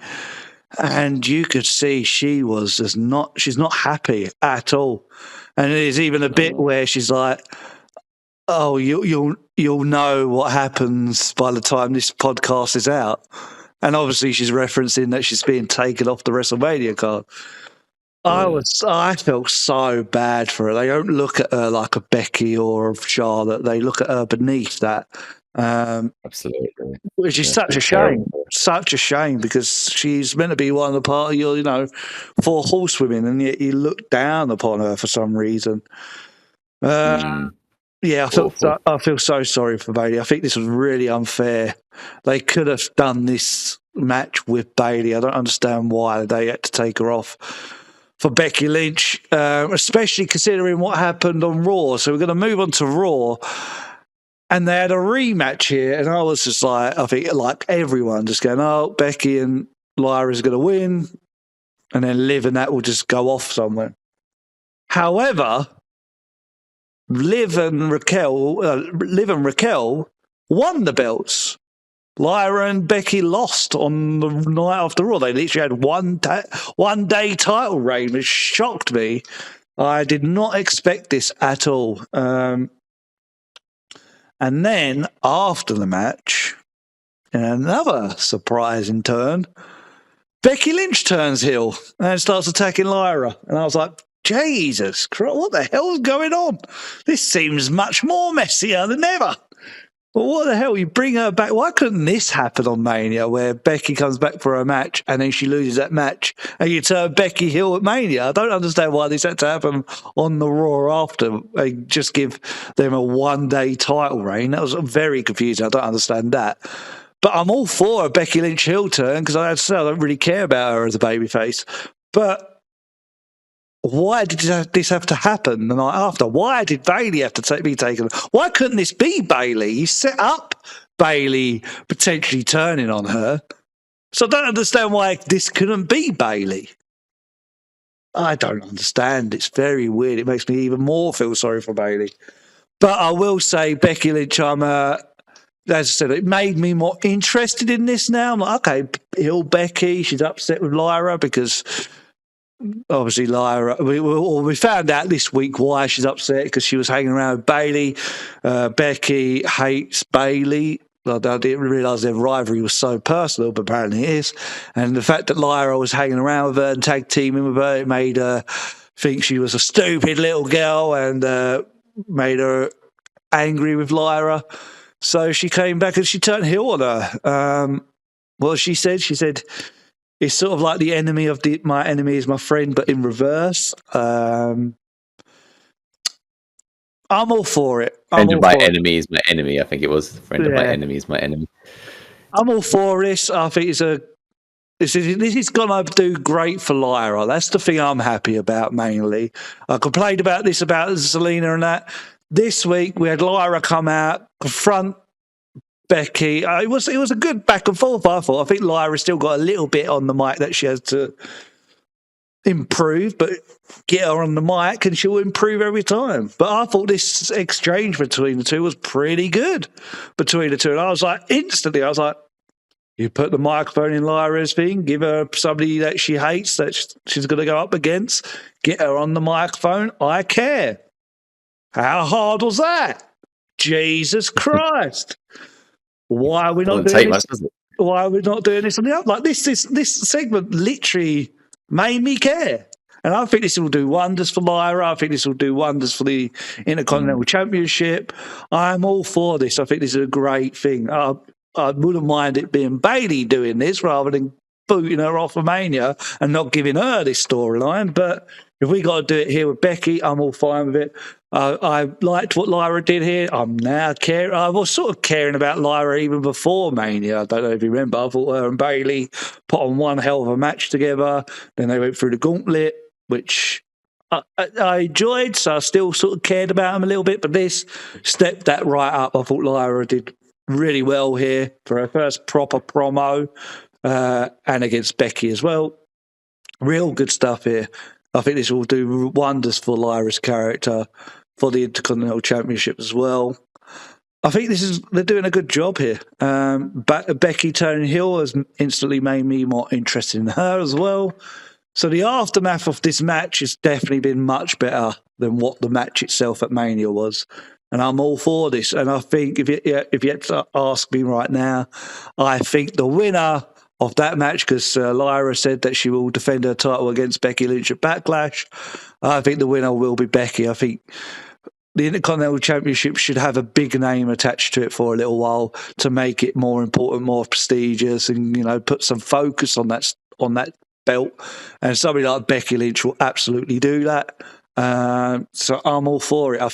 and you could see she's not happy at all. And there's even a bit where she's like, "Oh, you'll know what happens by the time this podcast is out," and obviously she's referencing that she's being taken off the WrestleMania card. I felt so bad for her. They don't look at her like a Becky or a Charlotte. They look at her beneath that. Absolutely. Which is such a shame. Such a shame, because she's meant to be one of the part of your, 4 horsewomen, and yet you look down upon her for some reason. I feel so sorry for Bayley. I think this was really unfair. They could have done this match with Bayley. I don't understand why they had to take her off for Becky Lynch, especially considering what happened on Raw. So we're going to move on to Raw. And they had a rematch here, and I was just like, I think like everyone just going, "Oh, Becky and Lyra's going to win," and then Liv and that will just go off somewhere. However, Liv and Raquel won the belts. Lyra and Becky lost on the night after Raw. They literally had one day title reign, which shocked me. I did not expect this at all. And then after the match, in another surprising turn, Becky Lynch turns heel and starts attacking Lyra. And I was like, Jesus Christ, what the hell's going on? This seems much more messier than ever. Well, what the hell? You bring her back. Why couldn't this happen on Mania, where Becky comes back for a match and then she loses that match, and you turn Becky heel at Mania? I don't understand why this had to happen on the Raw after. They just give them a one-day title reign. That was very confusing. I don't understand that. But I'm all for a Becky Lynch heel turn because I don't really care about her as a babyface. But why did this have to happen the night after? Why did Bayley have to be taken? Why couldn't this be Bayley? You set up Bayley potentially turning on her. So I don't understand why this couldn't be Bayley. I don't understand. It's very weird. It makes me even more feel sorry for Bayley. But I will say, Becky Lynch, as I said, it made me more interested in this now. I'm like, okay, heel Becky. She's upset with Lyra because obviously Lyra, we found out this week why she's upset, because she was hanging around with Bayley. Becky hates Bayley. I didn't realise their rivalry was so personal, but apparently it is. And the fact that Lyra was hanging around with her and tag teaming with her, it made her think she was a stupid little girl and made her angry with Lyra. So she came back and she turned heel on her. Well, she said, it's sort of like the enemy of my enemy is my friend, but in reverse. I'm all for it. Friend of my enemy is my enemy. I think it was. Friend of my enemy is my enemy. I'm all for this. I think this is going to do great for Lyra. That's the thing I'm happy about mainly. I complained about this about Zelina and that. This week we had Lyra come out, confront Becky. It was a good back and forth, I thought. I think Lyra still got a little bit on the mic that she has to improve, but get her on the mic and she'll improve every time. But I thought this exchange between the two was pretty good between the two. And I was like, you put the microphone in Lyra's thing, give her somebody that she hates, that she's going to go up against, get her on the microphone. I care. How hard was that? Jesus Christ. Why are we not doing this? Why are we not doing this on the other? Like this segment literally made me care. And I think this will do wonders for Lyra. I think this will do wonders for the Intercontinental Championship. I'm all for this. I think this is a great thing. I wouldn't mind it being Bayley doing this rather than booting her off of Mania and not giving her this storyline. But if we got to do it here with Becky, I'm all fine with it. I liked what Lyra did here. I'm now caring. I was sort of caring about Lyra even before Mania. I don't know if you remember. I thought her and Bayley put on one hell of a match together. Then they went through the gauntlet, which I enjoyed, so I still sort of cared about them a little bit. But this stepped that right up. I thought Lyra did really well here for her first proper promo, and against Becky as well. Real good stuff here. I think this will do wonders for Lyra's character, for the Intercontinental Championship as well. I think they're doing a good job here. Becky turning heel has instantly made me more interested in her as well. So the aftermath of this match has definitely been much better than what the match itself at Mania was. And I'm all for this. And I think if you had to ask me right now, I think the winner of that match, because Lyra said that she will defend her title against Becky Lynch at Backlash, I think the winner will be Becky. I think the Intercontinental Championship should have a big name attached to it for a little while to make it more important, more prestigious, and put some focus on that belt. And somebody like Becky Lynch will absolutely do that. So I'm all for it. I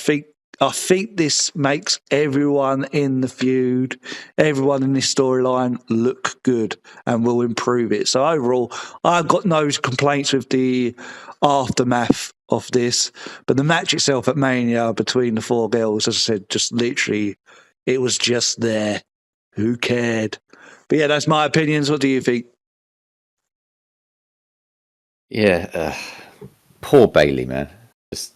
think this makes everyone in the feud, everyone in this storyline look good and will improve it. So overall, I've got no complaints with the aftermath of this. But the match itself at Mania between the four girls, as I said, just literally, it was just there. Who cared? But yeah, that's my opinions. What do you think? Yeah, poor Bayley, man. Just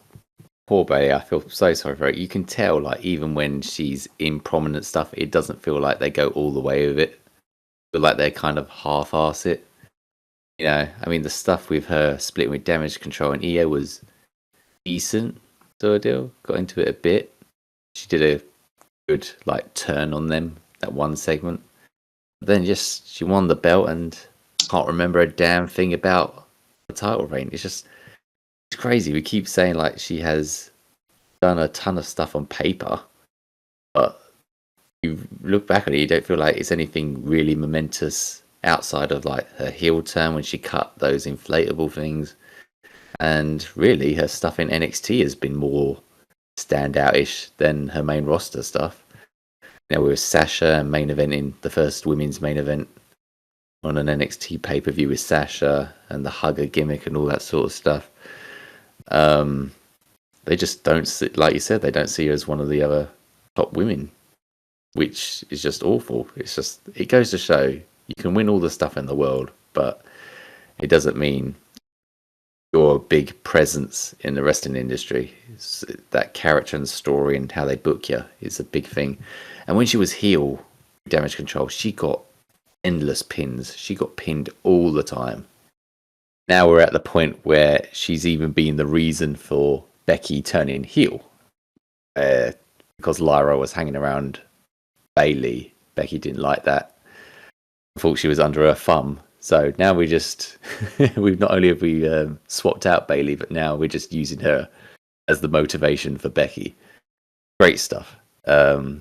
poor Bayley. I feel so sorry for her. You can tell, like, even when she's in prominent stuff, it doesn't feel like they go all the way with it. But like they kind of half-ass it. I mean, the stuff with her splitting with Damage Control and EO was decent, sort of deal. Got into it a bit. She did a good, like, turn on them, that one segment. But then she won the belt and can't remember a damn thing about the title reign. It's crazy. We keep saying, like, she has done a ton of stuff on paper, but you look back at it, you don't feel like it's anything really momentous outside of like her heel turn when she cut those inflatable things. And really, her stuff in NXT has been more standout-ish than her main roster stuff. Now, with Sasha and main eventing the first women's main event on an NXT pay-per-view with Sasha and the hugger gimmick and all that sort of stuff. They just don't see, like you said, they don't see her as one of the other top women, which is just awful. It's just, it goes to show you can win all the stuff in the world, but it doesn't mean you're a big presence in the wrestling industry. It's that character and story and how they book you is a big thing. And when she was heel, Damage Control, she got endless pins. She got pinned all the time. Now we're at the point where she's even been the reason for Becky turning heel. Because Lyra was hanging around Bayley. Becky didn't like that. Thought she was under her thumb. So now we just, we've not only have we swapped out Bayley, but now we're just using her as the motivation for Becky. Great stuff. I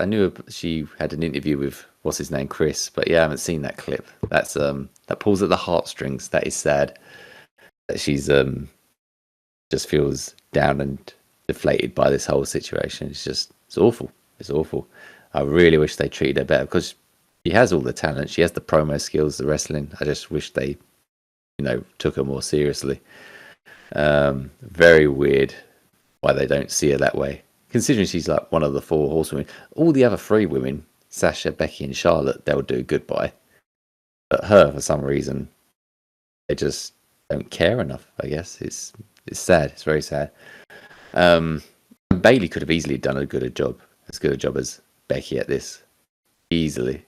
knew she had an interview with what's his name, Chris, but yeah, I haven't seen that clip. That's that pulls at the heartstrings. That is sad. That she's just feels down and deflated by this whole situation. It's awful. It's awful. I really wish they treated her better because she has all the talent. She has the promo skills, the wrestling. I just wish they, took her more seriously. Very weird why they don't see her that way. Considering she's like one of the 4 horsewomen. All the other 3 women, Sasha, Becky and Charlotte, they'll do good by. But her, for some reason, they just don't care enough, I guess. It's sad. It's very sad. Bayley could have easily done as good a job as Becky at this. Easily.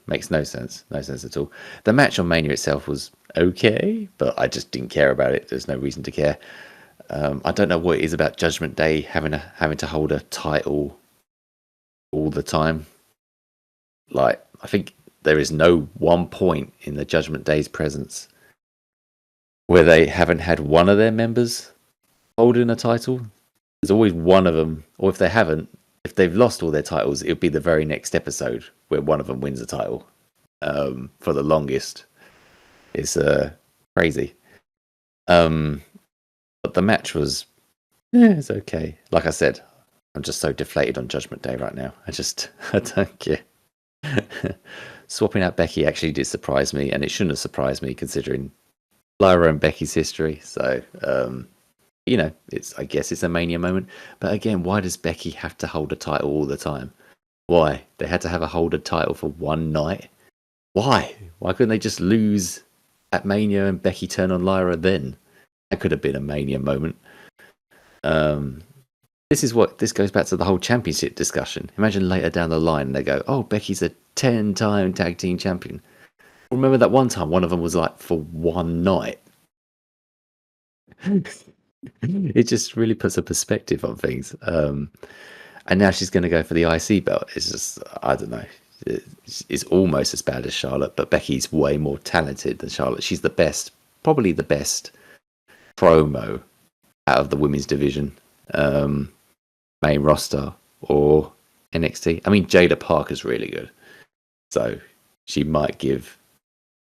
Makes no sense. No sense at all. The match on Mania itself was okay, but I just didn't care about it. There's no reason to care. I don't know what it is about Judgment Day having to hold a title all the time. Like, I think there is no one point in the Judgment Day's presence where they haven't had one of their members holding a title. There's always one of them, or if they've lost all their titles, it'll be the very next episode where one of them wins a title. For the longest, it's crazy. But the match was, it's okay. Like I said, I'm just so deflated on Judgment Day right now. I don't care. Swapping out Becky actually did surprise me, and it shouldn't have surprised me considering Lyra and Becky's history. So, I guess it's a Mania moment. But again, why does Becky have to hold a title all the time? Why? They had to have a hold a title for one night? Why? Why couldn't they just lose at Mania and Becky turn on Lyra then? That could have been a Mania moment. This goes back to the whole championship discussion. Imagine later down the line they go, oh, Becky's a 10-time tag team champion. Remember that one time one of them was like for one night? It just really puts a perspective on things. And now she's going to go for the IC belt. It's just, I don't know. It's almost as bad as Charlotte, but Becky's way more talented than Charlotte. She's the best, probably the best promo out of the women's division, main roster or NXT. I mean, Jada Parker's really good, so she might give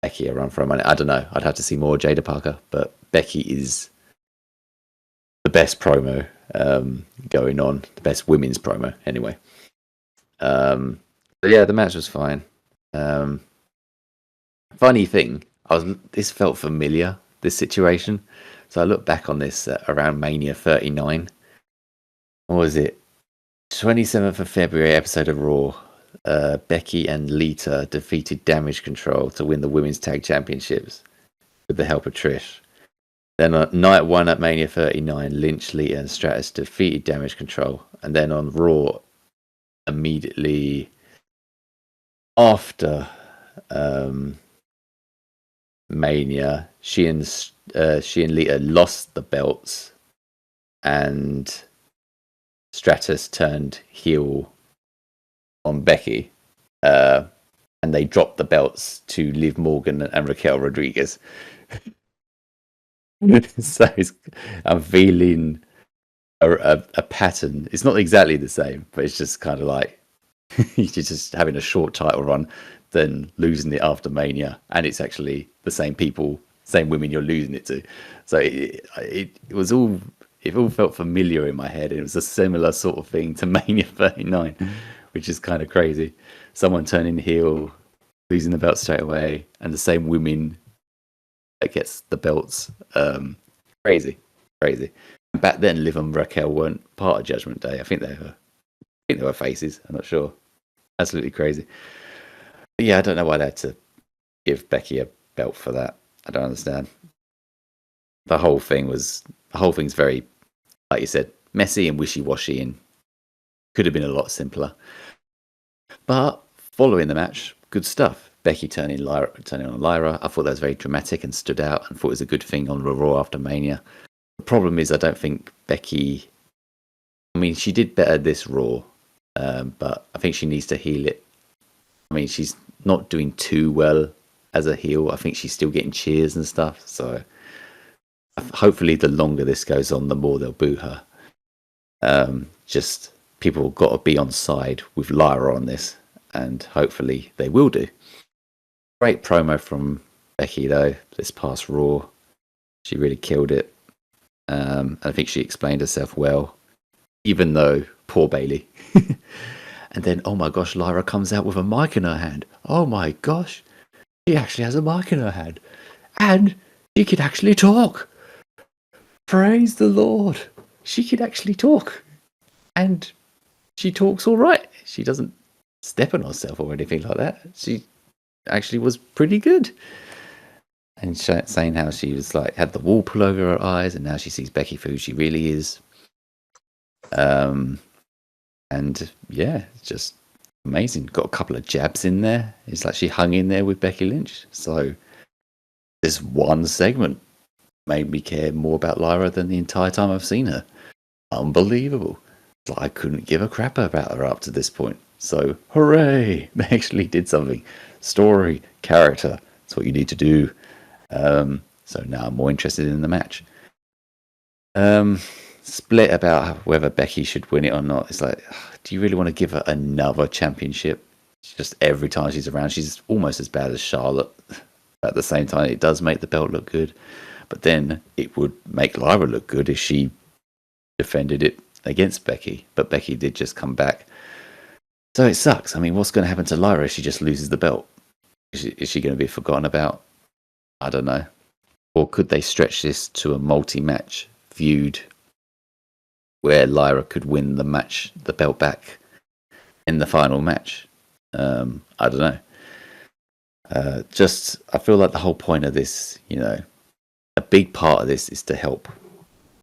Becky a run for her money. I don't know. I'd have to see more Jada Parker, but Becky is the best promo going on, the best women's promo anyway. But yeah, the match was fine. Funny thing, this felt familiar, this situation. So I look back on this around Mania 39. What was it? 27th of February episode of Raw. Becky and Lita defeated Damage Control to win the Women's Tag Championships with the help of Trish. Then on night 1 at Mania 39, Lynch, Lita and Stratus defeated Damage Control. And then on Raw, immediately after Mania, she and Lita lost the belts, and Stratus turned heel on Becky, and they dropped the belts to Liv Morgan and Raquel Rodriguez. So I'm feeling a pattern. It's not exactly the same, but it's just kind of like you're just having a short title run, then losing it after Mania, and it's actually the same people, same women you're losing it to. So it was all, it all felt familiar in my head. It was a similar sort of thing to Mania 39, which is kind of crazy. Someone turning heel, losing the belt straight away, and the same women that gets the belts. Crazy. And back then, Liv and Raquel weren't part of Judgment Day. I think they were faces. I'm not sure. Absolutely crazy. But yeah, I don't know why they had to give Becky a belt for that. I don't understand. The whole thing's very, like you said, messy and wishy-washy, and could have been a lot simpler. But following the match, good stuff. Becky turning on Lyra. I thought that was very dramatic and stood out, and thought it was a good thing on Raw after Mania. The problem is, I don't think Becky. I mean, she did better this Raw, but I think she needs to heal it. I mean, she's not doing too well as a heel. I think she's still getting cheers and stuff. So hopefully, the longer this goes on, the more they'll boo her. Just people got to be on side with Lyra on this, and hopefully they will do. Great promo from Becky though this past Raw. She really killed it. I think she explained herself well, even though poor Bayley. And then, oh my gosh, Lyra comes out with a mic in her hand. Oh my gosh, she actually has a mic in her hand, and she can actually talk. Praise the Lord, she can actually talk, and she talks all right. She doesn't step on herself or anything like that. She actually was pretty good. And saying how she was like had the wall pull over her eyes, and now she sees Becky for who she really is. And yeah, it's just amazing. Got a couple of jabs in there. It's like she hung in there with Becky Lynch. So this one segment made me care more about Lyra than the entire time I've seen her. Unbelievable. Like I couldn't give a crap about her up to this point. So hooray! They actually did something. Story, character. That's what you need to do. So now I'm more interested in the match. Split about whether Becky should win it or not. It's like, do you really want to give her another championship? Just every time she's around, she's almost as bad as Charlotte. At the same time, it does make the belt look good. But then it would make Lyra look good if she defended it against Becky. But Becky did just come back. So it sucks. I mean, what's going to happen to Lyra if she just loses the belt? Is she going to be forgotten about? I don't know. Or could they stretch this to a multi-match feud where Lyra could win the belt back in the final match? I don't know. I feel like the whole point of this, a big part of this is to help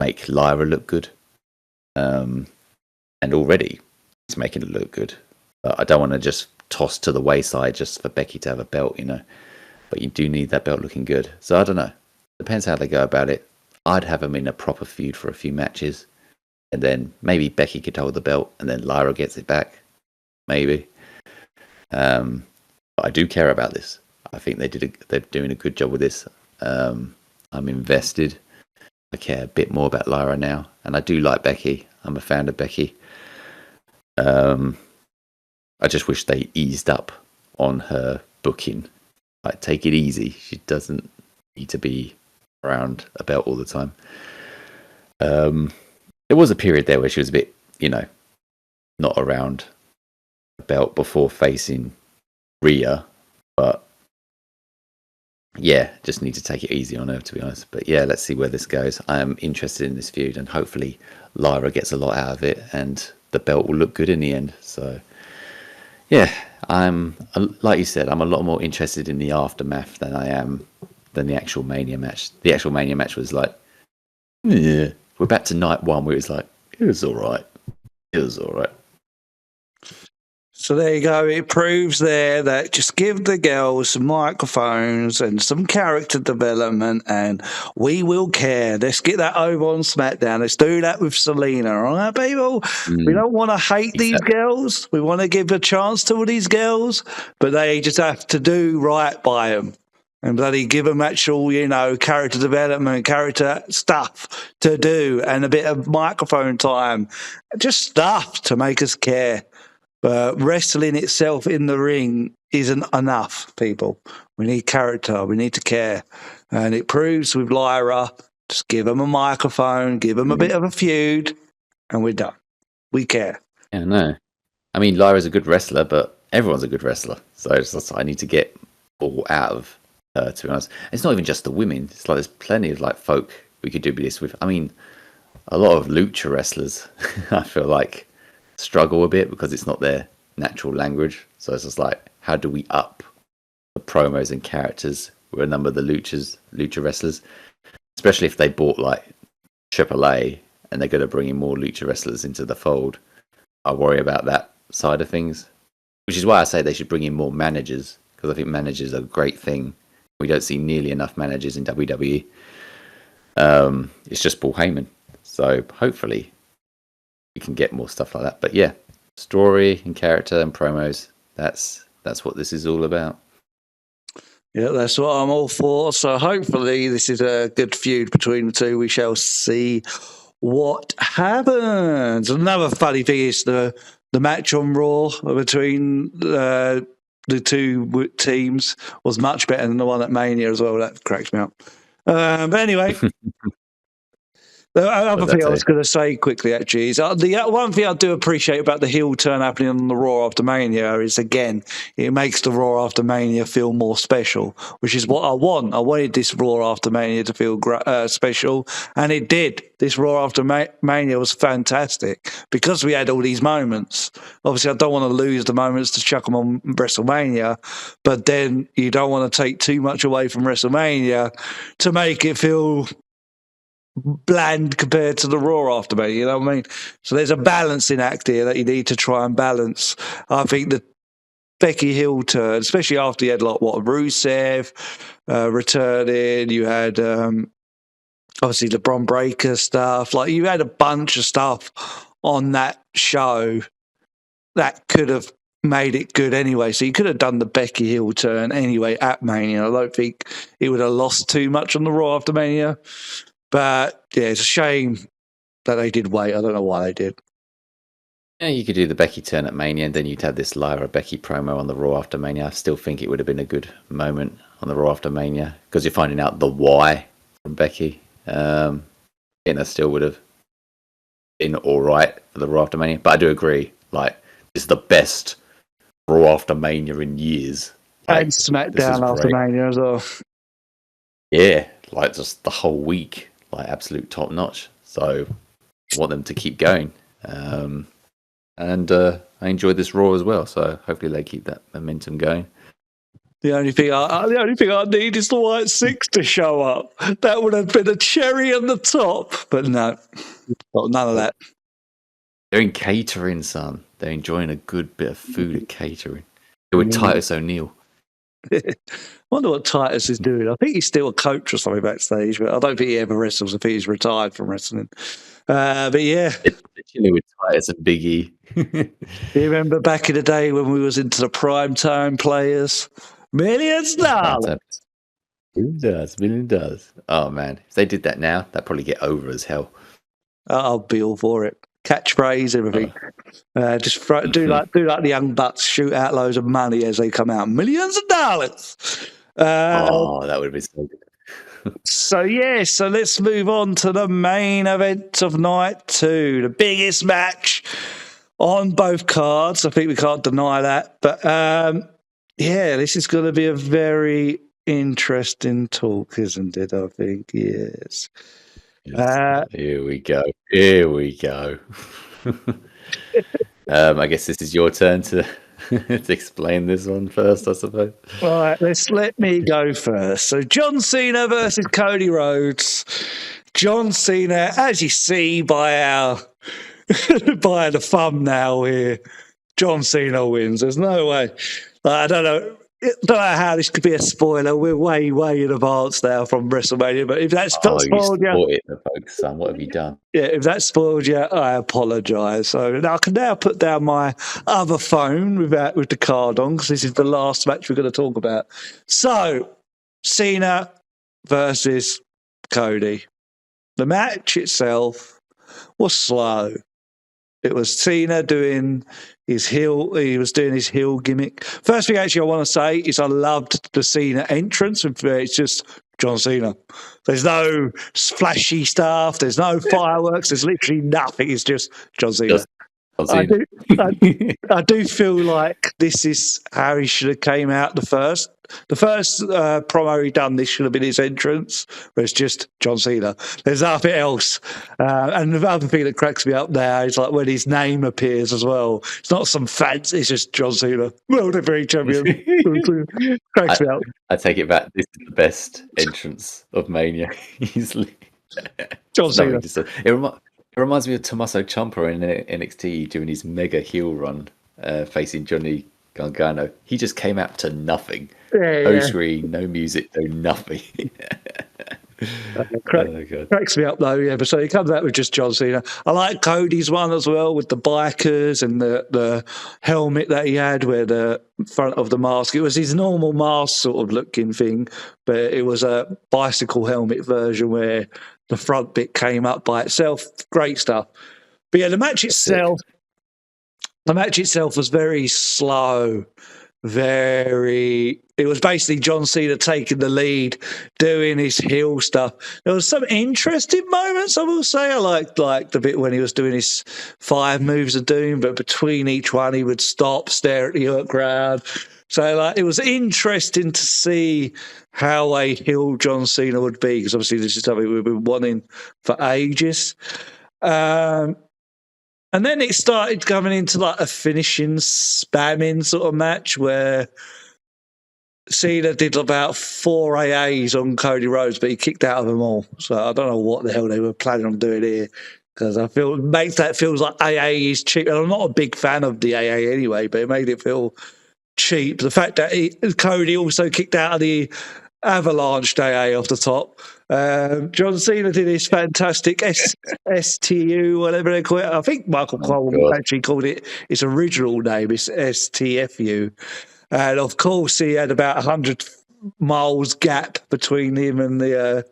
make Lyra look good. And already it's making it look good. But I don't want to just toss to the wayside just for Becky to have a belt, But you do need that belt looking good. So I don't know. Depends how they go about it. I'd have them in a proper feud for a few matches. And then maybe Becky could hold the belt and then Lyra gets it back. Maybe. But I do care about this. I think they're doing a good job with this. I'm invested. I care a bit more about Lyra now. And I do like Becky. I'm a fan of Becky. I just wish they eased up on her booking. Like, take it easy. She doesn't need to be around a belt all the time. There was a period there where she was a bit, not around a belt before facing Rhea. But yeah, just need to take it easy on her, to be honest. But yeah, let's see where this goes. I am interested in this feud, and hopefully Lyra gets a lot out of it, and the belt will look good in the end. So yeah, I'm, like you said, I'm a lot more interested in the aftermath than I am than the actual Mania match. The actual Mania match was like, yeah. We're back to night one where it's like, it was all right. So there you go. It proves there that just give the girls some microphones and some character development, and we will care. Let's get that over on SmackDown. Let's do that with Selena, all right, people? We don't want to hate these girls. We want to give a chance to all these girls, but they just have to do right by them. and bloody give them actual, character development, character stuff to do, and a bit of microphone time, just stuff to make us care. But wrestling itself in the ring isn't enough, people. We need character. We need to care. And it proves with Lyra, just give them a microphone, give them a bit of a feud, and we're done. We care. Yeah, no. I mean, Lyra's a good wrestler, but everyone's a good wrestler. So it's just, I need to get all out of her, to be honest. It's not even just the women. It's like there's plenty of like folk we could do this with. I mean, a lot of lucha wrestlers, I feel like, struggle a bit because it's not their natural language. So it's just like, how do we up the promos and characters with a number of the lucha wrestlers, especially if they bought like AAA and they're going to bring in more lucha wrestlers into the fold. I worry about that side of things, which is why I say they should bring in more managers, because I think managers are a great thing. We don't see nearly enough managers in WWE. It's just Paul Heyman. So hopefully we can get more stuff like that. But yeah, story and character and promos, that's what this is all about. Yeah, that's what I'm all for. So hopefully this is a good feud between the two. We shall see what happens. Another funny thing is the match on Raw between the two teams was much better than the one at Mania as well. That cracks me up. But anyway... The other thing I was going to say quickly, actually, is the one thing I do appreciate about the heel turn happening on the Raw after Mania is, again, it makes the Raw after Mania feel more special, which is what I want. I wanted this Raw after Mania to feel special, and it did. This Raw after Mania was fantastic because we had all these moments. Obviously, I don't want to lose the moments to chuck them on WrestleMania, but then you don't want to take too much away from WrestleMania to make it feel bland compared to the Raw after Mania, you know what I mean? So there's a balancing act here that you need to try and balance. I think the Becky Hill turn, especially after you had Rusev returning, you had obviously the Bron Breakker stuff, like you had a bunch of stuff on that show that could have made it good anyway. So you could have done the Becky Hill turn anyway at Mania. I don't think it would have lost too much on the Raw after Mania. But, yeah, it's a shame that they did wait. I don't know why they did. Yeah, you could do the Becky turn at Mania, and then you'd have this Lyra Becky promo on the Raw after Mania. I still think it would have been a good moment on the Raw after Mania, because you're finding out the why from Becky. And I still would have been all right for the Raw after Mania. But I do agree, like, it's the best Raw after Mania in years. Like, and Smackdown after Mania as well. Yeah, like just the whole week, like absolute top notch. So I want them to keep going. And I enjoyed this Raw as well. So hopefully they keep that momentum going. The only thing I need is the Wyatt Sicks to show up. That would have been a cherry on the top. But no, none of that. They're in catering, son. They're enjoying a good bit of food at catering. They're with Titus O'Neil. I wonder what Titus is doing. I think he's still a coach or something backstage, but I don't think he ever wrestles. I think he's retired from wrestling. But yeah. It's literally with Titus and Big E. You remember back in the day when we was into the prime time players? Millions dollars. Million dollars. Oh, man. If they did that now, that'd probably get over as hell. I'll be all for it. Catchphrase, everything. Just do like the Young Bucks, shoot out loads of money as they come out. Millions of dollars. That would have been so good. So let's move on to the main event of night 2, the biggest match on both cards. I think we can't deny that. But this is going to be a very interesting talk, isn't it? I think, yes. Here we go. I guess this is your turn to explain this one first, I suppose. All right, let me go first. So John Cena versus Cody Rhodes. John Cena, as you see by our by the thumbnail here, John Cena wins. There's no way. I don't know how this could be a spoiler. We're way, way in advance now from WrestleMania. But if that's spoiled you, folks, son. What have you done? Yeah, if that spoiled you, I apologise. So now I can put down my other phone with the card on, because this is the last match we're going to talk about. So Cena versus Cody. The match itself was slow. It was Cena doing his heel. He was doing his heel gimmick. First thing, actually, I want to say is I loved the Cena entrance. It's just John Cena. There's no flashy stuff. There's no fireworks. There's literally nothing. It's just John Cena. Just I do feel like this is how he should have came out the first promo he done. This should have been his entrance, but it's just John Cena. There's nothing else. And the other thing that cracks me up now is like when his name appears as well. It's not some fancy. It's just John Cena, World Heavyweight Champion. Cracks me up. I take it back. This is the best entrance of Mania, easily. John Cena. It reminds me of Tommaso Ciampa in NXT doing his mega heel run, facing Johnny Gargano. He just came out to nothing. No screen, no music, no nothing. Cracks me up though, yeah. But so he comes out with just John Cena. I like Cody's one as well with the bikers and the helmet that he had where the front of the mask. It was his normal mask sort of looking thing, but it was a bicycle helmet version where the front bit came up by itself. Great stuff. But yeah, the match itself was very slow. It was basically John Cena taking the lead, doing his heel stuff. There was some interesting moments, I will say. I liked the bit when he was doing his 5 moves of doom, but between each one he would stop, stare at the crowd. So it was interesting to see how a heel John Cena would be, because obviously this is something we've been wanting for ages. And then it started coming into like a finishing, spamming sort of match where Cena did about 4 AAs on Cody Rhodes, but he kicked out of them all. So I don't know what the hell they were planning on doing here, because I feel it makes that feels like AA is cheap. And I'm not a big fan of the AA anyway, but it made it feel cheap. The fact that Cody also kicked out of the Avalanche AA off the top. John Cena did his fantastic STU, whatever they call it. I think Michael Cole actually called it its original name. It's STFU. And of course, he had about 100 miles gap between him and the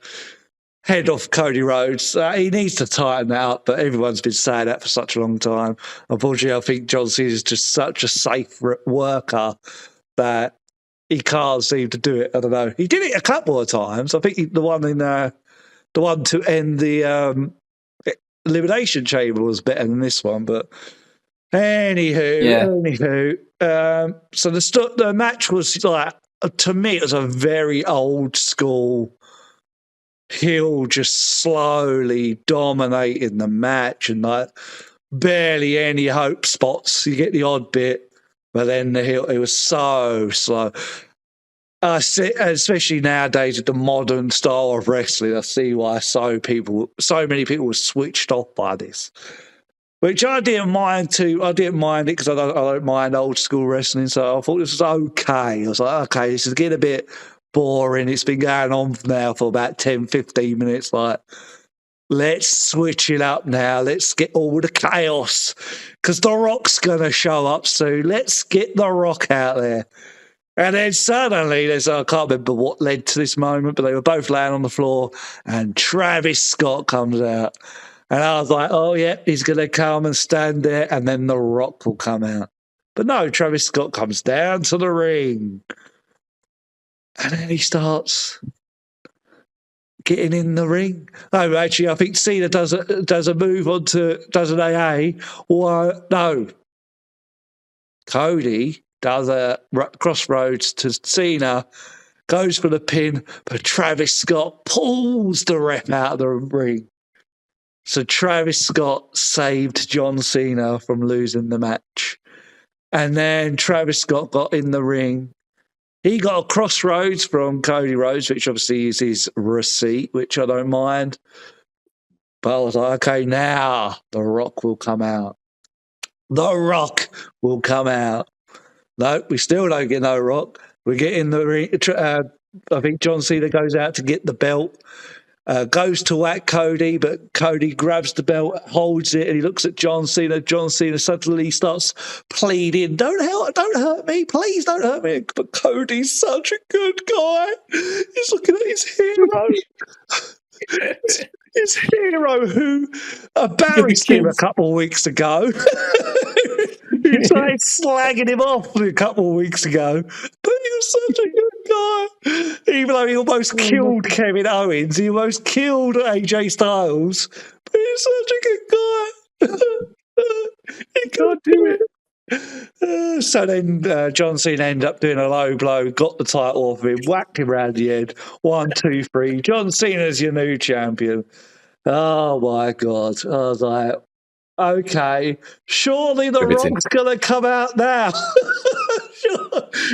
head of Cody Rhodes. He needs to tighten that up, but everyone's been saying that for such a long time. Unfortunately, I think John Cena is just such a safe worker that he can't seem to do it. I don't know. He did it a couple of times. I think the one to end the Elimination Chamber was better than this one. But anywho, so the match was like, to me, it was a very old school heel just slowly dominating the match and like barely any hope spots. You get the odd bit, but then the heel, it was so slow. Especially nowadays with the modern style of wrestling, I see why so many people were switched off by this. Which I didn't mind too. I didn't mind it because I don't mind old school wrestling, so I thought this was okay. I was like, okay, this is getting a bit boring. It's been going on now for about 10, 15 minutes. Like, let's switch it up now. Let's get all the chaos because The Rock's going to show up soon. Let's get The Rock out there. And then suddenly, I can't remember what led to this moment, but they were both laying on the floor and Travis Scott comes out. And I was like, oh, yeah, he's going to come and stand there and then The Rock will come out. But no, Travis Scott comes down to the ring. And then he starts getting in the ring. Oh, actually, I think Cena does a move does an AA. Well, no. Cody does a crossroads to Cena, goes for the pin, but Travis Scott pulls the ref out of the ring. So Travis Scott saved John Cena from losing the match. And then Travis Scott got in the ring. He got a crossroads from Cody Rhodes, which obviously is his receipt, which I don't mind. But I was like, okay, now The Rock will come out. The Rock will come out. No, we still don't get no Rock. We get in the ring. I think John Cena goes out to get the belt. goes to whack Cody, but Cody grabs the belt, holds it, and he looks at John Cena. John Cena suddenly starts pleading, don't hurt me, please don't hurt me. But Cody's such a good guy. He's looking at his hero. His hero who embarrassed him a couple of weeks ago. He started slagging him off a couple of weeks ago. But he was such a good guy. Even though he almost killed Kevin Owens, he almost killed AJ Styles. But he's such a good guy. He can't do it. So then John Cena ended up doing a low blow, got the title off him, whacked him around the head. 1, 2, 3. John Cena's your new champion. Oh my God. I was like, okay, surely the Rock's going to come out now.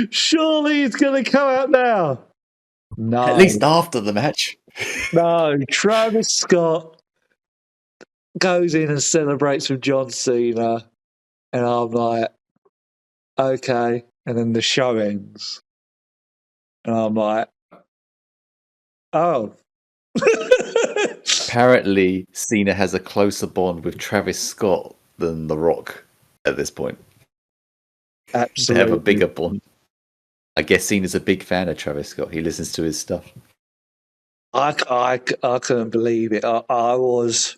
Surely he's going to come out now. No. At least after the match. No, Travis Scott goes in and celebrates with John Cena. And I'm like, okay. And then the show ends. And I'm like, oh. Apparently, Cena has a closer bond with Travis Scott than The Rock at this point. Absolutely. They have a bigger bond. I guess Cena's a big fan of Travis Scott. He listens to his stuff. I couldn't believe it. I was,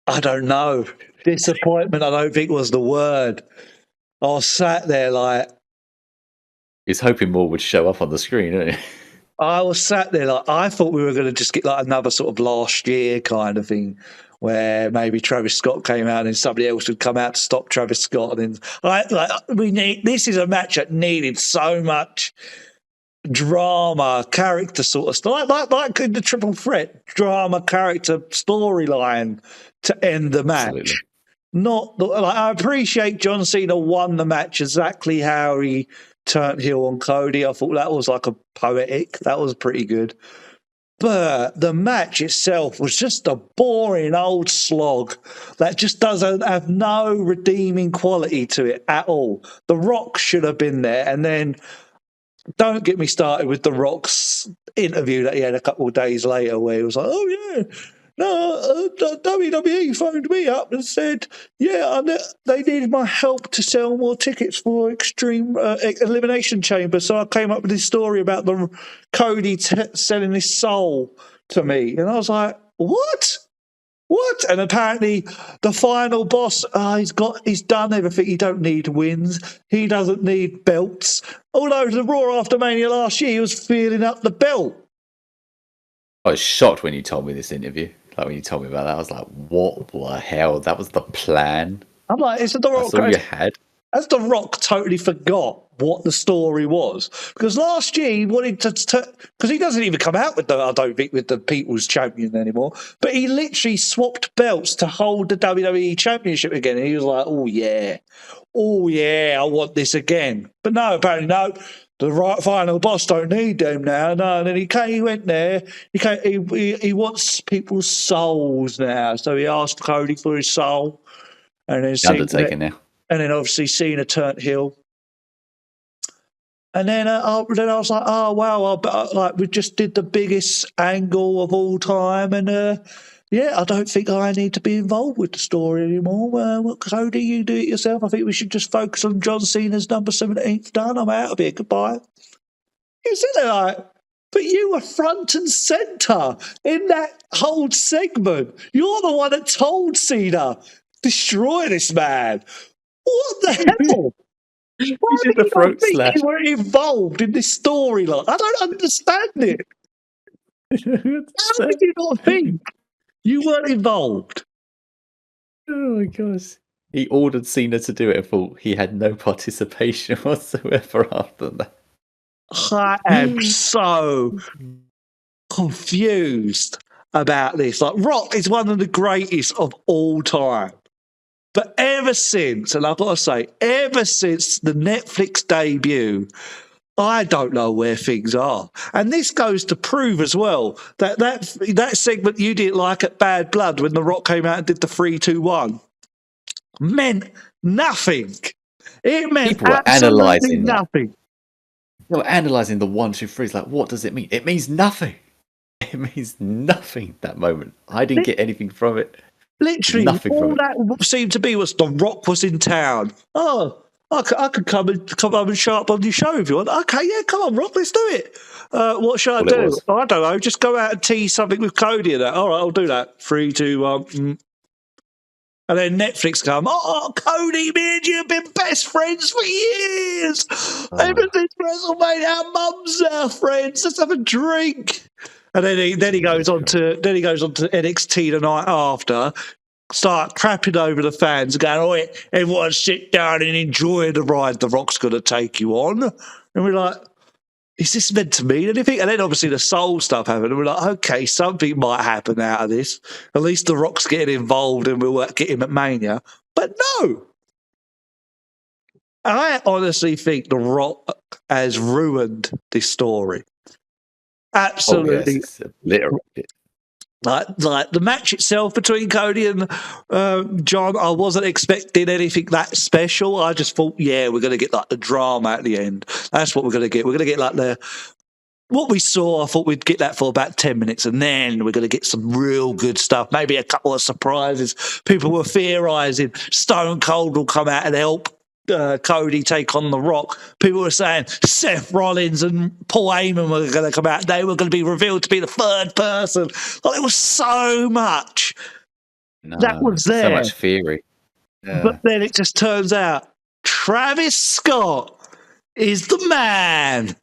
I don't know. Disappointment, I don't think was the word. I was sat there like... He's hoping more would show up on the screen, isn't he? I was sat there like, I thought we were going to just get like another sort of last year kind of thing where maybe Travis Scott came out and somebody else would come out to stop Travis Scott. And then, this is a match that needed so much drama, character sort of stuff, like in the Triple Threat, drama, character, storyline to end the match. Absolutely. Not like, I appreciate John Cena won the match exactly how he turned heel on Cody. I thought that was like a poetic. That was pretty good. But the match itself was just a boring old slog that just doesn't have no redeeming quality to it at all. The Rock should have been there. And then don't get me started with The Rock's interview that he had a couple of days later where he was like, oh, yeah. No, WWE phoned me up and said, yeah, they needed my help to sell more tickets for Extreme Elimination Chamber. So I came up with this story about the Cody selling his soul to me. And I was like, what? What? And apparently the final boss, he's done everything. He don't need wins. He doesn't need belts. Although the Raw after Mania last year, he was feeling up the belt. I was shocked when you told me this interview. Like when you told me about that, I was like, what the hell? That was the plan? I'm like, it's The Rock. That's all you had? As The Rock totally forgot what the story was. Because last year he wanted to... Because he doesn't even come out with I don't think, with the People's Champion anymore. But he literally swapped belts to hold the WWE Championship again. And he was like, oh, yeah, I want this again. But no, apparently no. The final boss don't need them now. No, and then he went there. He wants people's souls now. So he asked Cody for his soul. And then Undertaker now. And then obviously Cena turned heel. And then I was like, oh, wow, we just did the biggest angle of all time. And I don't think I need to be involved with the story anymore. Cody, you do it yourself. I think we should just focus on John Cena's number 17th done. I'm out of here. Goodbye. You sit there like, but you were front and centre in that whole segment. You're the one that told Cena, destroy this man. What the hell? Why did the throat slash? You were involved in this storyline. I don't understand it. How did you not think you weren't involved? Oh my gosh. He ordered Cena to do it and thought he had no participation whatsoever after that. I am so confused about this. Like, Rock is one of the greatest of all time. But ever since, and I've got to say, ever since the Netflix debut, I don't know where things are. And this goes to prove as well that segment you didn't like at Bad Blood when The Rock came out and did the 3-2-1 meant nothing. It meant people were analysing nothing. They were analysing the 1, 2, 3. It's like, what does it mean? It means nothing. It means nothing, that moment. I didn't get anything from it. Literally, Nothing all from it. that seemed to be was The Rock was in town. Oh, I could come and show up on your show if you want. Okay, yeah, come on, Rock, let's do it. What should I All it do? was. I don't know. Just go out and tease something with Cody and that. All right, I'll do that. 3, 2, 1. And then Netflix come, oh, Cody, me and you have been best friends for years. Ever since WrestleMania, our mums are friends. Let's have a drink. And then he goes on to NXT the night after, start crapping over the fans, going, oh, everyone sit down and enjoy the ride The Rock's going to take you on. And we're like, is this meant to mean anything? And then obviously the soul stuff happened, and we're like, okay, something might happen out of this. At least The Rock's getting involved and we'll get him at Mania. But no. I honestly think The Rock has ruined this story. Absolutely. Oh, yes, literally. Like the match itself between Cody and John, I wasn't expecting anything that special. I just thought, yeah, we're going to get like the drama at the end. That's what we're going to get. We're going to get like what we saw. I thought we'd get that for about 10 minutes, and then we're going to get some real good stuff. Maybe a couple of surprises. People were theorizing Stone Cold will come out and help Cody take on The Rock. People were saying Seth Rollins and Paul Heyman were going to come out. They were going to be revealed to be the third person. Like, there was so much that was there. So much theory. Yeah. But then it just turns out Travis Scott is the man.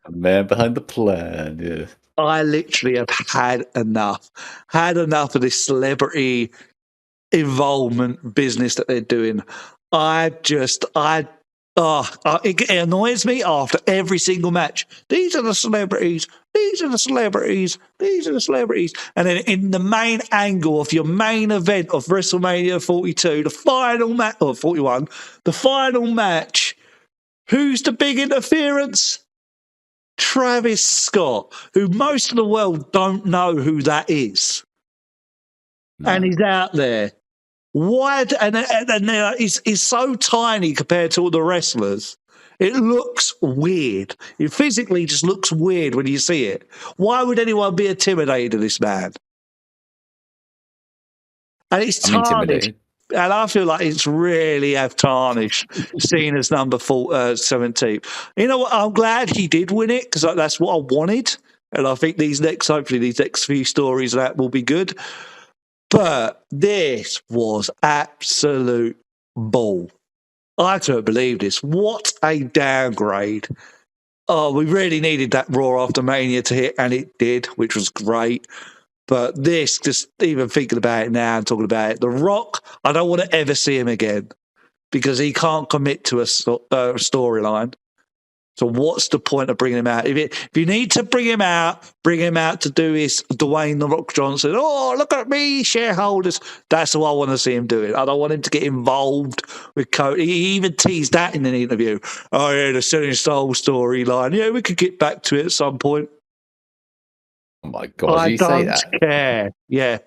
The man behind the plan, yeah. I literally have had enough of this celebrity involvement business that they're doing. It annoys me after every single match. These are the celebrities. These are the celebrities. These are the celebrities. And then in the main angle of your main event of WrestleMania 42, the final match, or 41, the final match, who's the big interference? Travis Scott, who most of the world don't know who that is. No. And he's out there. Why? And he's so tiny compared to all the wrestlers. It looks weird. It physically just looks weird when you see it. Why would anyone be intimidated of this man? And it's tarnished. And I feel like it's really have tarnished Cena's number 17. You know what? I'm glad he did win it because that's what I wanted. And I think hopefully these next few stories that will be good. But this was absolute bull. I couldn't believe this. What a downgrade. Oh, we really needed that Raw after Mania to hit, and it did, which was great. But this, just even thinking about it now and talking about it, The Rock, I don't want to ever see him again because he can't commit to a storyline. So what's the point of bringing him out? If you need to bring him out to do his Dwayne The Rock Johnson. Oh, look at me, shareholders. That's what I want to see him doing. I don't want him to get involved with Cody. He even teased that in an interview. Oh, yeah, the Selling Soul storyline. Yeah, we could get back to it at some point. Oh my God, you say that? I don't care. Yeah.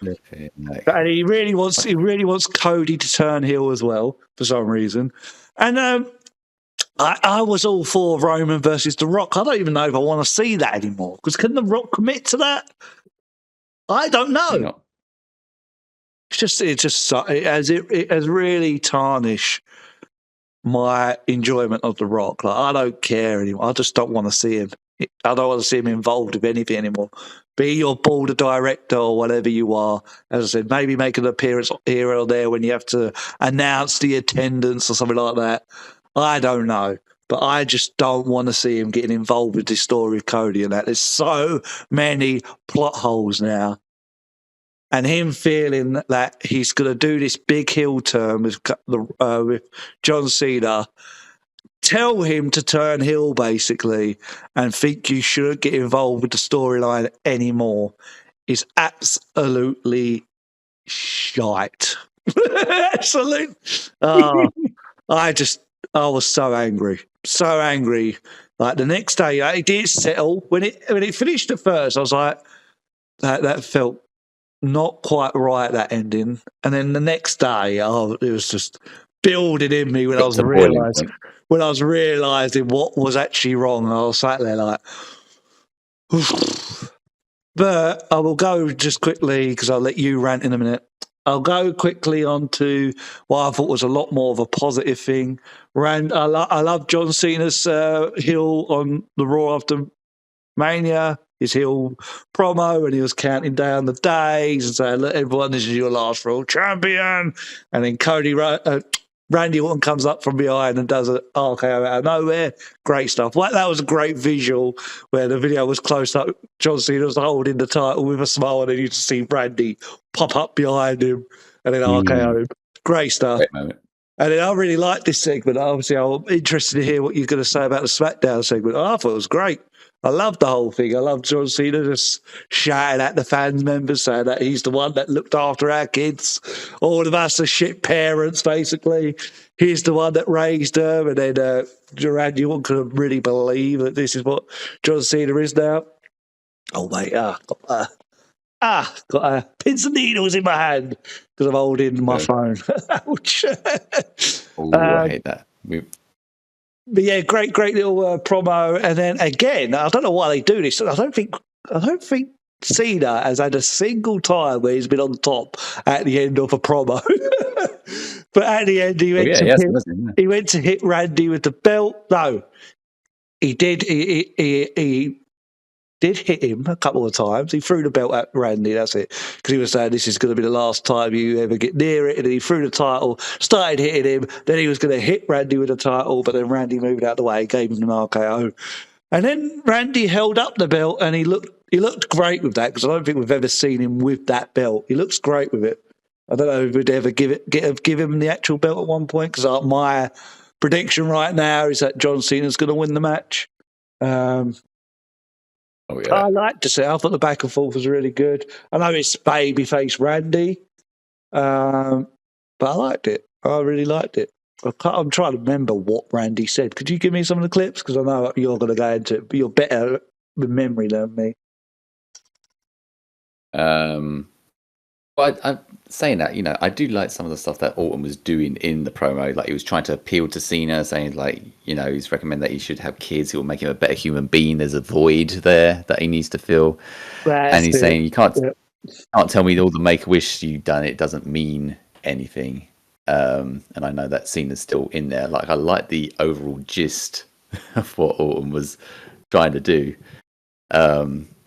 Okay, no. And he really wants Cody to turn heel as well for some reason. And I was all for Roman versus The Rock. I don't even know if I want to see that anymore. Because can The Rock commit to that? I don't know. It has really tarnished my enjoyment of The Rock. Like, I don't care anymore. I just don't want to see him. I don't want to see him involved with anything anymore. Be your board director or whatever you are. As I said, maybe make an appearance here or there when you have to announce the attendance or something like that. I don't know, but I just don't want to see him getting involved with this story of Cody and that. There's so many plot holes now. And him feeling that he's going to do this big heel turn with John Cena, tell him to turn heel, basically, and think you shouldn't get involved with the storyline anymore is absolutely shite. Absolutely. I was so angry. Like the next day, it did settle. When it finished at first, I was like, that felt not quite right, that ending. And then the next day, it was just building in me when I was realising what was actually wrong. And I was sat there like, oof. But I will go just quickly because I'll let you rant in a minute. I'll go quickly on to what I thought was a lot more of a positive thing. I love John Cena's heel on the Raw after Mania, his heel promo, and he was counting down the days and saying, "Look, everyone, this is your last world champion." And then Randy Orton comes up from behind and does an RKO out of nowhere. Great stuff. Like, that was a great visual where the video was close up. John Cena was holding the title with a smile, and then you just see Randy pop up behind him and then RKO him. Great stuff. Great moment. And then I really liked this segment. Obviously, I'm interested to hear what you're going to say about the Smackdown segment. I thought it was great. I loved the whole thing. I loved John Cena just shouting at the fans members, saying that he's the one that looked after our kids. All of us are shit parents, basically. He's the one that raised them. And then Randy Orton couldn't really believe that this is what John Cena is now. Oh, mate, got pins and needles in my hand because I'm holding my phone. Ouch. I hate that. But yeah, great little promo. And then again, I don't know why they do this. I don't think Cena has had a single time where he's been on top at the end of a promo. But at the end, he went to hit Randy with the belt. No, he did. He did hit him a couple of times. He threw the belt at Randy, that's it. Because he was saying this is going to be the last time you ever get near it. And then he threw the title, started hitting him. Then he was going to hit Randy with the title, but then Randy moved out of the way, gave him an RKO. And then Randy held up the belt, and he looked great with that, because I don't think we've ever seen him with that belt. He looks great with it. I don't know if we'd ever give him the actual belt at one point, because my prediction right now is that John Cena's going to win the match. Oh, yeah. I liked to see. I thought the back and forth was really good. I know it's babyface Randy, but I liked it. I really liked it. I'm trying to remember what Randy said. Could you give me some of the clips? Because I know you're going to go into it, but you're better with memory than me. Well, I'm saying that, I do like some of the stuff that Orton was doing in the promo. Like, he was trying to appeal to Cena, saying, like, he's recommending that he should have kids. It will make him a better human being. There's a void there that he needs to fill. And he's saying, you can't tell me all the Make-A-Wish you've done. It doesn't mean anything. And I know that Cena's still in there. Like, I like the overall gist of what Orton was trying to do.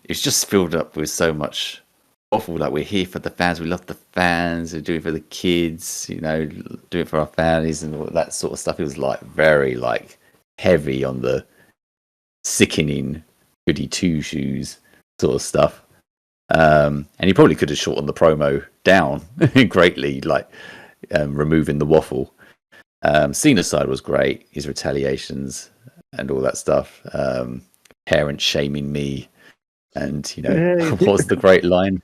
It's just filled up with so much awful. Like, we're here for the fans, we love the fans, we do it for the kids, do it for our families and all that sort of stuff. It was like very heavy on the sickening goody two shoes sort of stuff. And he probably could have shortened the promo down greatly, removing the waffle. Cena's side was great, his retaliations and all that stuff. Parents shaming me, and what's the great line?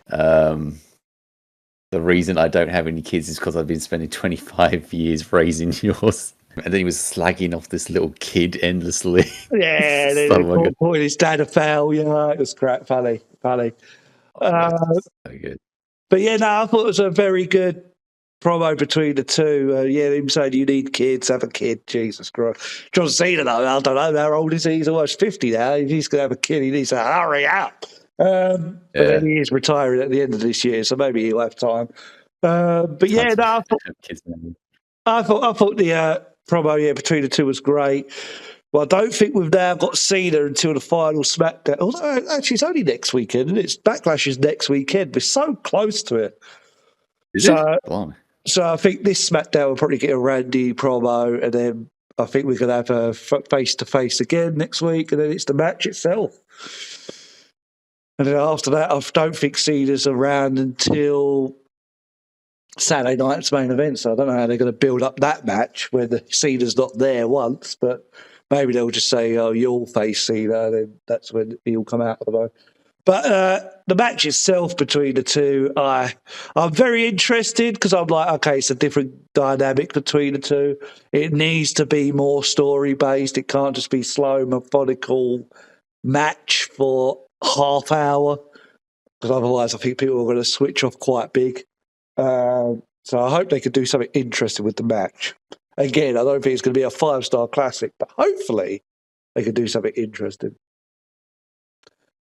The reason I don't have any kids is because I've been spending 25 years raising yours. And then he was slagging off this little kid endlessly. Yeah, calling his dad a foul. Yeah, it was crap. Funny. So good. But yeah, no, I thought it was a very good promo between the two. Him saying you need kids, have a kid. Jesus Christ. John Cena, though, I don't know how old is he? He's almost 50 now. If he's going to have a kid, he needs to hurry up. But then he is retiring at the end of this year, so maybe he'll have time. But yeah, no, I thought the promo between the two was great. Well, I don't think we've now got Cena until the final Smackdown. Although, actually, it's only next weekend, and it's Backlash is next weekend. We're so close to it. So I think this Smackdown will probably get a Randy promo, and then I think we're going to have a face-to-face again next week, and then it's the match itself. And then after that, I don't think Cena's around until Saturday night's main event. So I don't know how they're going to build up that match when the Cena's not there once. But maybe they'll just say, "Oh, you'll face Cena," then that's when he'll come out. I don't know. But the match itself between the two, I'm very interested because I'm like, okay, it's a different dynamic between the two. It needs to be more story-based. It can't just be slow, methodical match for half hour, because otherwise I think people are going to switch off quite big. So I hope they can do something interesting with the match. Again, I don't think it's going to be a 5-star classic, but hopefully they can do something interesting.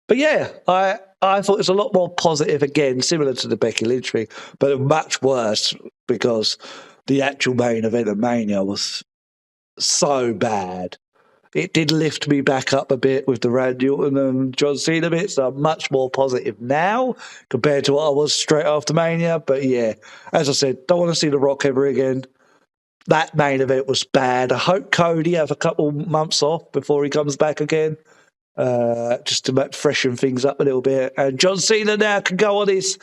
But yeah, I thought it was a lot more positive again, similar to the Becky Lynch thing, but much worse because the actual main event of Mania was so bad. It did lift me back up a bit with the Randy Orton and John Cena bits. So I'm much more positive now compared to what I was straight after Mania. But yeah, as I said, don't want to see The Rock ever again. That main event was bad. I hope Cody have a couple months off before he comes back again, just to freshen things up a little bit. And John Cena now can go on his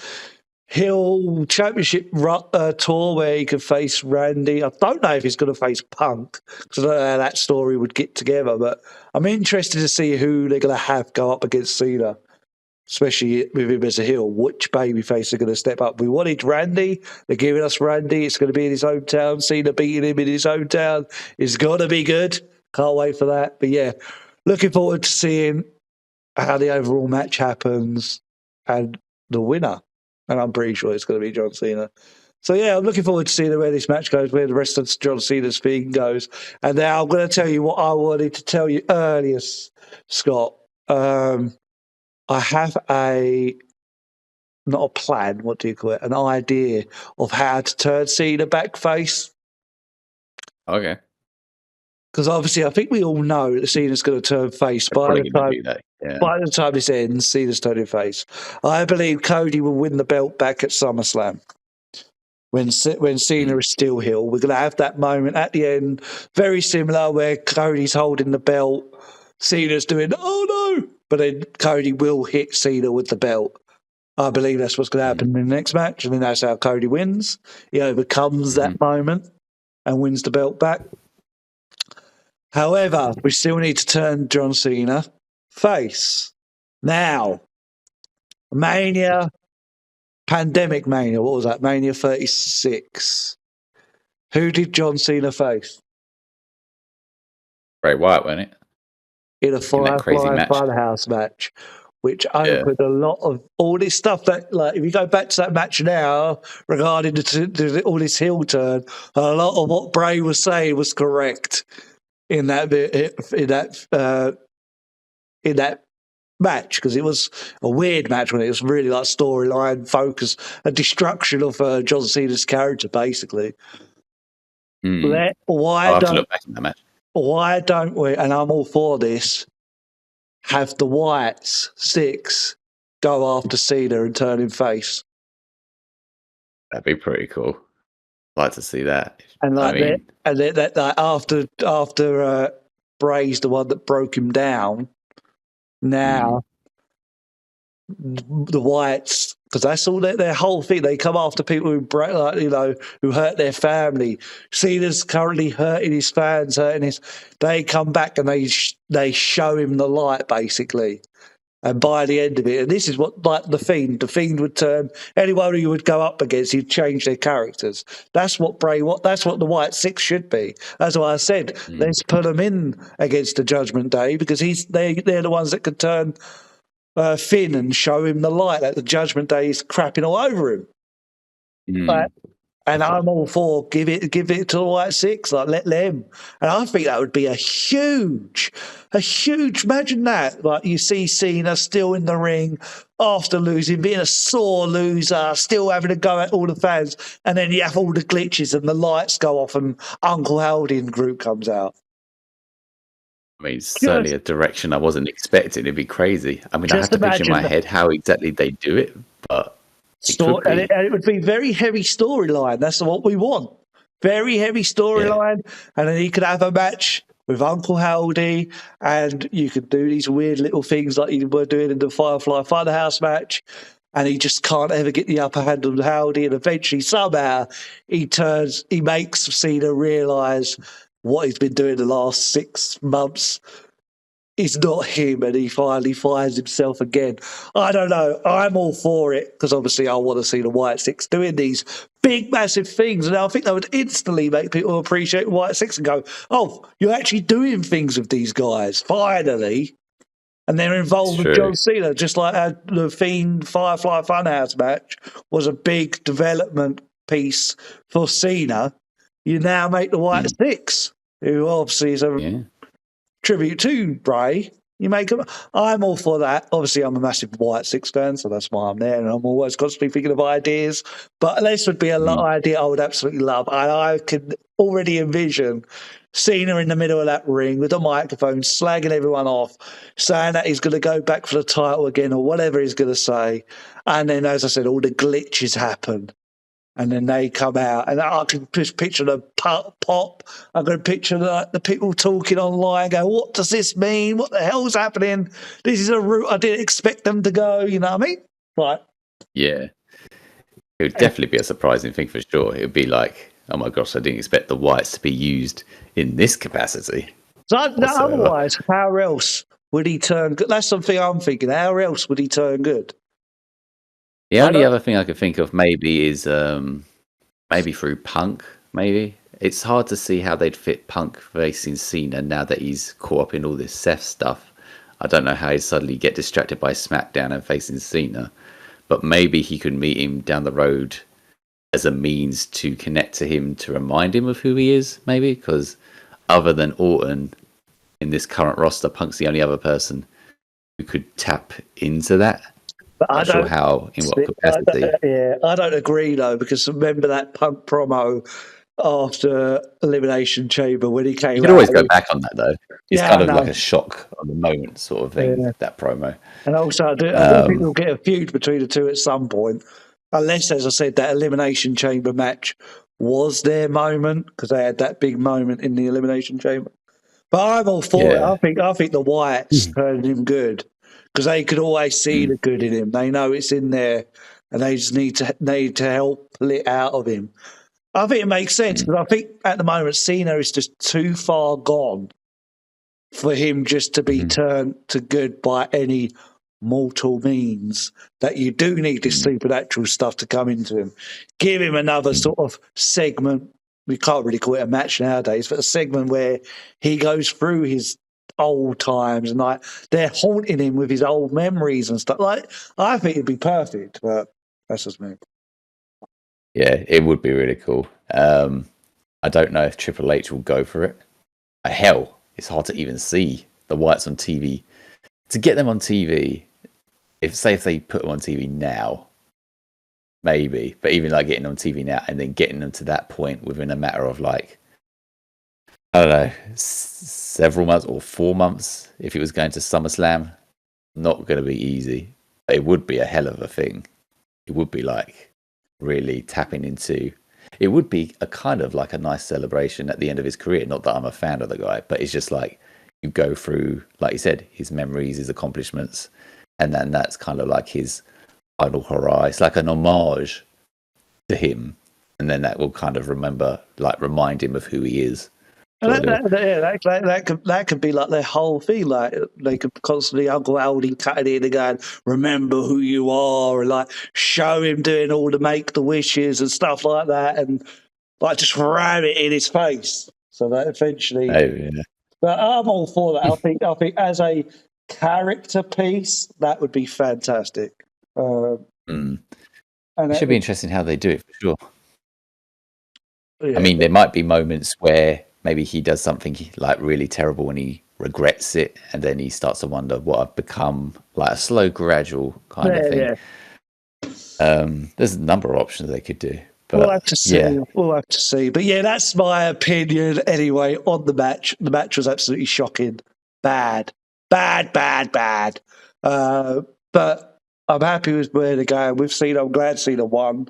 Hill Championship tour where he could face Randy. I don't know if he's going to face Punk because I don't know how that story would get together, but I'm interested to see who they're going to have go up against Cena, especially with him as a heel. Which babyface are going to step up? We wanted Randy. They're giving us Randy. It's going to be in his hometown. Cena beating him in his hometown is going to be good. Can't wait for that. But yeah, looking forward to seeing how the overall match happens and the winner. And I'm pretty sure it's going to be John Cena. So, yeah, I'm looking forward to seeing where this match goes, where the rest of John Cena's thing goes. And now I'm going to tell you what I wanted to tell you earlier, Scott. I have not a plan, what do you call it? An idea of how to turn Cena backface. Okay. Because obviously, I think we all know that Cena's going to turn face by the time this ends. Cena's turning face. I believe Cody will win the belt back at SummerSlam when Cena is still heel. We're going to have that moment at the end, very similar, where Cody's holding the belt, Cena's doing "oh no," but then Cody will hit Cena with the belt. I believe that's what's going to happen in the next match, and then that's how Cody wins. He overcomes that moment and wins the belt back. However, we still need to turn John Cena face. Now, Mania, Pandemic Mania, what was that? Mania 36. Who did John Cena face? Bray Wyatt, wasn't it? In a Funhouse match, which opened a lot of all this stuff that, like, if you go back to that match now regarding all this heel turn, a lot of what Bray was saying was correct. In that match, because it was a weird match when it was really like storyline focus, a destruction of John Cena's character, basically. I'll have to look back in that match. Why don't we? And I'm all for this. Have the Wyatt Sicks go after Cena and turn him face? That'd be pretty cool. I'd like to see that. And after Bray's the one that broke him down. Now the Wyatts, because that's all their whole thing. They come after people who who hurt their family. Cena's currently hurting his fans, They come back and they show him the light, basically. And by the end of it, and this is what, like the Fiend would turn anyone who would go up against, he'd change their characters. That's what that's what the Wyatt Six should be. That's why I said, let's put them in against the Judgment Day, because they're the ones that could turn Finn and show him the light that the Judgment Day is crapping all over him. And I'm all for give it to the Wyatt Six, like let them. And I think that would be a huge. Imagine that, like you see Cena still in the ring after losing, being a sore loser, still having to go at all the fans, and then you have all the glitches and the lights go off and Uncle Howdy and group comes out. I mean, it's certainly a direction I wasn't expecting. It'd be crazy. I mean, I have to picture in my head how exactly they do it, but. And it would be very heavy storyline. That's what we want. Very heavy storyline. Yeah. And then you could have a match with Uncle Howdy, and you could do these weird little things like you were doing in the Firefly Funhouse match, and he just can't ever get the upper hand on Howdy, and eventually somehow he makes Cena realise what he's been doing the last 6 months is not him, and he finally finds himself again. I don't know. I'm all for it, because obviously I want to see the Wyatt Six doing these big, massive things, and I think that would instantly make people appreciate Wyatt Six and go, oh, you're actually doing things with these guys, finally. And they're involved with John Cena, just like the Fiend Firefly Funhouse match was a big development piece for Cena. You now make the Wyatt Six, who obviously is a tribute to Bray, You make them. I'm all for that. Obviously, I'm a massive Wyatt Sicks fan, so that's why I'm there, and I'm always constantly thinking of ideas. But this would be a idea I would absolutely love, and I can already envision Cena in the middle of that ring with a microphone, slagging everyone off, saying that he's going to go back for the title again or whatever he's going to say, and then, as I said, all the glitches happen. And then they come out, and I can just picture the pop. I can picture the people talking online, go, "What does this mean? What the hell's happening? This is a route I didn't expect them to go." You know what I mean? Right? Yeah, it would definitely be a surprising thing for sure. It would be like, oh my gosh, I didn't expect the Whites to be used in this capacity. So otherwise, how else would he turn good? That's something I'm thinking. How else would he turn good? The only other thing I could think of maybe is maybe through Punk. Maybe it's hard to see how they'd fit Punk facing Cena now that he's caught up in all this Seth stuff. I don't know how he'd suddenly get distracted by Smackdown and facing Cena, but maybe he could meet him down the road as a means to connect to him, to remind him of who he is. Maybe because other than Orton in this current roster, Punk's the only other person who could tap into that. But I don't sure how, in what capacity. I don't agree though, because remember that Punk promo after Elimination Chamber when he came out. You can always go back on that though. It's kind of like a shock on the moment sort of thing, that promo. And also, I do think we'll get a feud between the two at some point, unless, as I said, that Elimination Chamber match was their moment, because they had that big moment in the Elimination Chamber. But I'm all for it. I think the Wyatts turned him good, because they could always see the good in him. They know it's in there, and they just need to help pull it out of him. I think it makes sense, because I think at the moment Cena is just too far gone for him just to be turned to good by any mortal means, that you do need this supernatural stuff to come into him. Give him another sort of segment. We can't really call it a match nowadays, but a segment where he goes through his old times and like they're haunting him with his old memories and stuff. Like, I think it'd be perfect, but that's just me. Yeah, it would be really cool. I don't know if Triple H will go for it. Hell, it's hard to even see the Wyatts on TV. To get them on TV, if they put them on TV now, maybe. But even like getting on TV now and then getting them to that point within a matter of like, I don't know, several months or 4 months, if it was going to SummerSlam, not going to be easy. But it would be a hell of a thing. It would be like really tapping into. It would be a kind of like a nice celebration at the end of his career. Not that I'm a fan of the guy, but it's just like you go through, like you said, his memories, his accomplishments, and then that's kind of like his final hurrah. It's like an homage to him, and then that will kind of remind him of who he is. That could be like their whole thing. Like they could constantly Uncle Aldi cutting in and going, "Remember who you are," and like show him doing all the make the wishes and stuff like that, and like just ram it in his face. So that eventually. But I'm all for that. I think as a character piece, that would be fantastic. And it should be interesting how they do it for sure. Yeah. I mean, there might be moments where maybe he does something like really terrible and he regrets it, and then he starts to wonder what I've become, like a slow, gradual kind of thing. Yeah. There's a number of options they could do. But we'll have to see. Yeah. We'll have to see. But yeah, that's my opinion anyway on the match. The match was absolutely shocking. Bad. But I'm happy with where they're going. I'm glad Cena won.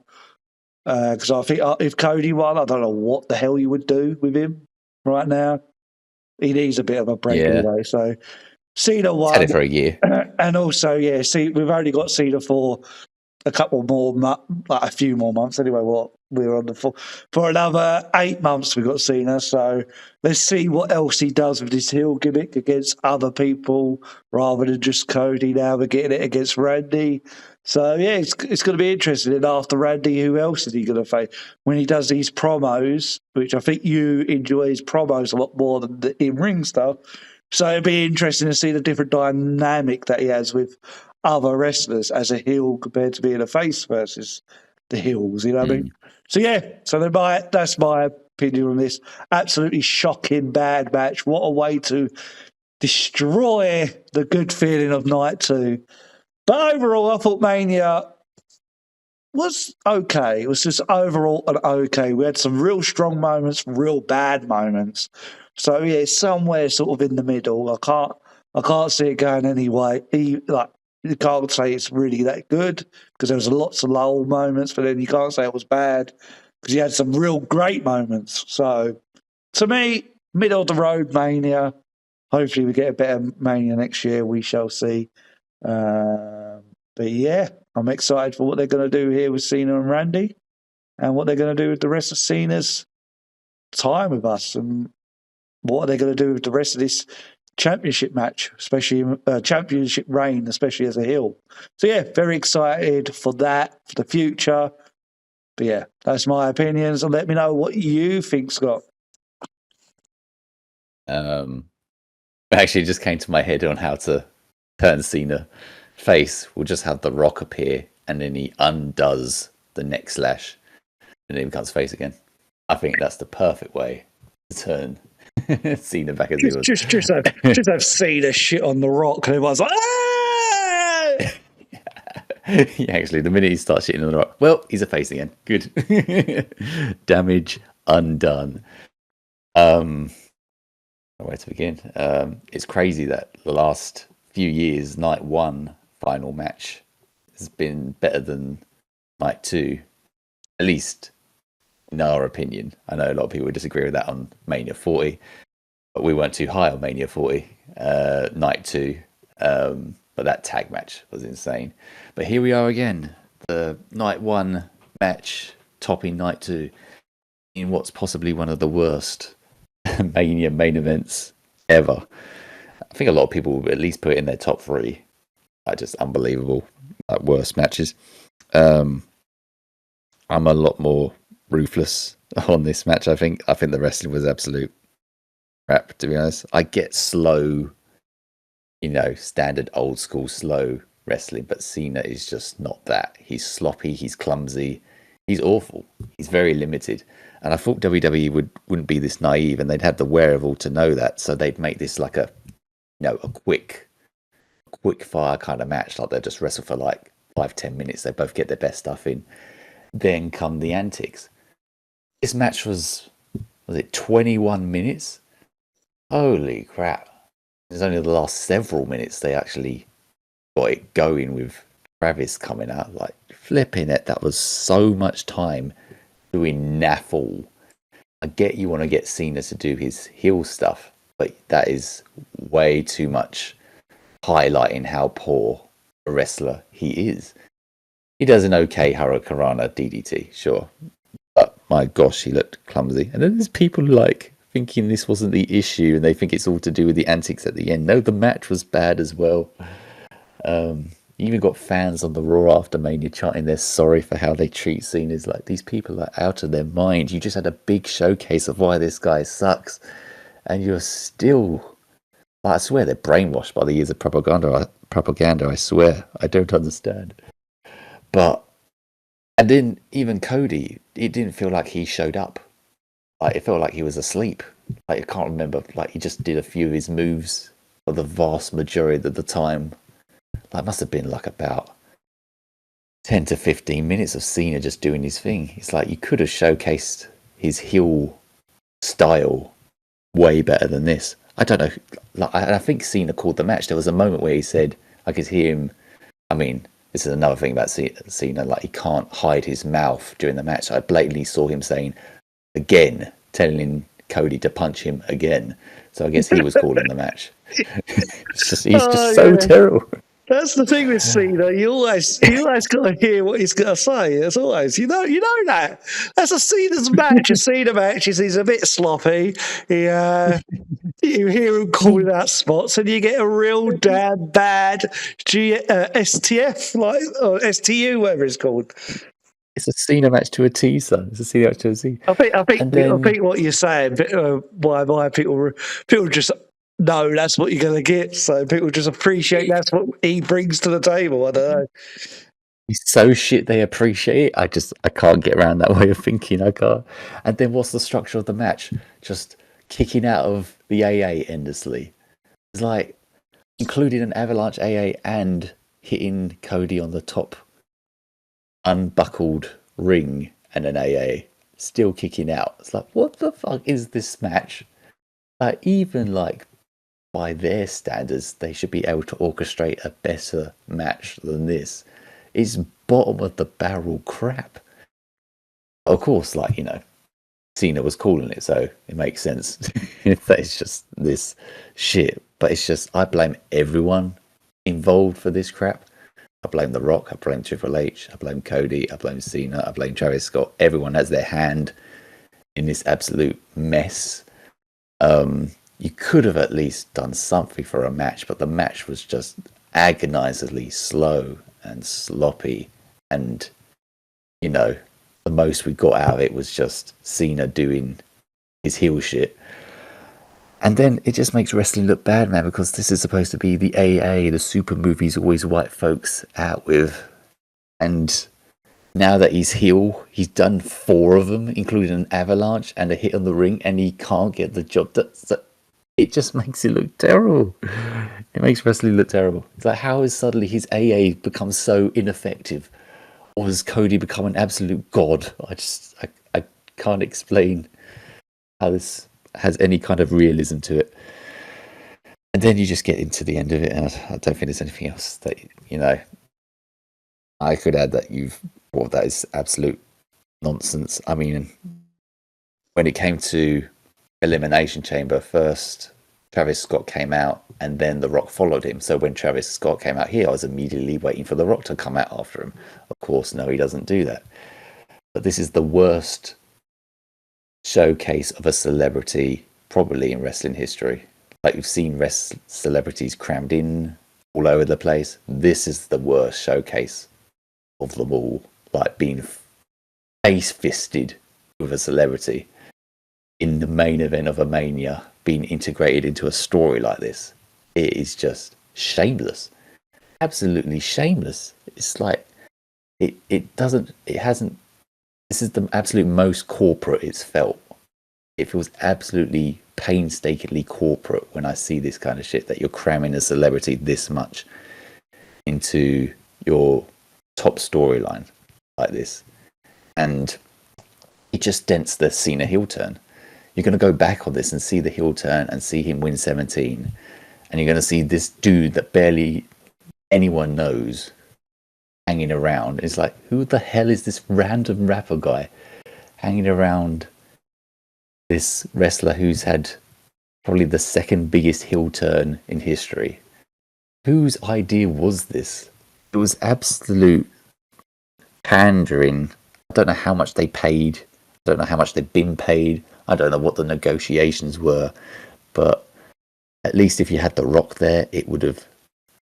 Because I think if Cody won, I don't know what the hell you would do with him right now. He needs a bit of a break anyway. So Cena won. Had it for a year. And also, we've only got Cena for a couple more, like a few more months anyway. We were on for another 8 months. We've got Cena, so let's see what else he does with his heel gimmick against other people rather than just Cody. Now we're getting it against Randy. So yeah, it's going to be interesting. And after Randy, who else is he going to face when he does these promos? Which I think you enjoy his promos a lot more than the in-ring stuff. So it'd be interesting to see the different dynamic that he has with other wrestlers as a heel compared to being a face versus the heels, you know what I mean? So that's my opinion on this. Absolutely shocking, bad match. What a way to destroy the good feeling of night 2. But overall, I thought Mania was okay. It was just overall an okay. We had some real strong moments, real bad moments. So yeah, it's somewhere sort of in the middle. I can't see it going any way. Like you can't say it's really that good because there was lots of lull moments, but then you can't say it was bad because you had some real great moments. So to me, middle of the road Mania. Hopefully we get a better Mania next year. We shall see. But yeah, I'm excited for what they're going to do here with Cena and Randy and what they're going to do with the rest of Cena's time with us and what are they going to do with the rest of this championship match, especially championship reign, especially as a heel. So yeah, very excited for that, for the future. But yeah, that's my opinions. And let me know what you think, Scott. Actually, it just came to my head on how to turn Cena face. We'll just have The Rock appear, and then he undoes the neck slash, and then he becomes face again. I think that's the perfect way to turn Cena back as he was. Just have Cena shit on The Rock, and everyone's like, ah! Yeah, actually, the minute he starts shitting on The Rock, well, he's a face again. Good. Damage undone. Where to begin? It's crazy that the last few years, night 1 final match has been better than night 2, at least in our opinion. I know a lot of people would disagree with that on Mania 40, but we weren't too high on Mania 40, night 2. But that tag match was insane. But here we are again, the night 1 match topping night 2 in what's possibly one of the worst Mania main events ever. I think a lot of people will at least put it in their top 3. Just unbelievable, worst matches. I'm a lot more ruthless on this match. I think the wrestling was absolute crap, to be honest. I get slow, standard old school slow wrestling, but Cena is just not that. He's sloppy, he's clumsy, he's awful, he's very limited. And I thought WWE wouldn't be this naive, and they'd have the wherewithal to know that, so they'd make this like a quick fire kind of match. Like they'll just wrestle for like 5-10 minutes. They both get their best stuff in. Then come the antics. This match was it 21 minutes? Holy crap! It's only the last several minutes they actually got it going with Travis coming out. Like flipping it, that was so much time doing naffle. I get you want to get Cena to do his heel stuff, but that is way too much highlighting how poor a wrestler he is. He does an okay Hurricanrana DDT, sure, but my gosh, he looked clumsy. And then there's people like thinking this wasn't the issue, and they think it's all to do with the antics at the end. No, the match was bad as well. You even got fans on the Raw after Mania chanting they're sorry for how they treat Cena. It's like, these people are out of their mind. You just had a big showcase of why this guy sucks, and you're still... I swear they're brainwashed by the years of propaganda, I swear. I don't understand. And then even Cody, it didn't feel like he showed up. Like, it felt like he was asleep. Like, I can't remember. Like, he just did a few of his moves for the vast majority of the time. Like, it must have been like about 10 to 15 minutes of Cena just doing his thing. It's like you could have showcased his heel style way better than this. I don't know. Like, I think Cena called the match. There was a moment where he said, I could hear him. I mean, this is another thing about Cena. Like, he can't hide his mouth during the match. I blatantly saw him saying, again, telling Cody to punch him again. So I guess he was calling the match. He's just so terrible. That's the thing with Cena. You always got to hear what he's going to say. It's always, you know that. That's a Cena's match. A Cena match is he's a bit sloppy. You hear him calling out spots, and you get a real damn bad STF, or STU, whatever it's called. It's a Cena match to a T, son. It's a Cena match to a T. I think what you're saying, why people just know that's what you're going to get. So people just appreciate that's what he brings to the table. I don't know. He's so shit they appreciate it. I can't get around that way of thinking. I can't. And then what's the structure of the match? Just kicking out of the AA endlessly. It's like including an avalanche AA and hitting Cody on the top unbuckled ring and an AA still kicking out. It's like, what the fuck is this match? Like, even like by their standards, they should be able to orchestrate a better match than this. It's bottom of the barrel crap. Of course, like, Cena was calling it, so it makes sense if it's just this shit. But it's just, I blame everyone involved for this crap. I blame The Rock, I blame Triple H, I blame Cody, I blame Cena, I blame Travis Scott. Everyone has their hand in this absolute mess. You could have at least done something for a match, but the match was just agonizingly slow and sloppy. And, the most we got out of it was just Cena doing his heel shit. And then it just makes wrestling look bad, man, because this is supposed to be the AA, the super movies always white folks out with. And now that he's heel, he's done 4 of them, including an avalanche and a hit on the ring, and he can't get the job done. It just makes it look terrible. It makes wrestling look terrible. It's like, how has suddenly his AA become so ineffective? Or has Cody become an absolute god? I can't explain how this has any kind of realism to it. And then you just get into the end of it, and I don't think there's anything else that, I could add that that is absolute nonsense. I mean, when it came to Elimination Chamber, first Travis Scott came out and then The Rock followed him. So when Travis Scott came out here, I was immediately waiting for The Rock to come out after him. Of course, no, he doesn't do that. But this is the worst showcase of a celebrity probably in wrestling history. Like, we've seen celebrities crammed in all over the place. This is the worst showcase of them all. Like, being face-fisted with a celebrity in the main event of a Mania, being integrated into a story like this. It is just shameless. Absolutely shameless. It's like, this is the absolute most corporate it's felt. It feels absolutely painstakingly corporate when I see this kind of shit, that you're cramming a celebrity this much into your top storyline like this. And it just dents the Cena heel turn. You're going to go back on this and see the heel turn and see him win 17. And you're going to see this dude that barely anyone knows hanging around. It's like, who the hell is this random rapper guy hanging around this wrestler who's had probably the second biggest heel turn in history? Whose idea was this? It was absolute pandering. I don't know how much they paid. I don't know how much they've been paid. I don't know what the negotiations were. But at least if you had The Rock there, it would have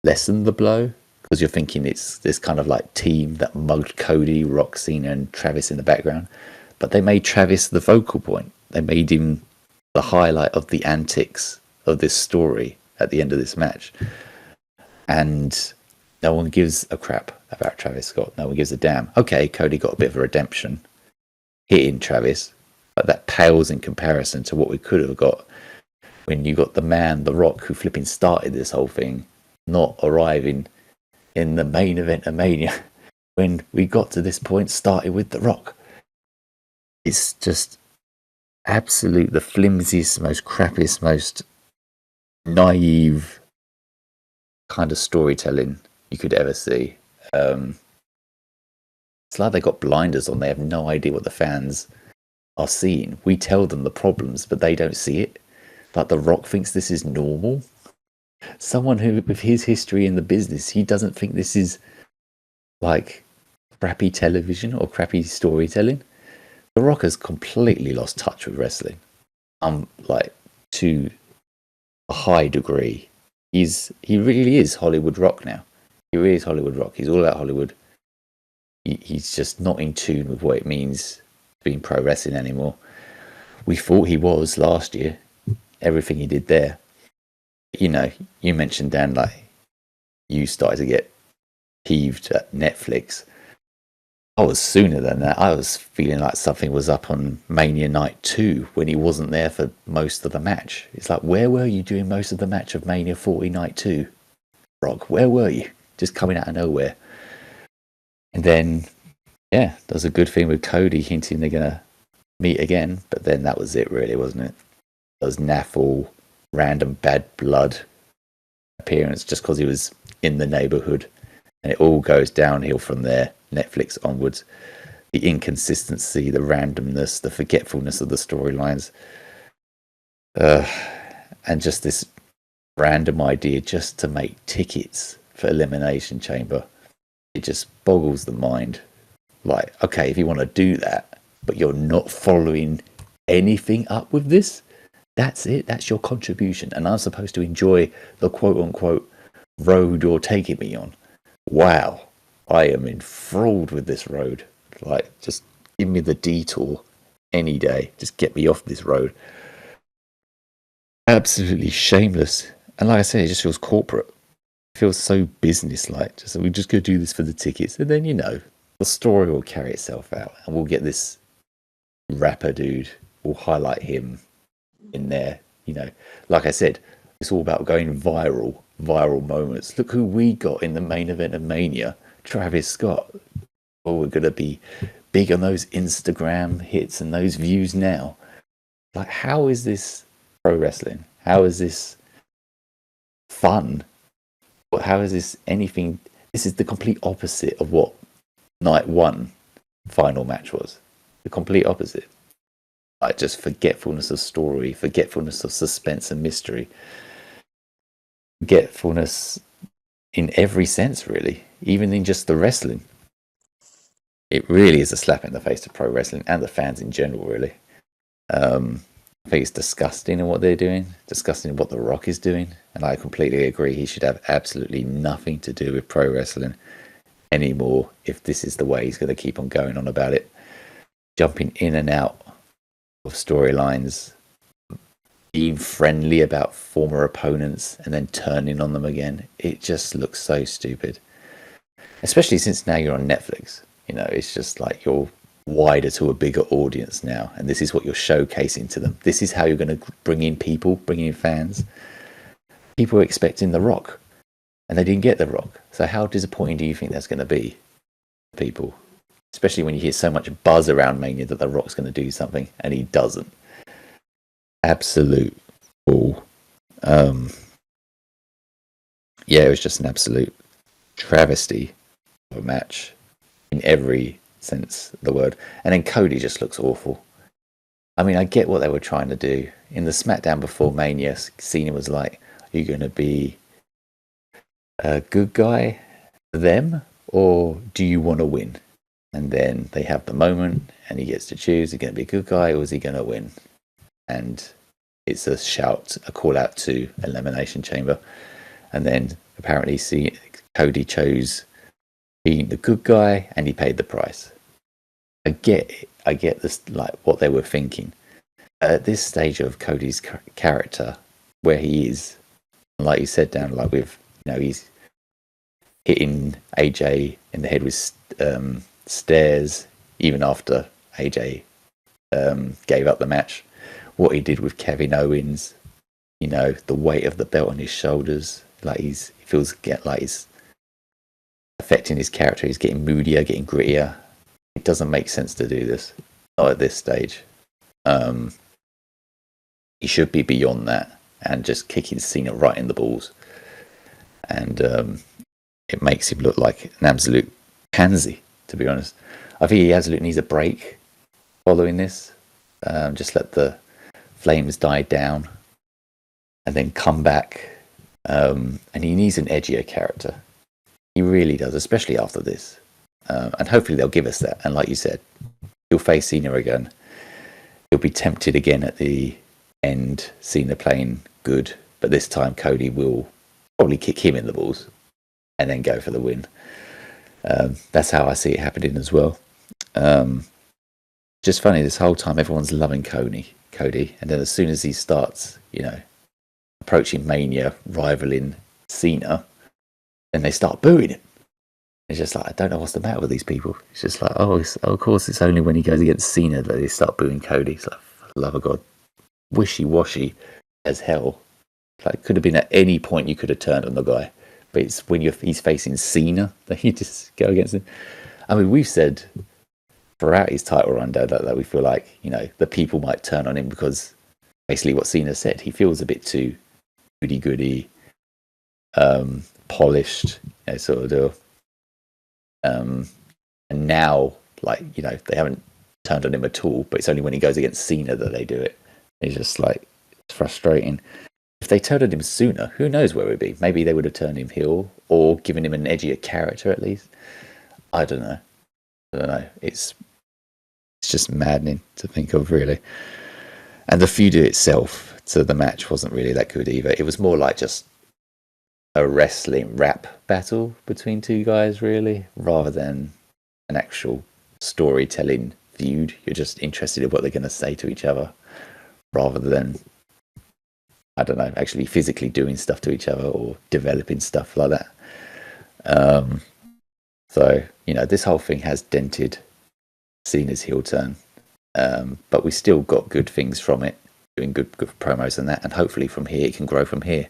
lessened the blow. Because you're thinking it's this kind of like team that mugged Cody, Rock, Cena, and Travis in the background. But they made Travis the focal point. They made him the highlight of the antics of this story at the end of this match. And no one gives a crap about Travis Scott. No one gives a damn. Okay, Cody got a bit of a redemption hitting Travis, but that pales in comparison to what we could have got when you got the man, The Rock, who flipping started this whole thing, not arriving in the main event of Mania when we got to this point, started with The Rock. It's just absolute, the flimsiest, most crappiest, most naive kind of storytelling you could ever see. It's like they got blinders on. They have no idea what the fans are seeing. We tell them the problems, but they don't see it. Like, The Rock thinks this is normal. Someone who, with his history in the business, he doesn't think this is like crappy television or crappy storytelling. The Rock has completely lost touch with wrestling. Like, to a high degree. He really is Hollywood Rock now. He really is Hollywood Rock. He's all about Hollywood. He's just not in tune with what it means to be in pro wrestling anymore. We thought he was last year. Everything he did there. You know, you mentioned, Dan, like, you started to get peeved at Netflix. I was sooner than that. I was feeling like something was up on Mania Night 2 when he wasn't there for most of the match. It's like, where were you doing most of the match of Mania 40 Night 2? Brock, where were you? Just coming out of nowhere. And then, yeah, there's a good thing with Cody hinting they're going to meet again. But then that was it, really, wasn't it? There was naffle, random bad blood appearance just because he was in the neighborhood. And it all goes downhill from there, Netflix onwards. The inconsistency, the randomness, the forgetfulness of the storylines. And just this random idea just to make tickets for Elimination Chamber. It just boggles the mind. Like, okay, if you want to do that, but you're not following anything up with this, that's it. That's your contribution. And I'm supposed to enjoy the quote-unquote road you're taking me on. Wow, I am enthralled with this road. Like, just give me the detour any day. Just get me off this road. Absolutely shameless. And like I said, it just feels corporate. It feels so business-like. Just we're just going to do this for the tickets. And then, the story will carry itself out. And we'll get this rapper dude. We'll highlight him in there. Like I said, it's all about going viral moments. Look who we got in the main event of Mania, Travis Scott. Well, we're going to be big on those Instagram hits and those views now. Like, how is this pro wrestling? How is this fun? How is this anything? This is the complete opposite of what night one final match was. The complete opposite. Like, just forgetfulness of story, forgetfulness of suspense and mystery. Forgetfulness in every sense, really, even in just the wrestling. It really is a slap in the face to pro wrestling and the fans in general, really. I think it's disgusting in what they're doing, disgusting in what The Rock is doing, and I completely agree. He should have absolutely nothing to do with pro wrestling anymore if this is the way he's going to keep on going on about it. Jumping in and out of storylines, being friendly about former opponents and then turning on them again. It just looks so stupid. Especially since now you're on Netflix. It's just like you're wider to a bigger audience now. And this is what you're showcasing to them. This is how you're going to bring in fans. People were expecting The Rock. And they didn't get The Rock. So how disappointing do you think that's going to be for people? Especially when you hear so much buzz around Mania that The Rock's going to do something and he doesn't. Absolute bull. It was just an absolute travesty of a match in every sense of the word. And then Cody just looks awful. I mean, I get what they were trying to do. In the Smackdown before Mania, Cena was like, are you going to be a good guy for them, or do you want to win? And then they have the moment and he gets to choose, is he going to be a good guy or is he going to win? And it's a call out to Elimination Chamber. And then apparently Cody chose being the good guy and he paid the price. I get this, like what they were thinking. At this stage of Cody's character, where he is, like you said, down like with, he's hitting AJ in the head with stairs, even after AJ gave up the match. What he did with Kevin Owens, the weight of the belt on his shoulders, like he feels like he's affecting his character. He's getting moodier, getting grittier. It doesn't make sense to do this, not at this stage. He should be beyond that and just kicking Cena right in the balls. And it makes him look like an absolute pansy, to be honest. I think he absolutely needs a break following this. Just let the flames die down and then come back. And he needs an edgier character. He really does, especially after this. And hopefully they'll give us that. And like you said, he'll face Cena again. He'll be tempted again at the end, Cena playing good. But this time Cody will probably kick him in the balls and then go for the win. That's how I see it happening as well. Just funny, this whole time everyone's loving Cody, and then as soon as he starts, approaching Mania, rivaling Cena, then they start booing him. It's just like, I don't know what's the matter with these people. It's just like, of course, it's only when he goes against Cena that they start booing Cody. It's like, for the love of God, wishy-washy as hell. Like, could have been at any point you could have turned on the guy, but it's when he's facing Cena that you just go against him. I mean, we've said throughout his title run that we feel like, the people might turn on him because basically what Cena said, he feels a bit too goody-goody, polished, sort of deal. And now, like, they haven't turned on him at all, but it's only when he goes against Cena that they do it. It's just like, it's frustrating. If they turned on him sooner, who knows where it would be? Maybe they would have turned him heel or given him an edgier character at least. I don't know. It's just maddening to think of, really. And the feud itself to the match wasn't really that good either. It was more like just a wrestling rap battle between two guys, really, rather than an actual storytelling feud. You're just interested in what they're going to say to each other, rather than, I don't know, actually physically doing stuff to each other or developing stuff like that. So, this whole thing has dented Cena's heel turn, but we still got good things from it, doing good promos and that, and hopefully from here it can grow from here.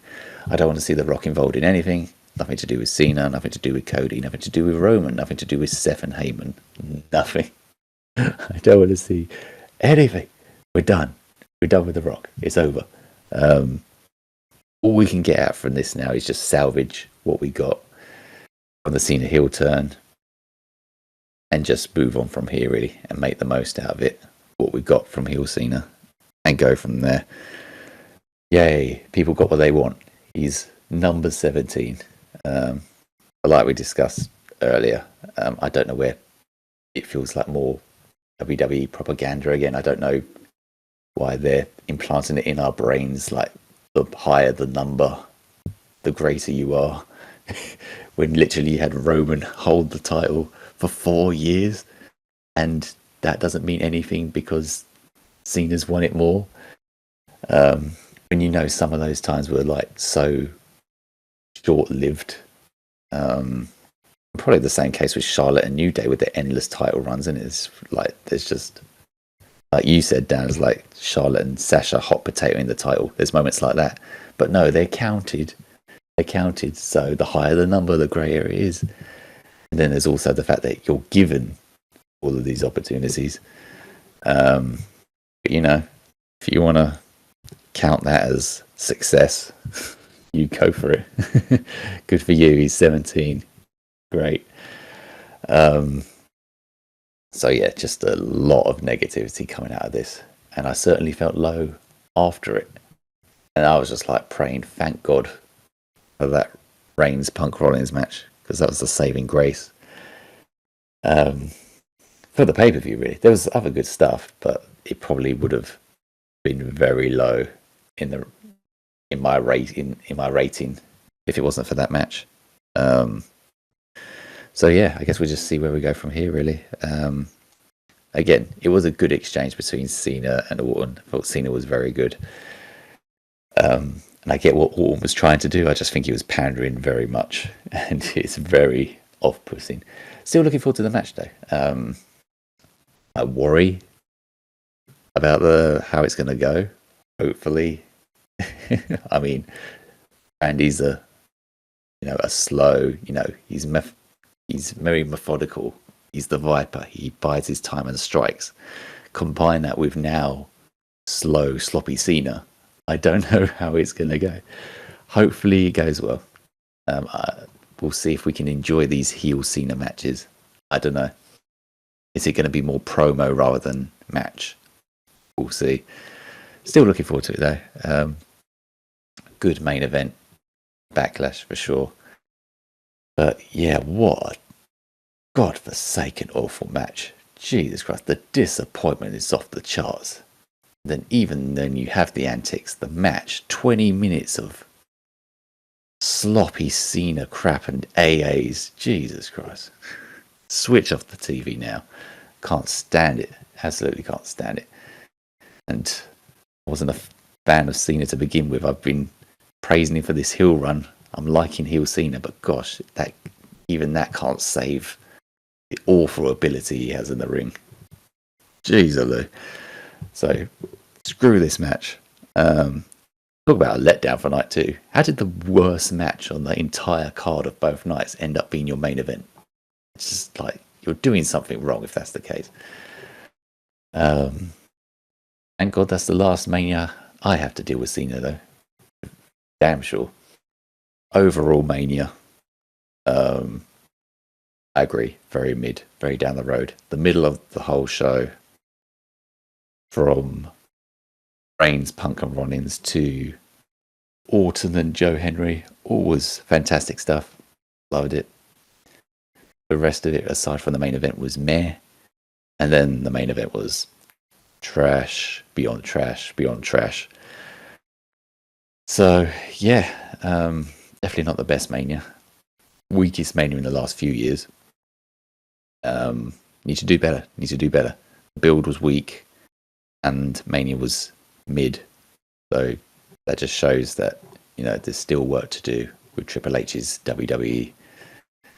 I don't want to see The Rock involved in anything. Nothing to do with Cena, nothing to do with Cody, nothing to do with Roman, nothing to do with Seth and Heyman. Nothing. I don't want to see anything. We're done. We're done with The Rock. It's over. All we can get out from this now is just salvage what we got from the Cena heel turn and just move on from here, really, and make the most out of it, what we got from heel Cena, and go from there. Yay, people got what they want. He's number 17. But like we discussed earlier, I don't know where it feels like more WWE propaganda again. I don't know why they're implanting it in our brains, like the higher the number, the greater you are. When literally you had Roman hold the title for 4 years, and that doesn't mean anything because Cena's won it more. When some of those times were like so short-lived. Probably the same case with Charlotte and New Day with their endless title runs, and it's like there's just, like you said, Dan, it's like Charlotte and Sasha hot potatoing the title. There's moments like that, but no, they're counted. They're counted. So the higher the number, the greater it is. And then there's also the fact that you're given all of these opportunities. But if you want to count that as success, you go for it. Good for you. He's 17. Great. So yeah, just a lot of negativity coming out of this, and I certainly felt low after it. And I was just like praying, thank God for that Reigns Punk Rollins match, because that was the saving grace. For the pay-per-view, really, there was other good stuff, but it probably would have been very low in my rating if it wasn't for that match. So yeah, I guess we'll just see where we go from here, really. Again, it was a good exchange between Cena and Orton. I thought Cena was very good. And I get what Orton was trying to do. I just think he was pandering very much, and it's very off-putting. Still looking forward to the match, though. I worry about how it's going to go. Hopefully, I mean, Randy's a slow. He's very methodical. He's the Viper. He bides his time and strikes. Combine that with now slow, sloppy Cena. I don't know how it's going to go. Hopefully it goes well. We'll see if we can enjoy these heel Cena matches. I don't know. Is it going to be more promo rather than match? We'll see. Still looking forward to it, though. Good main event. Backlash for sure. But yeah, what a godforsaken awful match. Jesus Christ, the disappointment is off the charts. Then even then you have the antics, the match, 20 minutes of sloppy Cena crap and AAs. Jesus Christ. Switch off the TV now. Can't stand it. Absolutely can't stand it. And I wasn't a fan of Cena to begin with. I've been praising him for this heel run. I'm liking heel Cena, but gosh, that even that can't save the awful ability he has in the ring. Jeez, Lou. So screw this match. Talk about a letdown for night 2. How did the worst match on the entire card of both nights end up being your main event? It's just like you're doing something wrong if that's the case. Thank God that's the last Mania I have to deal with Cena, though. Damn sure. Overall Mania, I agree. Very mid, very down the road. The middle of the whole show, from Reigns, Punk, and Rollins to Orton and Joe Henry, all was fantastic stuff. Loved it. The rest of it, aside from the main event, was meh. And then the main event was trash, beyond trash, beyond trash. So, yeah, definitely not the best Mania. Weakest Mania in the last few years. Need to do better. The build was weak, and Mania was mid. So that just shows that, there's still work to do with Triple H's WWE.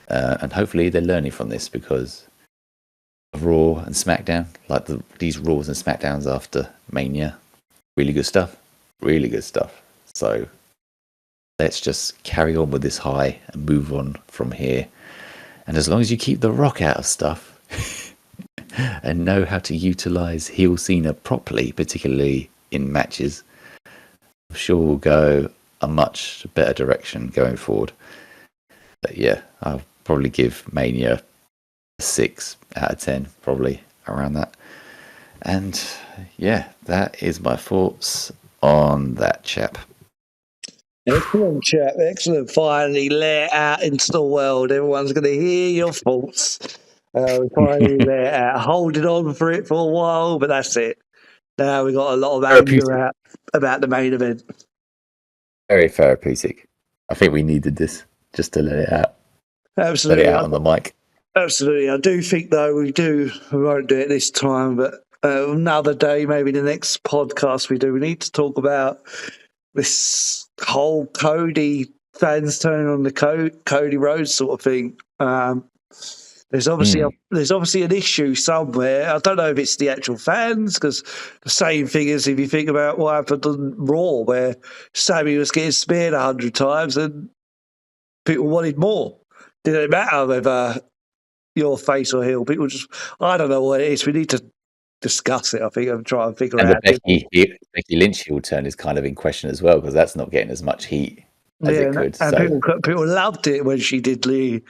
And hopefully they're learning from this, because of Raw and SmackDown, like these Raws and SmackDowns after Mania, really good stuff. So let's just carry on with this high and move on from here. And as long as you keep The Rock out of stuff and know how to utilize heel Cena properly, particularly in matches, I'm sure we'll go a much better direction going forward. But yeah, I'll probably give Mania a 6 out of 10, probably around that. And yeah, that is my thoughts on that, chap. Excellent, chap. Excellent. Finally let out into the world. Everyone's going to hear your thoughts. Finally let it out. Holding on for it for a while, but that's it. Now we got a lot of anger out about the main event. Very therapeutic. I think we needed this just to let it out. Absolutely. Let it out on the mic. Absolutely. I do think, though, we won't do it this time, but another day, maybe the next podcast we need to talk about this whole Cody fans turning on the Cody Rhodes sort of thing. There's obviously an issue somewhere. I don't know if it's the actual fans, because the same thing as if you think about what happened on Raw, where Sammy was getting speared 100 times and people wanted more. Didn't matter whether you're face or heel. People just, I don't know what it is. We need to discuss it, I think, and try and figure out. And the Becky Lynch heel turn is kind of in question as well, because that's not getting as much heat as it could. And people loved it when she did the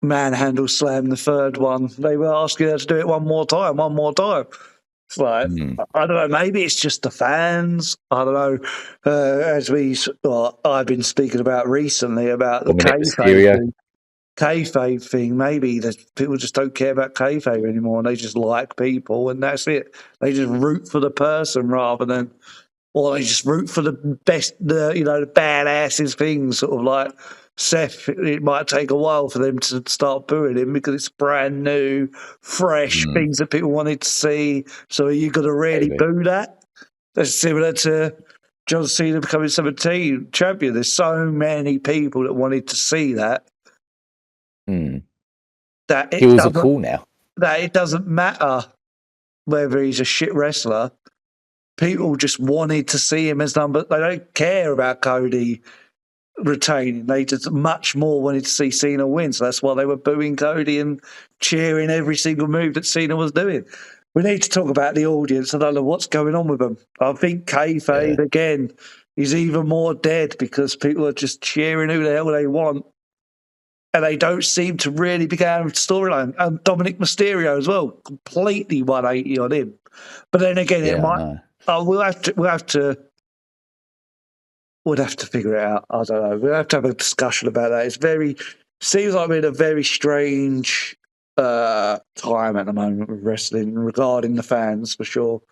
manhandle slam, the third one. They were asking her to do it one more time. It's like, I don't know, maybe it's just the fans. I don't know. I've been speaking about recently about the kayfabe thing. Maybe people just don't care about kayfabe anymore, and they just like people, and that's it. They just root for the person rather than, or they just root for the best, the badasses things. Sort of like Seth. It might take a while for them to start booing him because it's brand new, fresh things that people wanted to see. So are you going to really boo that? That's similar to John Cena becoming 17 champion. There's so many people that wanted to see that. That it was cool now. That it doesn't matter whether he's a shit wrestler. People just wanted to see him as number. They don't care about Cody retaining. They just much more wanted to see Cena win. So that's why they were booing Cody and cheering every single move that Cena was doing. We need to talk about the audience. I don't know what's going on with them. I think kayfabe again is even more dead because people are just cheering who the hell they want. And they don't seem to really be going with storyline. And Dominic Mysterio as well, completely 180 on him. But then again, it might. We'll have to figure it out. I don't know. We'll have to have a discussion about that. Seems like we're in a very strange time at the moment with wrestling regarding the fans, for sure.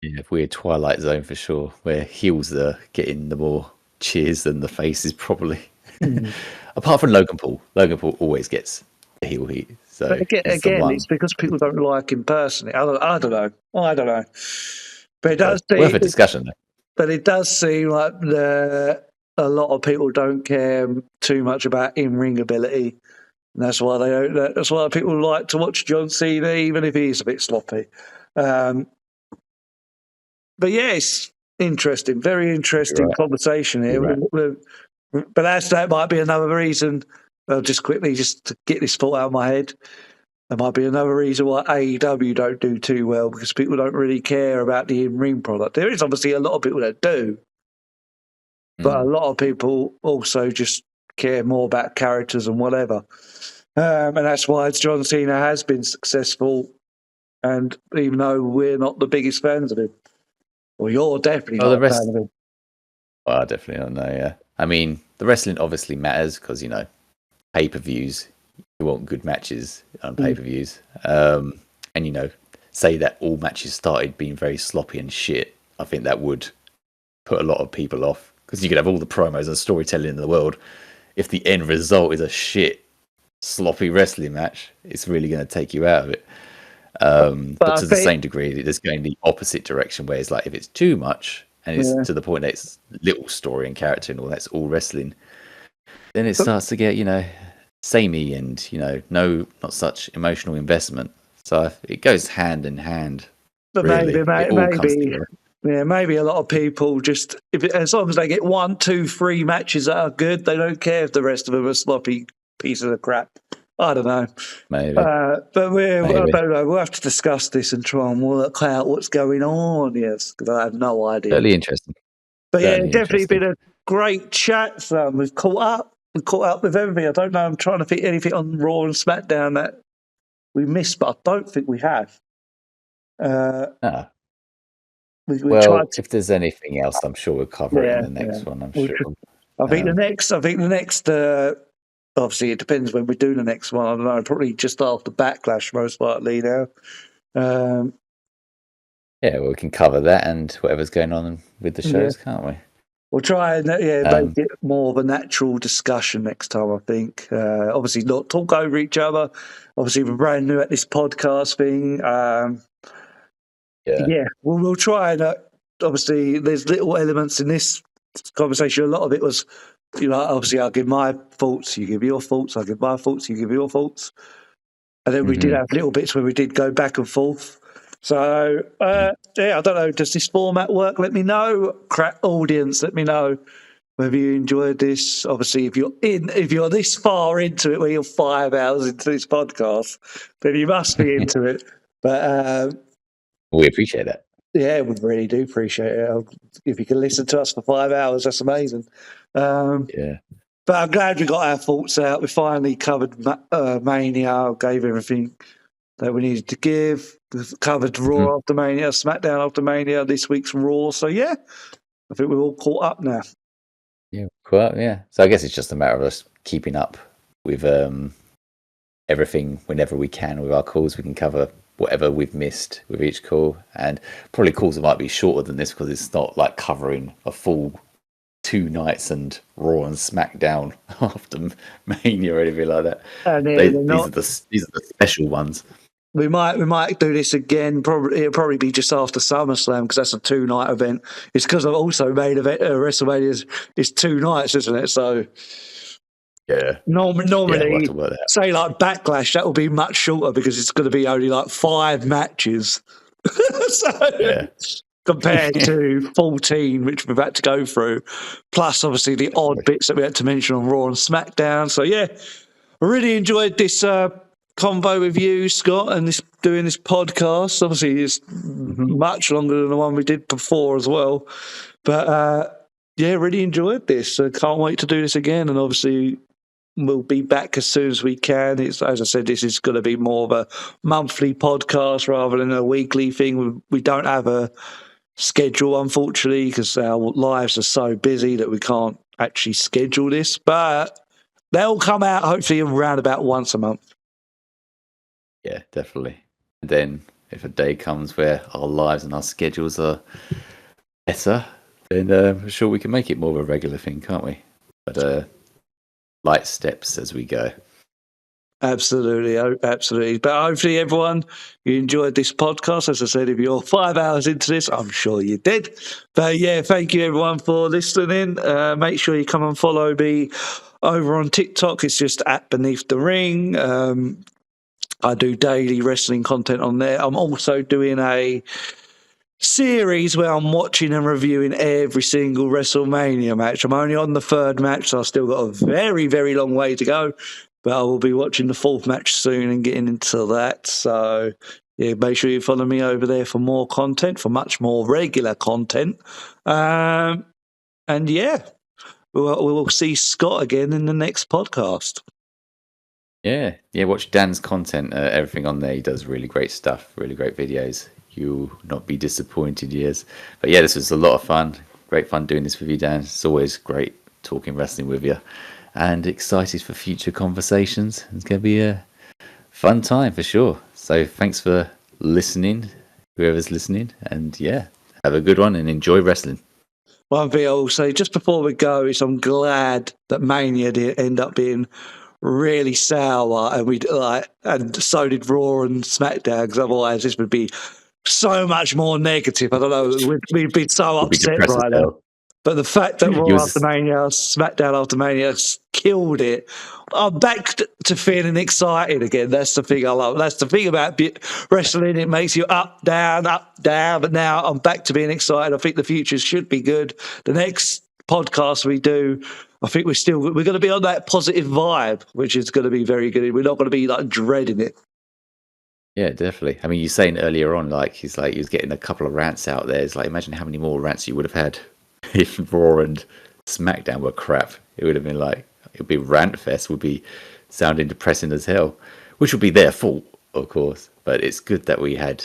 Yeah, weird Twilight Zone for sure, where heels are getting the more cheers than the faces, probably. Apart from Logan Paul. Logan Paul always gets the heel heat. So but again, it's because people don't like him personally. I don't know. But it does seem, worth a discussion, though. But it does seem like the a lot of people don't care too much about in-ring ability. And that's why they don't. That's why people like to watch John Cena, even if he is a bit sloppy. But yeah, it's interesting, very interesting conversation here. Right. But that might be another reason. Just quickly, just to get this thought out of my head, there might be another reason why AEW don't do too well, because people don't really care about the in-ring product. There is obviously a lot of people that do, but a lot of people also just care more about characters and whatever. And that's why John Cena has been successful. And even though we're not the biggest fans of him, well, you're definitely not a fan of him. Well, I definitely don't know, yeah. I mean, the wrestling obviously matters because, pay-per-views, you want good matches on pay-per-views. And, say that all matches started being very sloppy and shit, I think that would put a lot of people off. Because you could have all the promos and storytelling in the world. If the end result is a shit, sloppy wrestling match, it's really going to take you out of it. But to the same degree, it's going the opposite direction, where it's like if it's too much and it's to the point that it's little story and character and all that's all wrestling, then it starts to get, samey and, not such emotional investment. So it goes hand in hand. But really. maybe a lot of people just, as long as they get 1, 2, 3 matches that are good, they don't care if the rest of them are sloppy pieces of crap. I don't know. Maybe. But I don't know. We'll have to discuss this and try and work out what's going on, yes, because I have no idea. Really interesting. But yeah, it's definitely been a great chat. So we've caught up. We've caught up with everything. I don't know. I'm trying to think anything on Raw and SmackDown that we missed, but I don't think we have. If there's anything else, I'm sure we'll cover it in the next one. I'm sure. I think the next. Obviously, it depends when we do the next one. I don't know. Probably just after Backlash, most likely now. We can cover that and whatever's going on with the shows, can't we? We'll try and make it more of a natural discussion next time, I think. Obviously, not talk over each other. Obviously, we're brand new at this podcast thing. We'll try and obviously, there's little elements in this conversation. A lot of it was, obviously, I'll give my thoughts, you give your thoughts, I'll give my thoughts, you give your thoughts. And then we did have little bits where we did go back and forth. So, I don't know. Does this format work? Let me know. Audience, let me know whether you enjoyed this. Obviously, if you're this far into it, where you're 5 hours into this podcast, then you must be into it. But we appreciate that. Yeah, we really do appreciate it. If you can listen to us for 5 hours, that's amazing. But I'm glad we got our thoughts out. We finally covered Mania, gave everything that we needed to give. We've covered Raw after Mania, SmackDown after Mania, this week's Raw. So, I think we're all caught up now. So I guess it's just a matter of us keeping up with everything whenever we can with our calls. We can cover whatever we've missed with each call. And probably calls that might be shorter than this because it's not like covering a full 2 nights and Raw and SmackDown after Mania or anything like that. These are the special ones. We might do this again. It'll probably be just after SummerSlam because that's a 2-night event. It's because I've also made WrestleMania is 2 nights, isn't it? So normally say like Backlash, that will be much shorter because it's going to be only like 5 matches. Compared to 14, which we've had to go through, plus obviously the odd bits that we had to mention on Raw and SmackDown. So I really enjoyed this convo with you, Scott, and doing this podcast. Obviously, it's much longer than the one we did before as well. But really enjoyed this. So can't wait to do this again. And obviously, we'll be back as soon as we can. As I said, this is going to be more of a monthly podcast rather than a weekly thing. We don't have a schedule, unfortunately, because our lives are so busy that we can't actually schedule this. But they'll come out hopefully around about once a month. Yeah, definitely. And then if a day comes where our lives and our schedules are better, then I'm sure we can make it more of a regular thing, can't we? But light steps as we go. Absolutely, absolutely. But hopefully, everyone, you enjoyed this podcast. As I said, if you're 5 hours into this, I'm sure you did. But yeah, thank you everyone for listening. Make sure you come and follow me over on TikTok. It's just at Beneath the Ring. I do daily wrestling content on there. I'm also doing a series where I'm watching and reviewing every single WrestleMania match. I'm only on the third match, so I've still got a very, very long way to go. But I will be watching the fourth match soon and getting into that. So, yeah, make sure you follow me over there for more content, for much more regular content. And yeah, we'll see Scott again in the next podcast. Yeah, watch Dan's content, everything on there. He does really great stuff, really great videos. You'll not be disappointed, yes. But yeah, this was a lot of fun. Great fun doing this with you, Dan. It's always great talking wrestling with you. And excited for future conversations. It's going to be a fun time for sure. So thanks for listening, whoever's listening. And yeah, have a good one and enjoy wrestling. One thing I will say just before we go is I'm glad that Mania did end up being really sour, and so did Raw and SmackDown, because otherwise this would be so much more negative. I don't know, we'd be so upset right now. But the fact that Raw after Mania, SmackDown after Mania killed it, I'm back to feeling excited again. That's the thing I love. That's the thing about wrestling. It makes you up, down, up, down. But now I'm back to being excited. I think the future should be good. The next podcast we do, I think we're going to be on that positive vibe, which is going to be very good. We're not going to be like dreading it. Yeah, definitely. I mean, you're saying earlier on, he was getting a couple of rants out there. It's like, imagine how many more rants you would have had if Raw and SmackDown were crap. It would have been like, it would be rant fest, would be sounding depressing as hell, which would be their fault, of course. But it's good that we had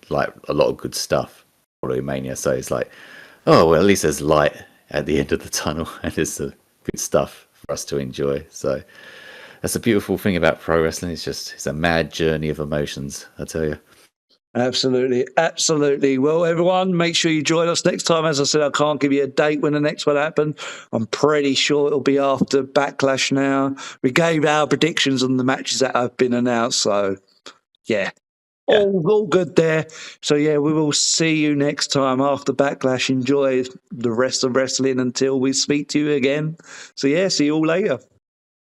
like a lot of good stuff following Mania. So it's like, oh, well, at least there's light at the end of the tunnel and there's some good stuff for us to enjoy. So that's the beautiful thing about pro wrestling. It's a mad journey of emotions, I tell you. Absolutely, absolutely. Well, everyone, make sure you join us next time. As I said, I can't give you a date when the next one happened. I'm pretty sure it'll be after Backlash now. We gave our predictions on the matches that have been announced. So, yeah. All good there. So, yeah, we will see you next time after Backlash. Enjoy the rest of wrestling until we speak to you again. So, yeah, see you all later.